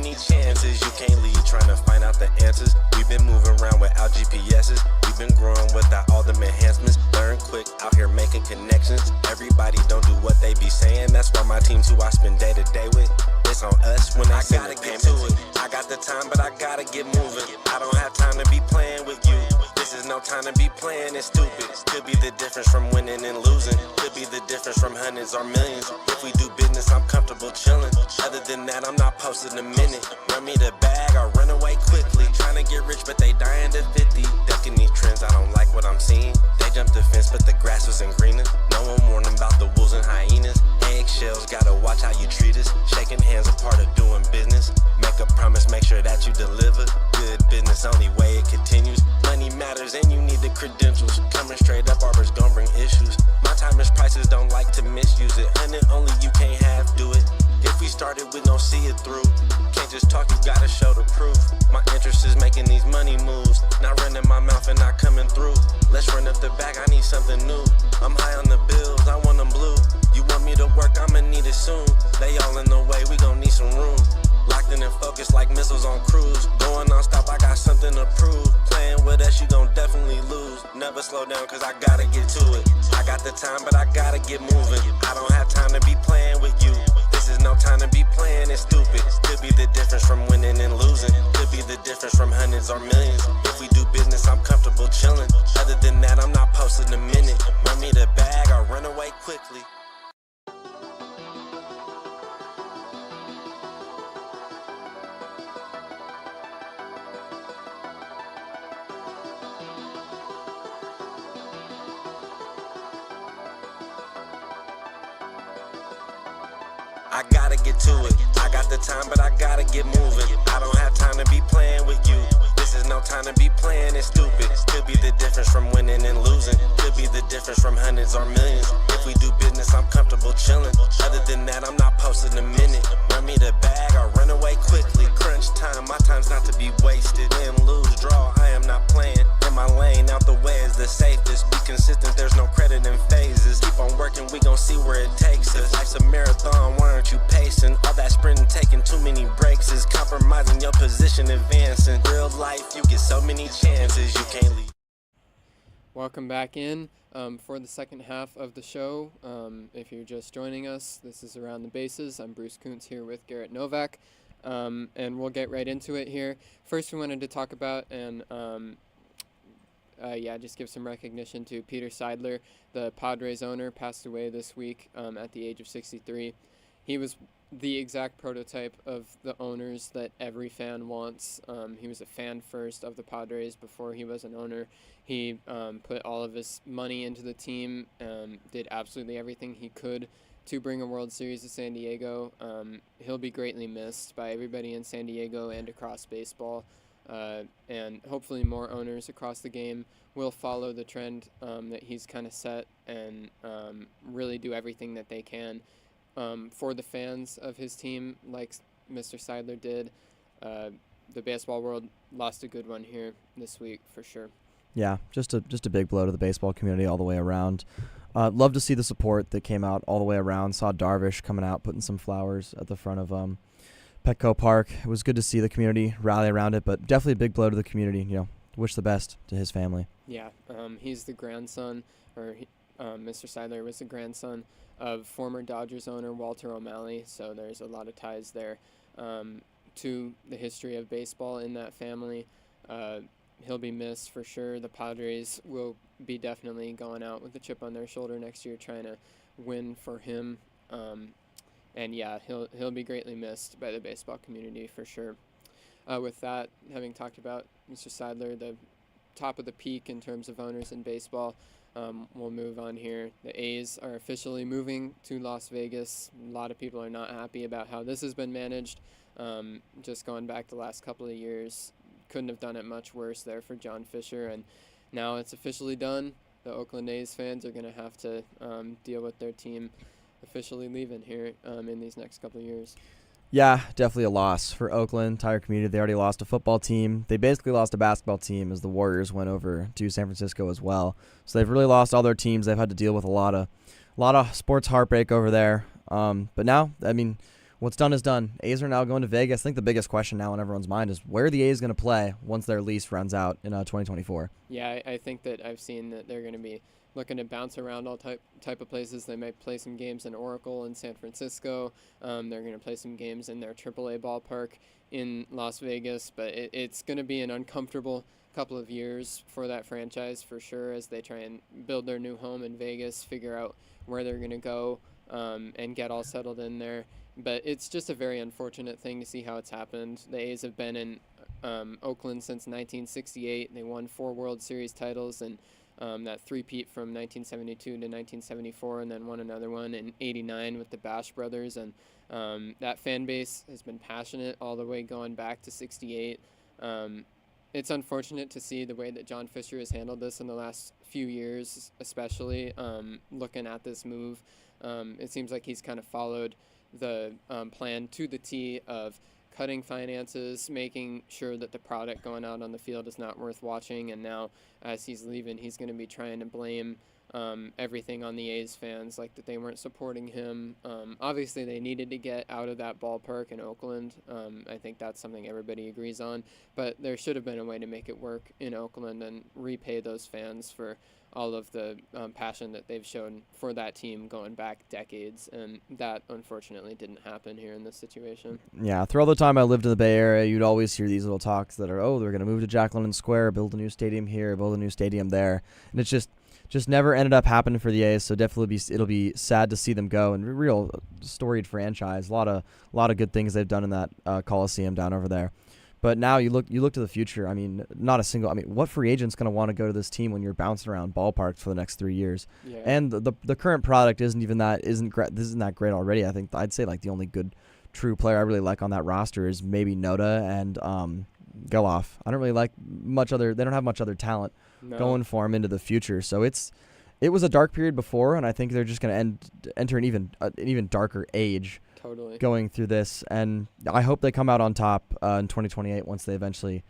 many chances. You can't leave trying to find out the answers. We've been moving around without GPSs. We've been growing without all them enhancements. Learn quick, out here making connections. Everybody don't do what they be saying. That's why my team's who I spend day to day with. It's on us when I gotta get to it. I got the time, but I gotta get moving. I don't have time to be playing with you. This is no time to be playing, it's stupid. Could be the difference from winning and losing. Could be the difference from hundreds or millions. If we do business, I'm comfortable chilling. Other than that, I'm not posting a minute. Run me the bag or run away quickly. Trying to get rich, but they dying to 50. Ducking these trends, I don't like what I'm seeing. They jumped the fence, but the grass wasn't greener. No one warned about the wolves and hyenas. Eggshells, gotta watch how you treat us. Shaking hands, a part of doing business. Make a promise, make sure that you deliver. Good business, only way it continues. Money matters and you need the credentials. Coming straight up, Arbor's gon' bring issues. My time is prices, don't like to misuse it. And only you can't half do it. If we started, we gon' see it through. Can't just talk, you gotta show the proof. My interest is making these money moves. Not running my mouth and not coming through. Let's run up the back, I need something new. I'm high on the bills, I want them blue. You want me to work, I'ma need it soon. They all in the way, we gon' need some room. Locked in and focused like missiles on cruise. Going non-stop, I got something to prove. Playing with us, you gon' definitely lose. Never slow down, cause I gotta get to it. I got the time, but I gotta get moving. I don't have time to be playing with you. This is no time to be playing, it's stupid. Could be the difference from winning and losing. Could be the difference from hundreds or millions. If we do business, I'm comfortable chilling. Other than that, I'm not posting a minute. Run me the bag or run away quickly. I gotta get to it. I got the time, but I gotta get moving. I don't have time to be playing with you. This is no time to be playing, it's stupid. Could be the difference from winning and losing. Could be the difference from hundreds or millions. If we do business, I'm comfortable chilling. Other than that, I'm not posting a minute. Run me the bag or run away quickly. Crunch time, my time's not to be wasted. Win, lose, draw, I am not playing. In my lane, out the way is the safest. Be consistent, there's no credit in phases. Keep on working, we gon' see where it takes us. Life's a marathon, why aren't you pacing? All that sprinting, taking too many breaks is compromising your position, advancing. Real life, you get so many chances, you can't leave. Welcome back in for the second half of the show. If you're just joining us, this is Around the Bases. I'm Bruce Kuntz here with Garrett Novak, and we'll get right into it here. First, we wanted to talk about and just give some recognition to Peter Seidler, the Padres owner, passed away this week at the age of 63. He was the exact prototype of the owners that every fan wants. He was a fan first of the Padres before he was an owner. He put all of his money into the team, did absolutely everything he could to bring a World Series to San Diego. He'll be greatly missed by everybody in San Diego and across baseball. And hopefully more owners across the game will follow the trend that he's kind of set and really do everything that they can for the fans of his team, like Mr. Seidler did. The baseball world lost a good one here this week for sure. Yeah, just a big blow to the baseball community all the way around. Love to see the support that came out all the way around. Saw Darvish coming out, putting some flowers at the front of Petco Park. It was good to see the community rally around it, but definitely a big blow to the community. Wish the best to his family. Yeah, he's the grandson, Mr. Seidler was the grandson of former Dodgers owner Walter O'Malley, so there's a lot of ties there to the history of baseball in that family. He'll be missed for sure. The Padres will be definitely going out with a chip on their shoulder next year trying to win for him. And yeah, he'll be greatly missed by the baseball community for sure. With that, having talked about Mr. Seidler, the top of the peak in terms of owners in baseball, we'll move on here. The A's are officially moving to Las Vegas. A lot of people are not happy about how this has been managed. Just going back the last couple of years, couldn't have done it much worse there for John Fisher, and now it's officially done. The Oakland A's fans are going to have to deal with their team officially leaving here in these next couple of years. Yeah, definitely a loss for Oakland, entire community. They already lost a football team. They basically lost a basketball team as the Warriors went over to San Francisco as well. So they've really lost all their teams. They've had to deal with a lot of sports heartbreak over there. But now, what's done is done. A's are now going to Vegas. I think the biggest question now on everyone's mind is where are the A's going to play once their lease runs out in 2024? Yeah, I think that I've seen that they're going to be looking to bounce around all type of places. They might play some games in Oracle in San Francisco. They're going to play some games in their AAA ballpark in Las Vegas. But it's going to be an uncomfortable couple of years for that franchise for sure as they try and build their new home in Vegas, figure out where they're going to go and get all settled in there. But it's just a very unfortunate thing to see how it's happened. The A's have been in Oakland since 1968. They won 4 World Series titles and that three-peat from 1972 to 1974, and then won another one in 89 with the Bash Brothers. And that fan base has been passionate all the way going back to 68. It's unfortunate to see the way that John Fisher has handled this in the last few years, especially looking at this move. It seems like he's kind of followed the plan to the T of cutting finances, making sure that the product going out on the field is not worth watching. And now as he's leaving, he's going to be trying to blame everything on the A's fans, like that they weren't supporting him. Obviously, they needed to get out of that ballpark in Oakland. I think that's something everybody agrees on. But there should have been a way to make it work in Oakland and repay those fans for all of the passion that they've shown for that team going back decades. And that, unfortunately, didn't happen here in this situation. Yeah, through all the time I lived in the Bay Area, you'd always hear these little talks that are, they're going to move to Jack London Square, build a new stadium here, build a new stadium there. And it's just never ended up happening for the A's, so definitely it'll be sad to see them go. And real storied franchise, a lot of good things they've done in that Coliseum down over there. But now you look to the future. I mean, what free agent's going to want to go to this team when you're bouncing around ballparks for the next 3 years? Yeah. And the current product isn't that great already. I think I'd say like the only good true player I really like on that roster is maybe Noda and Geloff. I don't really like much other. They don't have much other talent going for him into the future. So it was a dark period before, and I think they're just going to enter an even darker age. Totally. Going through this, and I hope they come out on top in 2028 once they eventually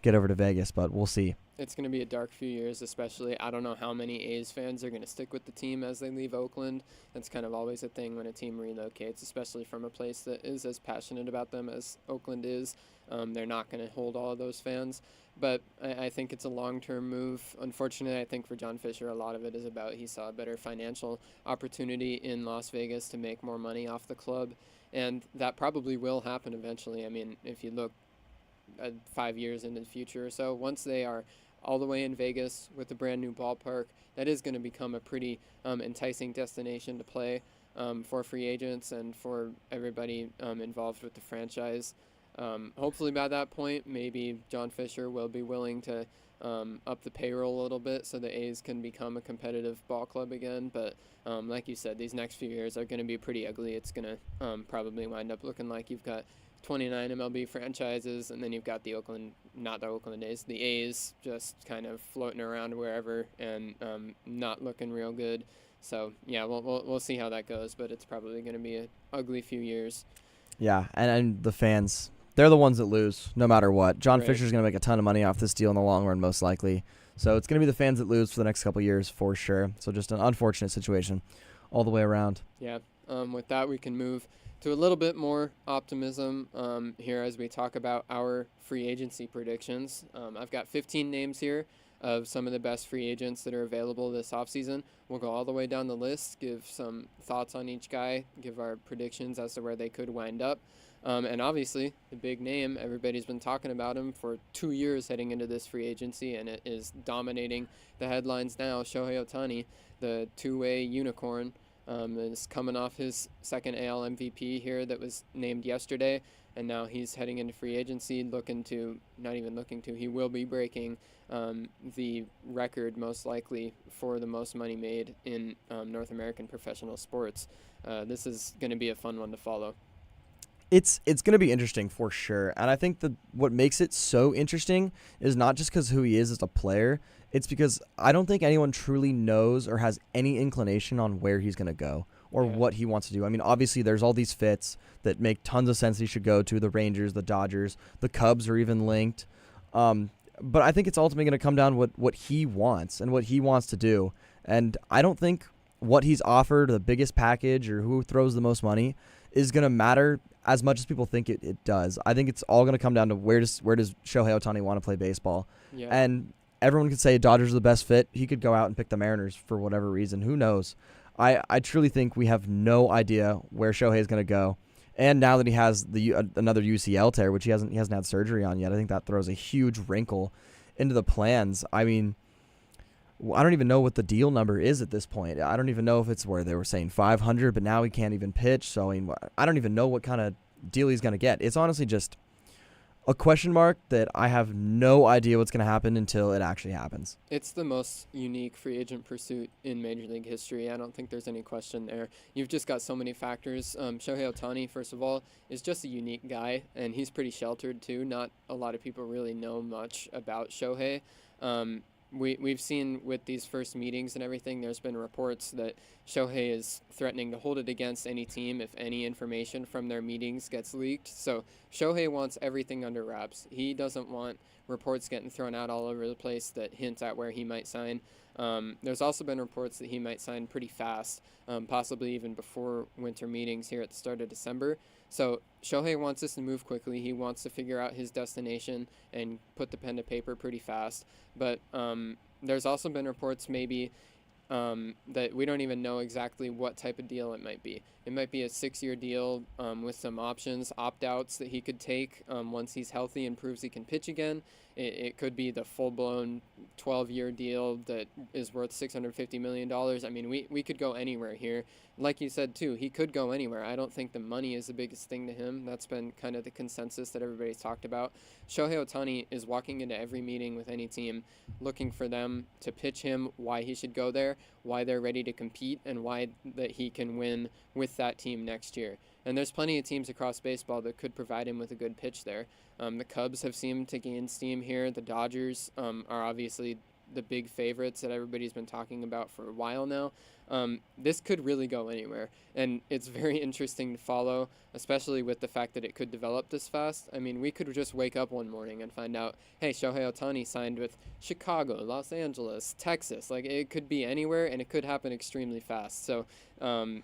get over to Vegas, but we'll see. It's going to be a dark few years, especially. I don't know how many A's fans are going to stick with the team as they leave Oakland. That's kind of always a thing when a team relocates, especially from a place that is as passionate about them as Oakland is. They're not going to hold all of those fans. But I think it's a long-term move. Unfortunately, I think for John Fisher, a lot of it is about he saw a better financial opportunity in Las Vegas to make more money off the club. And that probably will happen eventually. I mean, if you look 5 years into the future or so, once they are all the way in Vegas with a brand new ballpark, that is going to become a pretty enticing destination to play for free agents and for everybody involved with the franchise. Hopefully by that point, maybe John Fisher will be willing to up the payroll a little bit so the A's can become a competitive ball club again. But like you said, these next few years are going to be pretty ugly. It's going to probably wind up looking like you've got 29 MLB franchises, and then you've got the A's just kind of floating around wherever and not looking real good. So yeah, we'll see how that goes, but it's probably going to be an ugly few years. Yeah, and the fans, they're the ones that lose no matter what. John Right. Fisher's going to make a ton of money off this deal in the long run, most likely. So it's going to be the fans that lose for the next couple of years for sure. So just an unfortunate situation all the way around. Yeah. With that, we can move to a little bit more optimism here as we talk about our free agency predictions. I've got 15 names here of some of the best free agents that are available this offseason. We'll go all the way down the list, give some thoughts on each guy, give our predictions as to where they could wind up. And obviously, the big name, everybody's been talking about him for 2 years heading into this free agency, and it is dominating the headlines now. Shohei Ohtani, the two-way unicorn, is coming off his second AL MVP here that was named yesterday, and now he's heading into free agency, he will be breaking the record most likely for the most money made in North American professional sports. This is going to be a fun one to follow. It's going to be interesting for sure. And I think that what makes it so interesting is not just because who he is as a player. It's because I don't think anyone truly knows or has any inclination on where he's going to go or what he wants to do. I mean, obviously, there's all these fits that make tons of sense he should go to. The Rangers, the Dodgers, the Cubs are even linked. But I think it's ultimately going to come down to what he wants and what he wants to do. And I don't think what he's offered, the biggest package or who throws the most money, is going to matter as much as people think it does. I think it's all going to come down to where does Shohei Ohtani want to play baseball. Yeah. And everyone could say Dodgers are the best fit. He could go out and pick the Mariners for whatever reason. Who knows? I truly think we have no idea where Shohei is going to go. And now that he has another UCL tear, which he hasn't had surgery on yet, I think that throws a huge wrinkle into the plans. I mean, I don't even know what the deal number is at this point. I don't even know if it's where they were saying 500, but now he can't even pitch. So I don't even know what kind of deal he's going to get. It's honestly just a question mark that I have no idea what's going to happen until it actually happens. It's the most unique free agent pursuit in Major League history. I don't think there's any question there. You've just got so many factors. Shohei Ohtani, first of all, is just a unique guy, and he's pretty sheltered too. Not a lot of people really know much about Shohei. We've seen with these first meetings and everything, there's been reports that Shohei is threatening to hold it against any team if any information from their meetings gets leaked. So Shohei wants everything under wraps. He doesn't want reports getting thrown out all over the place that hint at where he might sign. There's also been reports that he might sign pretty fast, possibly even before winter meetings here at the start of December. So Shohei wants us to move quickly. He wants to figure out his destination and put the pen to paper pretty fast. But there's also been reports maybe that we don't even know exactly what type of deal it might be. It might be a 6-year deal with some options, opt-outs that he could take once he's healthy and proves he can pitch again. It could be the full-blown 12-year deal that is worth $650 million. I mean, we could go anywhere here. Like you said, too, he could go anywhere. I don't think the money is the biggest thing to him. That's been kind of the consensus that everybody's talked about. Shohei Ohtani is walking into every meeting with any team looking for them to pitch him why he should go there, why they're ready to compete, and why that he can win with that team next year. And there's plenty of teams across baseball that could provide him with a good pitch there. The Cubs have seemed to gain steam here. The Dodgers are obviously the big favorites that everybody's been talking about for a while now. This could really go anywhere, and it's very interesting to follow, especially with the fact that it could develop this fast. I mean, we could just wake up one morning and find out, hey, Shohei Ohtani signed with Chicago, Los Angeles, Texas. Like, it could be anywhere, and it could happen extremely fast. So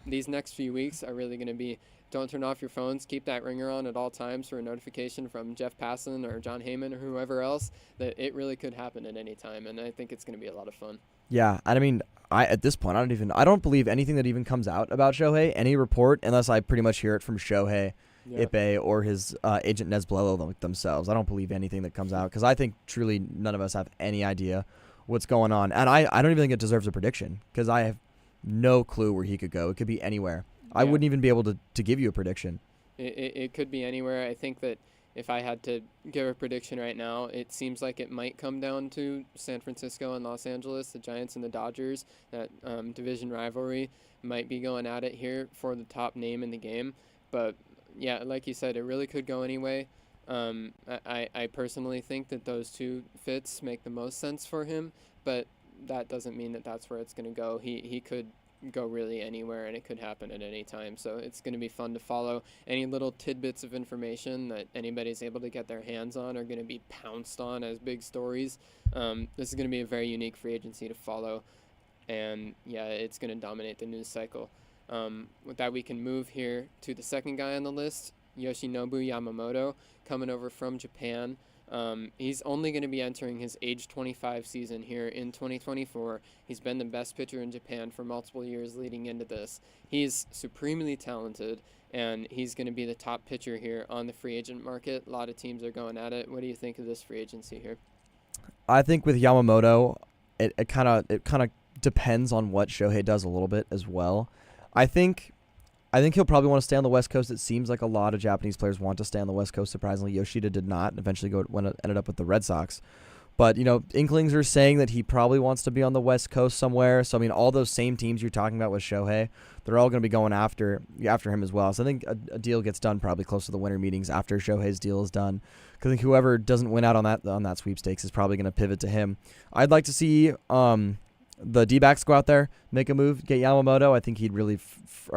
these next few weeks are really going to be, don't turn off your phones. Keep that ringer on at all times for a notification from Jeff Passan or John Heyman or whoever else that it really could happen at any time, and I think it's going to be a lot of fun. Yeah, and I mean, at this point, I don't believe anything that even comes out about Shohei, any report, unless I pretty much hear it from Shohei, Ippei, or his agent Nez Blello themselves. I don't believe anything that comes out because I think truly none of us have any idea what's going on, and I don't even think it deserves a prediction because I have no clue where he could go. It could be anywhere. I wouldn't even be able to give you a prediction. It could be anywhere. I think that if I had to give a prediction right now, it seems like it might come down to San Francisco and Los Angeles, the Giants and the Dodgers. That division rivalry might be going at it here for the top name in the game. But, yeah, like you said, it really could go anyway. I personally think that those two fits make the most sense for him, but that doesn't mean that that's where it's going to go. He could go really anywhere, and it could happen at any time. So it's going to be fun to follow. Any little tidbits of information that anybody's able to get their hands on are going to be pounced on as big stories. This is going to be a very unique free agency to follow, and yeah, it's going to dominate the news cycle. With that, we can move here to the second guy on the list, Yoshinobu Yamamoto, coming over from Japan. He's only going to be entering his age 25 season here in 2024. He's been the best pitcher in Japan for multiple years leading into this. He's supremely talented, and he's going to be the top pitcher here on the free agent market. A lot of teams are going at it. What do you think of this free agency here? I think with Yamamoto, it kind of depends on what Shohei does a little bit as well. I think he'll probably want to stay on the West Coast. It seems like a lot of Japanese players want to stay on the West Coast. Surprisingly, Yoshida did not. Eventually, ended up with the Red Sox. But, inklings are saying that he probably wants to be on the West Coast somewhere. So, I mean, all those same teams you're talking about with Shohei, they're all going to be going after him as well. So, I think a deal gets done probably close to the winter meetings after Shohei's deal is done. Because I think whoever doesn't win out on that sweepstakes is probably going to pivot to him. I'd like to see the D-backs go out there, make a move, get Yamamoto. I think he'd really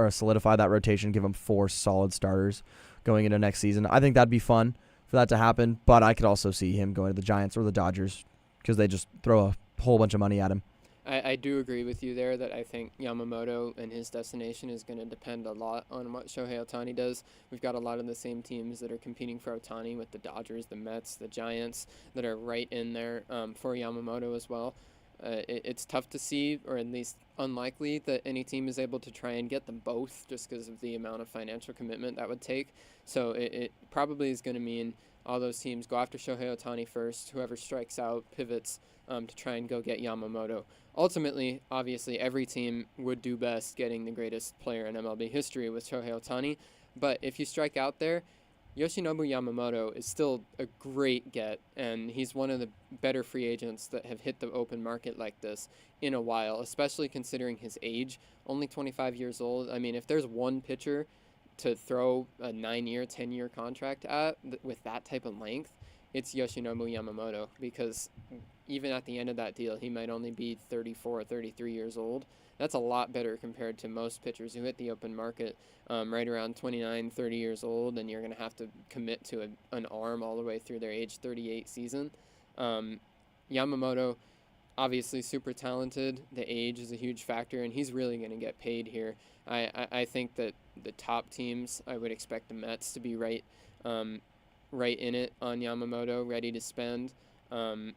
solidify that rotation, give him 4 solid starters going into next season. I think that'd be fun for that to happen, but I could also see him going to the Giants or the Dodgers because they just throw a whole bunch of money at him. I do agree with you there that I think Yamamoto and his destination is going to depend a lot on what Shohei Ohtani does. We've got a lot of the same teams that are competing for Ohtani with the Dodgers, the Mets, the Giants that are right in there for Yamamoto as well. It's tough to see, or at least unlikely, that any team is able to try and get them both just because of the amount of financial commitment that would take. So it probably is going to mean all those teams go after Shohei Ohtani first. Whoever strikes out pivots to try and go get Yamamoto. Ultimately, obviously, every team would do best getting the greatest player in MLB history with Shohei Ohtani. But if you strike out there, Yoshinobu Yamamoto is still a great get, and he's one of the better free agents that have hit the open market like this in a while, especially considering his age, only 25 years old. I mean, if there's one pitcher to throw a 9-year, 10-year contract at with that type of length, it's Yoshinobu Yamamoto, because even at the end of that deal, he might only be 34 or 33 years old. That's a lot better compared to most pitchers who hit the open market right around 29, 30 years old, and you're going to have to commit to an arm all the way through their age 38 season. Yamamoto, obviously super talented. The age is a huge factor, and he's really going to get paid here. I think that the top teams, I would expect the Mets to be right in it on Yamamoto, ready to spend.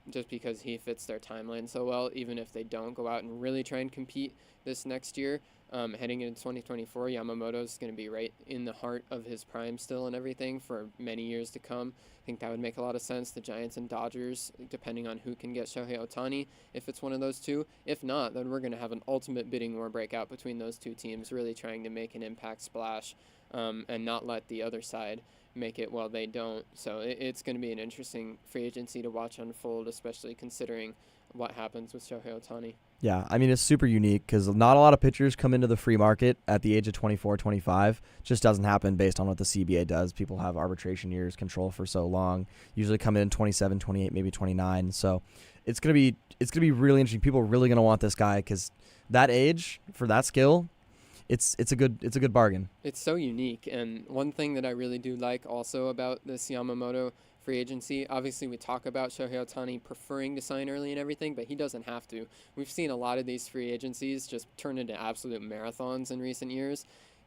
Just because he fits their timeline so well, even if they don't go out and really try and compete this next year. Heading into 2024, Yamamoto is going to be right in the heart of his prime still and everything for many years to come. I think that would make a lot of sense. The Giants and Dodgers, depending on who can get Shohei Ohtani, if it's one of those two. If not, then we're going to have an ultimate bidding war breakout between those two teams, really trying to make an impact splash and not let the other side make it while they don't. So it's going to be an interesting free agency to watch unfold, especially considering what happens with Shohei Ohtani. Yeah, I mean, it's super unique because not a lot of pitchers come into the free market at the age of 24, 25. Just doesn't happen based on what the CBA does. People have arbitration years control for so long. Usually come in 27, 28, maybe 29. So it's going to be really interesting. People are really going to want this guy because that age for that skill, it's a good bargain. It's so unique, and one thing that I really do like also about this Yamamoto free agency, obviously we talk about Shohei Ohtani preferring to sign early and everything, but he doesn't have to. We've seen a lot of these free agencies just turn into absolute marathons in recent years.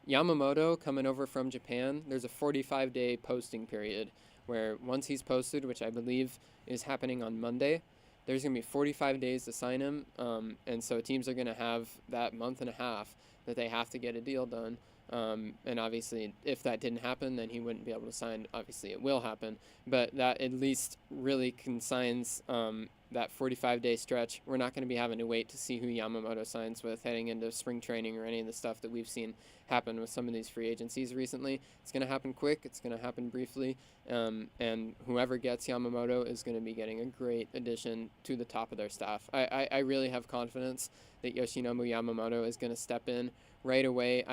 Yamamoto coming over from Japan, there's a 45-day posting period where once he's posted, which I believe is happening on Monday, there's going to be 45 days to sign him, and so teams are going to have that month and a half that they have to get a deal done. And obviously, if that didn't happen, then he wouldn't be able to sign. Obviously, it will happen. But that at least really consigns that 45-day stretch. We're not going to be having to wait to see who Yamamoto signs with heading into spring training or any of the stuff that we've seen happen with some of these free agencies recently. It's going to happen quick. It's going to happen briefly. And whoever gets Yamamoto is going to be getting a great addition to the top of their staff. I really have confidence that Yoshinobu Yamamoto is going to step in right away.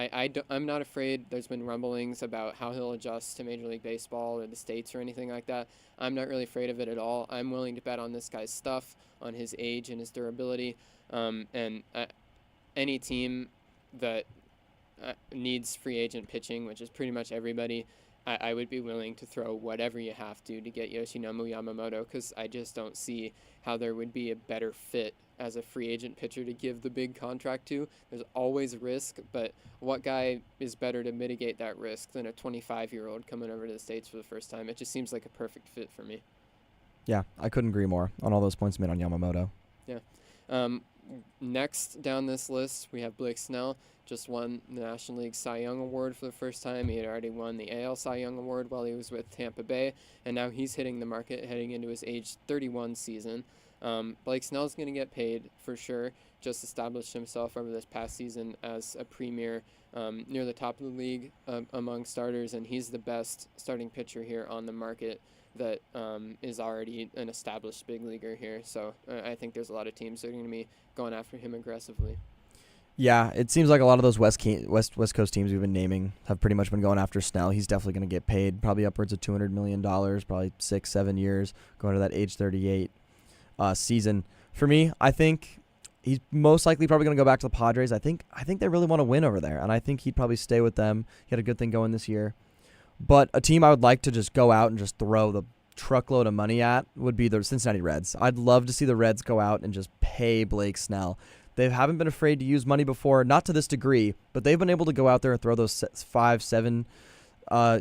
I'm not afraid. There's been rumblings about how he'll adjust to Major League Baseball or the States or anything like that. I'm not really afraid of it at all. I'm willing to bet on this guy's stuff, on his age and his durability. And any team that needs free agent pitching, which is pretty much everybody, I would be willing to throw whatever you have to get Yoshinobu Yamamoto, because I just don't see how there would be a better fit as a free agent pitcher to give the big contract to. There's always risk, but what guy is better to mitigate that risk than a 25-year-old coming over to the States for the first time? It just seems like a perfect fit for me. Yeah, I couldn't agree more on all those points made on Yamamoto. Yeah. Next down this list, we have Blake Snell. Just won the National League Cy Young Award for the first time. He had already won the AL Cy Young Award while he was with Tampa Bay, and now he's hitting the market heading into his age 31 season. Blake Snell's going to get paid for sure. Just established himself over this past season as a premier near the top of the league among starters, and he's the best starting pitcher here on the market that is already an established big leaguer here. So I think there's a lot of teams that are going to be going after him aggressively. Yeah, it seems like a lot of those West Coast teams we've been naming have pretty much been going after Snell. He's definitely going to get paid, probably upwards of $200 million, probably 6-7 years, going to that age 38 season. For me, I think he's most likely probably going to go back to the Padres. I think they really want to win over there, and I think he'd probably stay with them. He had a good thing going this year. But a team I would like to just go out and just throw truckload of money at would be the Cincinnati Reds. I'd love to see the Reds go out and just pay Blake Snell. They haven't been afraid to use money before, not to this degree, but they've been able to go out there and throw those 5-7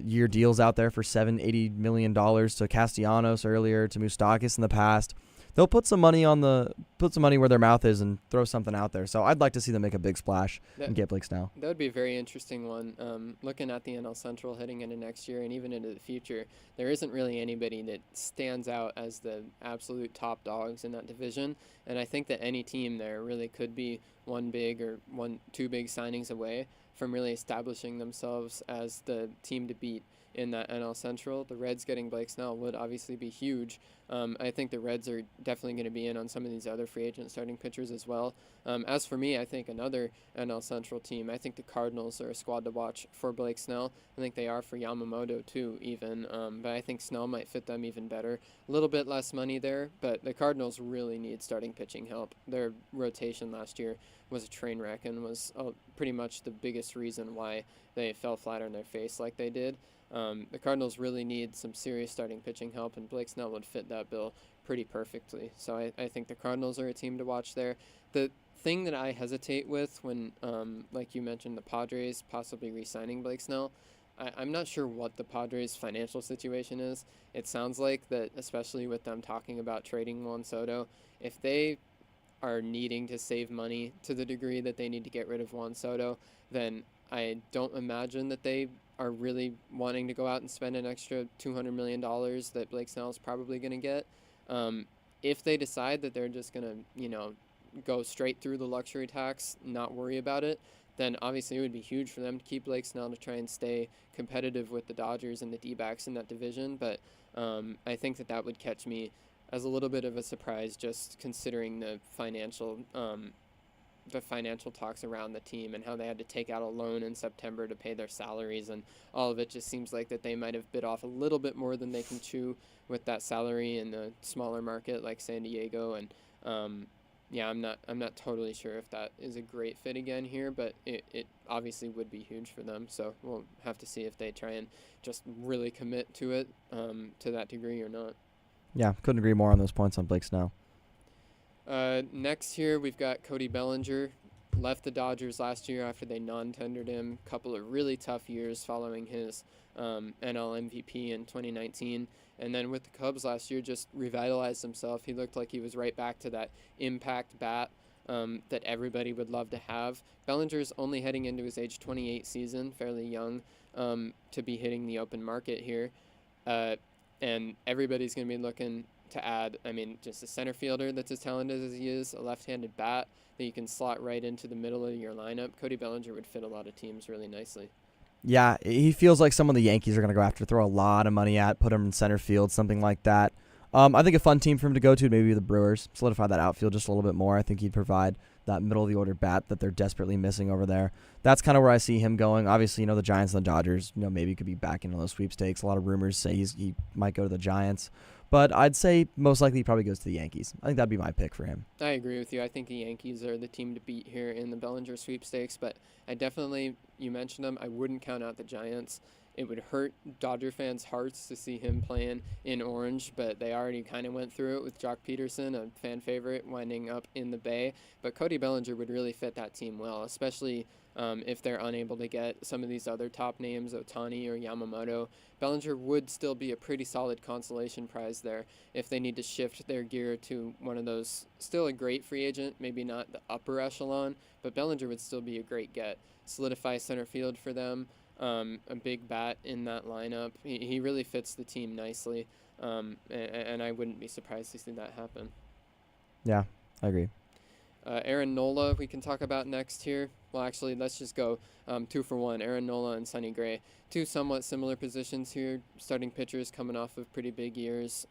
year deals out there for $80 million to Castellanos earlier, to Moustakas in the past. They'll put some money where their mouth is and throw something out there. So I'd like to see them make a big splash and get Blake Snell. That would be a very interesting one. Looking at the NL Central heading into next year and even into the future, there isn't really anybody that stands out as the absolute top dogs in that division. And I think that any team there really could be one big or two big signings away from really establishing themselves as the team to beat in that NL Central. The Reds getting Blake Snell would obviously be huge. I think the Reds are definitely going to be in on some of these other free agent starting pitchers as well. As for me, I think another NL Central team, I think the Cardinals are a squad to watch for Blake Snell. I think they are for Yamamoto too, even. But I think Snell might fit them even better. A little bit less money there, but the Cardinals really need starting pitching help. Their rotation last year was a train wreck and was pretty much the biggest reason why they fell flat on their face like they did. The Cardinals really need some serious starting pitching help, and Blake Snell would fit that bill pretty perfectly. So I think the Cardinals are a team to watch there. The thing that I hesitate with when, like you mentioned, the Padres possibly re-signing Blake Snell, I'm not sure what the Padres' financial situation is. It sounds like that, especially with them talking about trading Juan Soto, if they are needing to save money to the degree that they need to get rid of Juan Soto, then I don't imagine that they are really wanting to go out and spend an extra $200 million that Blake Snell is probably going to get. If they decide that they're just going to, go straight through the luxury tax, not worry about it, then obviously it would be huge for them to keep Blake Snell to try and stay competitive with the Dodgers and the D-backs in that division. But I think that would catch me as a little bit of a surprise, just considering the financial talks around the team and how they had to take out a loan in September to pay their salaries, and all of it just seems like that they might have bit off a little bit more than they can chew with that salary in a smaller market like San Diego. And I'm not totally sure if that is a great fit again here, but it obviously would be huge for them. So we'll have to see if they try and just really commit to it to that degree or not. Yeah, couldn't agree more on those points on Blake Snell. Next here, we've got Cody Bellinger. Left the Dodgers last year after they non-tendered him. Couple of really tough years following his NL MVP in 2019. And then with the Cubs last year, just revitalized himself. He looked like he was right back to that impact bat that everybody would love to have. Bellinger's only heading into his age 28 season, fairly young to be hitting the open market here. And everybody's going to be looking to add, just a center fielder that's as talented as he is, a left-handed bat that you can slot right into the middle of your lineup. Cody Bellinger would fit a lot of teams really nicely. Yeah, he feels like someone the Yankees are going to go after, throw a lot of money at, put him in center field, something like that. I think a fun team for him to go to, maybe the Brewers, solidify that outfield just a little bit more. I think he'd provide that middle-of-the-order bat that they're desperately missing over there. That's kind of where I see him going. Obviously, the Giants and the Dodgers, maybe could be back into those sweepstakes. A lot of rumors say he might go to the Giants. But I'd say most likely he probably goes to the Yankees. I think that'd be my pick for him. I agree with you. I think the Yankees are the team to beat here in the Bellinger sweepstakes. But I definitely, you mentioned them, I wouldn't count out the Giants. It would hurt Dodger fans' hearts to see him playing in orange, but they already kind of went through it with Jock Peterson, a fan favorite, winding up in the Bay. But Cody Bellinger would really fit that team well, especially if they're unable to get some of these other top names, Ohtani or Yamamoto. Bellinger would still be a pretty solid consolation prize there if they need to shift their gear to one of those, still a great free agent, maybe not the upper echelon, but Bellinger would still be a great get. Solidify center field for them. A big bat in that lineup. He really fits the team nicely, and I wouldn't be surprised to see that happen. Yeah, I agree. Aaron Nola we can talk about next here. Well, actually, let's just go 2 for 1. Aaron Nola and Sonny Gray. Two somewhat similar positions here. Starting pitchers coming off of pretty big years.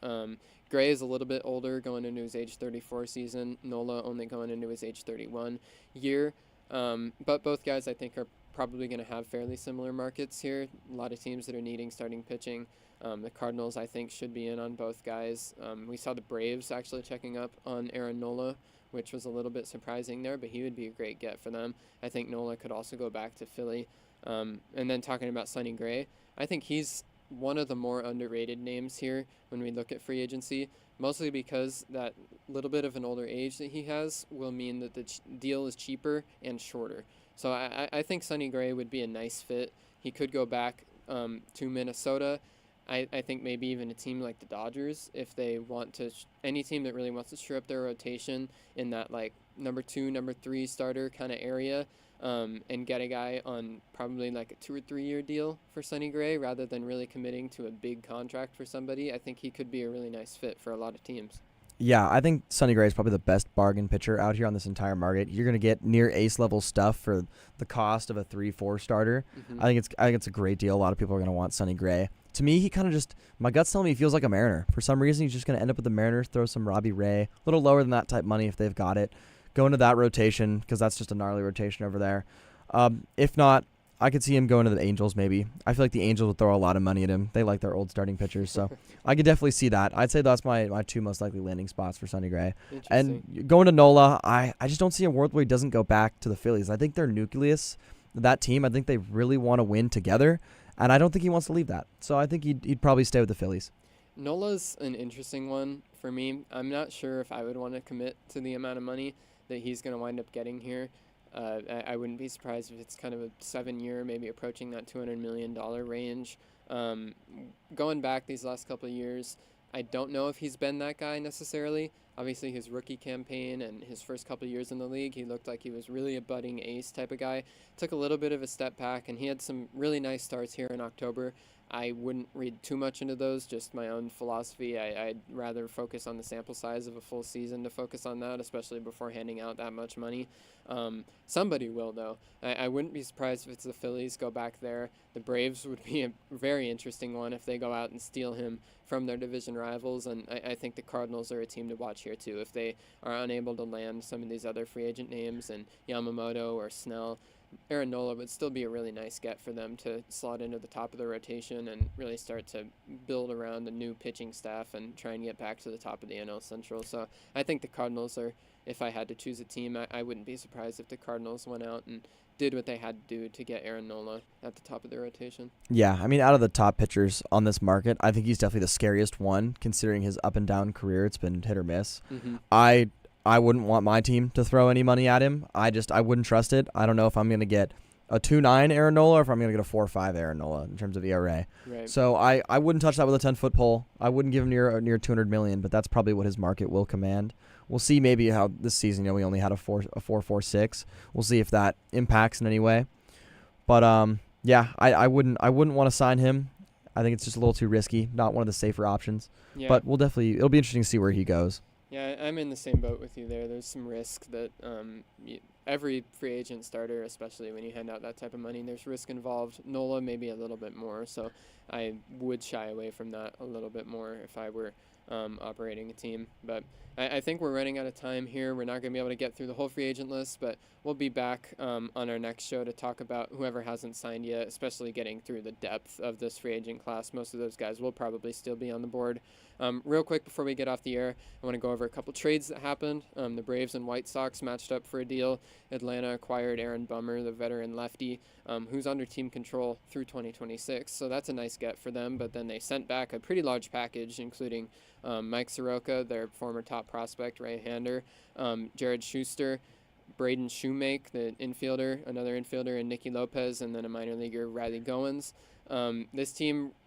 Gray is a little bit older, going into his age 34 season. Nola only going into his age 31 year. But both guys, I think, are probably going to have fairly similar markets here. A lot of teams that are needing starting pitching. The Cardinals, I think, should be in on both guys. We saw the Braves actually checking up on Aaron Nola, which was a little bit surprising there, but he would be a great get for them. I think Nola could also go back to Philly. And then talking about Sonny Gray, I think he's one of the more underrated names here when we look at free agency, mostly because that little bit of an older age that he has will mean that the deal is cheaper and shorter. So I think Sonny Gray would be a nice fit. He could go back to Minnesota. I think maybe even a team like the Dodgers, if they want to, any team that really wants to shore up their rotation in that like number 2, number 3 starter kind of area, and get a guy on probably like a 2 or 3 year deal for Sonny Gray rather than really committing to a big contract for somebody. I think he could be a really nice fit for a lot of teams. Yeah, I think Sonny Gray is probably the best bargain pitcher out here on this entire market. You're going to get near ace level stuff for the cost of a 3-4 starter. Mm-hmm. I think it's a great deal. A lot of people are going to want Sonny Gray. To me, he kind of just, my gut's telling me he feels like a Mariner. For some reason, he's just going to end up with the Mariners, throw some Robbie Ray, a little lower than that type money if they've got it. Go into that rotation because that's just a gnarly rotation over there. If not, I could see him going to the Angels maybe. I feel like the Angels would throw a lot of money at him. They like their old starting pitchers, so I could definitely see that. I'd say that's my 2 most likely landing spots for Sonny Gray. And going to Nola, I just don't see a world where he doesn't go back to the Phillies. I think their nucleus, that team, I think they really want to win together, and I don't think he wants to leave that. So I think he'd probably stay with the Phillies. Nola's an interesting one for me. I'm not sure if I would want to commit to the amount of money that he's going to wind up getting here. I wouldn't be surprised if it's kind of a 7-year, maybe approaching that $200 million range. Going back these last couple of years, I don't know if he's been that guy necessarily. Obviously, his rookie campaign and his first couple of years in the league, he looked like he was really a budding ace type of guy. Took a little bit of a step back, and he had some really nice starts here in October. I wouldn't read too much into those, just my own philosophy. I'd rather focus on the sample size of a full season to focus on that, especially before handing out that much money. Somebody will, though. I wouldn't be surprised if it's the Phillies go back there. The Braves would be a very interesting one if they go out and steal him from their division rivals, and I think the Cardinals are a team to watch here, too. If they are unable to land some of these other free agent names, and Yamamoto or Snell, Aaron Nola would still be a really nice get for them to slot into the top of the rotation and really start to build around a new pitching staff and try and get back to the top of the NL Central. So I think the Cardinals are, if I had to choose a team, I wouldn't be surprised if the Cardinals went out and did what they had to do to get Aaron Nola at the top of their rotation. Yeah, I mean, out of the top pitchers on this market, I think he's definitely the scariest one, considering his up and down career. It's been hit or miss. Mm-hmm. I wouldn't want my team to throw any money at him. I wouldn't trust it. I don't know if I'm going to get a 2.9 Aaron Nola or if I'm going to get a 4.5 Aaron Nola in terms of ERA. Right. So I wouldn't touch that with a 10-foot pole. I wouldn't give him near $200 million, but that's probably what his market will command. We'll see maybe how this season, we only had a 4.46. We'll see if that impacts in any way. But yeah, I wouldn't want to sign him. I think it's just a little too risky, not one of the safer options. Yeah. But it'll be interesting to see where he goes. Yeah, I'm in the same boat with you there. There's some risk that every free agent starter, especially when you hand out that type of money, there's risk involved. Nola maybe a little bit more, so I would shy away from that a little bit more if I were operating a team. But I think we're running out of time here. We're not going to be able to get through the whole free agent list, but we'll be back on our next show to talk about whoever hasn't signed yet, especially getting through the depth of this free agent class. Most of those guys will probably still be on the board. Real quick before we get off the air, I want to go over a couple trades that happened. The Braves and White Sox matched up for a deal. Atlanta acquired Aaron Bummer, the veteran lefty, who's under team control through 2026. So that's a nice get for them, but then they sent back a pretty large package, including Mike Soroka, their former top prospect right-hander, Jared Schuster, Braden Shoemake, the infielder, another infielder, and Nicky Lopez, and then a minor leaguer, Riley Goins.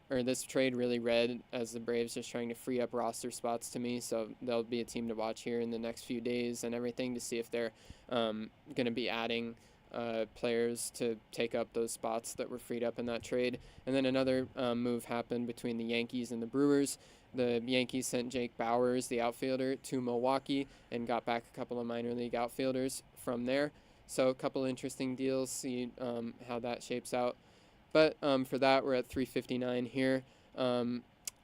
This trade really read as the Braves just trying to free up roster spots to me, so they'll be a team to watch here in the next few days and everything to see if they're going to be adding players to take up those spots that were freed up in that trade. And then another move happened between the Yankees and the Brewers. The Yankees sent Jake Bauers, the outfielder, to Milwaukee and got back a couple of minor league outfielders from there. So a couple interesting deals, see how that shapes out. But for that, we're at 3:59 here.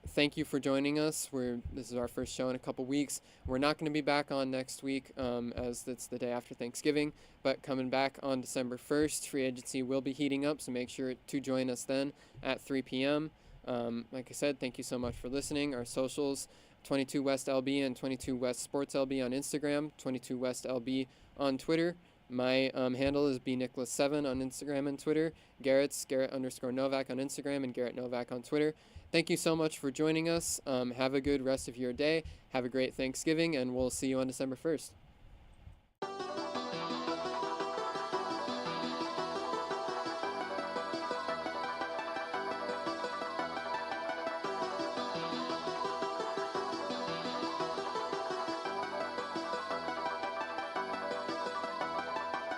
Thank you for joining us. This is our first show in a couple weeks. We're not going to be back on next week as it's the day after Thanksgiving, but coming back on December 1st, free agency will be heating up, so make sure to join us then at 3 p.m. Like I said, thank you so much for listening. Our socials, 22 West LB and 22 West Sports LB on Instagram, 22 West LB on Twitter. My handle is bnicholas7 on Instagram and Twitter. Garrett's Garrett_Novak on Instagram and Garrett Novak on Twitter. Thank you so much for joining us. Have a good rest of your day. Have a great Thanksgiving, and we'll see you on December 1st.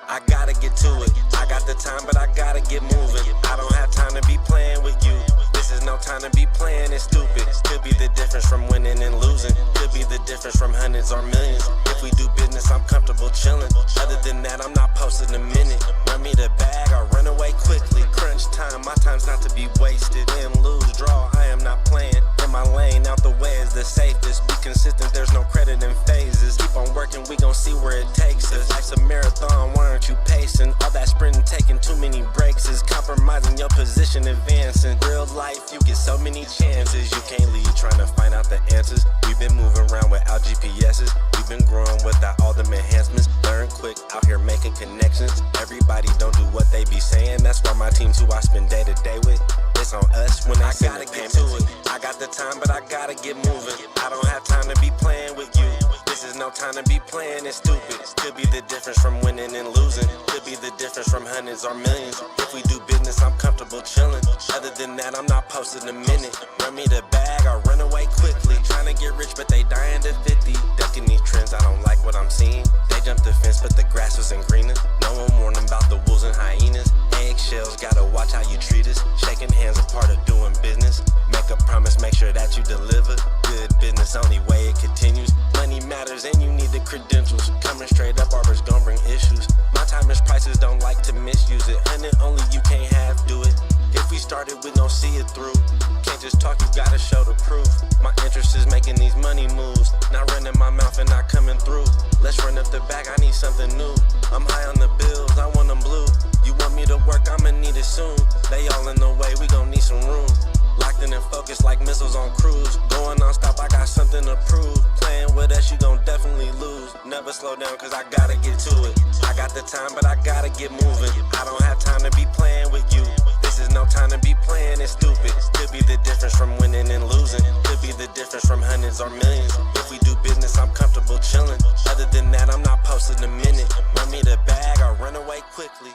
I gotta get to it. I got the time, but I gotta get moving. I don't have time to be playing with you. This is no time to be playing it stupid. Could be the difference from winning and losing. Could be the difference from hundreds or millions. If we do business, I'm comfortable chilling. Other than that, I'm not posting a minute. Run me the bag or run away quickly. Crunch time, my time's not to be wasted. Win, lose, draw, I am not playing. In my lane, out the way is the safest. Be consistent, there's no credit in phases. Keep on working, we gon' see where it takes us. Life's a marathon, why aren't you pacing? All that sprinting, taking too many breaks is compromising your position, advancing. Real life, you get so many chances. You can't leave trying to find out the answers. We've been moving around without GPSs. We've been growing without all them enhancements. Learn quick, out here making connections. Everybody don't do what they be saying. That's why my team's who I spend day to day with. It's on us when they send the payment to it. I got the time, but I gotta get moving. I don't have time to be playing with you. This is no time to be playing it stupid. Could be the difference from winning and losing. Could be the difference from hundreds or millions. If we do business, I'm comfortable chilling. Other than that, I'm not posting a minute. Run me the bag or run away quickly. Trying to get rich, but they dying to 50. Ducking these trends, I don't like what I'm seeing. They jumped the fence, but the grass wasn't greener. No one warned them about the wolves and hyenas. Eggshells, gotta watch how you treat us. Shaking hands, a part of doing business. Make a promise, make sure that you deliver. Good business, only way it continues. Money matters and you need the credentials. Coming straight up, Arbor's gon' bring issues. My time is prices, don't like to misuse it. And it only you can't half do it. If we started, we gon' see it through. Can't just talk, you gotta show the proof. My interest is making these money moves. Not running my mouth and not coming through. Let's run up the bag, I need something new. I'm high on the bills, I want them blue. You want me to work, I'ma need it soon. They all in the way, we gon' need some room. Locked in and focused like missiles on cruise. Going non-stop, I got something to prove. Playing with us, you gon' definitely lose. Never slow down, cause I gotta get to it. I got the time, but I gotta get moving. I don't have time to be playing with you. This is no time to be playing it stupid. Could be the difference from winning and losing. Could be the difference from hundreds or millions. If we do business, I'm comfortable chilling. Other than that, I'm not posting a minute. Run me the bag or run away quickly.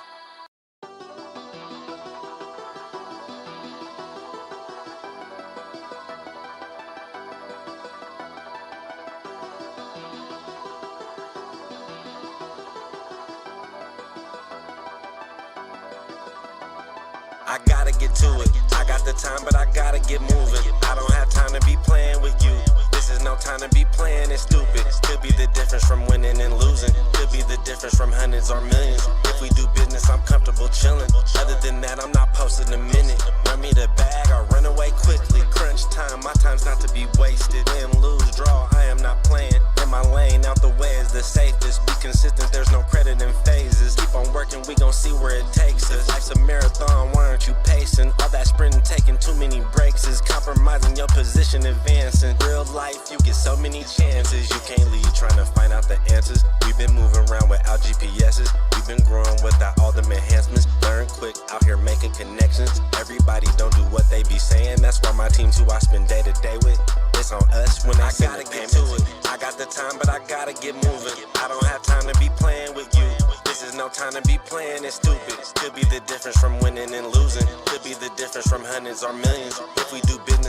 I gotta get to it. I got the time, but I gotta get moving. I don't have time to be playing with you. This is no time to be playing it stupid. Could be the difference from winning and losing. Could be the difference from hundreds or millions. If we do business, I'm comfortable chilling. Other than that, I'm not posting a minute. Run me the bag or run away quickly. Crunch time, my time's not to be wasted. Win, lose, draw, I am not playing. In my lane, out the way is the safest. Be consistent, there's no credit in phases. Keep on working, we gon' see where it takes us. Life's a marathon, why aren't you pacing? All that sprinting, taking too many breaks is compromising your position, advancing. Real life, you get so many chances. You can't leave trying to find out the answers. We've been moving around without GPSs. We've been growing without all them enhancements. Learn quick, out here making connections. Everybody don't do what they be saying. That's why my team's who I spend day to day with. It's on us when I send the payment to it. I got the time, but I gotta get moving. I don't have time to be playing with you. This is no time to be playing it stupid. Could be the difference from winning and losing. Could be the difference from hundreds or millions. If we do business